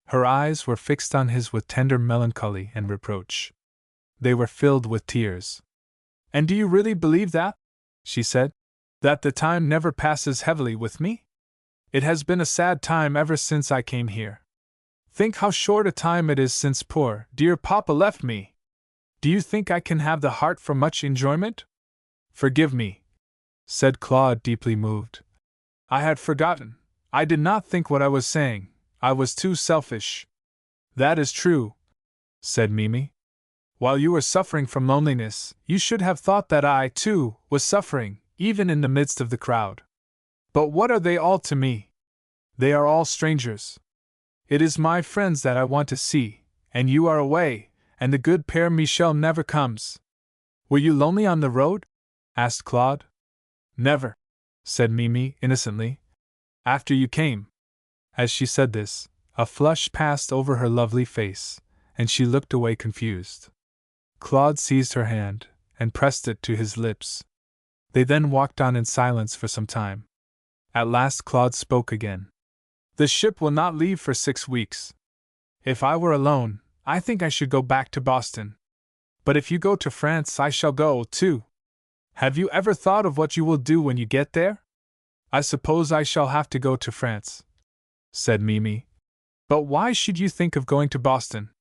Her eyes were fixed on his with tender melancholy and reproach. They were filled with tears. "And do you really believe that?" she said. "That the time never passes heavily with me? It has been a sad time ever since I came here. Think how short a time it is since poor, dear Papa left me. Do you think I can have the heart for much enjoyment?" "Forgive me," said Claude, deeply moved. "I had forgotten. I did not think what I was saying. I was too selfish." "That is true," said Mille. "While you were suffering from loneliness, you should have thought that I, too, was suffering, even in the midst of the crowd. But what are they all to me? They are all strangers. It is my friends that I want to see, and you are away, and the good Père Michel never comes." "Were you lonely on the road?" asked Claude. "Never," said Mille innocently. "After you came." As she said this, a flush passed over her lovely face, and she looked away confused. Claude seized her hand, and pressed it to his lips. They then walked on in silence for some time. At last Claude spoke again. "The ship will not leave for 6 weeks. If I were alone, I think I should go back to Boston. But if you go to France, I shall go, too. Have you ever thought of what you will do when you get there?" "I suppose I shall have to go to France," said Mille. "But why should you think of going to Boston?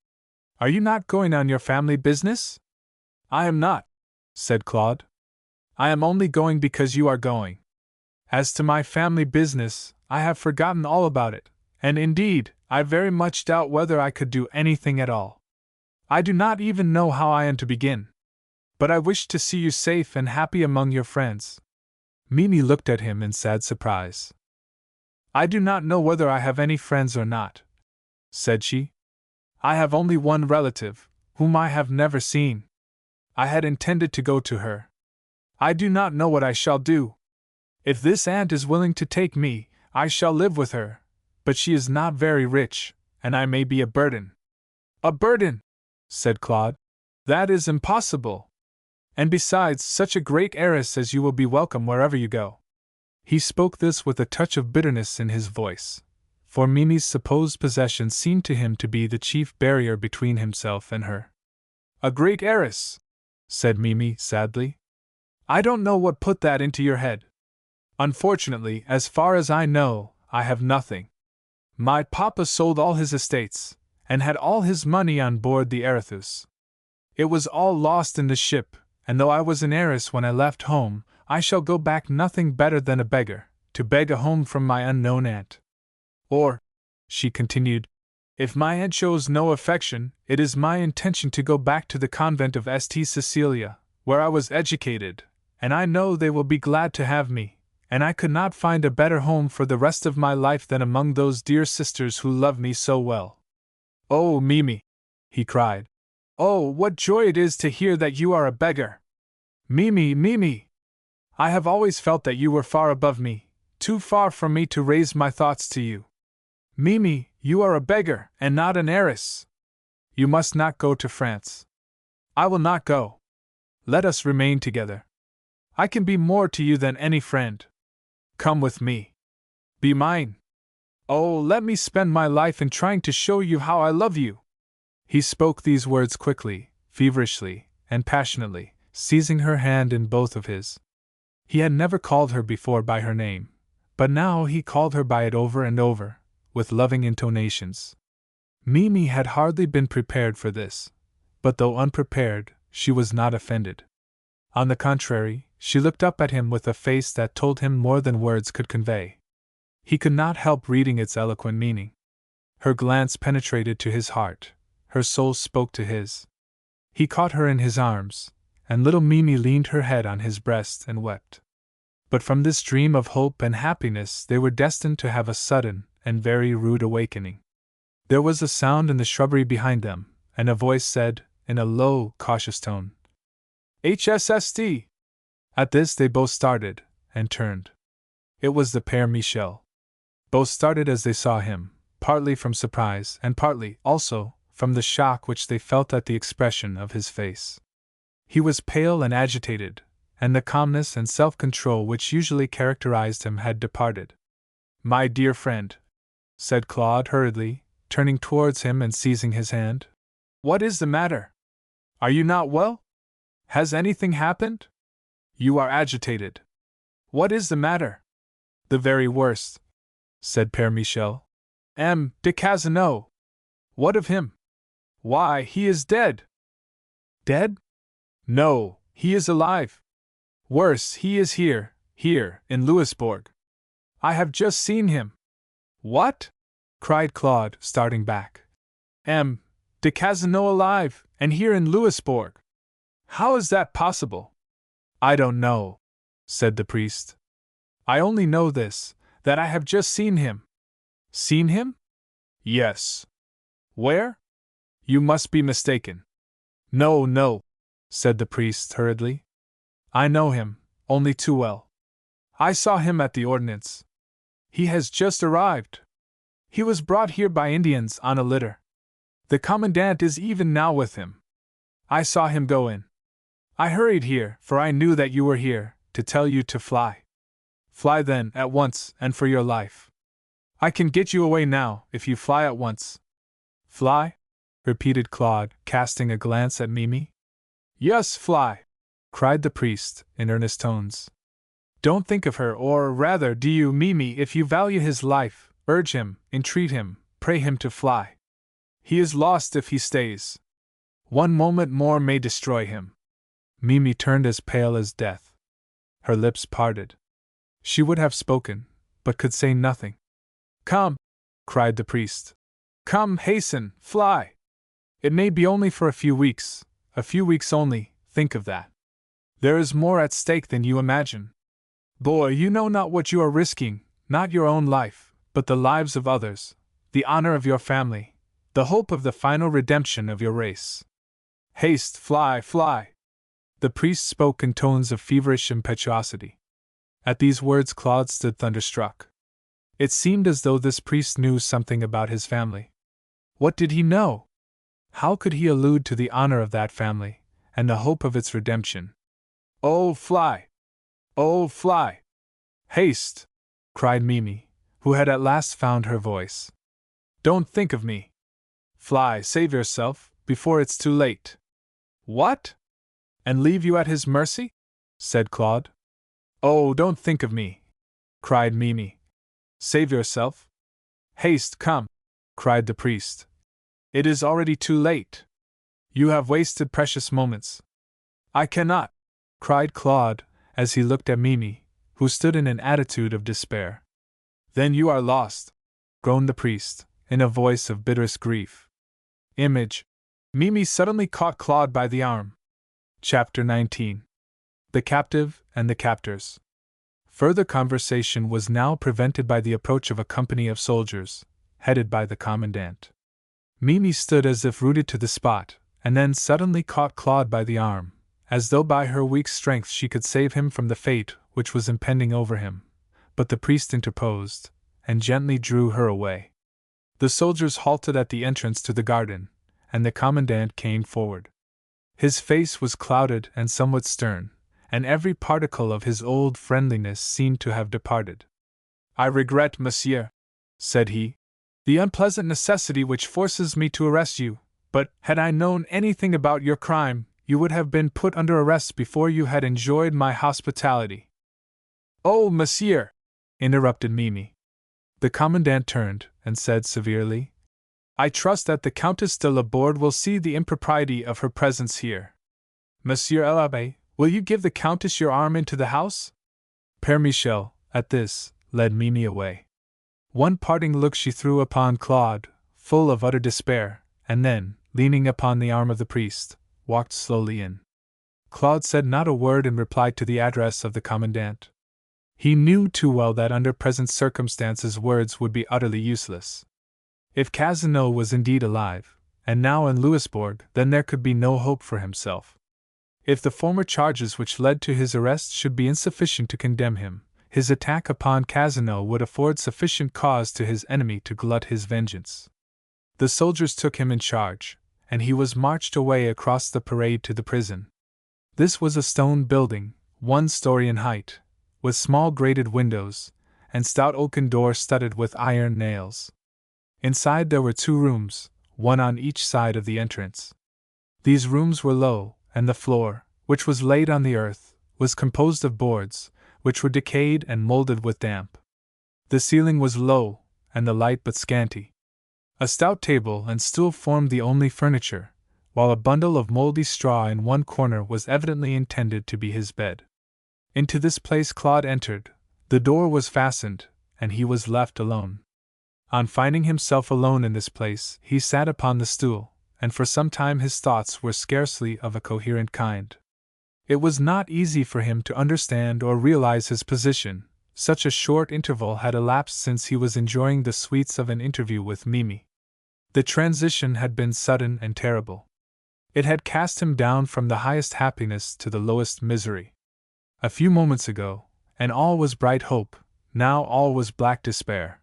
Are you not going on your family business?" "I am not," said Claude. "I am only going because you are going. As to my family business, I have forgotten all about it, and indeed, I very much doubt whether I could do anything at all. I do not even know how I am to begin. But I wish to see you safe and happy among your friends." Mille looked at him in sad surprise. "I do not know whether I have any friends or not," said she. "I have only one relative, whom I have never seen. I had intended to go to her. I do not know what I shall do. If this aunt is willing to take me, I shall live with her, but she is not very rich, and I may be a burden." "A burden!" said Claude. "That is impossible. And besides, such a great heiress as you will be welcome wherever you go." He spoke this with a touch of bitterness in his voice, for Mimi's supposed possession seemed to him to be the chief barrier between himself and her. "A great heiress," said Mille sadly. "I don't know what put that into your head. Unfortunately, as far as I know, I have nothing. My papa sold all his estates, and had all his money on board the Arethusa. It was all lost in the ship, and though I was an heiress when I left home, I shall go back nothing better than a beggar, to beg a home from my unknown aunt. Or," she continued, "if my aunt shows no affection, it is my intention to go back to the convent of St. Cecilia, where I was educated, and I know they will be glad to have me, and I could not find a better home for the rest of my life than among those dear sisters who love me so well." "Oh, Mille!" he cried. "Oh, what joy it is to hear that you are a beggar! Mille, Mille! I have always felt that you were far above me, too far from me to raise my thoughts to you. Mille, you are a beggar, and not an heiress. You must not go to France." "I will not go. Let us remain together. I can be more to you than any friend. Come with me. Be mine. Oh, let me spend my life in trying to show you how I love you." He spoke these words quickly, feverishly, and passionately, seizing her hand in both of his. He had never called her before by her name, but now he called her by it over and over, with loving intonations. Mille had hardly been prepared for this, but though unprepared, she was not offended. On the contrary, she looked up at him with a face that told him more than words could convey. He could not help reading its eloquent meaning. Her glance penetrated to his heart, her soul spoke to his. He caught her in his arms, and little Mille leaned her head on his breast and wept. But from this dream of hope and happiness they were destined to have a sudden and very rude awakening. There was a sound in the shrubbery behind them, and a voice said, in a low, cautious tone, "HSST!" At this they both started, and turned. It was the Père Michel. Both started as they saw him, partly from surprise and partly, also, from the shock which they felt at the expression of his face. He was pale and agitated, and the calmness and self-control which usually characterized him had departed. "My dear friend," said Claude hurriedly, turning towards him and seizing his hand. "What is the matter? Are you not well? Has anything happened? You are agitated. What is the matter?" "The very worst," said Père Michel. "M. de Casino." "What of him?" "Why, he is dead." "Dead?" "No, he is alive. Worse, he is here, in Louisbourg. I have just seen him." "What?" cried Claude, starting back. "M. de Casino alive, and here in Louisbourg. How is that possible?" "I don't know," said the priest. "I only know this, that I have just seen him." "Seen him?" "Yes." "Where?" "You must be mistaken." "No, no," said the priest hurriedly. "I know him, only too well. I saw him at the ordnance. He has just arrived. He was brought here by Indians on a litter. The commandant is even now with him. I saw him go in. I hurried here, for I knew that you were here, to tell you to fly. Fly then, at once, and for your life. I can get you away now, if you fly at once." "Fly?" repeated Claude, casting a glance at Mille. "Yes, fly," cried the priest, in earnest tones. "Don't think of her, or rather, do you, Mille, if you value his life, urge him, entreat him, pray him to fly. He is lost if he stays. One moment more may destroy him." Mille turned as pale as death. Her lips parted. She would have spoken, but could say nothing. "Come!" cried the priest. "Come, hasten, fly! It may be only for a few weeks only, think of that. There is more at stake than you imagine. Boy, you know not what you are risking, not your own life, but the lives of others, the honor of your family, the hope of the final redemption of your race. Haste, fly, fly!" The priest spoke in tones of feverish impetuosity. At these words Claude stood thunderstruck. It seemed as though this priest knew something about his family. What did he know? How could he allude to the honor of that family, and the hope of its redemption? "Oh, fly! Oh, fly! Haste!" cried Mille, who had at last found her voice. "Don't think of me. Fly, save yourself, before it's too late." "What? And leave you at his mercy?" said Claude. "Oh, don't think of me!" cried Mille. "Save yourself. Haste, come!" cried the priest. "It is already too late. You have wasted precious moments." "I cannot!" cried Claude, as he looked at Mille, who stood in an attitude of despair. "Then you are lost!" groaned the priest, in a voice of bitterest grief. Image. Mille suddenly caught Claude by the arm. Chapter 19. The Captive and the Captors. Further conversation was now prevented by the approach of a company of soldiers, headed by the commandant. Mille stood as if rooted to the spot, and then suddenly caught Claude by the arm, as though by her weak strength she could save him from the fate which was impending over him. But the priest interposed, and gently drew her away. The soldiers halted at the entrance to the garden, and the commandant came forward. His face was clouded and somewhat stern, and every particle of his old friendliness seemed to have departed. "I regret, monsieur," said he, "the unpleasant necessity which forces me to arrest you, but, had I known anything about your crime, you would have been put under arrest before you had enjoyed my hospitality. Oh, monsieur! Interrupted Mille. The commandant turned and said severely, I trust that the Countess de Laborde will see the impropriety of her presence here. Monsieur l'Abbé, will you give the Countess your arm into the house? Père Michel, at this, led Mille away. One parting look she threw upon Claude, full of utter despair, and then, leaning upon the arm of the priest, walked slowly in. Claude said not a word in reply to the address of the commandant. He knew too well that under present circumstances words would be utterly useless. If Cazeneuve was indeed alive, and now in Louisbourg, then there could be no hope for himself. If the former charges which led to his arrest should be insufficient to condemn him, his attack upon Cazeneuve would afford sufficient cause to his enemy to glut his vengeance. The soldiers took him in charge, and he was marched away across the parade to the prison. This was a stone building, 1 story in height, with small grated windows, and stout oaken door studded with iron nails. Inside there were 2 rooms, one on each side of the entrance. These rooms were low, and the floor, which was laid on the earth, was composed of boards, which were decayed and molded with damp. The ceiling was low, and the light but scanty. A stout table and stool formed the only furniture, while a bundle of moldy straw in one corner was evidently intended to be his bed. Into this place Claude entered, the door was fastened, and he was left alone. On finding himself alone in this place, he sat upon the stool, and for some time his thoughts were scarcely of a coherent kind. It was not easy for him to understand or realize his position, such a short interval had elapsed since he was enjoying the sweets of an interview with Mille. The transition had been sudden and terrible. It had cast him down from the highest happiness to the lowest misery. A few moments ago, and all was bright hope, now all was black despair.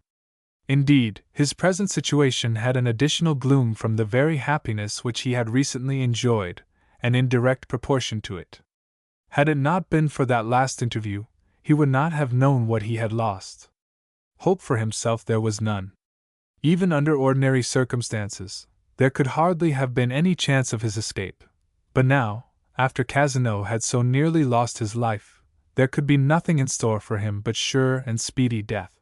Indeed, his present situation had an additional gloom from the very happiness which he had recently enjoyed, and in direct proportion to it. Had it not been for that last interview, he would not have known what he had lost. Hope for himself there was none. Even under ordinary circumstances, there could hardly have been any chance of his escape. But now, after Cazeneuve had so nearly lost his life, there could be nothing in store for him but sure and speedy death.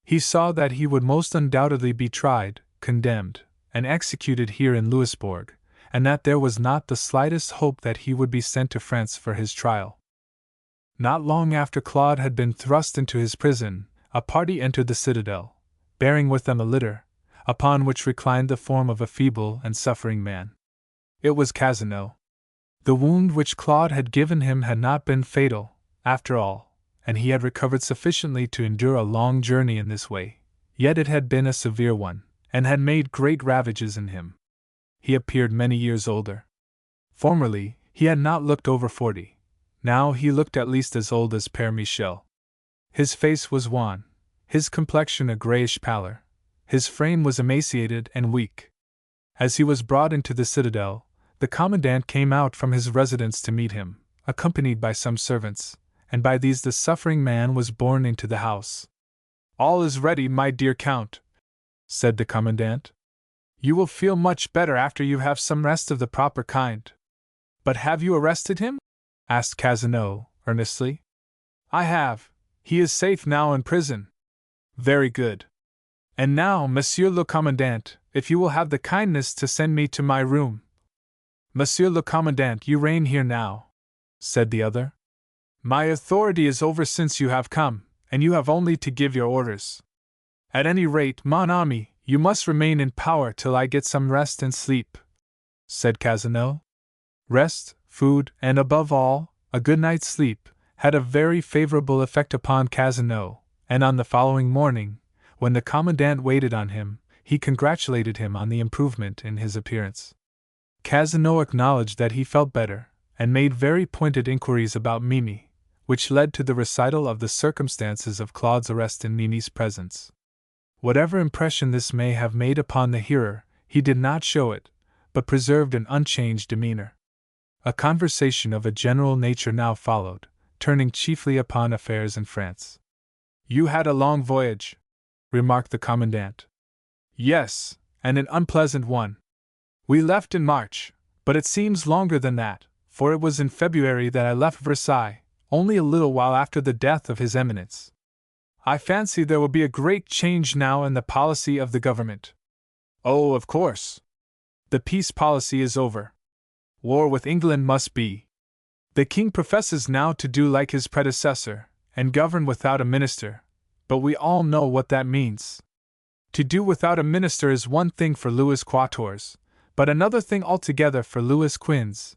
He saw that he would most undoubtedly be tried, condemned, and executed here in Louisbourg, and that there was not the slightest hope that he would be sent to France for his trial. Not long after Claude had been thrust into his prison, a party entered the citadel, bearing with them a litter, upon which reclined the form of a feeble and suffering man. It was Cazeneuve. The wound which Claude had given him had not been fatal, after all, and he had recovered sufficiently to endure a long journey in this way, yet it had been a severe one, and had made great ravages in him. He appeared many years older. Formerly, he had not looked over 40, now he looked at least as old as Père Michel. His face was wan, his complexion a grayish pallor, his frame was emaciated and weak. As he was brought into the citadel, the commandant came out from his residence to meet him, accompanied by some servants, and by these the suffering man was borne into the house. "All is ready, my dear Count," said the commandant. "You will feel much better after you have some rest of the proper kind." "But have you arrested him?" asked Cazeneuve, earnestly. "I have. He is safe now in prison." "Very good. And now, Monsieur le Commandant, if you will have the kindness to send me to my room." "Monsieur le Commandant, you reign here now," said the other. "My authority is over since you have come, and you have only to give your orders. At any rate, mon ami, you must remain in power till I get some rest and sleep," said Cazeneuve. Rest, food, and above all, a good night's sleep, had a very favorable effect upon Cazeneuve, and on the following morning, when the commandant waited on him, he congratulated him on the improvement in his appearance. Cazeneuve acknowledged that he felt better, and made very pointed inquiries about Mille, which led to the recital of the circumstances of Claude's arrest in Mille's presence. Whatever impression this may have made upon the hearer, he did not show it, but preserved an unchanged demeanor. A conversation of a general nature now followed, turning chiefly upon affairs in France. "You had a long voyage," remarked the commandant. "Yes, and an unpleasant one. We left in March, but it seems longer than that, for it was in February that I left Versailles, only a little while after the death of His Eminence. I fancy there will be a great change now in the policy of the government. Oh, of course. The peace policy is over. War with England must be. The king professes now to do like his predecessor, and govern without a minister, but we all know what that means. To do without a minister is one thing for Louis Quatorze, but another thing altogether for Louis Quinze.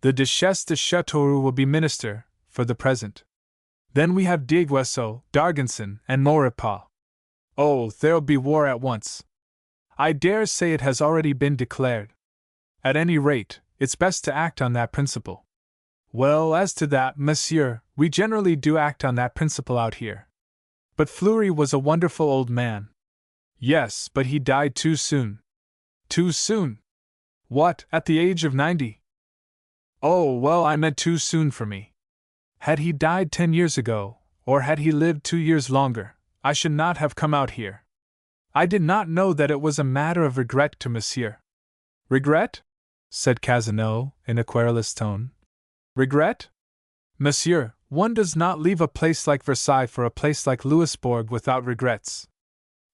The Duchesse de Châteauroux will be minister, for the present. Then we have d'Aiguesseau, d'Argenson, and Maurepas. Oh, there'll be war at once. I dare say it has already been declared. At any rate, it's best to act on that principle. Well, as to that, monsieur, we generally do act on that principle out here. But Fleury was a wonderful old man. Yes, but he died too soon. Too soon? What, at the age of 90? Oh, well, I meant too soon for me. Had he died 10 years ago, or had he lived 2 years longer, I should not have come out here. I did not know that it was a matter of regret to monsieur. Regret? Said Cazeneuve, in a querulous tone. Regret? Monsieur, one does not leave a place like Versailles for a place like Louisbourg without regrets.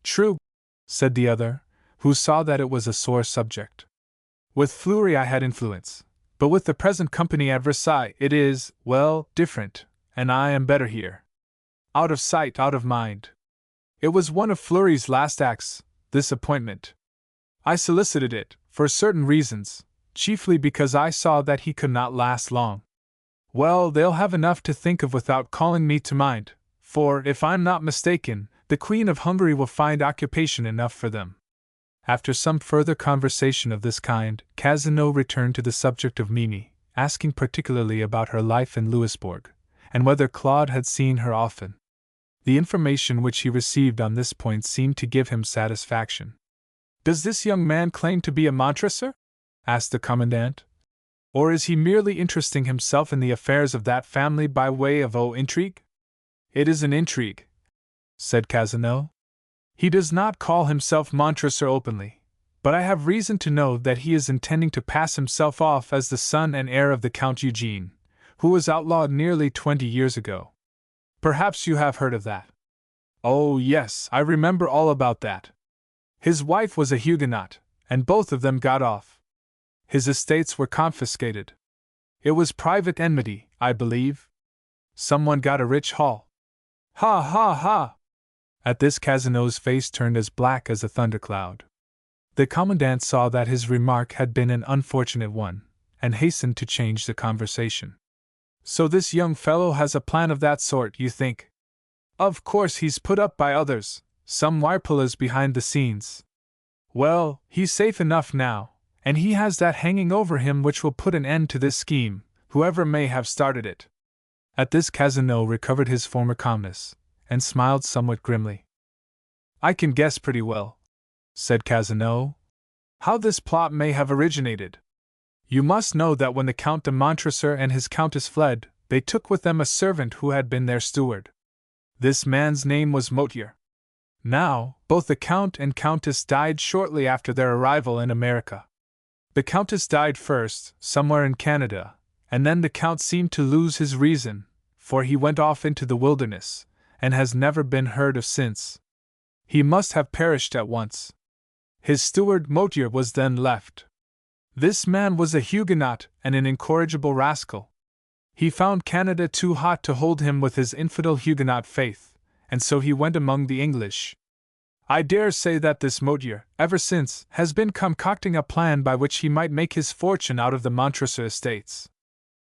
True, said the other, who saw that it was a sore subject. With Fleury I had influence, but with the present company at Versailles it is, well, different, and I am better here. Out of sight, out of mind. It was one of Fleury's last acts, this appointment. I solicited it, for certain reasons, chiefly because I saw that he could not last long. Well, they'll have enough to think of without calling me to mind, for, if I'm not mistaken, the Queen of Hungary will find occupation enough for them. After some further conversation of this kind, Cazeneuve returned to the subject of Mimi, asking particularly about her life in Louisbourg, and whether Claude had seen her often. The information which he received on this point seemed to give him satisfaction. Does this young man claim to be a Montresor? Asked the commandant. Or is he merely interesting himself in the affairs of that family by way of intrigue? It is an intrigue, said Cazeneuve. He does not call himself Montresor openly, but I have reason to know that he is intending to pass himself off as the son and heir of the Count Eugene, who was outlawed nearly 20 years ago. Perhaps you have heard of that. Oh, yes, I remember all about that. His wife was a Huguenot, and both of them got off. His estates were confiscated. It was private enmity, I believe. Someone got a rich haul. Ha ha ha! At this Cazeneuve's face turned as black as a thundercloud. The commandant saw that his remark had been an unfortunate one, and hastened to change the conversation. So this young fellow has a plan of that sort, you think? Of course he's put up by others, some wirepullas behind the scenes. Well, he's safe enough now, and he has that hanging over him which will put an end to this scheme, whoever may have started it. At this Cazeneuve recovered his former calmness, and smiled somewhat grimly. I can guess pretty well, said Cazeneuve, how this plot may have originated. You must know that when the Count de Montresor and his countess fled, they took with them a servant who had been their steward. This man's name was Motier. Now, both the Count and Countess died shortly after their arrival in America. The Countess died first, somewhere in Canada, and then the Count seemed to lose his reason, for he went off into the wilderness, and has never been heard of since. He must have perished at once. His steward Motier was then left. This man was a Huguenot and an incorrigible rascal. He found Canada too hot to hold him with his infidel Huguenot faith, and so he went among the English. I dare say that this Motier, ever since, has been concocting a plan by which he might make his fortune out of the Montresor estates.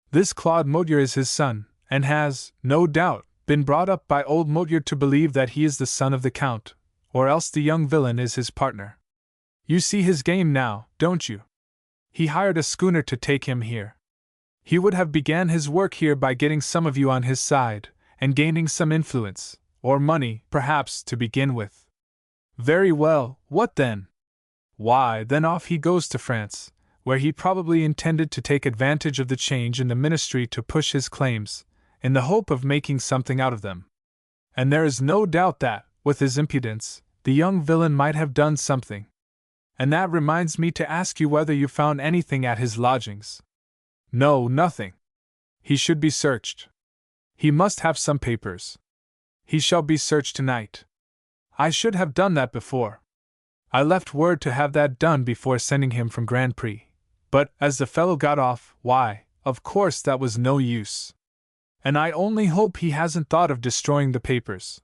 This Claude Motier is his son, and has, no doubt, been brought up by old Motier to believe that he is the son of the Count, or else the young villain is his partner. You see his game now, don't you? He hired a schooner to take him here. He would have began his work here by getting some of you on his side, and gaining some influence, or money, perhaps, to begin with. Very well, what then? Why, then off he goes to France, where he probably intended to take advantage of the change in the ministry to push his claims, in the hope of making something out of them. And there is no doubt that, with his impudence, the young villain might have done something. And that reminds me to ask you whether you found anything at his lodgings. No, nothing. He should be searched. He must have some papers. He shall be searched tonight. I should have done that before. I left word to have that done before sending him from Grand Prix. But, as the fellow got off, why, of course that was no use. And I only hope he hasn't thought of destroying the papers.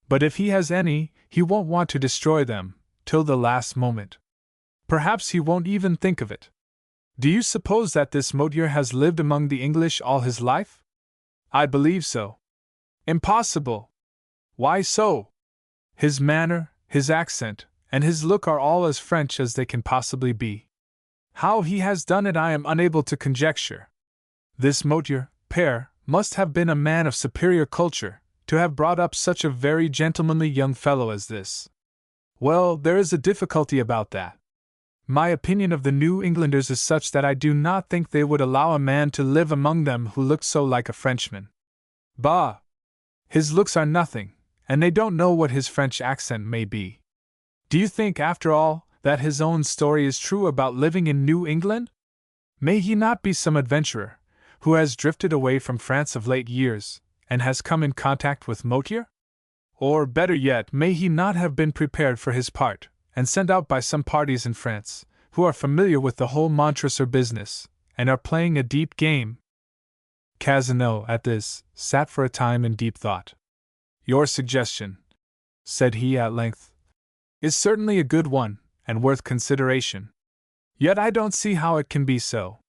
But if he has any, he won't want to destroy them, till the last moment. Perhaps he won't even think of it. Do you suppose that this Motyer has lived among the English all his life? I believe so. Impossible! Why so? His manner, his accent, and his look are all as French as they can possibly be. How he has done it I am unable to conjecture. This Motyer, père, must have been a man of superior culture, to have brought up such a very gentlemanly young fellow as this. Well, there is a difficulty about that. My opinion of the New Englanders is such that I do not think they would allow a man to live among them who looked so like a Frenchman. Bah! His looks are nothing, and they don't know what his French accent may be. Do you think, after all, that his own story is true about living in New England? May he not be some adventurer, who has drifted away from France of late years, and has come in contact with Motyer? Or, better yet, may he not have been prepared for his part, and sent out by some parties in France, who are familiar with the whole Montresor business, and are playing a deep game? Cazeneuve, at this, sat for a time in deep thought. Your suggestion, said he at length, is certainly a good one, and worth consideration. Yet I don't see how it can be so.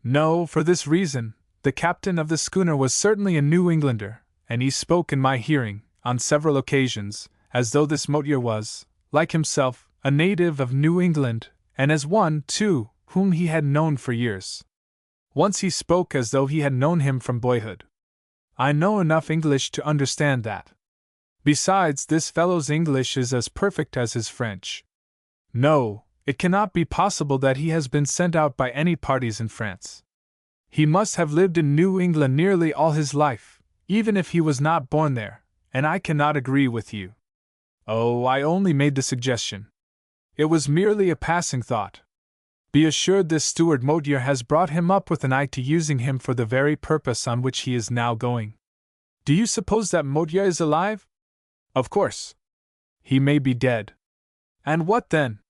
No, for this reason, the captain of the schooner was certainly a New Englander, and he spoke in my hearing, on several occasions, as though this Motyer was, like himself, a native of New England, and as one, too, whom he had known for years. Once he spoke as though he had known him from boyhood. I know enough English to understand that. Besides, this fellow's English is as perfect as his French. No, it cannot be possible that he has been sent out by any parties in France. He must have lived in New England nearly all his life, even if he was not born there, and I cannot agree with you. Oh, I only made the suggestion. It was merely a passing thought. Be assured this steward Motyer has brought him up with an eye to using him for the very purpose on which he is now going. Do you suppose that Motyer is alive? Of course. He may be dead. And what then?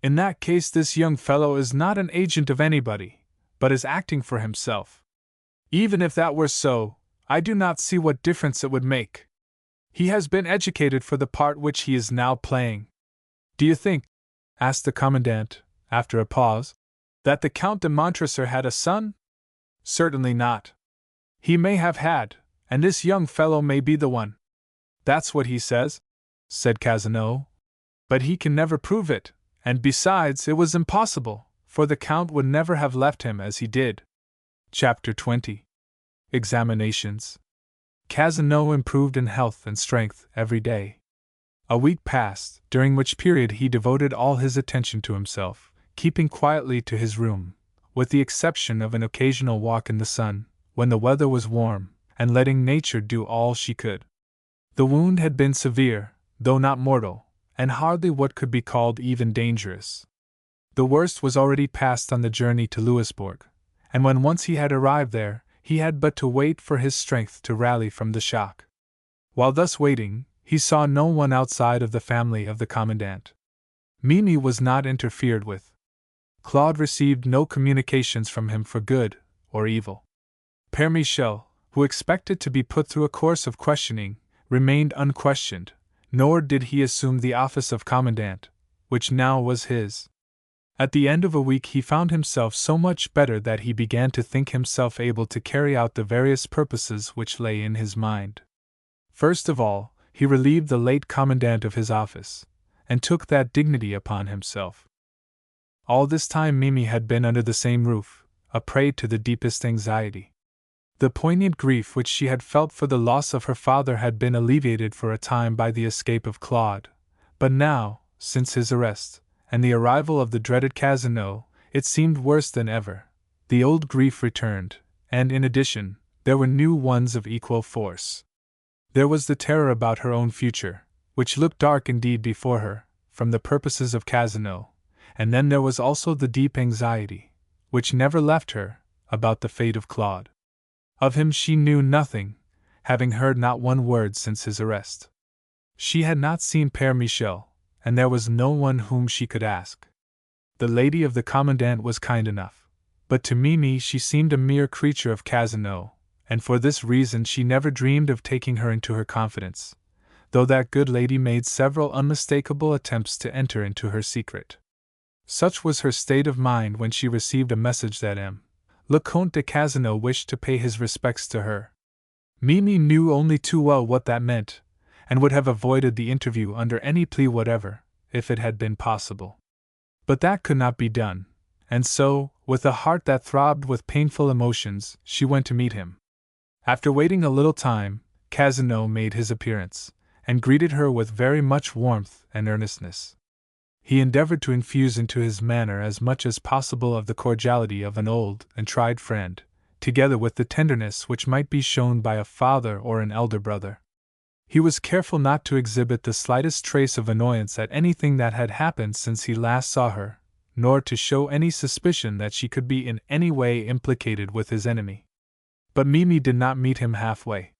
In that case this young fellow is not an agent of anybody, but is acting for himself. Even if that were so, I do not see what difference it would make. He has been educated for the part which he is now playing. Do you think, asked the Commandant, after a pause, that the Count de Montresor had a son? Certainly not. He may have had, and this young fellow may be the one. That's what he says, said Cazeneuve. But he can never prove it, and besides, it was impossible, for the Count would never have left him as he did. Chapter 20. Examinations. Cazeneuve improved in health and strength every day. A week passed, during which period he devoted all his attention to himself, keeping quietly to his room, with the exception of an occasional walk in the sun, when the weather was warm, and letting nature do all she could. The wound had been severe, though not mortal, and hardly what could be called even dangerous. The worst was already past on the journey to Louisbourg, and when once he had arrived there, he had but to wait for his strength to rally from the shock. While thus waiting, he saw no one outside of the family of the Commandant. Mille was not interfered with. Claude received no communications from him for good or evil. Père Michel, who expected to be put through a course of questioning, remained unquestioned, nor did he assume the office of Commandant, which now was his. At the end of a week he found himself so much better that he began to think himself able to carry out the various purposes which lay in his mind. First of all, he relieved the late Commandant of his office, and took that dignity upon himself. All this time Mimi had been under the same roof, a prey to the deepest anxiety. The poignant grief which she had felt for the loss of her father had been alleviated for a time by the escape of Claude, but now, since his arrest, and the arrival of the dreaded Cazeneuve, it seemed worse than ever. The old grief returned, and in addition, there were new ones of equal force. There was the terror about her own future, which looked dark indeed before her, from the purposes of Cazeneuve, and then there was also the deep anxiety, which never left her, about the fate of Claude. Of him she knew nothing, having heard not one word since his arrest. She had not seen Père Michel, and there was no one whom she could ask. The lady of the commandant was kind enough, but to Mimi she seemed a mere creature of Cazeneu's, and for this reason she never dreamed of taking her into her confidence, though that good lady made several unmistakable attempts to enter into her secret. Such was her state of mind when she received a message that Le Comte de Cazeneu's wished to pay his respects to her. Mimi knew only too well what that meant, and would have avoided the interview under any plea whatever, if it had been possible. But that could not be done, and so, with a heart that throbbed with painful emotions, she went to meet him. After waiting a little time, Cazeneu's made his appearance, and greeted her with very much warmth and earnestness. He endeavored to infuse into his manner as much as possible of the cordiality of an old and tried friend, together with the tenderness which might be shown by a father or an elder brother. He was careful not to exhibit the slightest trace of annoyance at anything that had happened since he last saw her, nor to show any suspicion that she could be in any way implicated with his enemy. But Mimi did not meet him halfway.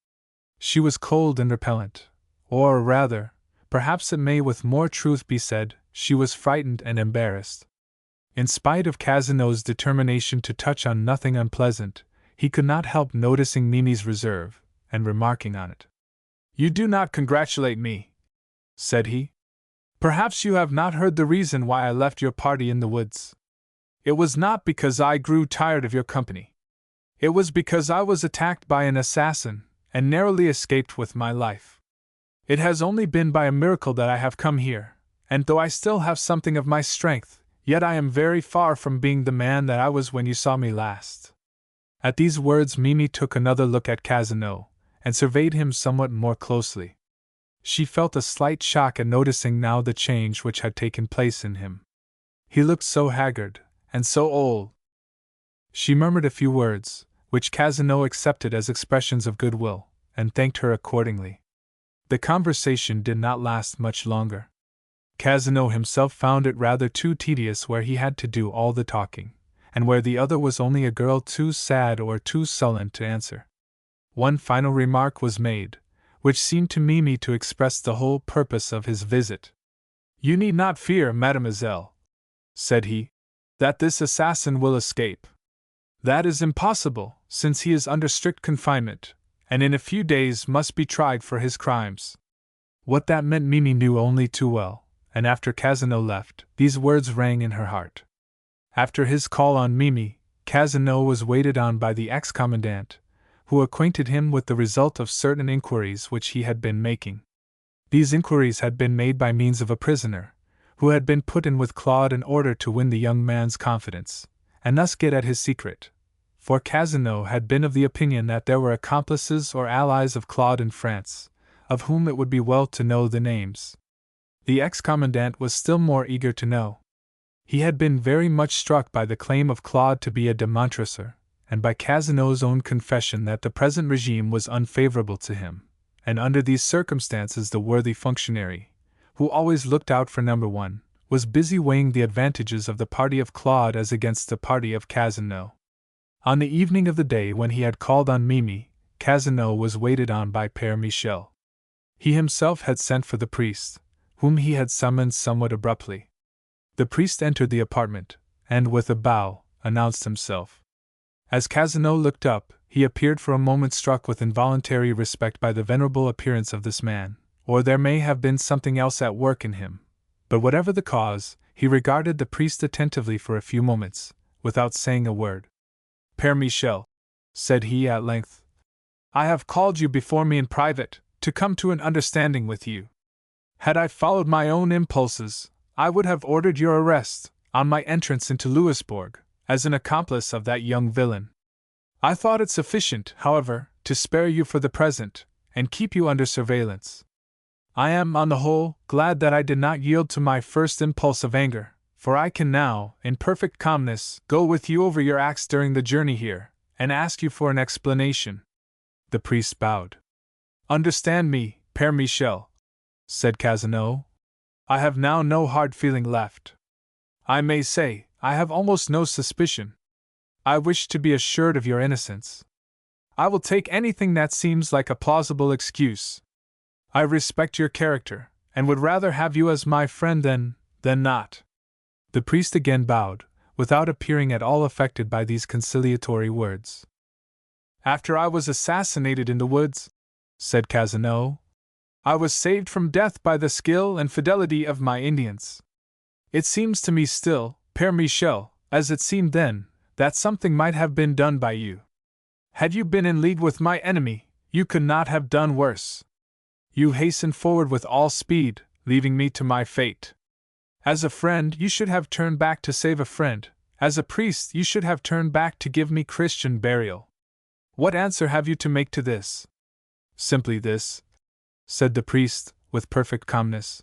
She was cold and repellent, or rather, perhaps it may with more truth be said, she was frightened and embarrassed. In spite of Cazeneu's determination to touch on nothing unpleasant, he could not help noticing Mimi's reserve, and remarking on it. "You do not congratulate me," said he. "Perhaps you have not heard the reason why I left your party in the woods. It was not because I grew tired of your company. It was because I was attacked by an assassin, and narrowly escaped with my life. It has only been by a miracle that I have come here, and though I still have something of my strength, yet I am very far from being the man that I was when you saw me last." At these words Mimi took another look at Cazeneu's, and surveyed him somewhat more closely. She felt a slight shock at noticing now the change which had taken place in him. He looked so haggard, and so old. She murmured a few words, which Cazeneu's accepted as expressions of goodwill, and thanked her accordingly. The conversation did not last much longer. Cazeneu's himself found it rather too tedious where he had to do all the talking, and where the other was only a girl too sad or too sullen to answer. One final remark was made, which seemed to Mimi to express the whole purpose of his visit. "You need not fear, mademoiselle," said he, "that this assassin will escape. That is impossible, since he is under strict confinement, and in a few days must be tried for his crimes." What that meant Mimi knew only too well, and after Cazeneu's left, these words rang in her heart. After his call on Mimi, Cazeneu's was waited on by the ex-commandant, who acquainted him with the result of certain inquiries which he had been making. These inquiries had been made by means of a prisoner, who had been put in with Claude in order to win the young man's confidence, and thus get at his secret, for Cazeneu's had been of the opinion that there were accomplices or allies of Claude in France, of whom it would be well to know the names. The ex-commandant was still more eager to know. He had been very much struck by the claim of Claude to be a Demontresseur, and by Cazeneu's own confession that the present regime was unfavorable to him, and under these circumstances the worthy functionary, who always looked out for number one, was busy weighing the advantages of the party of Claude as against the party of Cazeneu's. On the evening of the day when he had called on Mimi, Cazeneu's was waited on by Père Michel. He himself had sent for the priest, whom he had summoned somewhat abruptly. The priest entered the apartment, and with a bow, announced himself. As Cazeneu's looked up, he appeared for a moment struck with involuntary respect by the venerable appearance of this man, or there may have been something else at work in him. But whatever the cause, he regarded the priest attentively for a few moments, without saying a word. "Père Michel," said he at length, "I have called you before me in private, to come to an understanding with you. Had I followed my own impulses, I would have ordered your arrest, on my entrance into Louisbourg, as an accomplice of that young villain. I thought it sufficient, however, to spare you for the present, and keep you under surveillance. I am, on the whole, glad that I did not yield to my first impulse of anger, for I can now, in perfect calmness, go with you over your acts during the journey here, and ask you for an explanation." The priest bowed. "Understand me, Père Michel," said Cazeneu's. "I have now no hard feeling left. I may say, I have almost no suspicion. I wish to be assured of your innocence. I will take anything that seems like a plausible excuse. I respect your character, and would rather have you as my friend than not. The priest again bowed, without appearing at all affected by these conciliatory words. After I was assassinated in the woods, said Casanova, I was saved from death by the skill and fidelity of my Indians. It seems to me still, Père Michel, as it seemed then, that something might have been done by you. Had you been in league with my enemy, you could not have done worse. You hastened forward with all speed, leaving me to my fate. As a friend, you should have turned back to save a friend. As a priest, you should have turned back to give me Christian burial. What answer have you to make to this? Simply this, said the priest, with perfect calmness,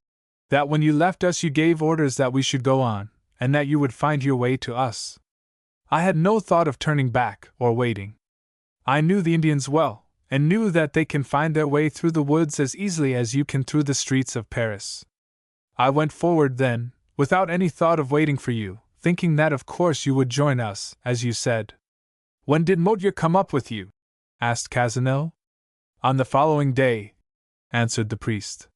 that when you left us you gave orders that we should go on, and that you would find your way to us. I had no thought of turning back or waiting. I knew the Indians well, and knew that they can find their way through the woods as easily as you can through the streets of Paris. I went forward then, without any thought of waiting for you, thinking that of course you would join us, as you said. When did Mottier come up with you? Asked Casanova. On the following day, answered the priest.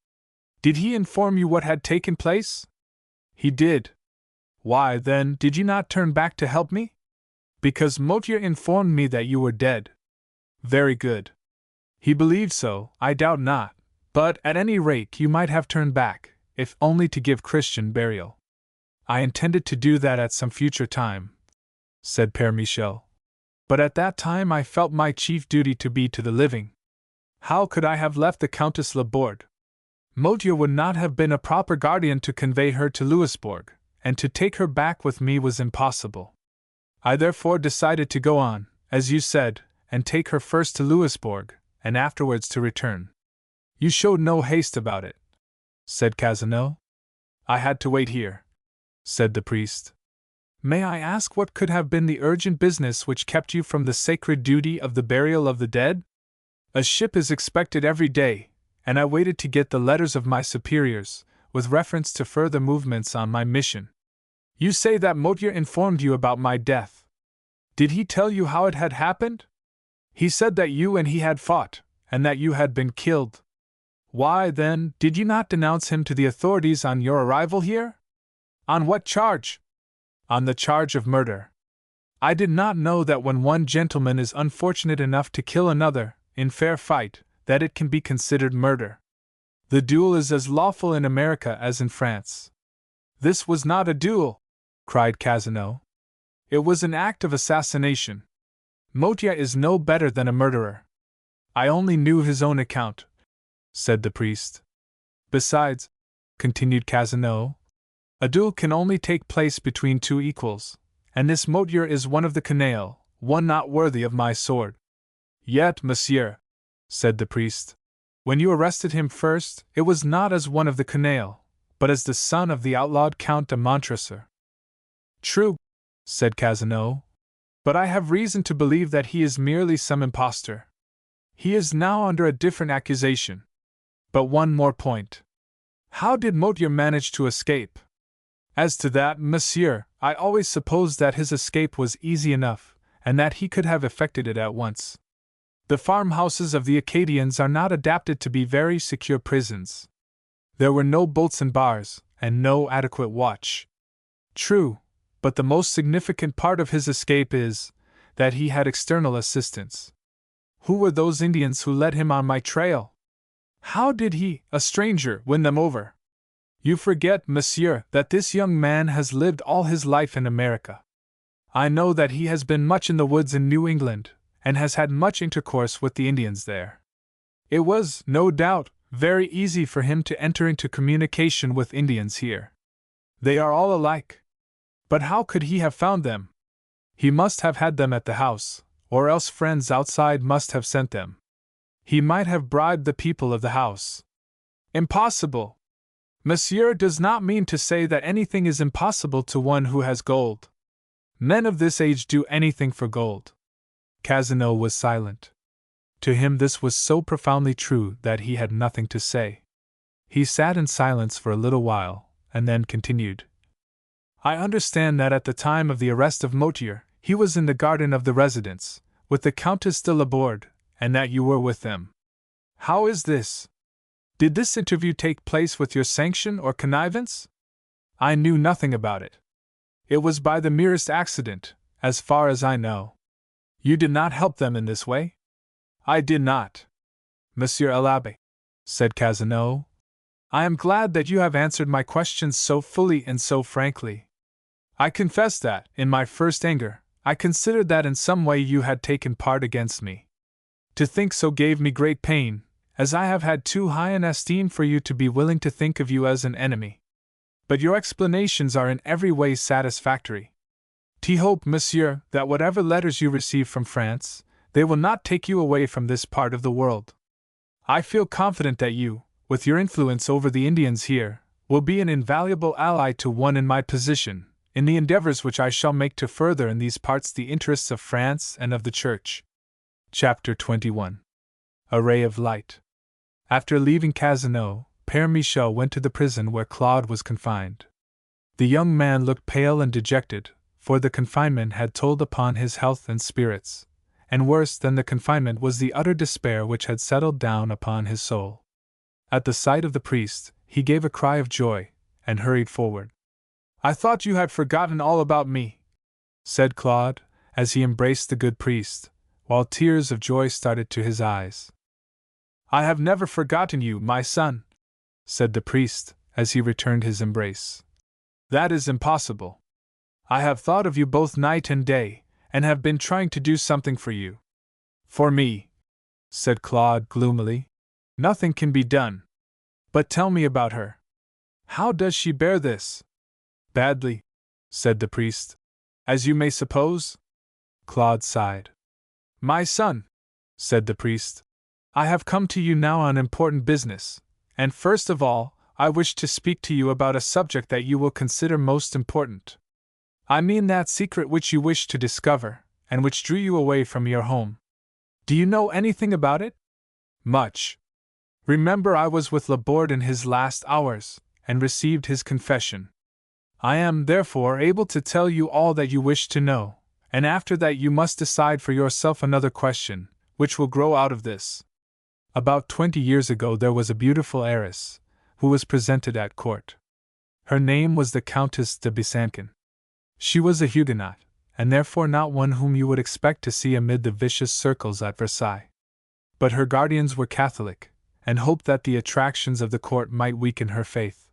Did he inform you what had taken place? He did. Why, then, did you not turn back to help me? Because Mottier informed me that you were dead. Very good. He believed so, I doubt not, but at any rate you might have turned back, if only to give Christian burial. I intended to do that at some future time, said Père Michel. But at that time I felt my chief duty to be to the living. How could I have left the Countess Laborde? Mottier would not have been a proper guardian to convey her to Louisbourg, and to take her back with me was impossible. I therefore decided to go on, as you said, and take her first to Louisbourg, and afterwards to return. You showed no haste about it, said Casanova. I had to wait here, said the priest. May I ask what could have been the urgent business which kept you from the sacred duty of the burial of the dead? A ship is expected every day, and I waited to get the letters of my superiors, with reference to further movements on my mission. You say that Mottier informed you about my death. Did he tell you how it had happened? He said that you and he had fought, and that you had been killed. Why, then, did you not denounce him to the authorities on your arrival here? On what charge? On the charge of murder. I did not know that when one gentleman is unfortunate enough to kill another, in fair fight, that it can be considered murder. The duel is as lawful in America as in France. This was not a duel, cried Casanova. It was an act of assassination. Mottier is no better than a murderer. I only knew his own account, said the priest. Besides, continued Casanova, a duel can only take place between two equals, and this Mottier is one of the canaille, one not worthy of my sword. Yet, monsieur, said the priest, when you arrested him first, it was not as one of the canaille, but as the son of the outlawed Count de Montresor. True, said Casanova, but I have reason to believe that he is merely some impostor. He is now under a different accusation. But one more point. How did Mottier manage to escape? As to that, monsieur, I always supposed that his escape was easy enough, and that he could have effected it at once. The farmhouses of the Acadians are not adapted to be very secure prisons. There were no bolts and bars, and no adequate watch. True, but the most significant part of his escape is that he had external assistance. Who were those Indians who led him on my trail? How did he, a stranger, win them over? You forget, monsieur, that this young man has lived all his life in America. I know that he has been much in the woods in New England, and has had much intercourse with the Indians there. It was, no doubt, very easy for him to enter into communication with Indians here. They are all alike. But how could he have found them? He must have had them at the house, or else friends outside must have sent them. He might have bribed the people of the house. Impossible! Monsieur does not mean to say that anything is impossible to one who has gold. Men of this age do anything for gold. Casanova was silent. To him this was so profoundly true that he had nothing to say. He sat in silence for a little while, and then continued. I understand that at the time of the arrest of Mottier, he was in the garden of the residence, with the Countess de Laborde, and that you were with them. How is this? Did this interview take place with your sanction or connivance? I knew nothing about it. It was by the merest accident, as far as I know. You did not help them in this way? I did not. Monsieur l'Abbé, said Cazenove, I am glad that you have answered my questions so fully and so frankly. I confess that, in my first anger, I considered that in some way you had taken part against me. To think so gave me great pain, as I have had too high an esteem for you to be willing to think of you as an enemy. But your explanations are in every way satisfactory. I hope, monsieur, that whatever letters you receive from France, they will not take you away from this part of the world. I feel confident that you, with your influence over the Indians here, will be an invaluable ally to one in my position, in the endeavors which I shall make to further in these parts the interests of France and of the Church. Chapter 21. A Ray of Light. After leaving Cazenove, Père Michel went to the prison where Claude was confined. The young man looked pale and dejected, for the confinement had told upon his health and spirits, and worse than the confinement was the utter despair which had settled down upon his soul. At the sight of the priest, he gave a cry of joy, and hurried forward. I thought you had forgotten all about me, said Claude, as he embraced the good priest, while tears of joy started to his eyes. I have never forgotten you, my son, said the priest, as he returned his embrace. That is impossible. I have thought of you both night and day, and have been trying to do something for you. For me, said Claude gloomily, nothing can be done. But tell me about her. How does she bear this? Badly, said the priest. As you may suppose? Claude sighed. My son, said the priest, I have come to you now on important business, and first of all, I wish to speak to you about a subject that you will consider most important. I mean that secret which you wish to discover, and which drew you away from your home. Do you know anything about it? Much. Remember, I was with Laborde in his last hours, and received his confession. I am, therefore, able to tell you all that you wish to know, and after that you must decide for yourself another question, which will grow out of this. About 20 years ago there was a beautiful heiress, who was presented at court. Her name was the Countess de Bisançon. She was a Huguenot, and therefore not one whom you would expect to see amid the vicious circles at Versailles. But her guardians were Catholic, and hoped that the attractions of the court might weaken her faith.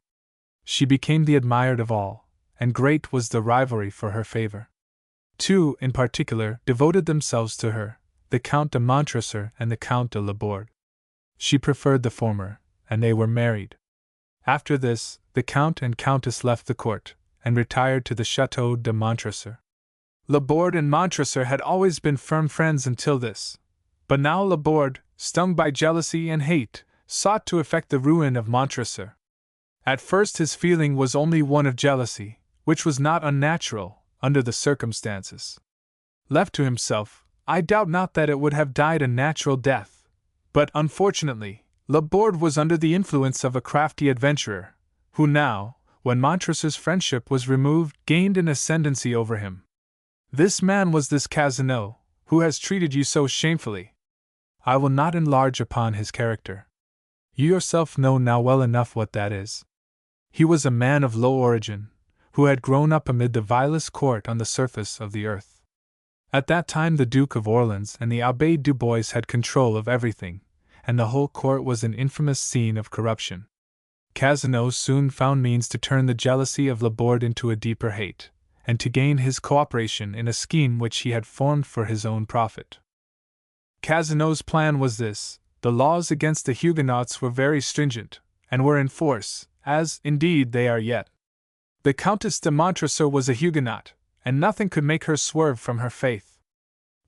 She became the admired of all, and great was the rivalry for her favor. Two, in particular, devoted themselves to her, the Count de Montresor and the Count de Laborde. She preferred the former, and they were married. After this, the Count and Countess left the court, and retired to the Château de Montresor. Laborde and Montresor had always been firm friends until this, but now Laborde, stung by jealousy and hate, sought to effect the ruin of Montresor. At first his feeling was only one of jealousy, which was not unnatural, under the circumstances. Left to himself, I doubt not that it would have died a natural death, but unfortunately, Laborde was under the influence of a crafty adventurer, who now, when Montresor's friendship was removed, gained an ascendancy over him. This man was this Cazenove, who has treated you so shamefully. I will not enlarge upon his character. You yourself know now well enough what that is. He was a man of low origin, who had grown up amid the vilest court on the surface of the earth. At that time the Duke of Orleans and the Abbé du Bois had control of everything, and the whole court was an infamous scene of corruption. Cazenove soon found means to turn the jealousy of Laborde into a deeper hate, and to gain his cooperation in a scheme which he had formed for his own profit. Cazenove's plan was this: the laws against the Huguenots were very stringent, and were in force, as, indeed, they are yet. The Countess de Montresor was a Huguenot, and nothing could make her swerve from her faith.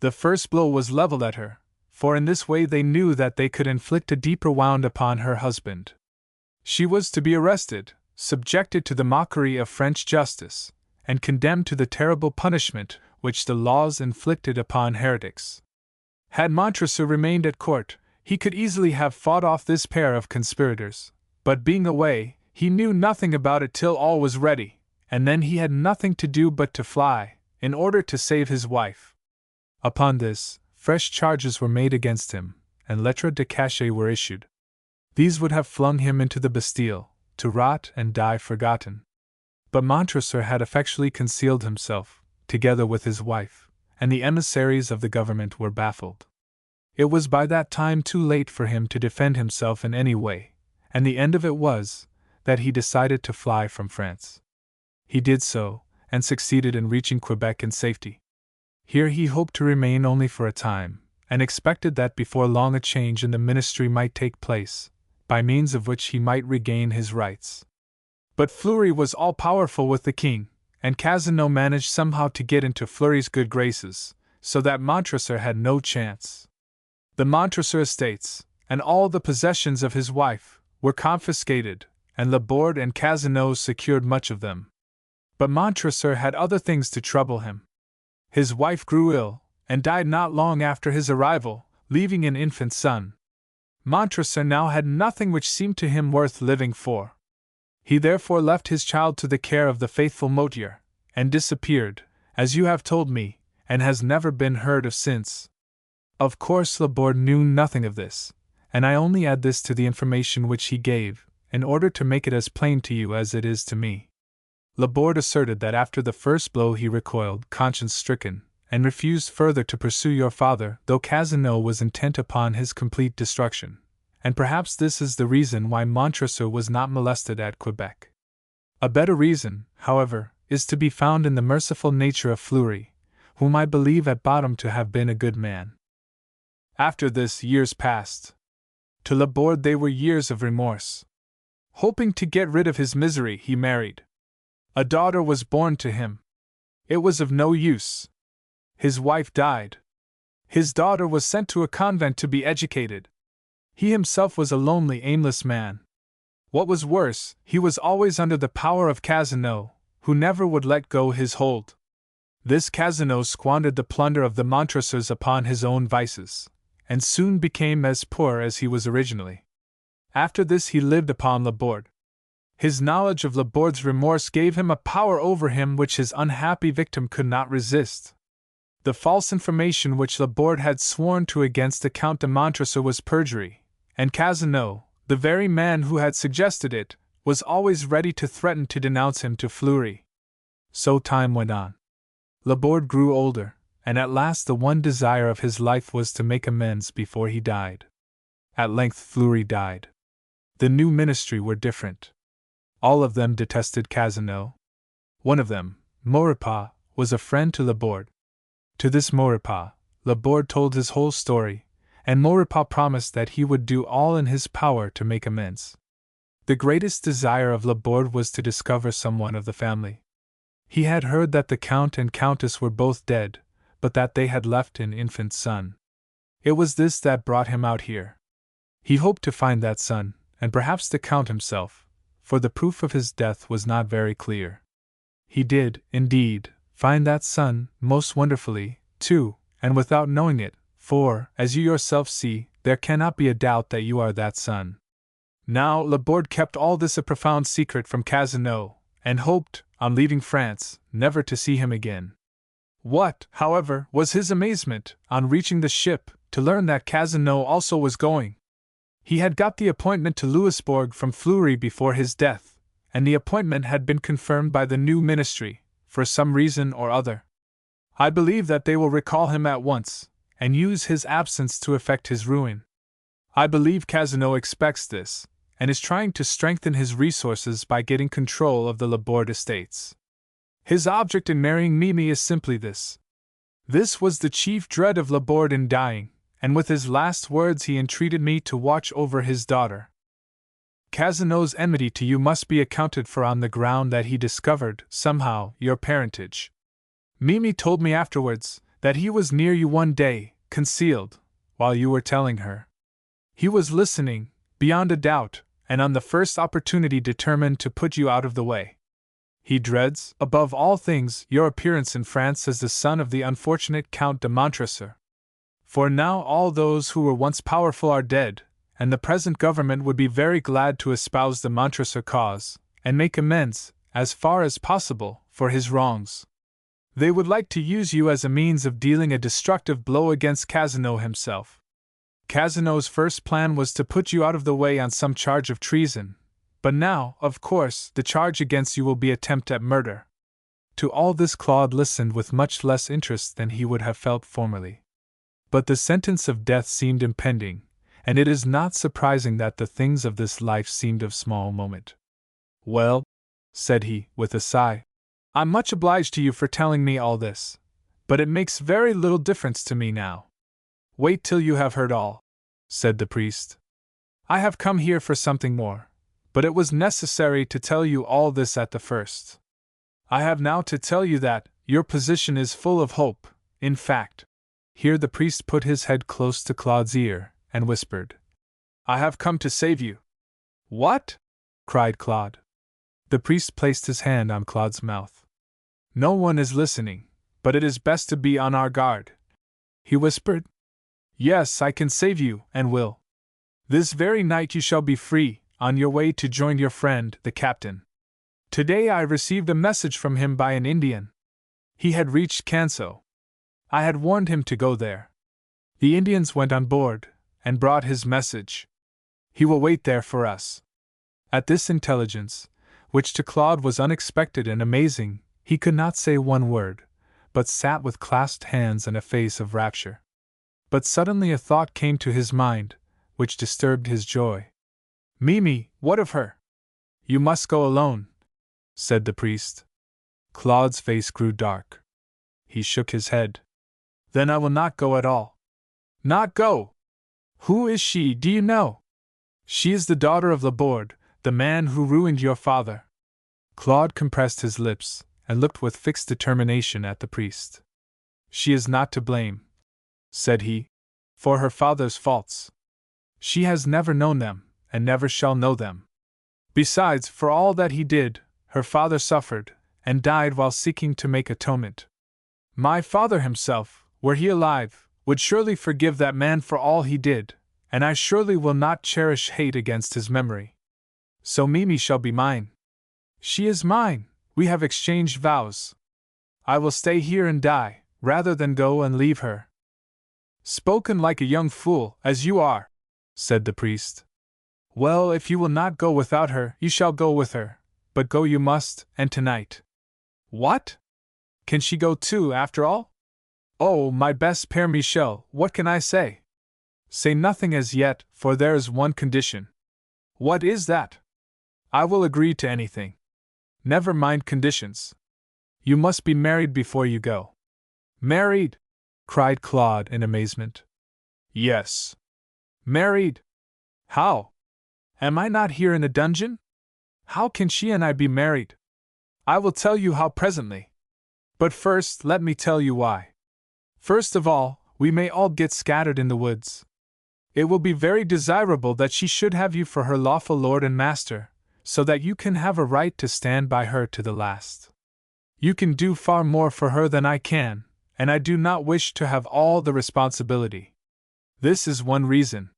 The first blow was leveled at her, for in this way they knew that they could inflict a deeper wound upon her husband. She was to be arrested, subjected to the mockery of French justice, and condemned to the terrible punishment which the laws inflicted upon heretics. Had Montresor remained at court, he could easily have fought off this pair of conspirators, but being away, he knew nothing about it till all was ready, and then he had nothing to do but to fly, in order to save his wife. Upon this, fresh charges were made against him, and lettres de cachet were issued. These would have flung him into the Bastille, to rot and die forgotten. But Montresor had effectually concealed himself, together with his wife, and the emissaries of the government were baffled. It was by that time too late for him to defend himself in any way, and the end of it was that he decided to fly from France. He did so, and succeeded in reaching Quebec in safety. Here he hoped to remain only for a time, and expected that before long a change in the ministry might take place, by means of which he might regain his rights. But Fleury was all-powerful with the king, and Cazeneuve managed somehow to get into Fleury's good graces, so that Montresor had no chance. The Montresor estates, and all the possessions of his wife, were confiscated, and Laborde and Cazeneuve secured much of them. But Montresor had other things to trouble him. His wife grew ill, and died not long after his arrival, leaving an infant son. Montresor now had nothing which seemed to him worth living for. He therefore left his child to the care of the faithful Motier, and disappeared, as you have told me, and has never been heard of since. Of course Laborde knew nothing of this, and I only add this to the information which he gave, in order to make it as plain to you as it is to me. Laborde asserted that after the first blow he recoiled, conscience-stricken, and refused further to pursue your father, though Cazeneuve was intent upon his complete destruction. And perhaps this is the reason why Montresor was not molested at Quebec. A better reason, however, is to be found in the merciful nature of Fleury, whom I believe at bottom to have been a good man. After this, years passed. To Laborde they were years of remorse. Hoping to get rid of his misery, he married. A daughter was born to him. It was of no use. His wife died. His daughter was sent to a convent to be educated. He himself was a lonely, aimless man. What was worse, he was always under the power of Cazeneuve, who never would let go his hold. This Cazeneuve squandered the plunder of the Montresors upon his own vices, and soon became as poor as he was originally. After this he lived upon Laborde. His knowledge of Laborde's remorse gave him a power over him which his unhappy victim could not resist. The false information which Laborde had sworn to against the Count de Montresor was perjury, and Cazeneuve, the very man who had suggested it, was always ready to threaten to denounce him to Fleury. So time went on. Laborde grew older, and at last the one desire of his life was to make amends before he died. At length Fleury died. The new ministry were different. All of them detested Cazeneuve. One of them, Maurepas, was a friend to Laborde. To this Maurepas, Laborde told his whole story, and Maurepas promised that he would do all in his power to make amends. The greatest desire of Laborde was to discover someone of the family. He had heard that the Count and Countess were both dead, but that they had left an infant son. It was this that brought him out here. He hoped to find that son, and perhaps the Count himself, for the proof of his death was not very clear. He did, indeed, find that son, most wonderfully, too, and without knowing it, for, as you yourself see, there cannot be a doubt that you are that son. Now Laborde kept all this a profound secret from Cazeneuve, and hoped, on leaving France, never to see him again. What, however, was his amazement, on reaching the ship, to learn that Cazeneuve also was going. He had got the appointment to Louisbourg from Fleury before his death, and the appointment had been confirmed by the new ministry, for some reason or other. I believe that they will recall him at once, and use his absence to effect his ruin. I believe Cazeneuve expects this, and is trying to strengthen his resources by getting control of the Laborde estates. His object in marrying Mille is simply this. This was the chief dread of Laborde in dying, and with his last words he entreated me to watch over his daughter. Cazeneuve's enmity to you must be accounted for on the ground that he discovered, somehow, your parentage. Mille told me afterwards that he was near you one day, concealed, while you were telling her. He was listening, beyond a doubt, and on the first opportunity determined to put you out of the way. He dreads, above all things, your appearance in France as the son of the unfortunate Count de Montresor. For now all those who were once powerful are dead, and the present government would be very glad to espouse the Montresor cause, and make amends, as far as possible, for his wrongs. They would like to use you as a means of dealing a destructive blow against Cazenove himself. Cazenove's first plan was to put you out of the way on some charge of treason, but now, of course, the charge against you will be attempt at murder. To all this Claude listened with much less interest than he would have felt formerly. But the sentence of death seemed impending, and it is not surprising that the things of this life seemed of small moment. "Well," said he, with a sigh, "I'm much obliged to you for telling me all this, but it makes very little difference to me now." "Wait till you have heard all," said the priest. "I have come here for something more, but it was necessary to tell you all this at the first. I have now to tell you that your position is full of hope, in fact." Here the priest put his head close to Claude's ear and whispered, "I have come to save you." "What?" cried Claude. The priest placed his hand on Claude's mouth. "No one is listening, but it is best to be on our guard," he whispered. "Yes, I can save you, and will. This very night you shall be free, on your way to join your friend, the captain. Today I received a message from him by an Indian. He had reached Canso. I had warned him to go there. The Indians went on board, and brought his message. He will wait there for us." At this intelligence, which to Claude was unexpected and amazing, he could not say one word, but sat with clasped hands and a face of rapture. But suddenly a thought came to his mind, which disturbed his joy. "Mimi, what of her?" "You must go alone," said the priest. Claude's face grew dark. He shook his head. "Then I will not go at all." "Not go? Who is she, do you know?" "She is the daughter of Laborde, the man who ruined your father." Claude compressed his lips, and looked with fixed determination at the priest. "She is not to blame," said he, "for her father's faults. She has never known them, and never shall know them. Besides, for all that he did, her father suffered, and died while seeking to make atonement. My father himself, were he alive, would surely forgive that man for all he did, and I surely will not cherish hate against his memory. So Mimi shall be mine. She is mine, we have exchanged vows. I will stay here and die, rather than go and leave her." "Spoken like a young fool, as you are," said the priest. "Well, if you will not go without her, you shall go with her, but go you must, and tonight." "What? Can she go too, after all?" "Oh, my best Père Michel, what can I say?" "Say nothing as yet, for there is one condition." "What is that?" "I will agree to anything." "Never mind conditions. You must be married before you go." "Married?" cried Claude in amazement. "Yes." "Married? How? Am I not here in a dungeon? How can she and I be married?" "I will tell you how presently. But first let me tell you why. First of all, we may all get scattered in the woods. It will be very desirable that she should have you for her lawful lord and master, so that you can have a right to stand by her to the last. You can do far more for her than I can, and I do not wish to have all the responsibility. This is one reason.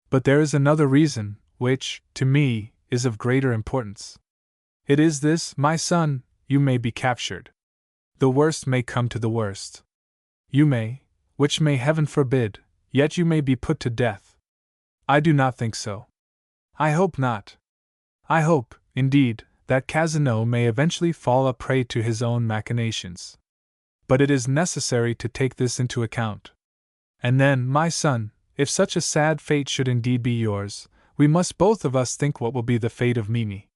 But there is another reason, which, to me, is of greater importance. It is this, my son, you may be captured. The worst may come to the worst. You may, which may heaven forbid, yet you may be put to death. I do not think so. I hope not. I hope, indeed, that Cazenove may eventually fall a prey to his own machinations. But it is necessary to take this into account. And then, my son, if such a sad fate should indeed be yours, we must both of us think what will be the fate of Mimi.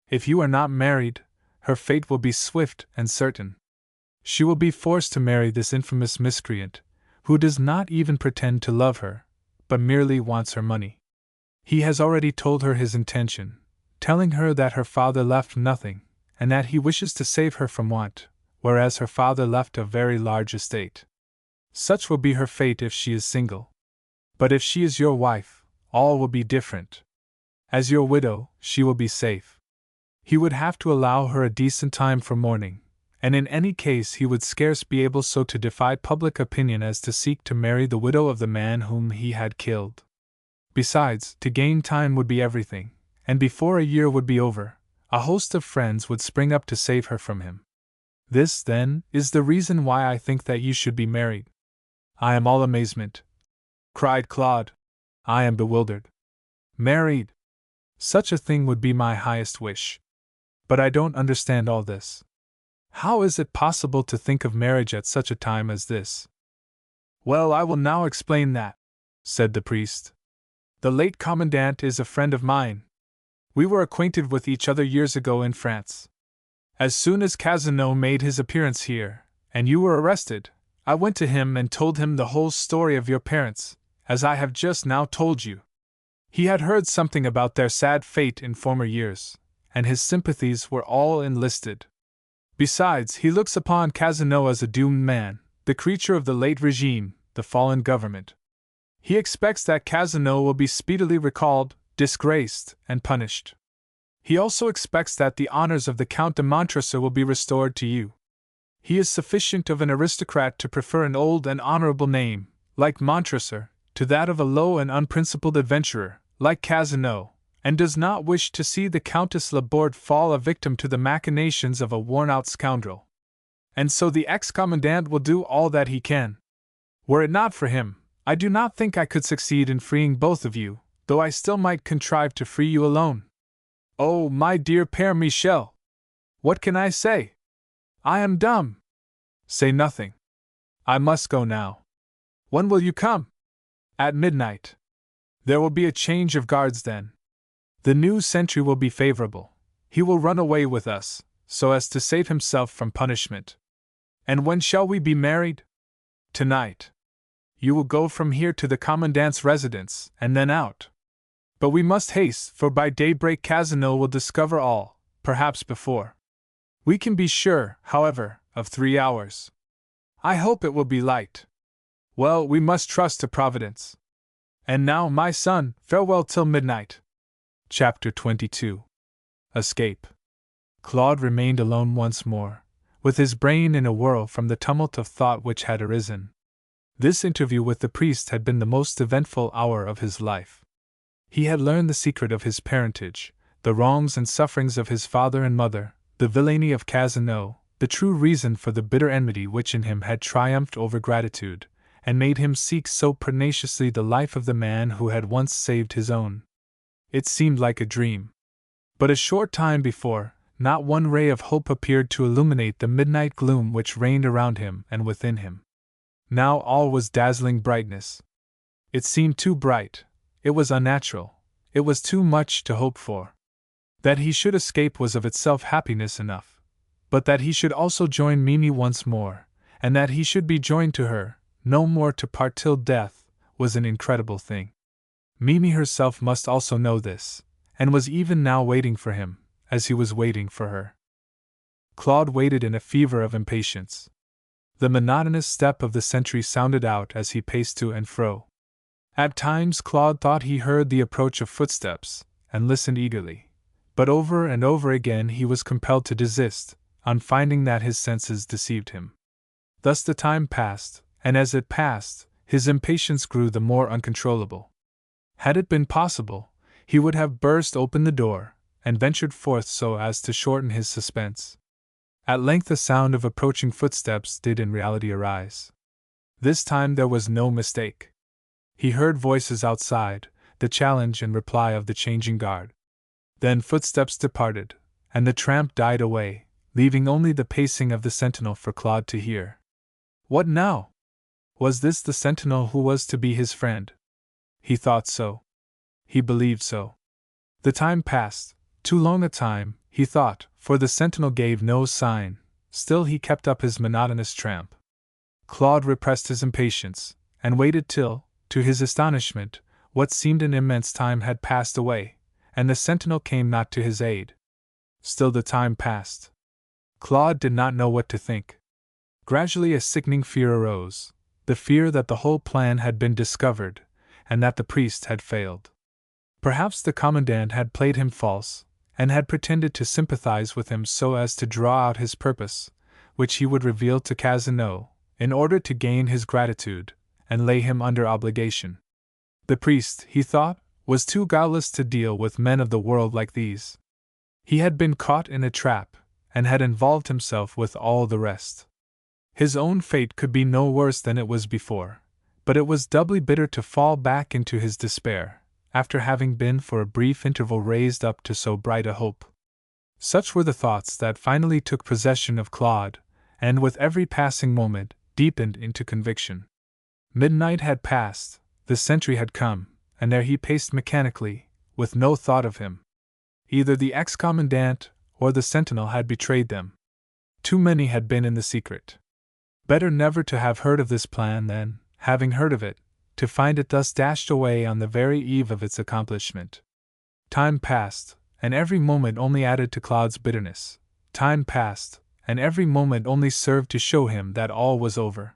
If you are not married, her fate will be swift and certain. She will be forced to marry this infamous miscreant, who does not even pretend to love her, but merely wants her money. He has already told her his intention, telling her that her father left nothing, and that he wishes to save her from want, whereas her father left a very large estate. Such will be her fate if she is single. But if she is your wife, all will be different. As your widow, she will be safe. He would have to allow her a decent time for mourning, and in any case he would scarce be able so to defy public opinion as to seek to marry the widow of the man whom he had killed. Besides, to gain time would be everything, and before a year would be over, a host of friends would spring up to save her from him. This, then, is the reason why I think that you should be married. I am all amazement, cried Claude. I am bewildered. Married! Such a thing would be my highest wish. But I don't understand all this. How is it possible to think of marriage at such a time as this? Well, I will now explain that, said the priest. The late commandant is a friend of mine. We were acquainted with each other years ago in France. As soon as Cazeneuve made his appearance here, and you were arrested, I went to him and told him the whole story of your parents, as I have just now told you. He had heard something about their sad fate in former years, and his sympathies were all enlisted. Besides, he looks upon Cazeneuve as a doomed man, the creature of the late regime, the fallen government. He expects that Cazeneuve will be speedily recalled, disgraced, and punished. He also expects that the honors of the Count de Montresor will be restored to you. He is sufficient of an aristocrat to prefer an old and honorable name, like Montresor, to that of a low and unprincipled adventurer, like Cazeneuve, and does not wish to see the Countess Laborde fall a victim to the machinations of a worn-out scoundrel. And so the ex-commandant will do all that he can. Were it not for him, I do not think I could succeed in freeing both of you, though I still might contrive to free you alone. Oh, my dear Père Michel! What can I say? I am dumb. Say nothing. I must go now. When will you come? At midnight. There will be a change of guards then. The new sentry will be favorable. He will run away with us, so as to save himself from punishment. And when shall we be married? Tonight. You will go from here to the commandant's residence, and then out. But we must haste, for by daybreak Cazeneuve will discover all, perhaps before. We can be sure, however, of 3 hours. I hope it will be light. Well, we must trust to Providence. And now, my son, farewell till midnight. Chapter 22. Escape. Claude remained alone once more, with his brain in a whirl from the tumult of thought which had arisen. This interview with the priest had been the most eventful hour of his life. He had learned the secret of his parentage, the wrongs and sufferings of his father and mother, the villainy of Cazeneuve, the true reason for the bitter enmity which in him had triumphed over gratitude, and made him seek so pertinaciously the life of the man who had once saved his own. It seemed like a dream. But a short time before, not one ray of hope appeared to illuminate the midnight gloom which reigned around him and within him. Now all was dazzling brightness. It seemed too bright. It was unnatural. It was too much to hope for. That he should escape was of itself happiness enough. But that he should also join Mimi once more, and that he should be joined to her, no more to part till death, was an incredible thing. Mimi herself must also know this, and was even now waiting for him, as he was waiting for her. Claude waited in a fever of impatience. The monotonous step of the sentry sounded out as he paced to and fro. At times Claude thought he heard the approach of footsteps, and listened eagerly. But over and over again he was compelled to desist, on finding that his senses deceived him. Thus the time passed, and as it passed, his impatience grew the more uncontrollable. Had it been possible, he would have burst open the door, and ventured forth so as to shorten his suspense. At length the sound of approaching footsteps did in reality arise. This time there was no mistake. He heard voices outside, the challenge and reply of the changing guard. Then footsteps departed, and the tramp died away, leaving only the pacing of the sentinel for Claude to hear. What now? Was this the sentinel who was to be his friend? He thought so. He believed so. The time passed, too long a time, he thought, for the sentinel gave no sign. Still he kept up his monotonous tramp. Claude repressed his impatience, and waited till, to his astonishment, what seemed an immense time had passed away, and the sentinel came not to his aid. Still the time passed. Claude did not know what to think. Gradually a sickening fear arose, the fear that the whole plan had been discovered, and that the priest had failed. Perhaps the commandant had played him false, and had pretended to sympathize with him so as to draw out his purpose, which he would reveal to Cazeneuve, in order to gain his gratitude, and lay him under obligation. The priest, he thought, was too guileless to deal with men of the world like these. He had been caught in a trap, and had involved himself with all the rest. His own fate could be no worse than it was before, but it was doubly bitter to fall back into his despair, after having been for a brief interval raised up to so bright a hope. Such were the thoughts that finally took possession of Claude, and with every passing moment deepened into conviction. Midnight had passed, the sentry had come, and there he paced mechanically, with no thought of him. Either the ex-commandant or the sentinel had betrayed them. Too many had been in the secret. Better never to have heard of this plan than, having heard of it, to find it thus dashed away on the very eve of its accomplishment. Time passed, and every moment only added to Claude's bitterness. Time passed, and every moment only served to show him that all was over.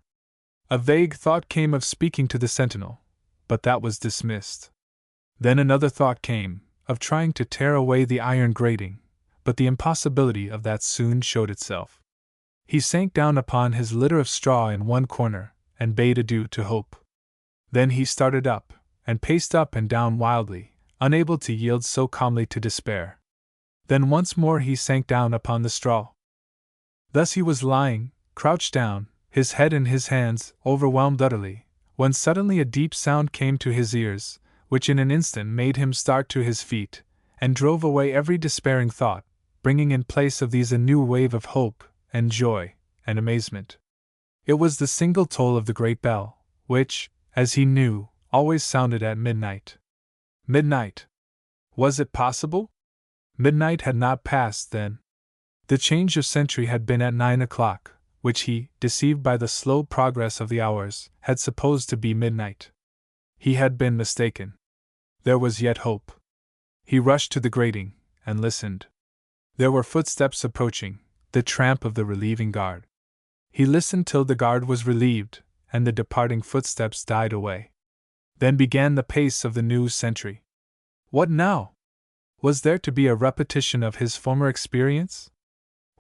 A vague thought came of speaking to the sentinel, but that was dismissed. Then another thought came, of trying to tear away the iron grating, but the impossibility of that soon showed itself. He sank down upon his litter of straw in one corner, and bade adieu to hope. Then he started up, and paced up and down wildly, unable to yield so calmly to despair. Then once more he sank down upon the straw. Thus he was lying, crouched down, his head in his hands, overwhelmed utterly, when suddenly a deep sound came to his ears, which in an instant made him start to his feet, and drove away every despairing thought, bringing in place of these a new wave of hope, and joy, and amazement. It was the single toll of the great bell, which, as he knew, always sounded at midnight. Midnight! Was it possible? Midnight had not passed then. The change of century had been at 9 o'clock, which he, deceived by the slow progress of the hours, had supposed to be midnight. He had been mistaken. There was yet hope. He rushed to the grating, and listened. There were footsteps approaching, the tramp of the relieving guard. He listened till the guard was relieved, and the departing footsteps died away. Then began the pace of the new sentry. What now? Was there to be a repetition of his former experience?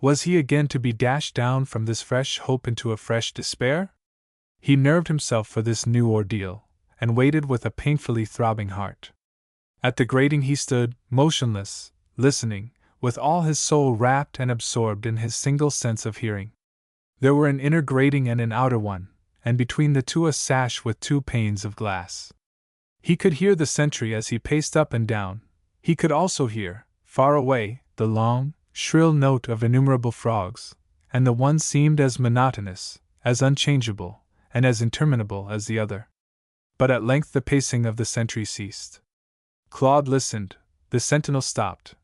Was he again to be dashed down from this fresh hope into a fresh despair? He nerved himself for this new ordeal, and waited with a painfully throbbing heart. At the grating he stood, motionless, listening, with all his soul wrapped and absorbed in his single sense of hearing. There were an inner grating and an outer one, and between the two a sash with 2 panes of glass. He could hear the sentry as he paced up and down. He could also hear, far away, the long, shrill note of innumerable frogs, and the one seemed as monotonous, as unchangeable, and as interminable as the other. But at length the pacing of the sentry ceased. Claude listened. The sentinel stopped.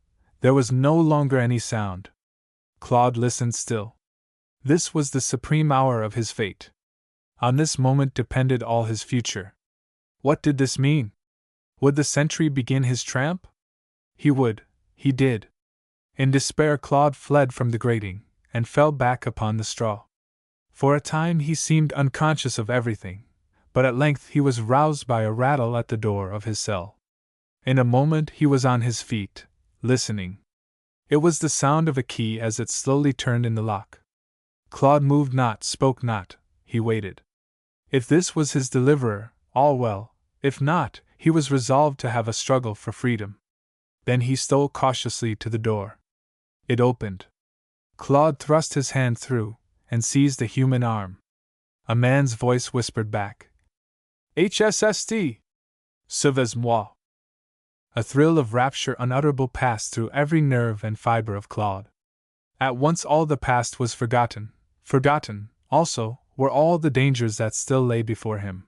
There was no longer any sound. Claude listened still. This was the supreme hour of his fate. On this moment depended all his future. What did this mean? Would the sentry begin his tramp? He would. He did. In despair Claude fled from the grating, and fell back upon the straw. For a time he seemed unconscious of everything, but at length he was roused by a rattle at the door of his cell. In a moment he was on his feet, listening. It was the sound of a key as it slowly turned in the lock. Claude moved not, spoke not, he waited. If this was his deliverer, all well; if not, he was resolved to have a struggle for freedom. Then he stole cautiously to the door. It opened. Claude thrust his hand through, and seized a human arm. A man's voice whispered back, "HSST! Sauve-moi!" A thrill of rapture unutterable passed through every nerve and fiber of Claude. At once all the past was forgotten. Forgotten, also, were all the dangers that still lay before him.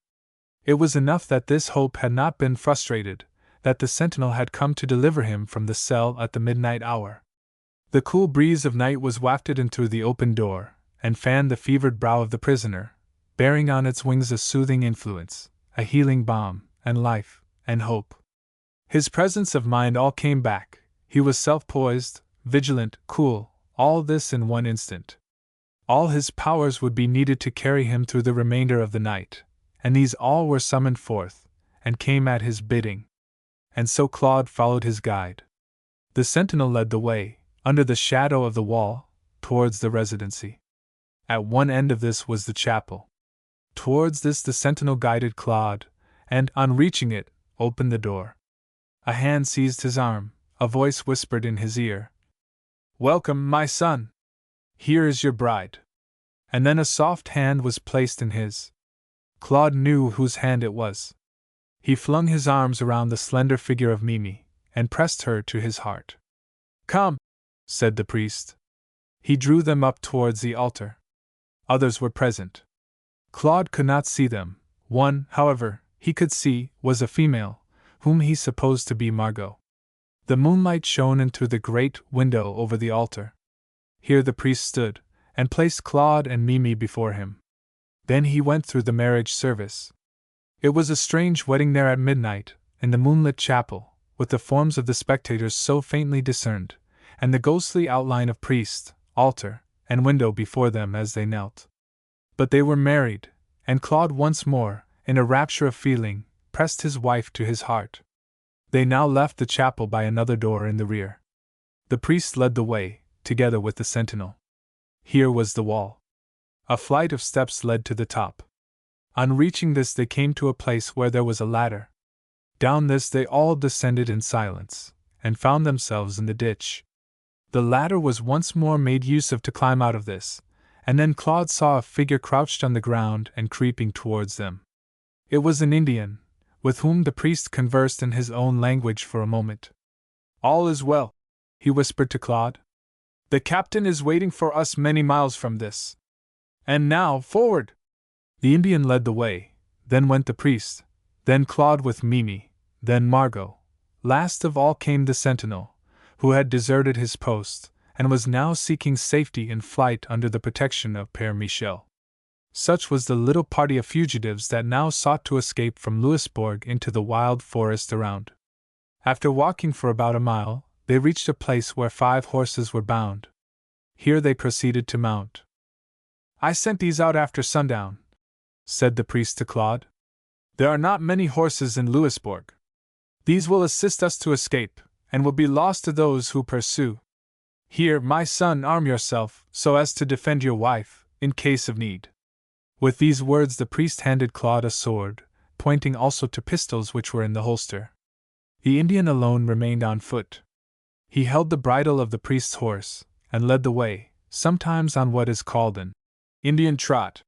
It was enough that this hope had not been frustrated, that the sentinel had come to deliver him from the cell at the midnight hour. The cool breeze of night was wafted in through the open door, and fanned the fevered brow of the prisoner, bearing on its wings a soothing influence, a healing balm, and life, and hope. His presence of mind all came back. He was self-poised, vigilant, cool, all this in one instant. All his powers would be needed to carry him through the remainder of the night, and these all were summoned forth, and came at his bidding. And so Claude followed his guide. The sentinel led the way, under the shadow of the wall, towards the residency. At one end of this was the chapel. Towards this the sentinel guided Claude, and, on reaching it, opened the door. A hand seized his arm, a voice whispered in his ear, "Welcome, my son! Here is your bride." And then a soft hand was placed in his. Claude knew whose hand it was. He flung his arms around the slender figure of Mille, and pressed her to his heart. "Come," said the priest. He drew them up towards the altar. Others were present. Claude could not see them. One, however, he could see, was a female, whom he supposed to be Margot. The moonlight shone in through the great window over the altar. Here the priest stood, and placed Claude and Mille before him. Then he went through the marriage service. It was a strange wedding there at midnight, in the moonlit chapel, with the forms of the spectators so faintly discerned, and the ghostly outline of priest, altar, and window before them as they knelt. But they were married, and Claude once more, in a rapture of feeling, pressed his wife to his heart. They now left the chapel by another door in the rear. The priest led the way, together with the sentinel. Here was the wall. A flight of steps led to the top. On reaching this, they came to a place where there was a ladder. Down this they all descended in silence, and found themselves in the ditch. The ladder was once more made use of to climb out of this, and then Claude saw a figure crouched on the ground and creeping towards them. It was an Indian, with whom the priest conversed in his own language for a moment. "All is well," he whispered to Claude. "The captain is waiting for us many miles from this. And now, forward!" The Indian led the way, then went the priest, then Claude with Mille, then Margot. Last of all came the sentinel, who had deserted his post, and was now seeking safety in flight under the protection of Père Michel. Such was the little party of fugitives that now sought to escape from Louisbourg into the wild forest around. After walking for about a mile, they reached a place where 5 horses were bound. Here they proceeded to mount. "I sent these out after sundown," said the priest to Claude. "There are not many horses in Louisbourg. These will assist us to escape, and will be lost to those who pursue. Here, my son, arm yourself, so as to defend your wife, in case of need." With these words the priest handed Claude a sword, pointing also to pistols which were in the holster. The Indian alone remained on foot. He held the bridle of the priest's horse, and led the way, sometimes on what is called an Indian trot.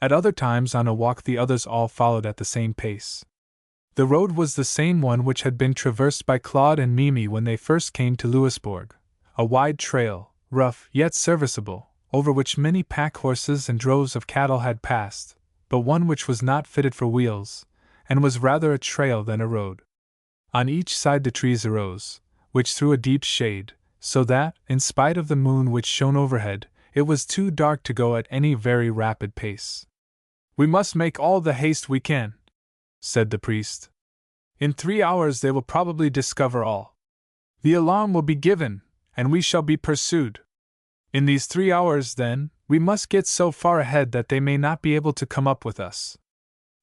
At other times on a walk. The others all followed at the same pace. The road was the same one which had been traversed by Claude and Mille when they first came to Louisbourg, a wide trail, rough yet serviceable, over which many pack horses and droves of cattle had passed, but one which was not fitted for wheels, and was rather a trail than a road. On each side the trees arose, which threw a deep shade, so that, in spite of the moon which shone overhead, it was too dark to go at any very rapid pace. "We must make all the haste we can," said the priest. "In 3 hours they will probably discover all. The alarm will be given, and we shall be pursued. In these 3 hours, then, we must get so far ahead that they may not be able to come up with us."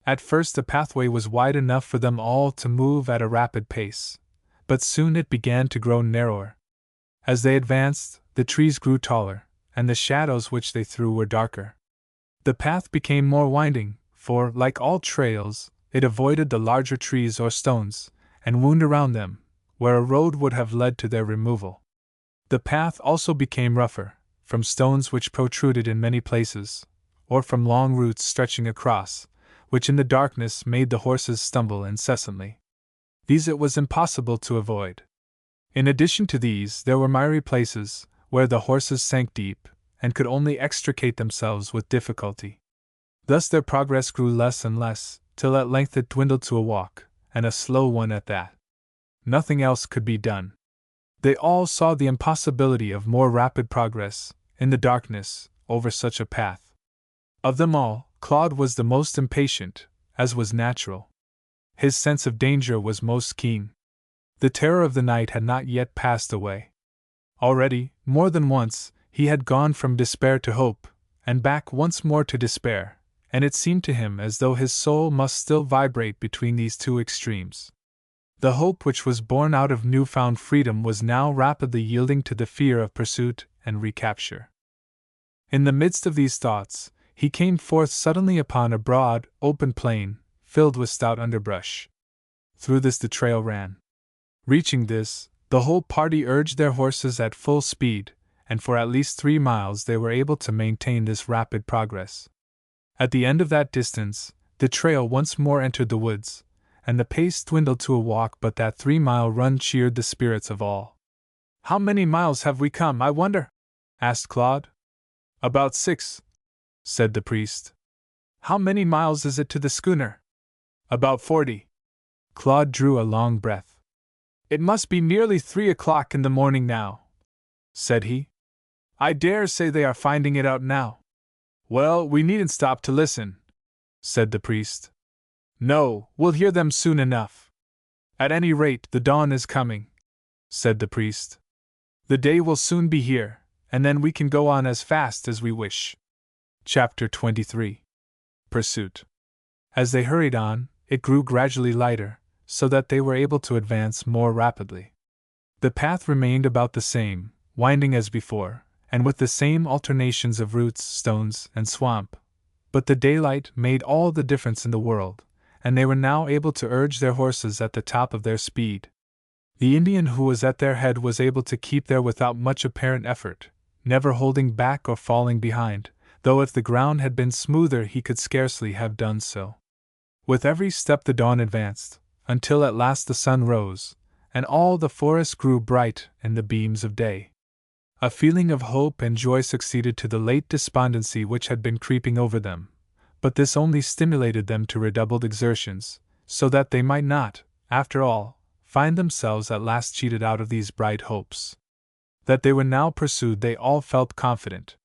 At first the pathway was wide enough for them all to move at a rapid pace, but soon it began to grow narrower. As they advanced, the trees grew taller, and the shadows which they threw were darker. The path became more winding, for, like all trails, it avoided the larger trees or stones, and wound around them, where a road would have led to their removal. The path also became rougher, from stones which protruded in many places, or from long roots stretching across, which in the darkness made the horses stumble incessantly. These it was impossible to avoid. In addition to these, there were miry places, where the horses sank deep, and could only extricate themselves with difficulty. Thus their progress grew less and less, till at length it dwindled to a walk, and a slow one at that. Nothing else could be done. They all saw the impossibility of more rapid progress, in the darkness, over such a path. Of them all, Claude was the most impatient, as was natural. His sense of danger was most keen. The terror of the night had not yet passed away. Already, more than once, he had gone from despair to hope, and back once more to despair, and it seemed to him as though his soul must still vibrate between these two extremes. The hope which was born out of newfound freedom was now rapidly yielding to the fear of pursuit and recapture. In the midst of these thoughts, he came forth suddenly upon a broad, open plain, filled with stout underbrush. Through this the trail ran. Reaching this, the whole party urged their horses at full speed, and for at least 3 miles they were able to maintain this rapid progress. At the end of that distance, the trail once more entered the woods, and the pace dwindled to a walk, but that 3-mile run cheered the spirits of all. "How many miles have we come, I wonder?" asked Claude. "About 6," said the priest. "How many miles is it to the schooner?" "About 40." Claude drew a long breath. "It must be nearly 3 o'clock in the morning now," said he. "I dare say they are finding it out now." "Well, we needn't stop to listen," said the priest. "No, we'll hear them soon enough." "At any rate, the dawn is coming," said the priest. "The day will soon be here, and then we can go on as fast as we wish." Chapter 23. Pursuit. As they hurried on, it grew gradually lighter, so that they were able to advance more rapidly. The path remained about the same, winding as before, and with the same alternations of roots, stones, and swamp. But the daylight made all the difference in the world, and they were now able to urge their horses at the top of their speed. The Indian who was at their head was able to keep there without much apparent effort, never holding back or falling behind, though if the ground had been smoother he could scarcely have done so. With every step the dawn advanced, until at last the sun rose, and all the forest grew bright in the beams of day. A feeling of hope and joy succeeded to the late despondency which had been creeping over them, but this only stimulated them to redoubled exertions, so that they might not, after all, find themselves at last cheated out of these bright hopes. That they were now pursued they all felt confident.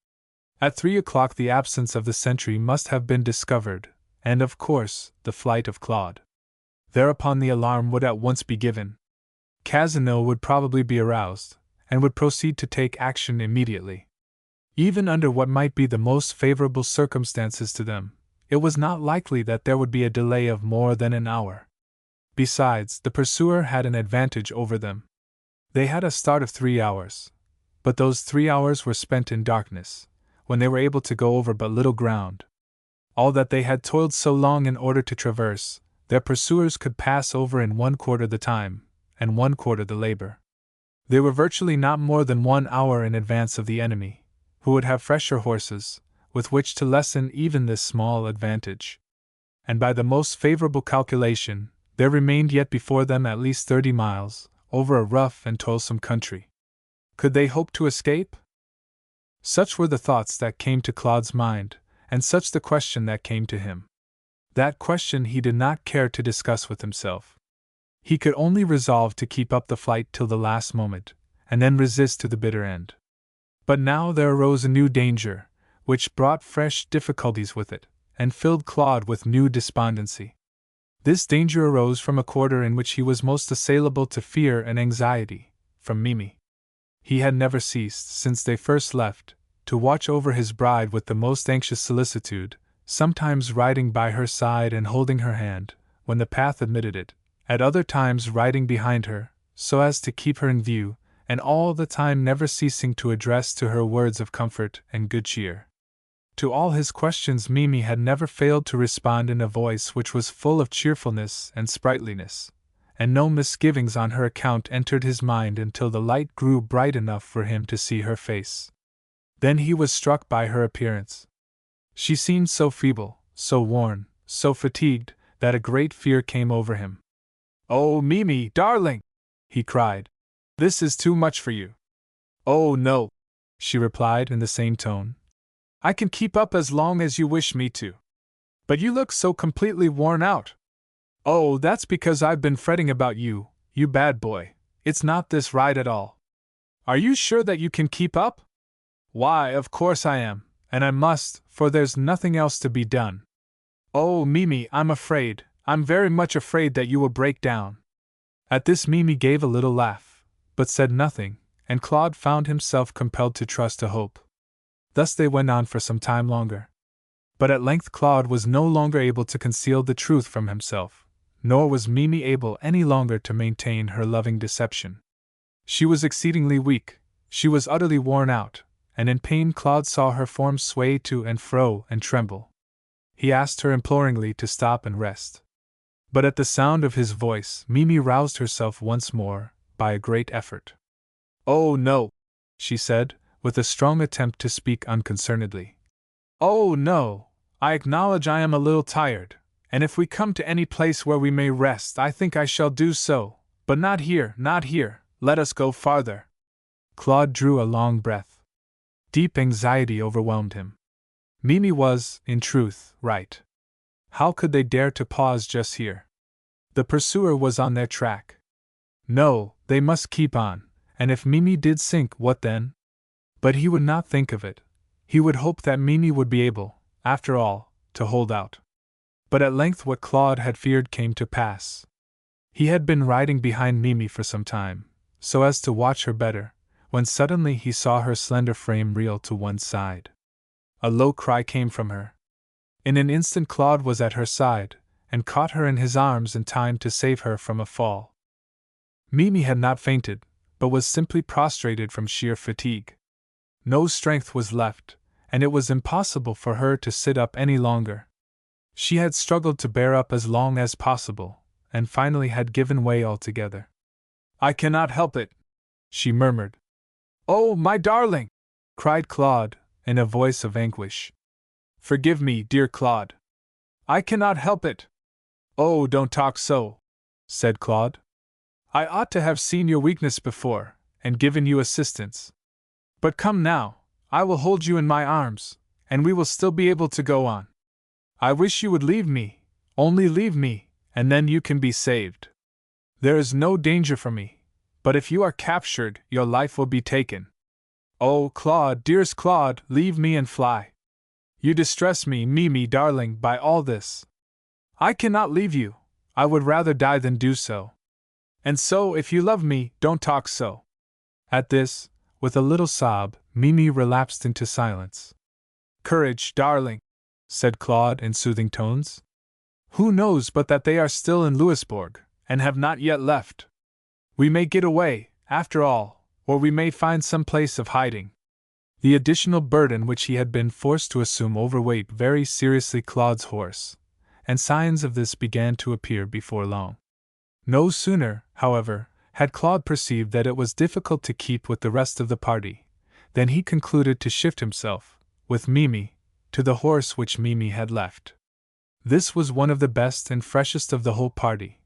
At 3 o'clock the absence of the sentry must have been discovered, and of course, the flight of Claude. Thereupon the alarm would at once be given. Casimir would probably be aroused, and would proceed to take action immediately. Even under what might be the most favorable circumstances to them, it was not likely that there would be a delay of more than an hour. Besides, the pursuer had an advantage over them. They had a start of 3 hours, but those 3 hours were spent in darkness, when they were able to go over but little ground. All that they had toiled so long in order to traverse, their pursuers could pass over in 1/4 the time, and 1/4 the labor. They were virtually not more than 1 hour in advance of the enemy, who would have fresher horses, with which to lessen even this small advantage. And by the most favorable calculation, there remained yet before them at least 30 miles, over a rough and toilsome country. Could they hope to escape? Such were the thoughts that came to Claude's mind, and such the question that came to him. That question he did not care to discuss with himself. He could only resolve to keep up the flight till the last moment, and then resist to the bitter end. But now there arose a new danger, which brought fresh difficulties with it, and filled Claude with new despondency. This danger arose from a quarter in which he was most assailable to fear and anxiety, from Mille. He had never ceased, since they first left, to watch over his bride with the most anxious solicitude, sometimes riding by her side and holding her hand, when the path admitted it, at other times riding behind her, so as to keep her in view, and all the time never ceasing to address to her words of comfort and good cheer. To all his questions Mille had never failed to respond in a voice which was full of cheerfulness and sprightliness, and no misgivings on her account entered his mind until the light grew bright enough for him to see her face. Then he was struck by her appearance. She seemed so feeble, so worn, so fatigued, that a great fear came over him. "Oh, Mille, darling!" he cried. "This is too much for you." "Oh, no," she replied in the same tone. "I can keep up as long as you wish me to. But you look so completely worn out." "Oh, that's because I've been fretting about you, you bad boy. It's not this ride at all." "Are you sure that you can keep up?" "Why, of course I am, and I must, for there's nothing else to be done." "Oh, Mille, I'm very much afraid that you will break down." At this Mille gave a little laugh, but said nothing, and Claude found himself compelled to trust to hope. Thus they went on for some time longer. But at length Claude was no longer able to conceal the truth from himself, nor was Mille able any longer to maintain her loving deception. She was exceedingly weak, she was utterly worn out, and in pain Claude saw her form sway to and fro and tremble. He asked her imploringly to stop and rest. But at the sound of his voice Mille roused herself once more, by a great effort. "Oh, no," she said, with a strong attempt to speak unconcernedly. "Oh, no, I acknowledge I am a little tired, and if we come to any place where we may rest, I think I shall do so, but not here, not here, let us go farther." Claude drew a long breath. Deep anxiety overwhelmed him. Mille was, in truth, right. How could they dare to pause just here? The pursuer was on their track. No, they must keep on, and if Mille did sink, what then? But he would not think of it. He would hope that Mille would be able, after all, to hold out. But at length what Claude had feared came to pass. He had been riding behind Mille for some time, so as to watch her better, when suddenly he saw her slender frame reel to one side. A low cry came from her. In an instant Claude was at her side, and caught her in his arms in time to save her from a fall. Mille had not fainted, but was simply prostrated from sheer fatigue. No strength was left, and it was impossible for her to sit up any longer. She had struggled to bear up as long as possible, and finally had given way altogether. "I cannot help it," she murmured. "Oh, my darling!" cried Claude, in a voice of anguish. "Forgive me, dear Claude. I cannot help it." "Oh, don't talk so," said Claude. "I ought to have seen your weakness before, and given you assistance. But come now, I will hold you in my arms, and we will still be able to go on. I wish you would leave me, only leave me, and then you can be saved. There is no danger for me, but if you are captured, your life will be taken. Oh, Claude, dearest Claude, leave me and fly. You distress me, Mille, darling, by all this. I cannot leave you, I would rather die than do so. And so, if you love me, don't talk so." At this, with a little sob, Mille relapsed into silence. "Courage, darling," said Claude in soothing tones. "Who knows but that they are still in Louisbourg, and have not yet left? We may get away, after all, or we may find some place of hiding." The additional burden which he had been forced to assume overweight very seriously Claude's horse, and signs of this began to appear before long. No sooner, however, had Claude perceived that it was difficult to keep with the rest of the party, than he concluded to shift himself, with Mille, to the horse which Mille had left. This was one of the best and freshest of the whole party,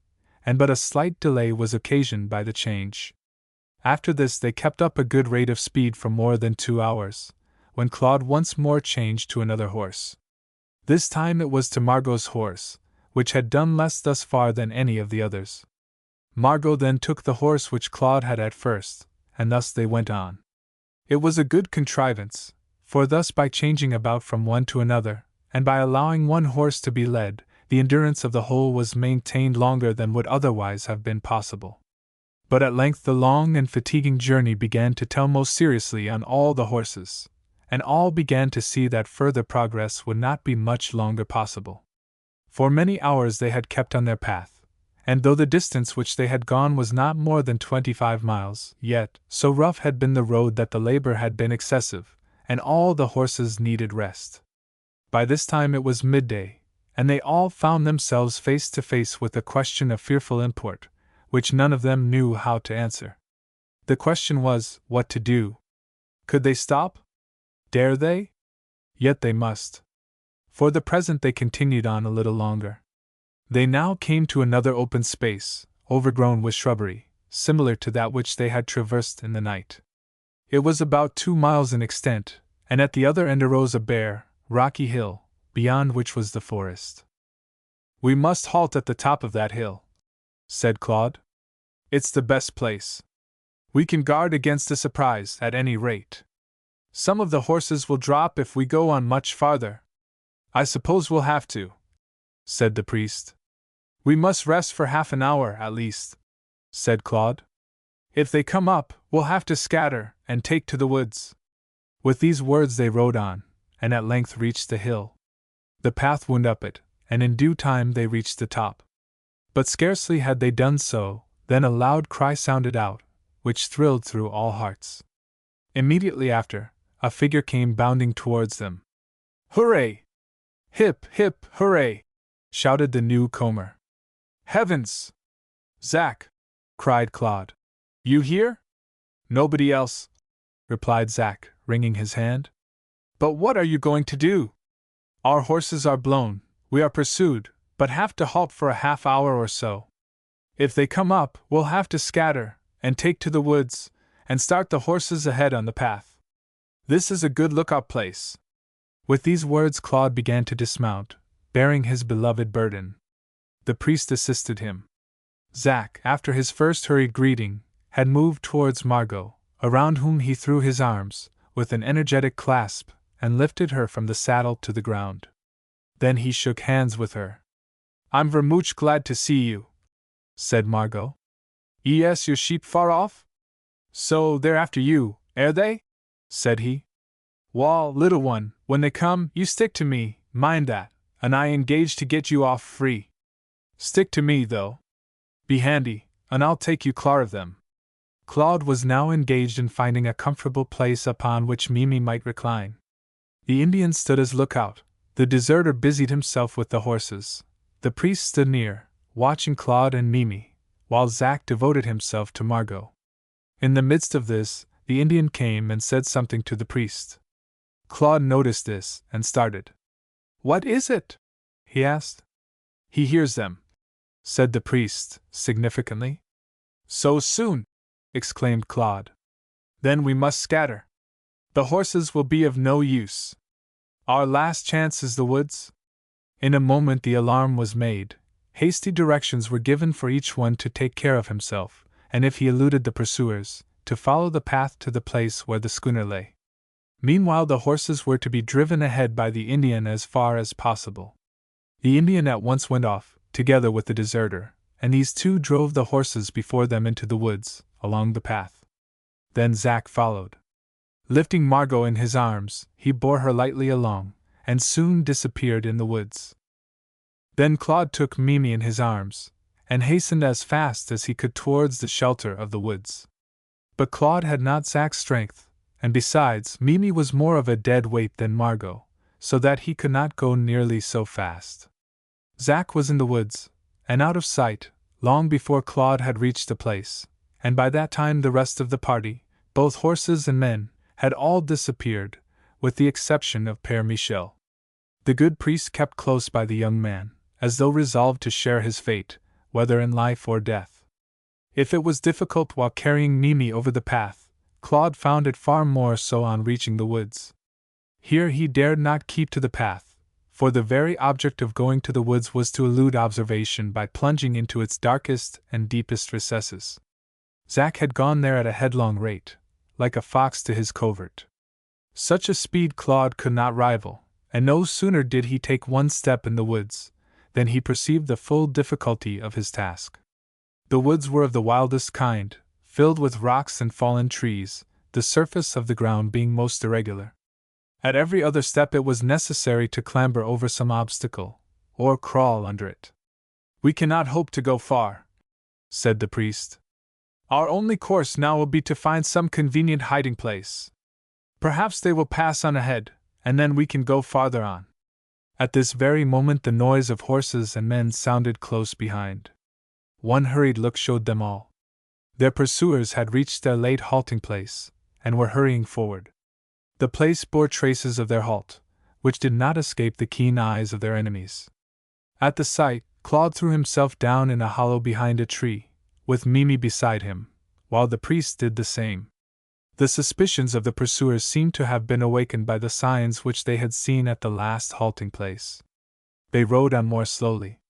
and but a slight delay was occasioned by the change. After this they kept up a good rate of speed for more than 2 hours, when Claude once more changed to another horse. This time it was to Margot's horse, which had done less thus far than any of the others. Margot then took the horse which Claude had at first, and thus they went on. It was a good contrivance, for thus by changing about from one to another, and by allowing one horse to be led, the endurance of the whole was maintained longer than would otherwise have been possible. But at length the long and fatiguing journey began to tell most seriously on all the horses, and all began to see that further progress would not be much longer possible. For many hours they had kept on their path, and though the distance which they had gone was not more than 25 miles, yet, so rough had been the road that the labor had been excessive, and all the horses needed rest. By this time it was midday, and they all found themselves face to face with a question of fearful import, which none of them knew how to answer. The question was, what to do? Could they stop? Dare they? Yet they must. For the present they continued on a little longer. They now came to another open space, overgrown with shrubbery, similar to that which they had traversed in the night. It was about 2 miles in extent, and at the other end arose a bare, rocky hill, beyond which was the forest. "We must halt at the top of that hill," said Claude. "It's the best place. We can guard against a surprise, at any rate. Some of the horses will drop if we go on much farther." "I suppose we'll have to," said the priest. "We must rest for half an hour, at least," said Claude. "If they come up, we'll have to scatter, and take to the woods." With these words they rode on, and at length reached the hill. The path wound up it, and in due time they reached the top. But scarcely had they done so, then a loud cry sounded out, which thrilled through all hearts. Immediately after, a figure came bounding towards them. "Hooray! Hip, hip, hooray!" shouted the newcomer. "Heavens! Zack!" cried Claude. "You here?" "Nobody else," replied Zack, wringing his hand. But what are you going to do? Our horses are blown, we are pursued, but have to halt for a half hour or so. If they come up, we'll have to scatter, and take to the woods, and start the horses ahead on the path. This is a good lookout place. With these words, Claude began to dismount, bearing his beloved burden. The priest assisted him. Zack, after his first hurried greeting, had moved towards Margot, around whom he threw his arms, with an energetic clasp, and lifted her from the saddle to the ground. Then he shook hands with her. "I'm vermooch glad to see you," said Margot. "Yes, your sheep far off? So they're after you, air they?" said he. "Wall, little one, when they come, you stick to me, mind that, and I engage to get you off free. Stick to me, though. Be handy, and I'll take you clar of them." Claude was now engaged in finding a comfortable place upon which Mille might recline. The Indian stood as lookout, the deserter busied himself with the horses, the priest stood near, watching Claude and Mille, while Zack devoted himself to Margot. In the midst of this, the Indian came and said something to the priest. Claude noticed this, and started. "What is it?" he asked. "He hears them," said the priest, significantly. "So soon!" exclaimed Claude. "Then we must scatter. The horses will be of no use. Our last chance is the woods." In a moment the alarm was made. Hasty directions were given for each one to take care of himself, and if he eluded the pursuers, to follow the path to the place where the schooner lay. Meanwhile the horses were to be driven ahead by the Indian as far as possible. The Indian at once went off, together with the deserter, and these two drove the horses before them into the woods, along the path. Then Zack followed. Lifting Margot in his arms, he bore her lightly along, and soon disappeared in the woods. Then Claude took Mille in his arms, and hastened as fast as he could towards the shelter of the woods. But Claude had not Zack's strength, and besides, Mille was more of a dead weight than Margot, so that he could not go nearly so fast. Zack was in the woods, and out of sight, long before Claude had reached the place, and by that time the rest of the party, both horses and men, had all disappeared, with the exception of Père Michel. The good priest kept close by the young man, as though resolved to share his fate, whether in life or death. If it was difficult while carrying Mille over the path, Claude found it far more so on reaching the woods. Here he dared not keep to the path, for the very object of going to the woods was to elude observation by plunging into its darkest and deepest recesses. Zack had gone there at a headlong rate, like a fox to his covert. Such a speed Claude could not rival, and no sooner did he take one step in the woods, than he perceived the full difficulty of his task. The woods were of the wildest kind, filled with rocks and fallen trees, the surface of the ground being most irregular. At every other step it was necessary to clamber over some obstacle, or crawl under it. "We cannot hope to go far," said the priest. "Our only course now will be to find some convenient hiding place. Perhaps they will pass on ahead, and then we can go farther on." At this very moment the noise of horses and men sounded close behind. One hurried look showed them all. Their pursuers had reached their late halting place, and were hurrying forward. The place bore traces of their halt, which did not escape the keen eyes of their enemies. At the sight, Claude threw himself down in a hollow behind a tree, with Mille beside him, while the priest did the same. The suspicions of the pursuers seemed to have been awakened by the signs which they had seen at the last halting place. They rode on more slowly.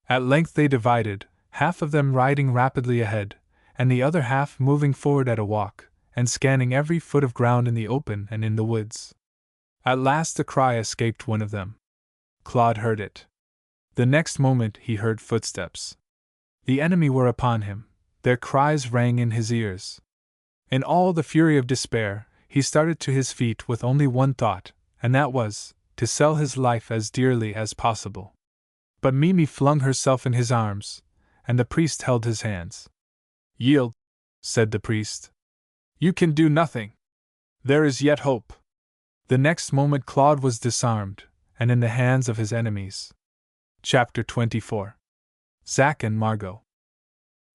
At length they divided, half of them riding rapidly ahead, and the other half moving forward at a walk, and scanning every foot of ground in the open and in the woods. At last a cry escaped one of them. Claude heard it. The next moment he heard footsteps. The enemy were upon him, their cries rang in his ears. In all the fury of despair, he started to his feet with only one thought, and that was, to sell his life as dearly as possible. But Mille flung herself in his arms, and the priest held his hands. "Yield," said the priest. "You can do nothing. There is yet hope." The next moment Claude was disarmed, and in the hands of his enemies. Chapter 24. Zack and Margot.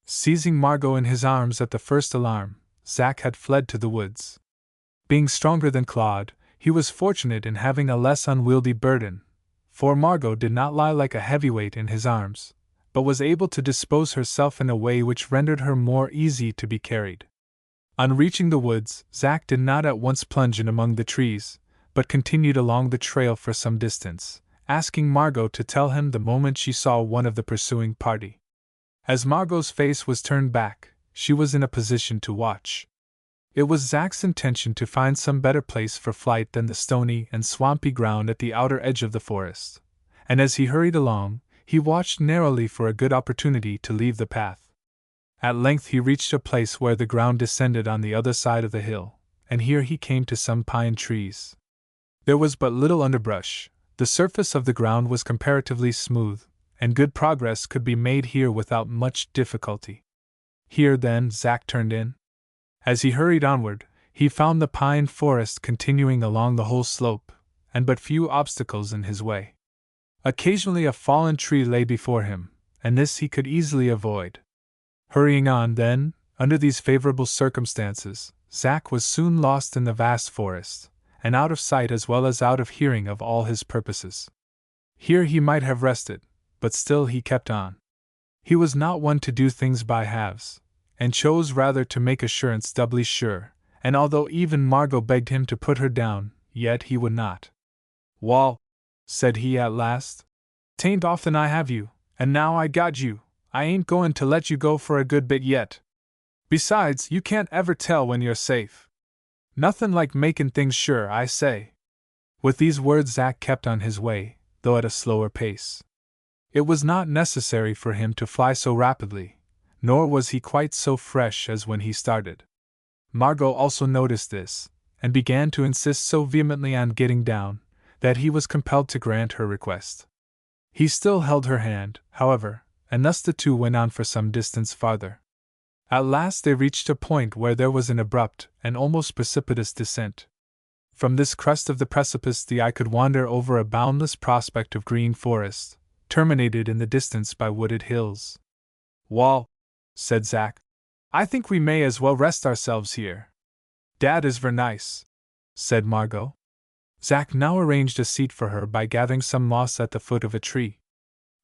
Seizing Margot in his arms at the first alarm, Zack had fled to the woods. Being stronger than Claude, he was fortunate in having a less unwieldy burden, for Margot did not lie like a heavyweight in his arms, but was able to dispose herself in a way which rendered her more easy to be carried. On reaching the woods, Zack did not at once plunge in among the trees, but continued along the trail for some distance, asking Margot to tell him the moment she saw one of the pursuing party. As Margot's face was turned back, she was in a position to watch. It was Zack's intention to find some better place for flight than the stony and swampy ground at the outer edge of the forest, and as he hurried along, he watched narrowly for a good opportunity to leave the path. At length he reached a place where the ground descended on the other side of the hill, and here he came to some pine trees. There was but little underbrush, the surface of the ground was comparatively smooth, and good progress could be made here without much difficulty. Here, then, Zack turned in. As he hurried onward, he found the pine forest continuing along the whole slope, and but few obstacles in his way. Occasionally a fallen tree lay before him, and this he could easily avoid. Hurrying on, then, under these favorable circumstances, Zack was soon lost in the vast forest, and out of sight as well as out of hearing of all his purposes. Here he might have rested, but still he kept on. He was not one to do things by halves, and chose rather to make assurance doubly sure, and although even Margot begged him to put her down, yet he would not. "Wall," said he at last, "'tain't often I have you, and now I got you, I ain't goin' to let you go for a good bit yet. Besides, you can't ever tell when you're safe. Nothin' like makin' things sure, I say." With these words Zack kept on his way, though at a slower pace. It was not necessary for him to fly so rapidly, nor was he quite so fresh as when he started. Margot also noticed this, and began to insist so vehemently on getting down, that he was compelled to grant her request. He still held her hand, however, and thus the two went on for some distance farther. At last they reached a point where there was an abrupt and almost precipitous descent. From this crest of the precipice the eye could wander over a boundless prospect of green forest, terminated in the distance by wooded hills. "Wall," said Zack, "I think we may as well rest ourselves here." "Dat is ver nice," said Margot. Zack now arranged a seat for her by gathering some moss at the foot of a tree.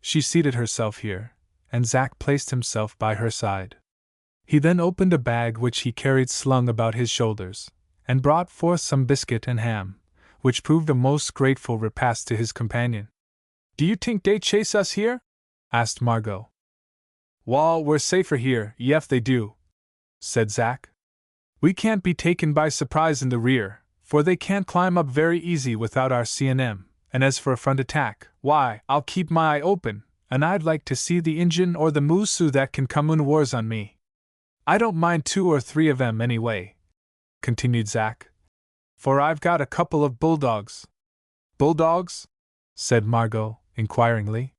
She seated herself here, and Zack placed himself by her side. He then opened a bag which he carried slung about his shoulders, and brought forth some biscuit and ham, which proved a most grateful repast to his companion. "Do you think dey chase us here?" asked Margot. "Wall, we're safer here, ef they do," said Zack. "We can't be taken by surprise in the rear, for they can't climb up very easy without our seein' 'em, and as for a front attack, why, I'll keep my eye open, and I'd like to see the Injun or the Moosu that can come unwares on me. I don't mind 2 or 3 of 'em anyway," continued Zack, "for I've got a couple of bulldogs." "Bulldogs?" said Margot, inquiringly.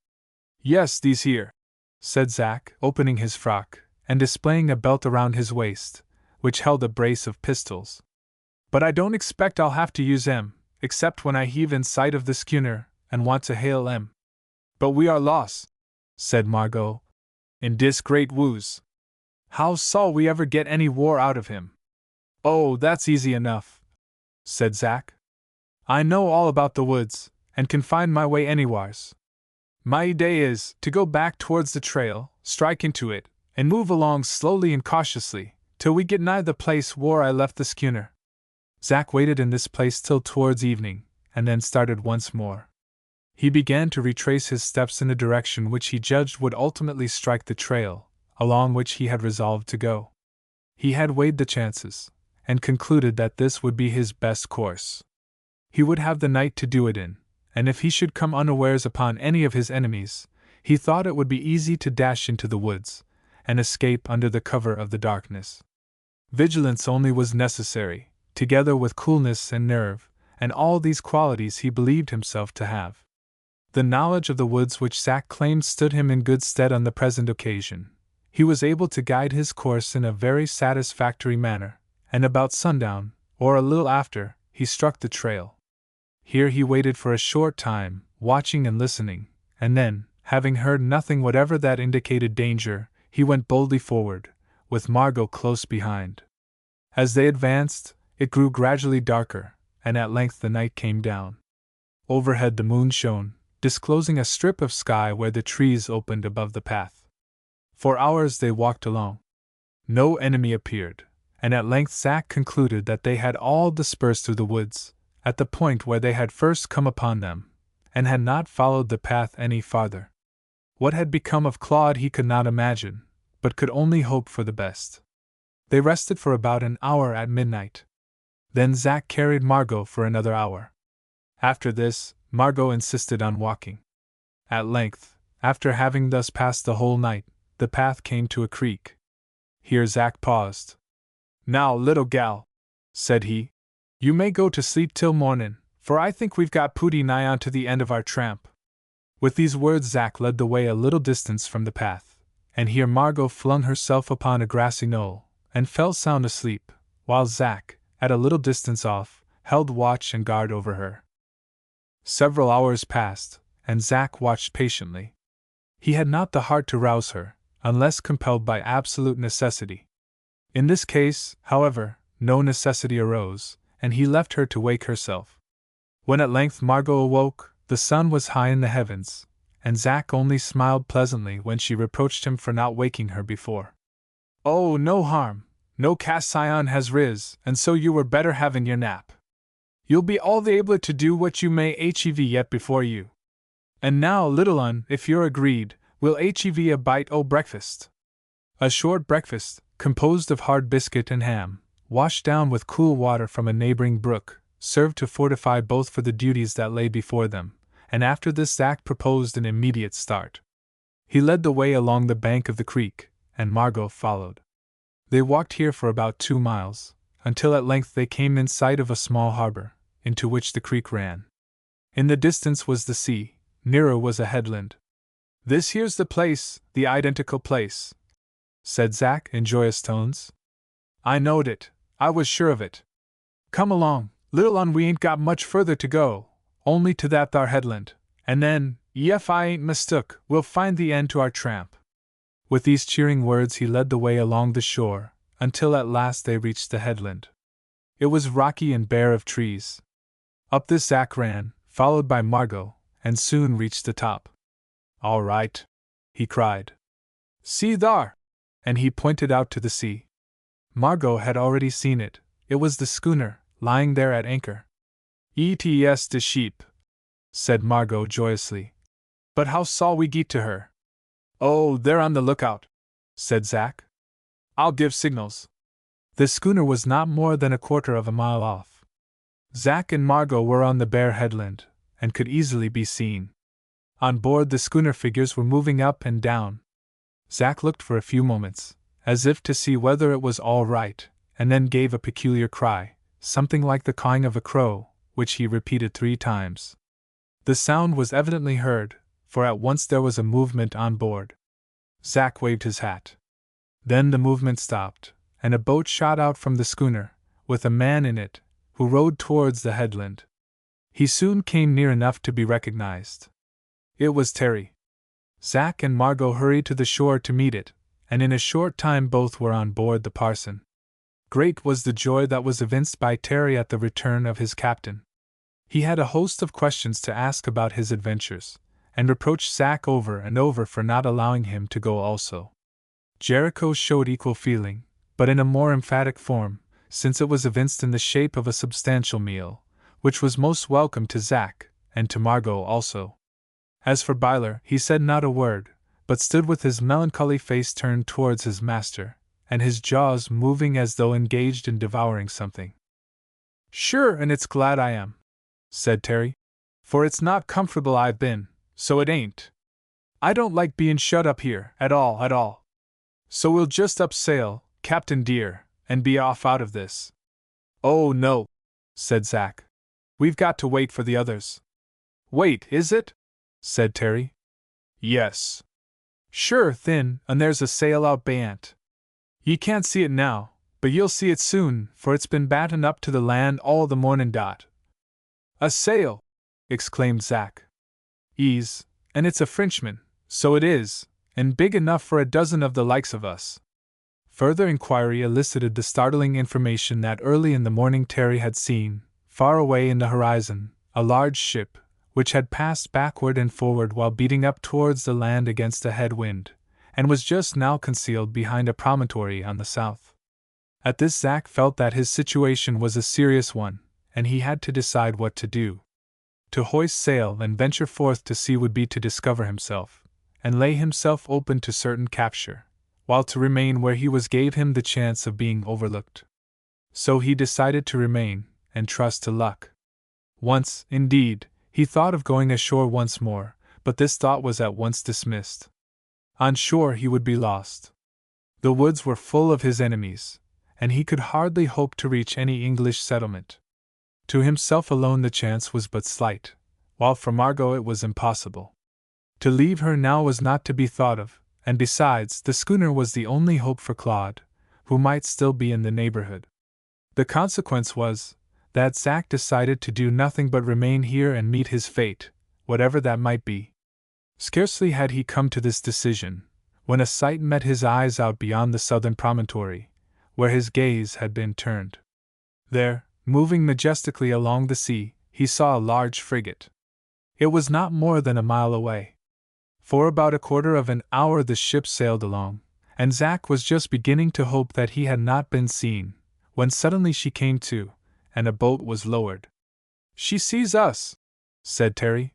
"Yes, these here," said Zack, opening his frock, and displaying a belt around his waist, which held a brace of pistols. "But I don't expect I'll have to use 'em, except when I heave in sight of the schooner, and want to hail 'em." "But we are lost," said Margot, "in dis great woods. How saw we ever get any war out of him?" "Oh, that's easy enough," said Zack. "I know all about the woods, and can find my way anywheres. My idea is to go back towards the trail, strike into it, and move along slowly and cautiously, till we get nigh the place where I left the schooner." Zack waited in this place till towards evening, and then started once more. He began to retrace his steps in the direction which he judged would ultimately strike the trail, along which he had resolved to go. He had weighed the chances, and concluded that this would be his best course. He would have the night to do it in, and if he should come unawares upon any of his enemies, he thought it would be easy to dash into the woods, and escape under the cover of the darkness. Vigilance only was necessary, together with coolness and nerve, and all these qualities he believed himself to have. The knowledge of the woods which Zack claimed stood him in good stead on the present occasion. He was able to guide his course in a very satisfactory manner, and about sundown, or a little after, he struck the trail. Here he waited for a short time, watching and listening, and then, having heard nothing whatever that indicated danger, he went boldly forward, with Margot close behind. As they advanced, It grew gradually darker, and at length the night came down. Overhead the moon shone, disclosing a strip of sky where the trees opened above the path. For hours they walked along. No enemy appeared, and at length Zack concluded that they had all dispersed through the woods, at the point where they had first come upon them, and had not followed the path any farther. What had become of Claude he could not imagine, but could only hope for the best. They rested for about an hour at midnight. Then Zack carried Margot for another hour. After this, Margot insisted on walking. At length, after having thus passed the whole night, the path came to a creek. Here Zack paused. "Now, little gal," said he, "you may go to sleep till mornin', for I think we've got pooty nigh on to the end of our tramp." With these words Zack led the way a little distance from the path, and here Margot flung herself upon a grassy knoll, and fell sound asleep, while Zack, at a little distance off, held watch and guard over her. Several hours passed, and Zack watched patiently. He had not the heart to rouse her, unless compelled by absolute necessity. In this case, however, no necessity arose, and he left her to wake herself. When at length Margot awoke, the sun was high in the heavens, and Zack only smiled pleasantly when she reproached him for not waking her before. "Oh, no harm, no cast scion has riz, and so you were better having your nap. You'll be all the abler to do what you may hev yet before you. And now, little un, if you're agreed, we'll hev a bite o' breakfast." A short breakfast, composed of hard biscuit and ham, washed down with cool water from a neighboring brook, served to fortify both for the duties that lay before them, and after this Zack proposed an immediate start. He led the way along the bank of the creek, and Margot followed. They walked here for about 2 miles, until at length they came in sight of a small harbor, into which the creek ran. In the distance was the sea, nearer was a headland. "This here's the place, the identical place," said Zack in joyous tones. "I knowed it, I was sure of it. Come along, little un, we ain't got much further to go, only to that thar headland, and then, ef I ain't mistook, we'll find the end to our tramp." With these cheering words he led the way along the shore, until at last they reached the headland. It was rocky and bare of trees. Up this Zack ran, followed by Margot, and soon reached the top. "All right," he cried. "See thar!" and he pointed out to the sea. Margot had already seen it. It was the schooner, lying there at anchor. "ETS de sheep," said Margot joyously. "But how saw we get to her?" "Oh, they're on the lookout," said Zack. "I'll give signals." The schooner was not more than a quarter of a mile off. Zack and Margot were on the bare headland, and could easily be seen. On board the schooner figures were moving up and down. Zack looked for a few moments, as if to see whether it was all right, and then gave a peculiar cry, something like the cawing of a crow, which he repeated 3 times. The sound was evidently heard, for at once there was a movement on board. Zack waved his hat. Then the movement stopped, and a boat shot out from the schooner, with a man in it, who rowed towards the headland. He soon came near enough to be recognized. It was Terry. Zack and Margot hurried to the shore to meet it, and in a short time both were on board the Parson. Great was the joy that was evinced by Terry at the return of his captain. He had a host of questions to ask about his adventures, and reproached Zack over and over for not allowing him to go also. Jericho showed equal feeling, but in a more emphatic form, since it was evinced in the shape of a substantial meal, which was most welcome to Zack, and to Margot also. As for Byler, he said not a word, but stood with his melancholy face turned towards his master, and his jaws moving as though engaged in devouring something. "Sure, and it's glad I am," said Terry, "for it's not comfortable I've been, so it ain't. I don't like being shut up here, at all. So we'll just up sail, Captain dear, and be off out of this." "Oh, no," said Zack. "We've got to wait for the others." "Wait, is it?" said Terry. "Yes. Sure, thin, and there's a sail out beyant. Ye can't see it now, but you'll see it soon, for it's been battin' up to the land all the mornin' dot." "A sail!" exclaimed Zack. "Ease, and it's a Frenchman, so it is, and big enough for a dozen of the likes of us." Further inquiry elicited the startling information that early in the morning Terry had seen, far away in the horizon, a large ship, which had passed backward and forward while beating up towards the land against a head wind, and was just now concealed behind a promontory on the south. At this Zack felt that his situation was a serious one, and he had to decide what to do. To hoist sail and venture forth to sea would be to discover himself, and lay himself open to certain capture, while to remain where he was gave him the chance of being overlooked. So he decided to remain, and trust to luck. Once, indeed, he thought of going ashore once more, but this thought was at once dismissed. On shore he would be lost. The woods were full of his enemies, and he could hardly hope to reach any English settlement. To himself alone the chance was but slight, while for Margot it was impossible. To leave her now was not to be thought of, and besides, the schooner was the only hope for Claude, who might still be in the neighborhood. The consequence was that Zack decided to do nothing but remain here and meet his fate, whatever that might be. Scarcely had he come to this decision, when a sight met his eyes out beyond the southern promontory, where his gaze had been turned. There, moving majestically along the sea, he saw a large frigate. It was not more than a mile away. For about a quarter of an hour the ship sailed along, and Zack was just beginning to hope that he had not been seen, when suddenly she came to, and a boat was lowered. "She sees us," said Terry.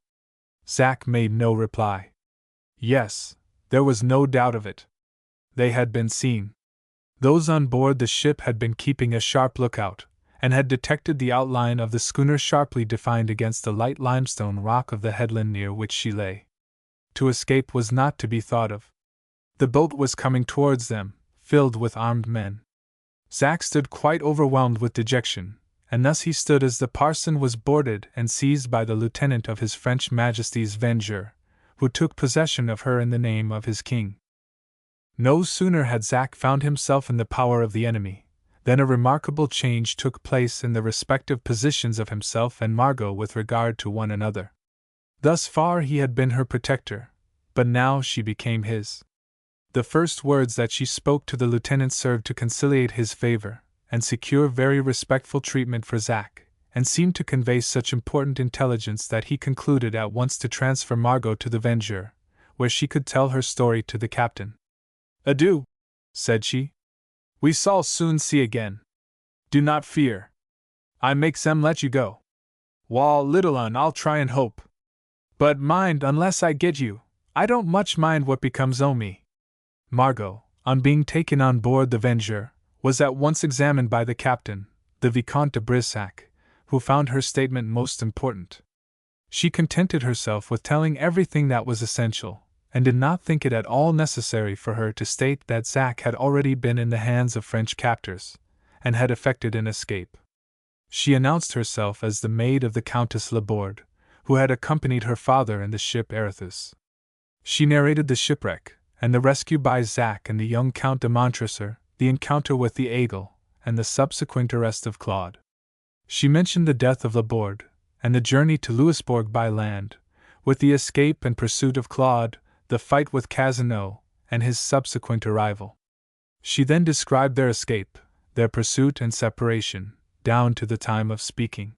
Zack made no reply. Yes, there was no doubt of it. They had been seen. Those on board the ship had been keeping a sharp lookout, and had detected the outline of the schooner sharply defined against the light limestone rock of the headland near which she lay. To escape was not to be thought of. The boat was coming towards them, filled with armed men. Zack stood quite overwhelmed with dejection, and thus he stood as the parson was boarded and seized by the lieutenant of His French Majesty's Vengeur, who took possession of her in the name of his king. No sooner had Zack found himself in the power of the enemy, than a remarkable change took place in the respective positions of himself and Margot with regard to one another. Thus far he had been her protector, but now she became his. The first words that she spoke to the lieutenant served to conciliate his favor, and secure very respectful treatment for Zack, and seemed to convey such important intelligence that he concluded at once to transfer Margot to the Vengeur, where she could tell her story to the captain. "Adieu," said she. "We shall soon see again. Do not fear. I makes them let you go. Wall, little un, I'll try and hope. But mind, unless I get you, I don't much mind what becomes o' me." Margot, on being taken on board the Vengeur, was at once examined by the captain, the Vicomte de Brissac, who found her statement most important. She contented herself with telling everything that was essential, and did not think it at all necessary for her to state that Zack had already been in the hands of French captors, and had effected an escape. She announced herself as the maid of the Countess Laborde, who had accompanied her father in the ship Arethusa. She narrated the shipwreck, and the rescue by Zack and the young Count de Montresor, the encounter with the Aigle, and the subsequent arrest of Claude. She mentioned the death of Laborde, and the journey to Louisbourg by land, with the escape and pursuit of Claude, the fight with Cazeneuve, and his subsequent arrival. She then described their escape, their pursuit and separation, down to the time of speaking.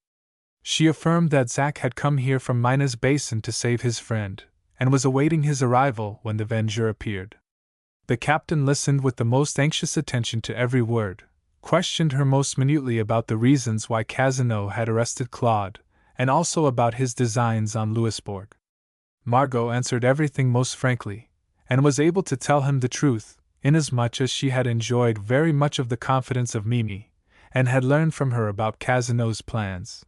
She affirmed that Zack had come here from Minas Basin to save his friend, and was awaiting his arrival when the Vengeur appeared. The captain listened with the most anxious attention to every word, questioned her most minutely about the reasons why Cazeneuve had arrested Claude, and also about his designs on Louisbourg. Margot answered everything most frankly, and was able to tell him the truth, inasmuch as she had enjoyed very much of the confidence of Mille, and had learned from her about Cazeneuve's plans.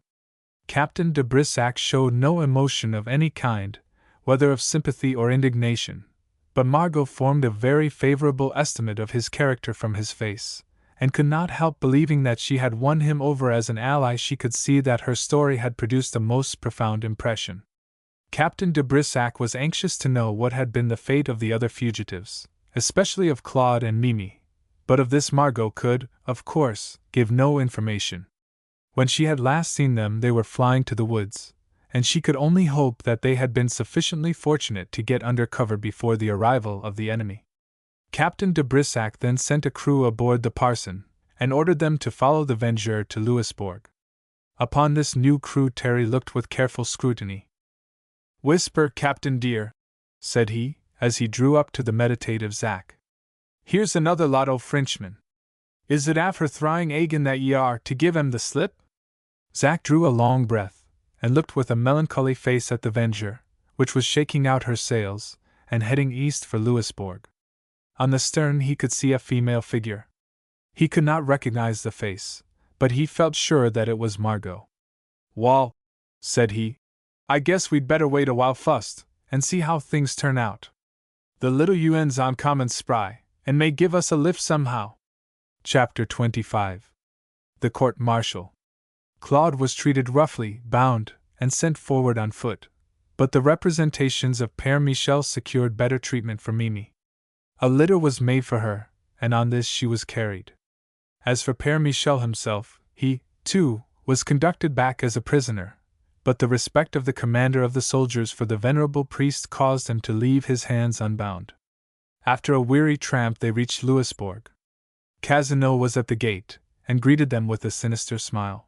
Captain de Brissac showed no emotion of any kind, whether of sympathy or indignation, but Margot formed a very favorable estimate of his character from his face, and could not help believing that she had won him over as an ally. She could see that her story had produced a most profound impression. Captain de Brissac was anxious to know what had been the fate of the other fugitives, especially of Claude and Mille, but of this Margot could, of course, give no information. When she had last seen them they were flying to the woods, and she could only hope that they had been sufficiently fortunate to get under cover before the arrival of the enemy. Captain de Brissac then sent a crew aboard the Parson, and ordered them to follow the Vengeur to Louisbourg. Upon this new crew Terry looked with careful scrutiny. "Whisper, Captain dear," said he, as he drew up to the meditative Zack. "Here's another lot o' Frenchmen. Is it af her thrying agin that ye are to give 'em the slip?" Zack drew a long breath, and looked with a melancholy face at the Vengeur, which was shaking out her sails, and heading east for Louisbourg. On the stern he could see a female figure. He could not recognize the face, but he felt sure that it was Margot. "Wall," said he, "I guess we'd better wait a while fust, and see how things turn out. The little UN's uncommon spry, and may give us a lift somehow." Chapter 25. The Court-Martial. Claude was treated roughly, bound, and sent forward on foot, but the representations of Père Michel secured better treatment for Mimi. A litter was made for her, and on this she was carried. As for Père Michel himself, he, too, was conducted back as a prisoner, but the respect of the commander of the soldiers for the venerable priest caused him to leave his hands unbound. After a weary tramp they reached Louisbourg. Cazeneuve was at the gate, and greeted them with a sinister smile.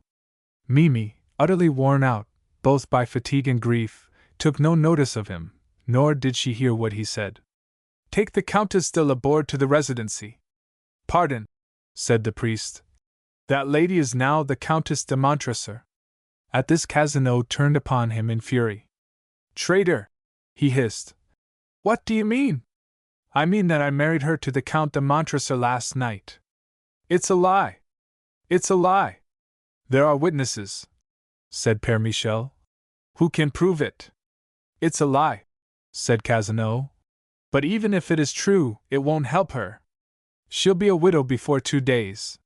Mimi, utterly worn out, both by fatigue and grief, took no notice of him, nor did she hear what he said. "Take the Countess de Laborde to the Residency." "Pardon," said the priest. "That lady is now the Countess de Montresor." At this Cazeneuve turned upon him in fury. "Traitor!" he hissed. "What do you mean?" "I mean that I married her to the Count de Montresor last night." "It's a lie! It's a lie!" "There are witnesses," said Père Michel. "Who can prove it?" "It's a lie," said Cazeneuve. "But even if it is true, it won't help her. She'll be a widow before 2 days.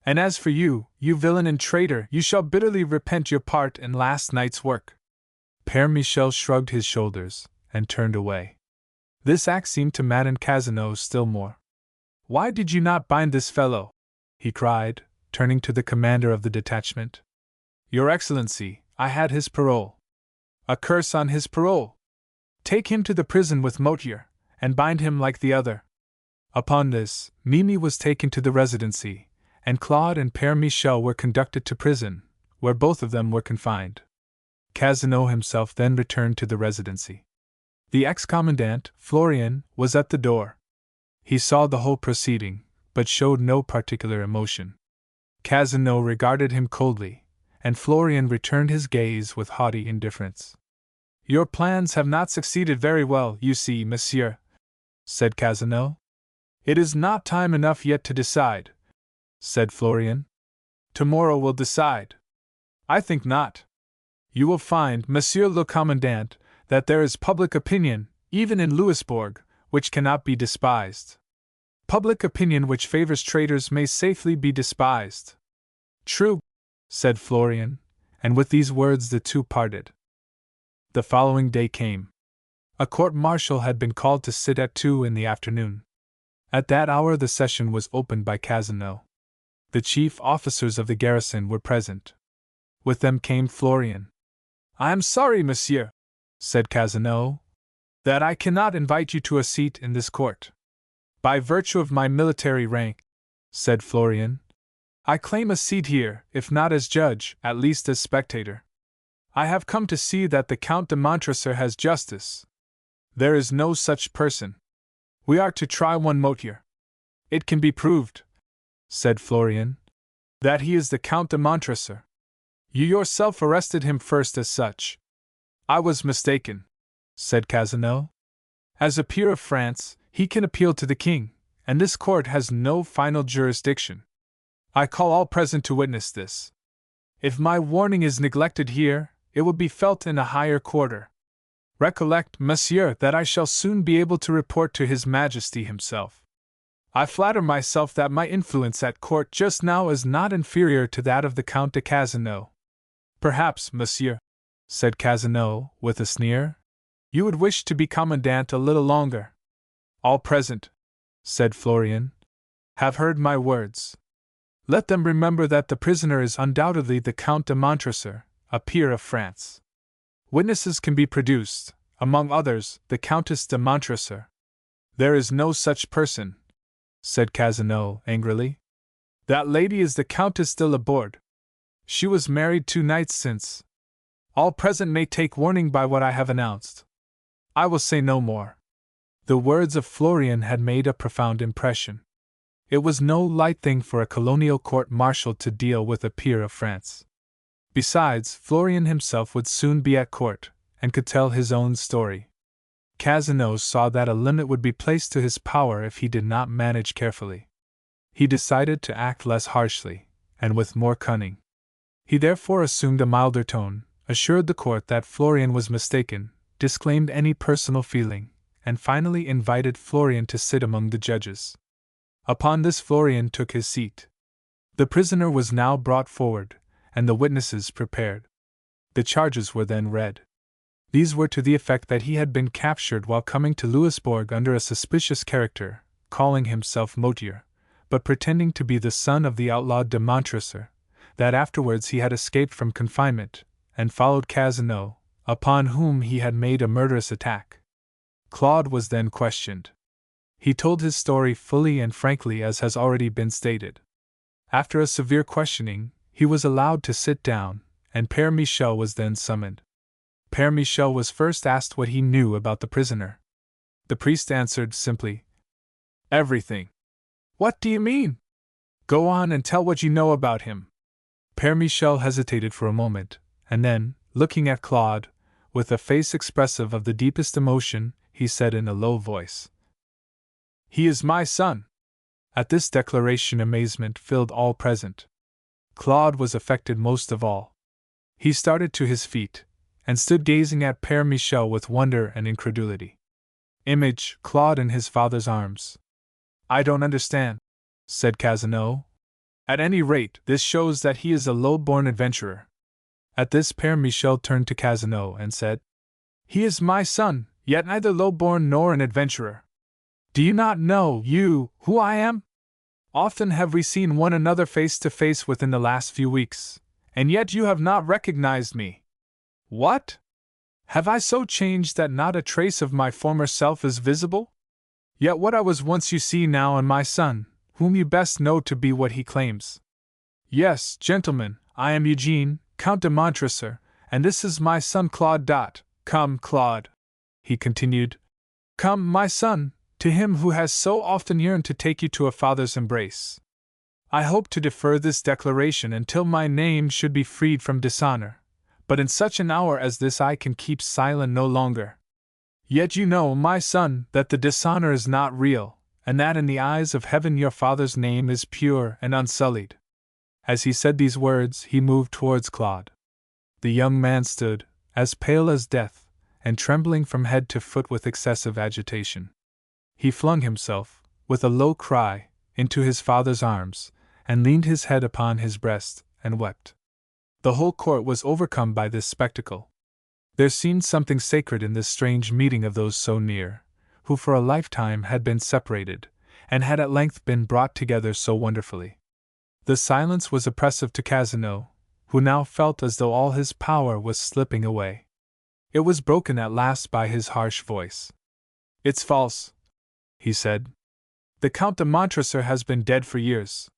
And as for you, you villain and traitor, you shall bitterly repent your part in last night's work." Père Michel shrugged his shoulders, and turned away. This act seemed to madden Cazeneuve still more. "Why did you not bind this fellow?" he cried, turning to the commander of the detachment. "Your Excellency, I had his parole." "A curse on his parole! Take him to the prison with Motier, and bind him like the other." Upon this, Mimi was taken to the Residency, and Claude and Père Michel were conducted to prison, where both of them were confined. Cazeneuve himself then returned to the Residency. The ex-commandant, Florian, was at the door. He saw the whole proceeding, but showed no particular emotion. Cazeneuve regarded him coldly, and Florian returned his gaze with haughty indifference. "Your plans have not succeeded very well, you see, monsieur," said Cazeneuve. "It is not time enough yet to decide," said Florian. "Tomorrow will decide." "I think not. You will find, Monsieur le Commandant, that there is public opinion, even in Louisbourg, which cannot be despised. Public opinion which favors traitors may safely be despised." "True," said Florian, and with these words the two parted. The following day came. A court-martial had been called to sit at 2 in the afternoon. At that hour the session was opened by Cazeneuve. The chief officers of the garrison were present. With them came Florian. "I am sorry, monsieur," said Cazeneuve, "that I cannot invite you to a seat in this court." "By virtue of my military rank," said Florian, "I claim a seat here, if not as judge, at least as spectator. I have come to see that the Count de Montresor has justice. There is no such person. We are to try one Motier. It can be proved," said Florian, "that he is the Count de Montresor. You yourself arrested him first as such." "I was mistaken," said Cazeneuve. "As a peer of France, he can appeal to the king, and this court has no final jurisdiction. I call all present to witness this. If my warning is neglected here, it will be felt in a higher quarter. Recollect, monsieur, that I shall soon be able to report to His Majesty himself. I flatter myself that my influence at court just now is not inferior to that of the Count de Cazeneuve." "Perhaps, monsieur," said Cazeneuve, with a sneer, "you would wish to be commandant a little longer." "All present," said Florian, "have heard my words. Let them remember that the prisoner is undoubtedly the Count de Montresor, a peer of France. Witnesses can be produced, among others, the Countess de Montresor." There is no such person, said Casanova angrily. That lady is the Countess de Laborde. She was married 2 nights since. All present may take warning by what I have announced. I will say no more. The words of Florian had made a profound impression. It was no light thing for a colonial court-martial to deal with a peer of France. Besides, Florian himself would soon be at court, and could tell his own story. Casanova saw that a limit would be placed to his power if he did not manage carefully. He decided to act less harshly, and with more cunning. He therefore assumed a milder tone, assured the court that Florian was mistaken, disclaimed any personal feeling, and finally invited Florian to sit among the judges. Upon this Florian took his seat. The prisoner was now brought forward, and the witnesses prepared. The charges were then read. These were to the effect that he had been captured while coming to Louisbourg under a suspicious character, calling himself Motier, but pretending to be the son of the outlawed de Montresor, that afterwards he had escaped from confinement, and followed Casanova, upon whom he had made a murderous attack. Claude was then questioned. He told his story fully and frankly as has already been stated. After a severe questioning, he was allowed to sit down, and Père Michel was then summoned. Père Michel was first asked what he knew about the prisoner. The priest answered simply, "Everything." "What do you mean? Go on and tell what you know about him." Père Michel hesitated for a moment, and then, looking at Claude, with a face expressive of the deepest emotion, he said in a low voice, "He is my son." At this declaration amazement filled all present. Claude was affected most of all. He started to his feet, and stood gazing at Père Michel with wonder and incredulity. Image Claude in his father's arms. "I don't understand," said Casanova. "At any rate, this shows that he is a low-born adventurer." At this Père Michel turned to Casanova and said, "He is my son, yet neither low-born nor an adventurer. Do you not know, you, who I am? Often have we seen one another face to face within the last few weeks, and yet you have not recognized me. What? Have I so changed that not a trace of my former self is visible? Yet what I was once you see now in my son, whom you best know to be what he claims. Yes, gentlemen, I am Eugene, Count de Montresor, and this is my son Claude. Come, Claude," he continued. "Come, my son, to him who has so often yearned to take you to a father's embrace. I hope to defer this declaration until my name should be freed from dishonor, but in such an hour as this I can keep silent no longer. Yet you know, my son, that the dishonor is not real, and that in the eyes of heaven your father's name is pure and unsullied." As he said these words, he moved towards Claude. The young man stood, as pale as death, and trembling from head to foot with excessive agitation. He flung himself, with a low cry, into his father's arms, and leaned his head upon his breast, and wept. The whole court was overcome by this spectacle. There seemed something sacred in this strange meeting of those so near, who for a lifetime had been separated, and had at length been brought together so wonderfully. The silence was oppressive to Casanova, who now felt as though all his power was slipping away. It was broken at last by his harsh voice. "It's false," he said. "The Count de Montresor has been dead for years.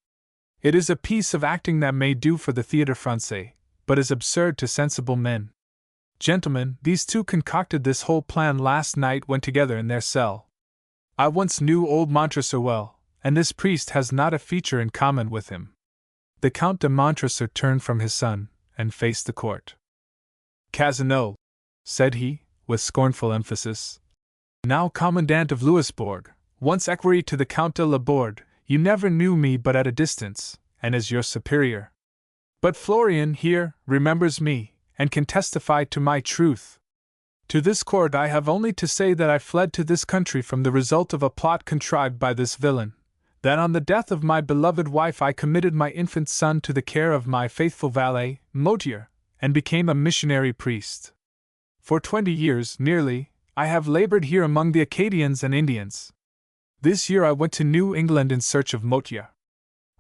It is a piece of acting that may do for the Théâtre Français, but is absurd to sensible men. Gentlemen, these two concocted this whole plan last night when together in their cell. I once knew old Montresor well, and this priest has not a feature in common with him." The Count de Montresor turned from his son, and faced the court. "Casanova," said he, with scornful emphasis, "now Commandant of Louisbourg, once equerry to the Count de Laborde, you never knew me but at a distance, and as your superior. But Florian here remembers me, and can testify to my truth. To this court I have only to say that I fled to this country from the result of a plot contrived by this villain, that on the death of my beloved wife I committed my infant son to the care of my faithful valet, Motier, and became a missionary priest. For 20 years, nearly, I have labored here among the Acadians and Indians. This year I went to New England in search of Motier.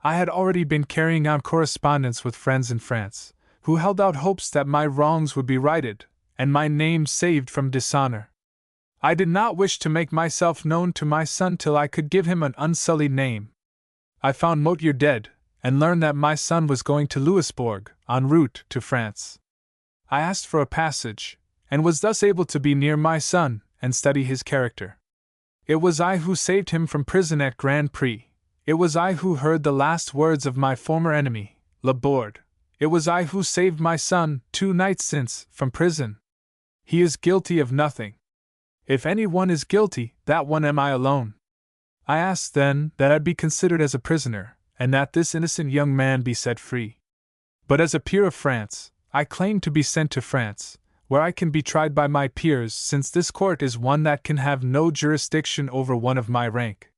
I had already been carrying on correspondence with friends in France, who held out hopes that my wrongs would be righted, and my name saved from dishonor. I did not wish to make myself known to my son till I could give him an unsullied name. I found Motier dead, and learned that my son was going to Louisbourg, en route to France. I asked for a passage, and was thus able to be near my son and study his character. It was I who saved him from prison at Grand Prix. It was I who heard the last words of my former enemy, Laborde. It was I who saved my son, 2 nights since, from prison. He is guilty of nothing. If any one is guilty, that one am I alone. I asked then that I be considered as a prisoner, and that this innocent young man be set free. But as a peer of France, I claim to be sent to France, where I can be tried by my peers, since this court is one that can have no jurisdiction over one of my rank.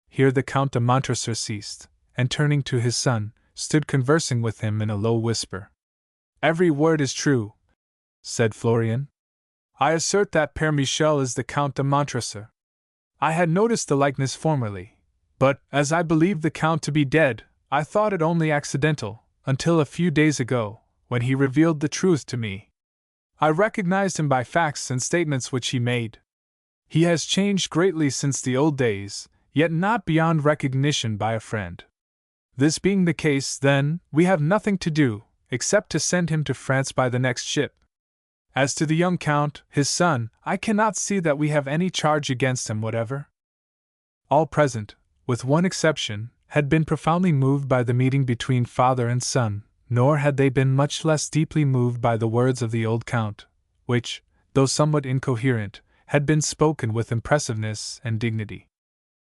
Here the Count de Montresor ceased, and turning to his son, stood conversing with him in a low whisper. Every word is true, said Florian. I assert that Père Michel is the Count de Montresor. I had noticed the likeness formerly, but, as I believed the Count to be dead, I thought it only accidental, until a few days ago, when he revealed the truth to me. I recognized him by facts and statements which he made. He has changed greatly since the old days, yet not beyond recognition by a friend. This being the case, then, we have nothing to do, except to send him to France by the next ship. As to the young Count, his son, I cannot see that we have any charge against him whatever. All present, with one exception, had been profoundly moved by the meeting between father and son, nor had they been much less deeply moved by the words of the old Count, which, though somewhat incoherent, had been spoken with impressiveness and dignity.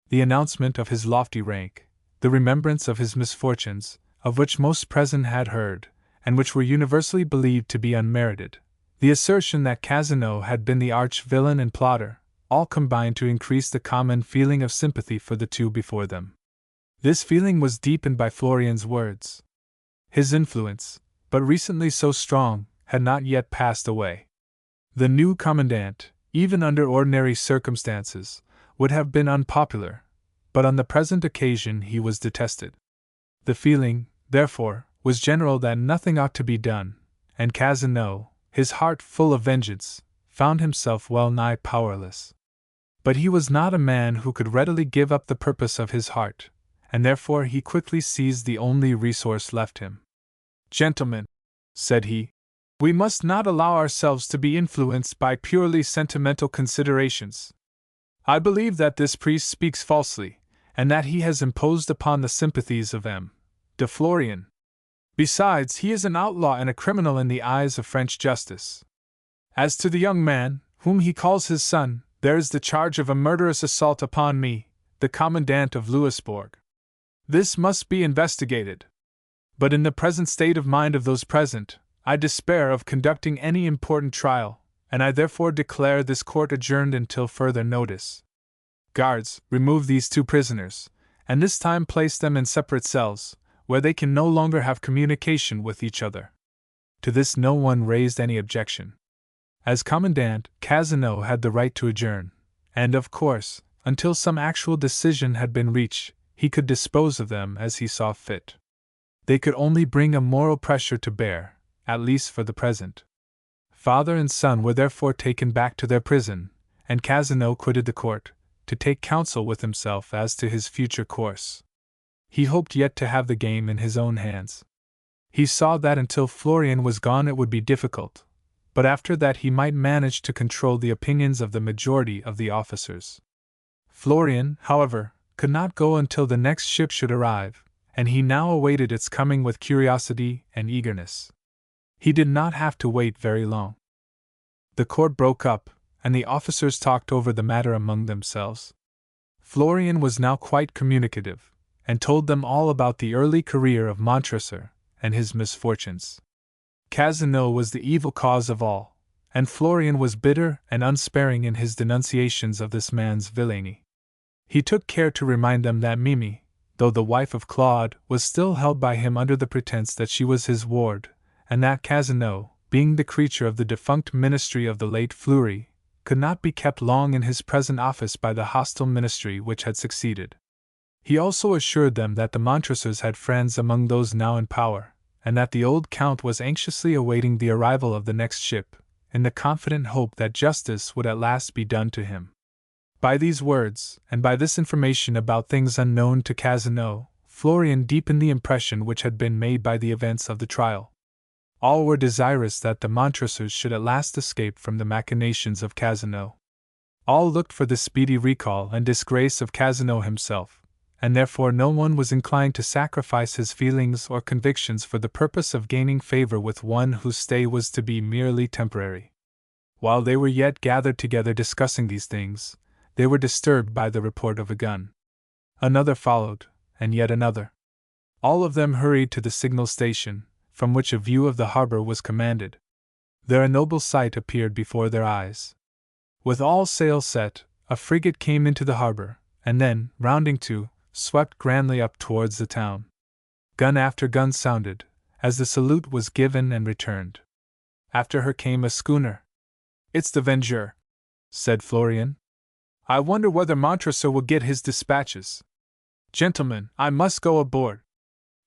The announcement of his lofty rank, the remembrance of his misfortunes, of which most present had heard, and which were universally believed to be unmerited, the assertion that Cazenove had been the arch-villain and plotter, all combined to increase the common feeling of sympathy for the two before them. This feeling was deepened by Florian's words. His influence, but recently so strong, had not yet passed away. The new commandant, even under ordinary circumstances, would have been unpopular, but on the present occasion he was detested. The feeling, therefore, was general that nothing ought to be done, and Cazenove, his heart full of vengeance, found himself well nigh powerless. But he was not a man who could readily give up the purpose of his heart, and therefore he quickly seized the only resource left him. Gentlemen, said he, we must not allow ourselves to be influenced by purely sentimental considerations. I believe that this priest speaks falsely, and that he has imposed upon the sympathies of M. de Florian. Besides, he is an outlaw and a criminal in the eyes of French justice. As to the young man, whom he calls his son, there is the charge of a murderous assault upon me, the commandant of Louisbourg. This must be investigated. But in the present state of mind of those present, I despair of conducting any important trial, and I therefore declare this court adjourned until further notice. Guards, remove these 2 prisoners, and this time place them in separate cells, where they can no longer have communication with each other. To this no one raised any objection. As commandant, Cazenove had the right to adjourn, and of course, until some actual decision had been reached, he could dispose of them as he saw fit. They could only bring a moral pressure to bear, at least for the present. Father and son were therefore taken back to their prison, and Cazenove quitted the court, to take counsel with himself as to his future course. He hoped yet to have the game in his own hands. He saw that until Florian was gone it would be difficult, but after that he might manage to control the opinions of the majority of the officers. Florian, however, could not go until the next ship should arrive, and he now awaited its coming with curiosity and eagerness. He did not have to wait very long. The court broke up, and the officers talked over the matter among themselves. Florian was now quite communicative, and told them all about the early career of Montresor and his misfortunes. Cazenove was the evil cause of all, and Florian was bitter and unsparing in his denunciations of this man's villainy. He took care to remind them that Mimi, though the wife of Claude, was still held by him under the pretense that she was his ward, and that Cazenove, being the creature of the defunct ministry of the late Fleury, could not be kept long in his present office by the hostile ministry which had succeeded. He also assured them that the Montresors had friends among those now in power, and that the old Count was anxiously awaiting the arrival of the next ship, in the confident hope that justice would at last be done to him. By these words, and by this information about things unknown to Cazenove, Florian deepened the impression which had been made by the events of the trial. All were desirous that the Montresors should at last escape from the machinations of Cazenove. All looked for the speedy recall and disgrace of Cazenove himself, and therefore no one was inclined to sacrifice his feelings or convictions for the purpose of gaining favor with one whose stay was to be merely temporary. While they were yet gathered together discussing these things, they were disturbed by the report of a gun. Another followed, and yet another. All of them hurried to the signal station, from which a view of the harbor was commanded. There a noble sight appeared before their eyes. With all sail set, a frigate came into the harbor, and then, rounding to, swept grandly up towards the town. Gun after gun sounded, as the salute was given and returned. After her came a schooner. "It's the Vengeur," said Florian. "I wonder whether Montresor will get his dispatches. Gentlemen, I must go aboard."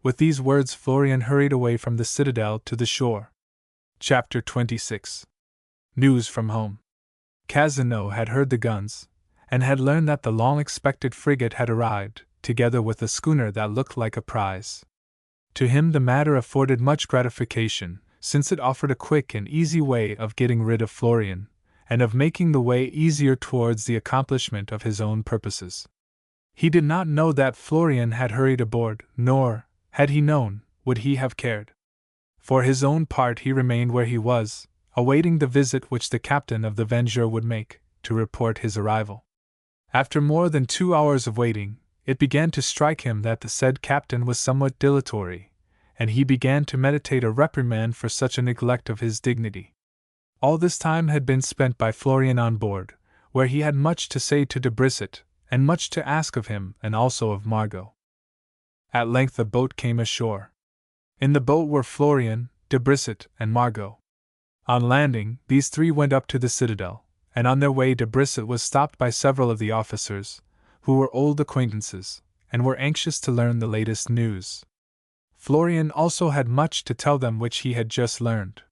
With these words Florian hurried away from the citadel to the shore. Chapter 26. News from home. Cazenove had heard the guns, and had learned that the long-expected frigate had arrived, together with a schooner that looked like a prize. To him the matter afforded much gratification, since it offered a quick and easy way of getting rid of Florian, and of making the way easier towards the accomplishment of his own purposes. He did not know that Florian had hurried aboard, nor, had he known, would he have cared. For his own part he remained where he was, awaiting the visit which the captain of the Vengeur would make, to report his arrival. After more than 2 hours of waiting, it began to strike him that the said captain was somewhat dilatory, and he began to meditate a reprimand for such a neglect of his dignity. All this time had been spent by Florian on board, where he had much to say to de Brissac, and much to ask of him and also of Margot. At length a boat came ashore. In the boat were Florian, de Brissac, and Margot. On landing, these three went up to the citadel, and on their way de Brissac was stopped by several of the officers, who were old acquaintances, and were anxious to learn the latest news. Florian also had much to tell them which he had just learned.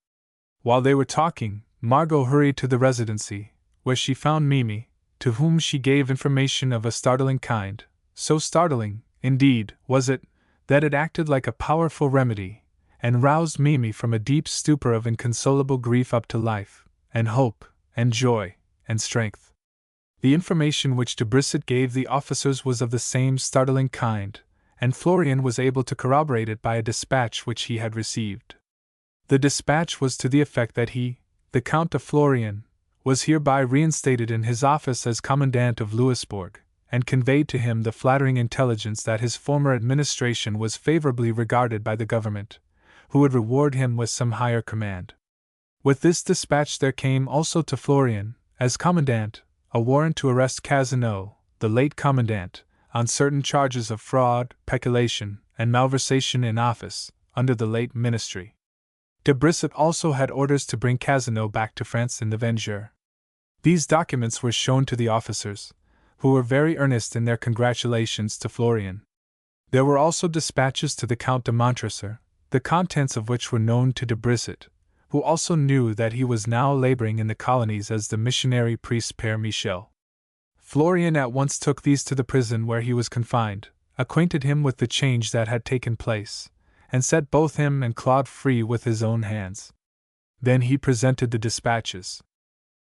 While they were talking, Margot hurried to the Residency, where she found Mille, to whom she gave information of a startling kind. So startling, indeed, was it, that it acted like a powerful remedy, and roused Mille from a deep stupor of inconsolable grief up to life, and hope, and joy, and strength. The information which de Brissac gave the officers was of the same startling kind, and Florian was able to corroborate it by a dispatch which he had received. The dispatch was to the effect that he, the Count de Florian, was hereby reinstated in his office as Commandant of Louisbourg, and conveyed to him the flattering intelligence that his former administration was favorably regarded by the government, who would reward him with some higher command. With this dispatch there came also to Florian, as Commandant, a warrant to arrest Cazenove, the late Commandant, on certain charges of fraud, peculation, and malversation in office, under the late ministry. De Brissac also had orders to bring Cazenove back to France in the Vengeur. These documents were shown to the officers, who were very earnest in their congratulations to Florian. There were also dispatches to the Count de Montresor, the contents of which were known to de Brissac, who also knew that he was now laboring in the colonies as the missionary priest Père Michel. Florian at once took these to the prison where he was confined, acquainted him with the change that had taken place, and set both him and Claude free with his own hands. Then he presented the dispatches.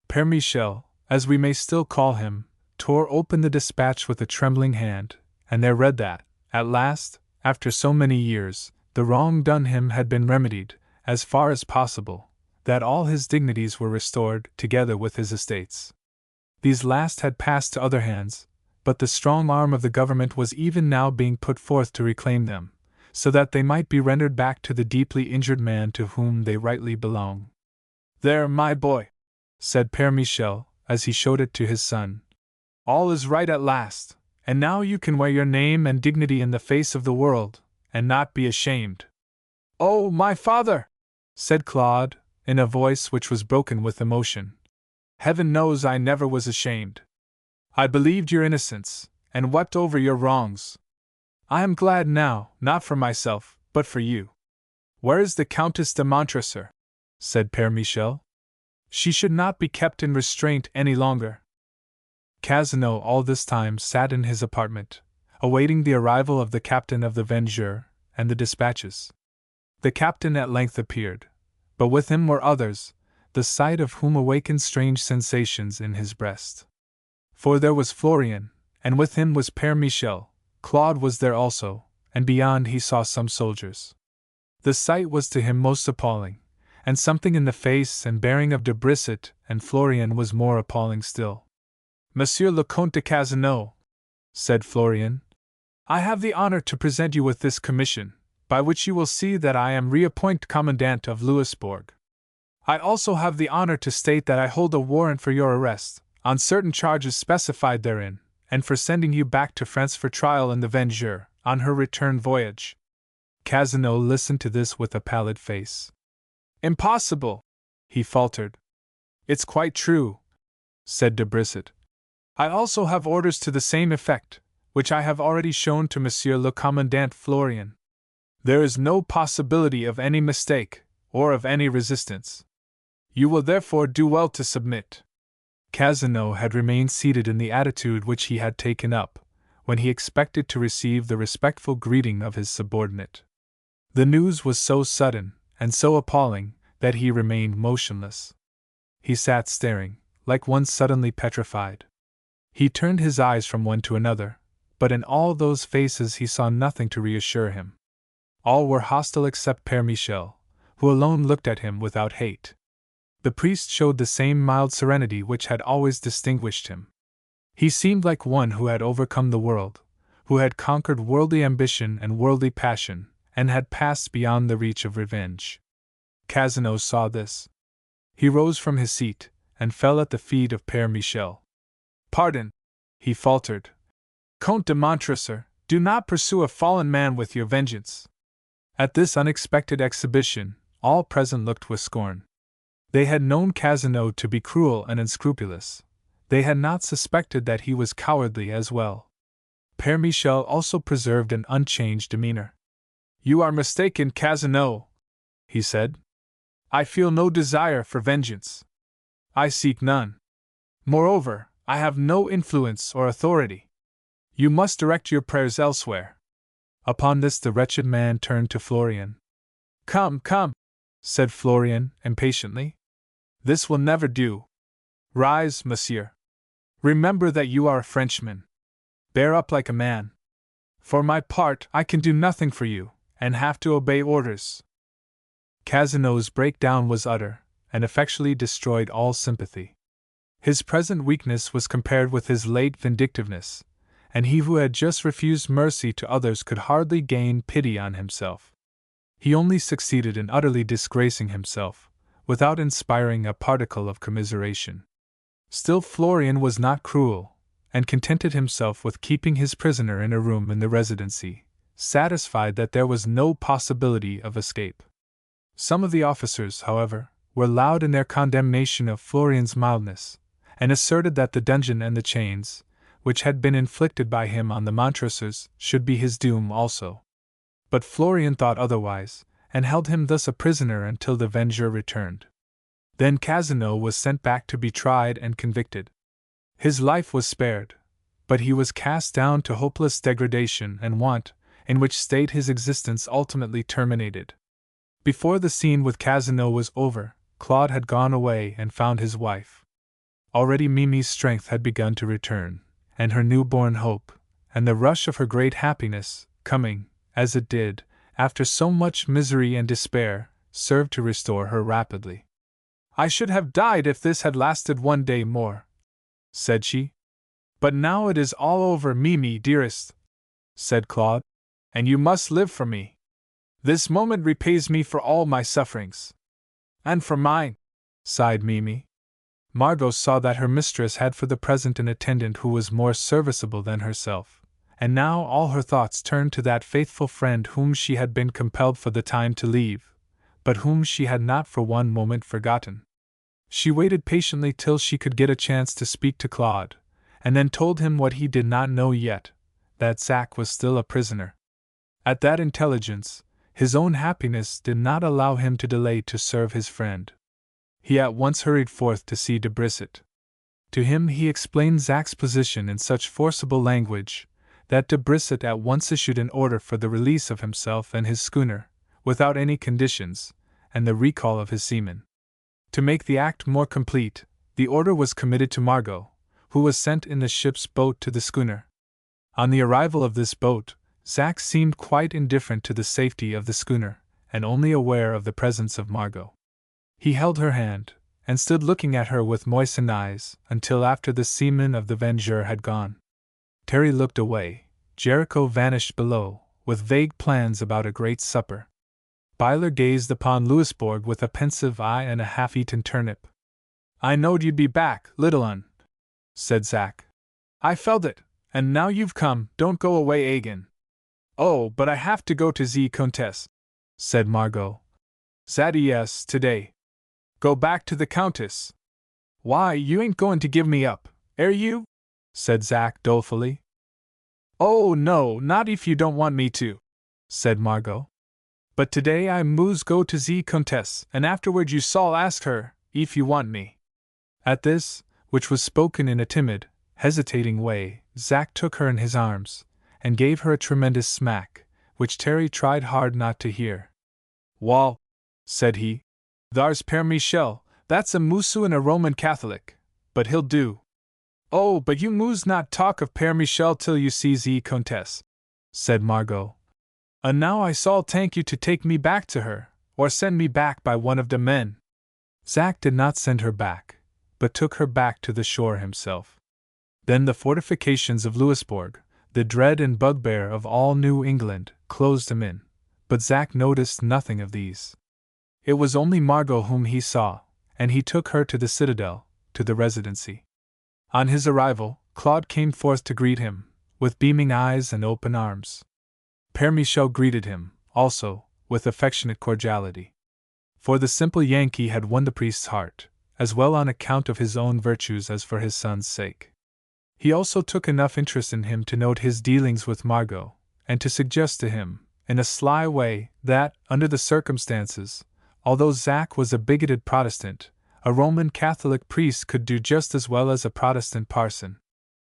Père Michel, as we may still call him, tore open the dispatch with a trembling hand, and there read that, at last, after so many years, the wrong done him had been remedied, as far as possible, that all his dignities were restored, together with his estates. These last had passed to other hands, but the strong arm of the government was even now being put forth to reclaim them, so that they might be rendered back to the deeply injured man to whom they rightly belong. "There, my boy," said Père Michel, as he showed it to his son. "All is right at last, and now you can wear your name and dignity in the face of the world, and not be ashamed." "Oh, my father!" said Claude, in a voice which was broken with emotion. "Heaven knows I never was ashamed. I believed your innocence, and wept over your wrongs. I am glad now, not for myself, but for you." "Where is the Countess de Montresor?" said Père Michel. She should not be kept in restraint any longer. Casanova all this time sat in his apartment, awaiting the arrival of the captain of the Vengeur and the dispatches. The captain at length appeared, but with him were others, the sight of whom awakened strange sensations in his breast. For there was Florian, and with him was Père Michel. Claude was there also, and beyond he saw some soldiers. The sight was to him most appalling, and something in the face and bearing of de Brissac and Florian was more appalling still. Monsieur le Comte de Casanova, said Florian, I have the honor to present you with this commission, by which you will see that I am reappointed Commandant of Louisbourg. I also have the honor to state that I hold a warrant for your arrest, on certain charges specified therein, and for sending you back to France for trial in the Vengeur, on her return voyage. Casanova listened to this with a pallid face. Impossible, he faltered. It's quite true, said de Brissac. I also have orders to the same effect, which I have already shown to Monsieur le Commandant Florian. There is no possibility of any mistake, or of any resistance. You will therefore do well to submit. Casanova had remained seated in the attitude which he had taken up, when he expected to receive the respectful greeting of his subordinate. The news was so sudden, and so appalling, that he remained motionless. He sat staring, like one suddenly petrified. He turned his eyes from one to another, but in all those faces he saw nothing to reassure him. All were hostile except Père Michel, who alone looked at him without hate. The priest showed the same mild serenity which had always distinguished him. He seemed like one who had overcome the world, who had conquered worldly ambition and worldly passion, and had passed beyond the reach of revenge. Casanova saw this. He rose from his seat, and fell at the feet of Père Michel. Pardon, he faltered. Comte de Montresor, do not pursue a fallen man with your vengeance. At this unexpected exhibition, all present looked with scorn. They had known Casanova to be cruel and unscrupulous. They had not suspected that he was cowardly as well. Père Michel also preserved an unchanged demeanor. You are mistaken, Casanova, he said. I feel no desire for vengeance. I seek none. Moreover, I have no influence or authority. You must direct your prayers elsewhere. Upon this the wretched man turned to Florian. Come, come, said Florian impatiently. This will never do. Rise, monsieur. Remember that you are a Frenchman. Bear up like a man. For my part, I can do nothing for you, and have to obey orders. Casanova's breakdown was utter, and effectually destroyed all sympathy. His present weakness was compared with his late vindictiveness, and he who had just refused mercy to others could hardly gain pity on himself. He only succeeded in utterly disgracing himself, without inspiring a particle of commiseration. Still Florian was not cruel, and contented himself with keeping his prisoner in a room in the Residency, satisfied that there was no possibility of escape. Some of the officers, however, were loud in their condemnation of Florian's mildness, and asserted that the dungeon and the chains, which had been inflicted by him on the Montresors, should be his doom also. But Florian thought otherwise, and held him thus a prisoner until the Vengeur returned. Then Casanova was sent back to be tried and convicted. His life was spared, but he was cast down to hopeless degradation and want, in which state his existence ultimately terminated. Before the scene with Casanova was over, Claude had gone away and found his wife. Already Mimi's strength had begun to return, and her newborn hope, and the rush of her great happiness, coming, as it did, after so much misery and despair, served to restore her rapidly. I should have died if this had lasted 1 day more, said she. But now it is all over, Mimi, dearest, said Claude, and you must live for me. This moment repays me for all my sufferings. And for mine, sighed Mimi. Margot saw that her mistress had for the present an attendant who was more serviceable than herself, and now all her thoughts turned to that faithful friend whom she had been compelled for the time to leave, but whom she had not for one moment forgotten. She waited patiently till she could get a chance to speak to Claude, and then told him what he did not know yet, that Zack was still a prisoner. At that intelligence, his own happiness did not allow him to delay to serve his friend. he at once hurried forth to see de Brissac. To him he explained Zach's position in such forcible language that de Brissac at once issued an order for the release of himself and his schooner, without any conditions, and the recall of his seamen. To make the act more complete, the order was committed to Margot, who was sent in the ship's boat to the schooner. On the arrival of this boat, Zach seemed quite indifferent to the safety of the schooner, and only aware of the presence of Margot. He held her hand, and stood looking at her with moistened eyes, until after the seamen of the Vengeur had gone. Terry looked away. Jericho vanished below, with vague plans about a great supper. Byler gazed upon Louisbourg with a pensive eye and a half-eaten turnip. "I knowed you'd be back, little un," said Zach. "I felt it, and now you've come, don't go away again." "Oh, but I have to go to the Countess," said Margot. "Zaddy, yes, today." "Go back to the Countess? Why, you ain't going to give me up, air you?" said Zach dolefully. "Oh, no, not if you don't want me to," said Margot. "But today I moose go to the Countess, and afterward you saw ask her, if you want me." At this, which was spoken in a timid, hesitating way, Zach took her in his arms, and gave her a tremendous smack, which Terry tried hard not to hear. "Wall," said he, "thar's Père Michel, that's a Moosu and a Roman Catholic, but he'll do." "Oh, but you moose not talk of Père Michel till you see the Countess," said Margot. "And now I saw thank you to take me back to her, or send me back by one of the men." Zach did not send her back, but took her back to the shore himself. Then the fortifications of Louisbourg, the dread and bugbear of all New England, closed him in, but Zach noticed nothing of these. It was only Margot whom he saw, and he took her to the citadel, to the Residency. On his arrival, Claude came forth to greet him, with beaming eyes and open arms. Père Michel greeted him, also, with affectionate cordiality. For the simple Yankee had won the priest's heart, as well on account of his own virtues as for his son's sake. He also took enough interest in him to note his dealings with Margot, and to suggest to him, in a sly way, that, under the circumstances, although Zach was a bigoted Protestant, a Roman Catholic priest could do just as well as a Protestant parson.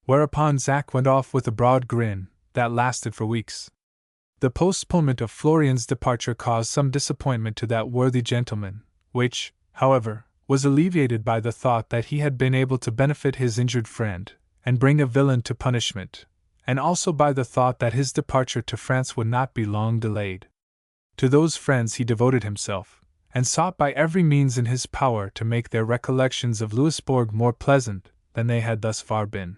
Whereupon Zach went off with a broad grin that lasted for weeks. The postponement of Florian's departure caused some disappointment to that worthy gentleman, which, however, was alleviated by the thought that he had been able to benefit his injured friend, and bring a villain to punishment, and also by the thought that his departure to France would not be long delayed. To those friends he devoted himself, and sought by every means in his power to make their recollections of Louisbourg more pleasant than they had thus far been.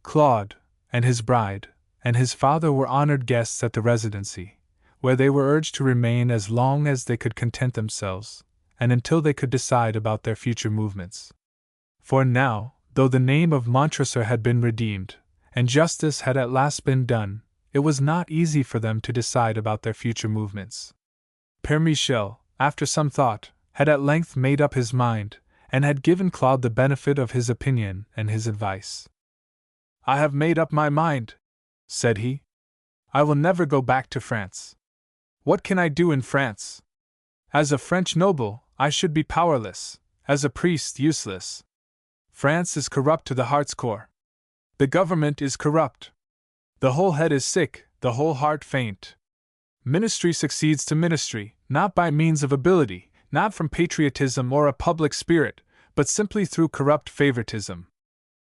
Claude, and his bride, and his father were honored guests at the Residency, where they were urged to remain as long as they could content themselves, and until they could decide about their future movements. For now, though the name of Montresor had been redeemed, and justice had at last been done, it was not easy for them to decide about their future movements. Père Michel, after some thought, had at length made up his mind, and had given Claude the benefit of his opinion and his advice. "I have made up my mind," said he. "I will never go back to France. What can I do in France? As a French noble, I should be powerless, as a priest, useless. France is corrupt to the heart's core. The government is corrupt. The whole head is sick, the whole heart faint. Ministry succeeds to ministry, not by means of ability, not from patriotism or a public spirit, but simply through corrupt favoritism.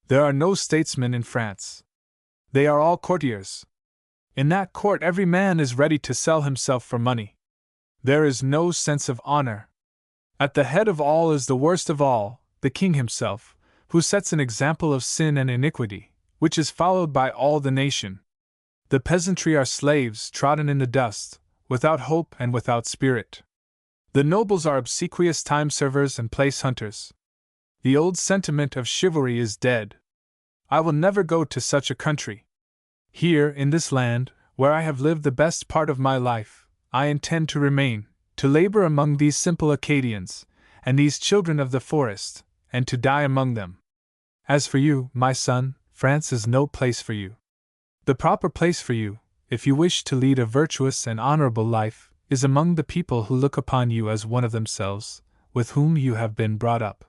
There are no statesmen in France. They are all courtiers. In that court every man is ready to sell himself for money. There is no sense of honor. At the head of all is the worst of all, the king himself, who sets an example of sin and iniquity, which is followed by all the nation. The peasantry are slaves trodden in the dust, without hope and without spirit. The nobles are obsequious time-servers and place-hunters. The old sentiment of chivalry is dead. I will never go to such a country. Here, in this land, where I have lived the best part of my life, I intend to remain, to labor among these simple Acadians, and these children of the forest, and to die among them. As for you, my son, France is no place for you. The proper place for you, if you wish to lead a virtuous and honorable life, is among the people who look upon you as one of themselves, with whom you have been brought up.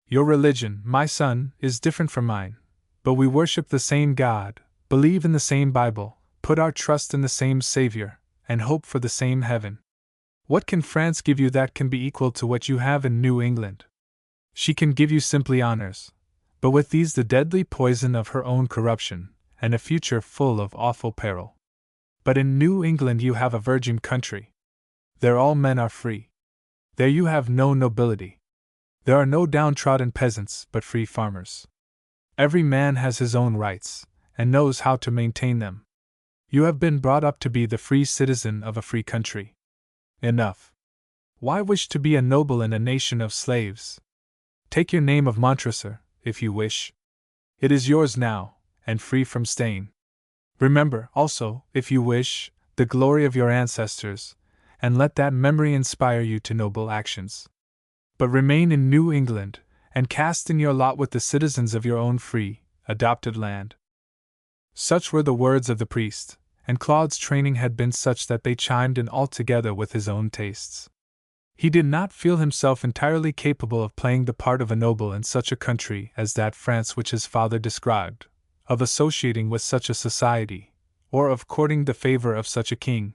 Your religion, my son, is different from mine, but we worship the same God, believe in the same Bible, put our trust in the same Savior, and hope for the same heaven. What can France give you that can be equal to what you have in New England? She can give you simply honors, but with these the deadly poison of her own corruption, and a future full of awful peril. But in New England you have a virgin country. There all men are free. There you have no nobility. There are no downtrodden peasants, but free farmers. Every man has his own rights, and knows how to maintain them. You have been brought up to be the free citizen of a free country. Enough. Why wish to be a noble in a nation of slaves? Take your name of Montresor, if you wish. It is yours now, and free from stain. Remember, also, if you wish, the glory of your ancestors, and let that memory inspire you to noble actions. But remain in New England, and cast in your lot with the citizens of your own free, adopted land. Such were the words of the priest, and Claude's training had been such that they chimed in altogether with his own tastes. He did not feel himself entirely capable of playing the part of a noble in such a country as that France which his father described, of associating with such a society, or of courting the favor of such a king.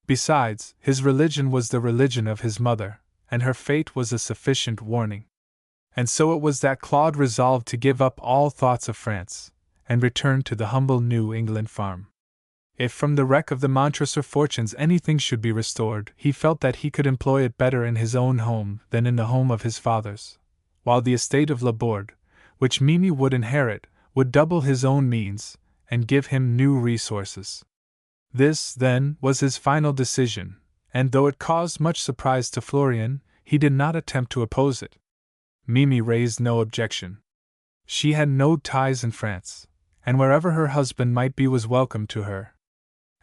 Besides, his religion was the religion of his mother, and her fate was a sufficient warning. And so it was that Claude resolved to give up all thoughts of France, and return to the humble New England farm. If from the wreck of the Montresor fortunes anything should be restored, he felt that he could employ it better in his own home than in the home of his fathers, while the estate of Laborde, which Mille would inherit, would double his own means, and give him new resources. This, then, was his final decision, and though it caused much surprise to Florian, he did not attempt to oppose it. Mille raised no objection. She had no ties in France, and wherever her husband might be was welcome to her.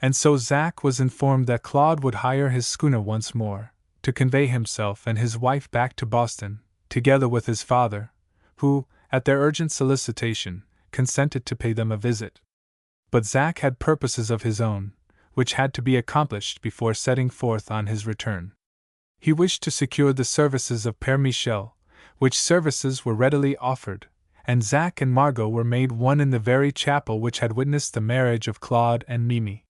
And so Zack was informed that Claude would hire his schooner once more, to convey himself and his wife back to Boston, together with his father, who, at their urgent solicitation, consented to pay them a visit. But Zack had purposes of his own, which had to be accomplished before setting forth on his return. He wished to secure the services of Père Michel, which services were readily offered, and Zack and Margot were made one in the very chapel which had witnessed the marriage of Claude and Mimi.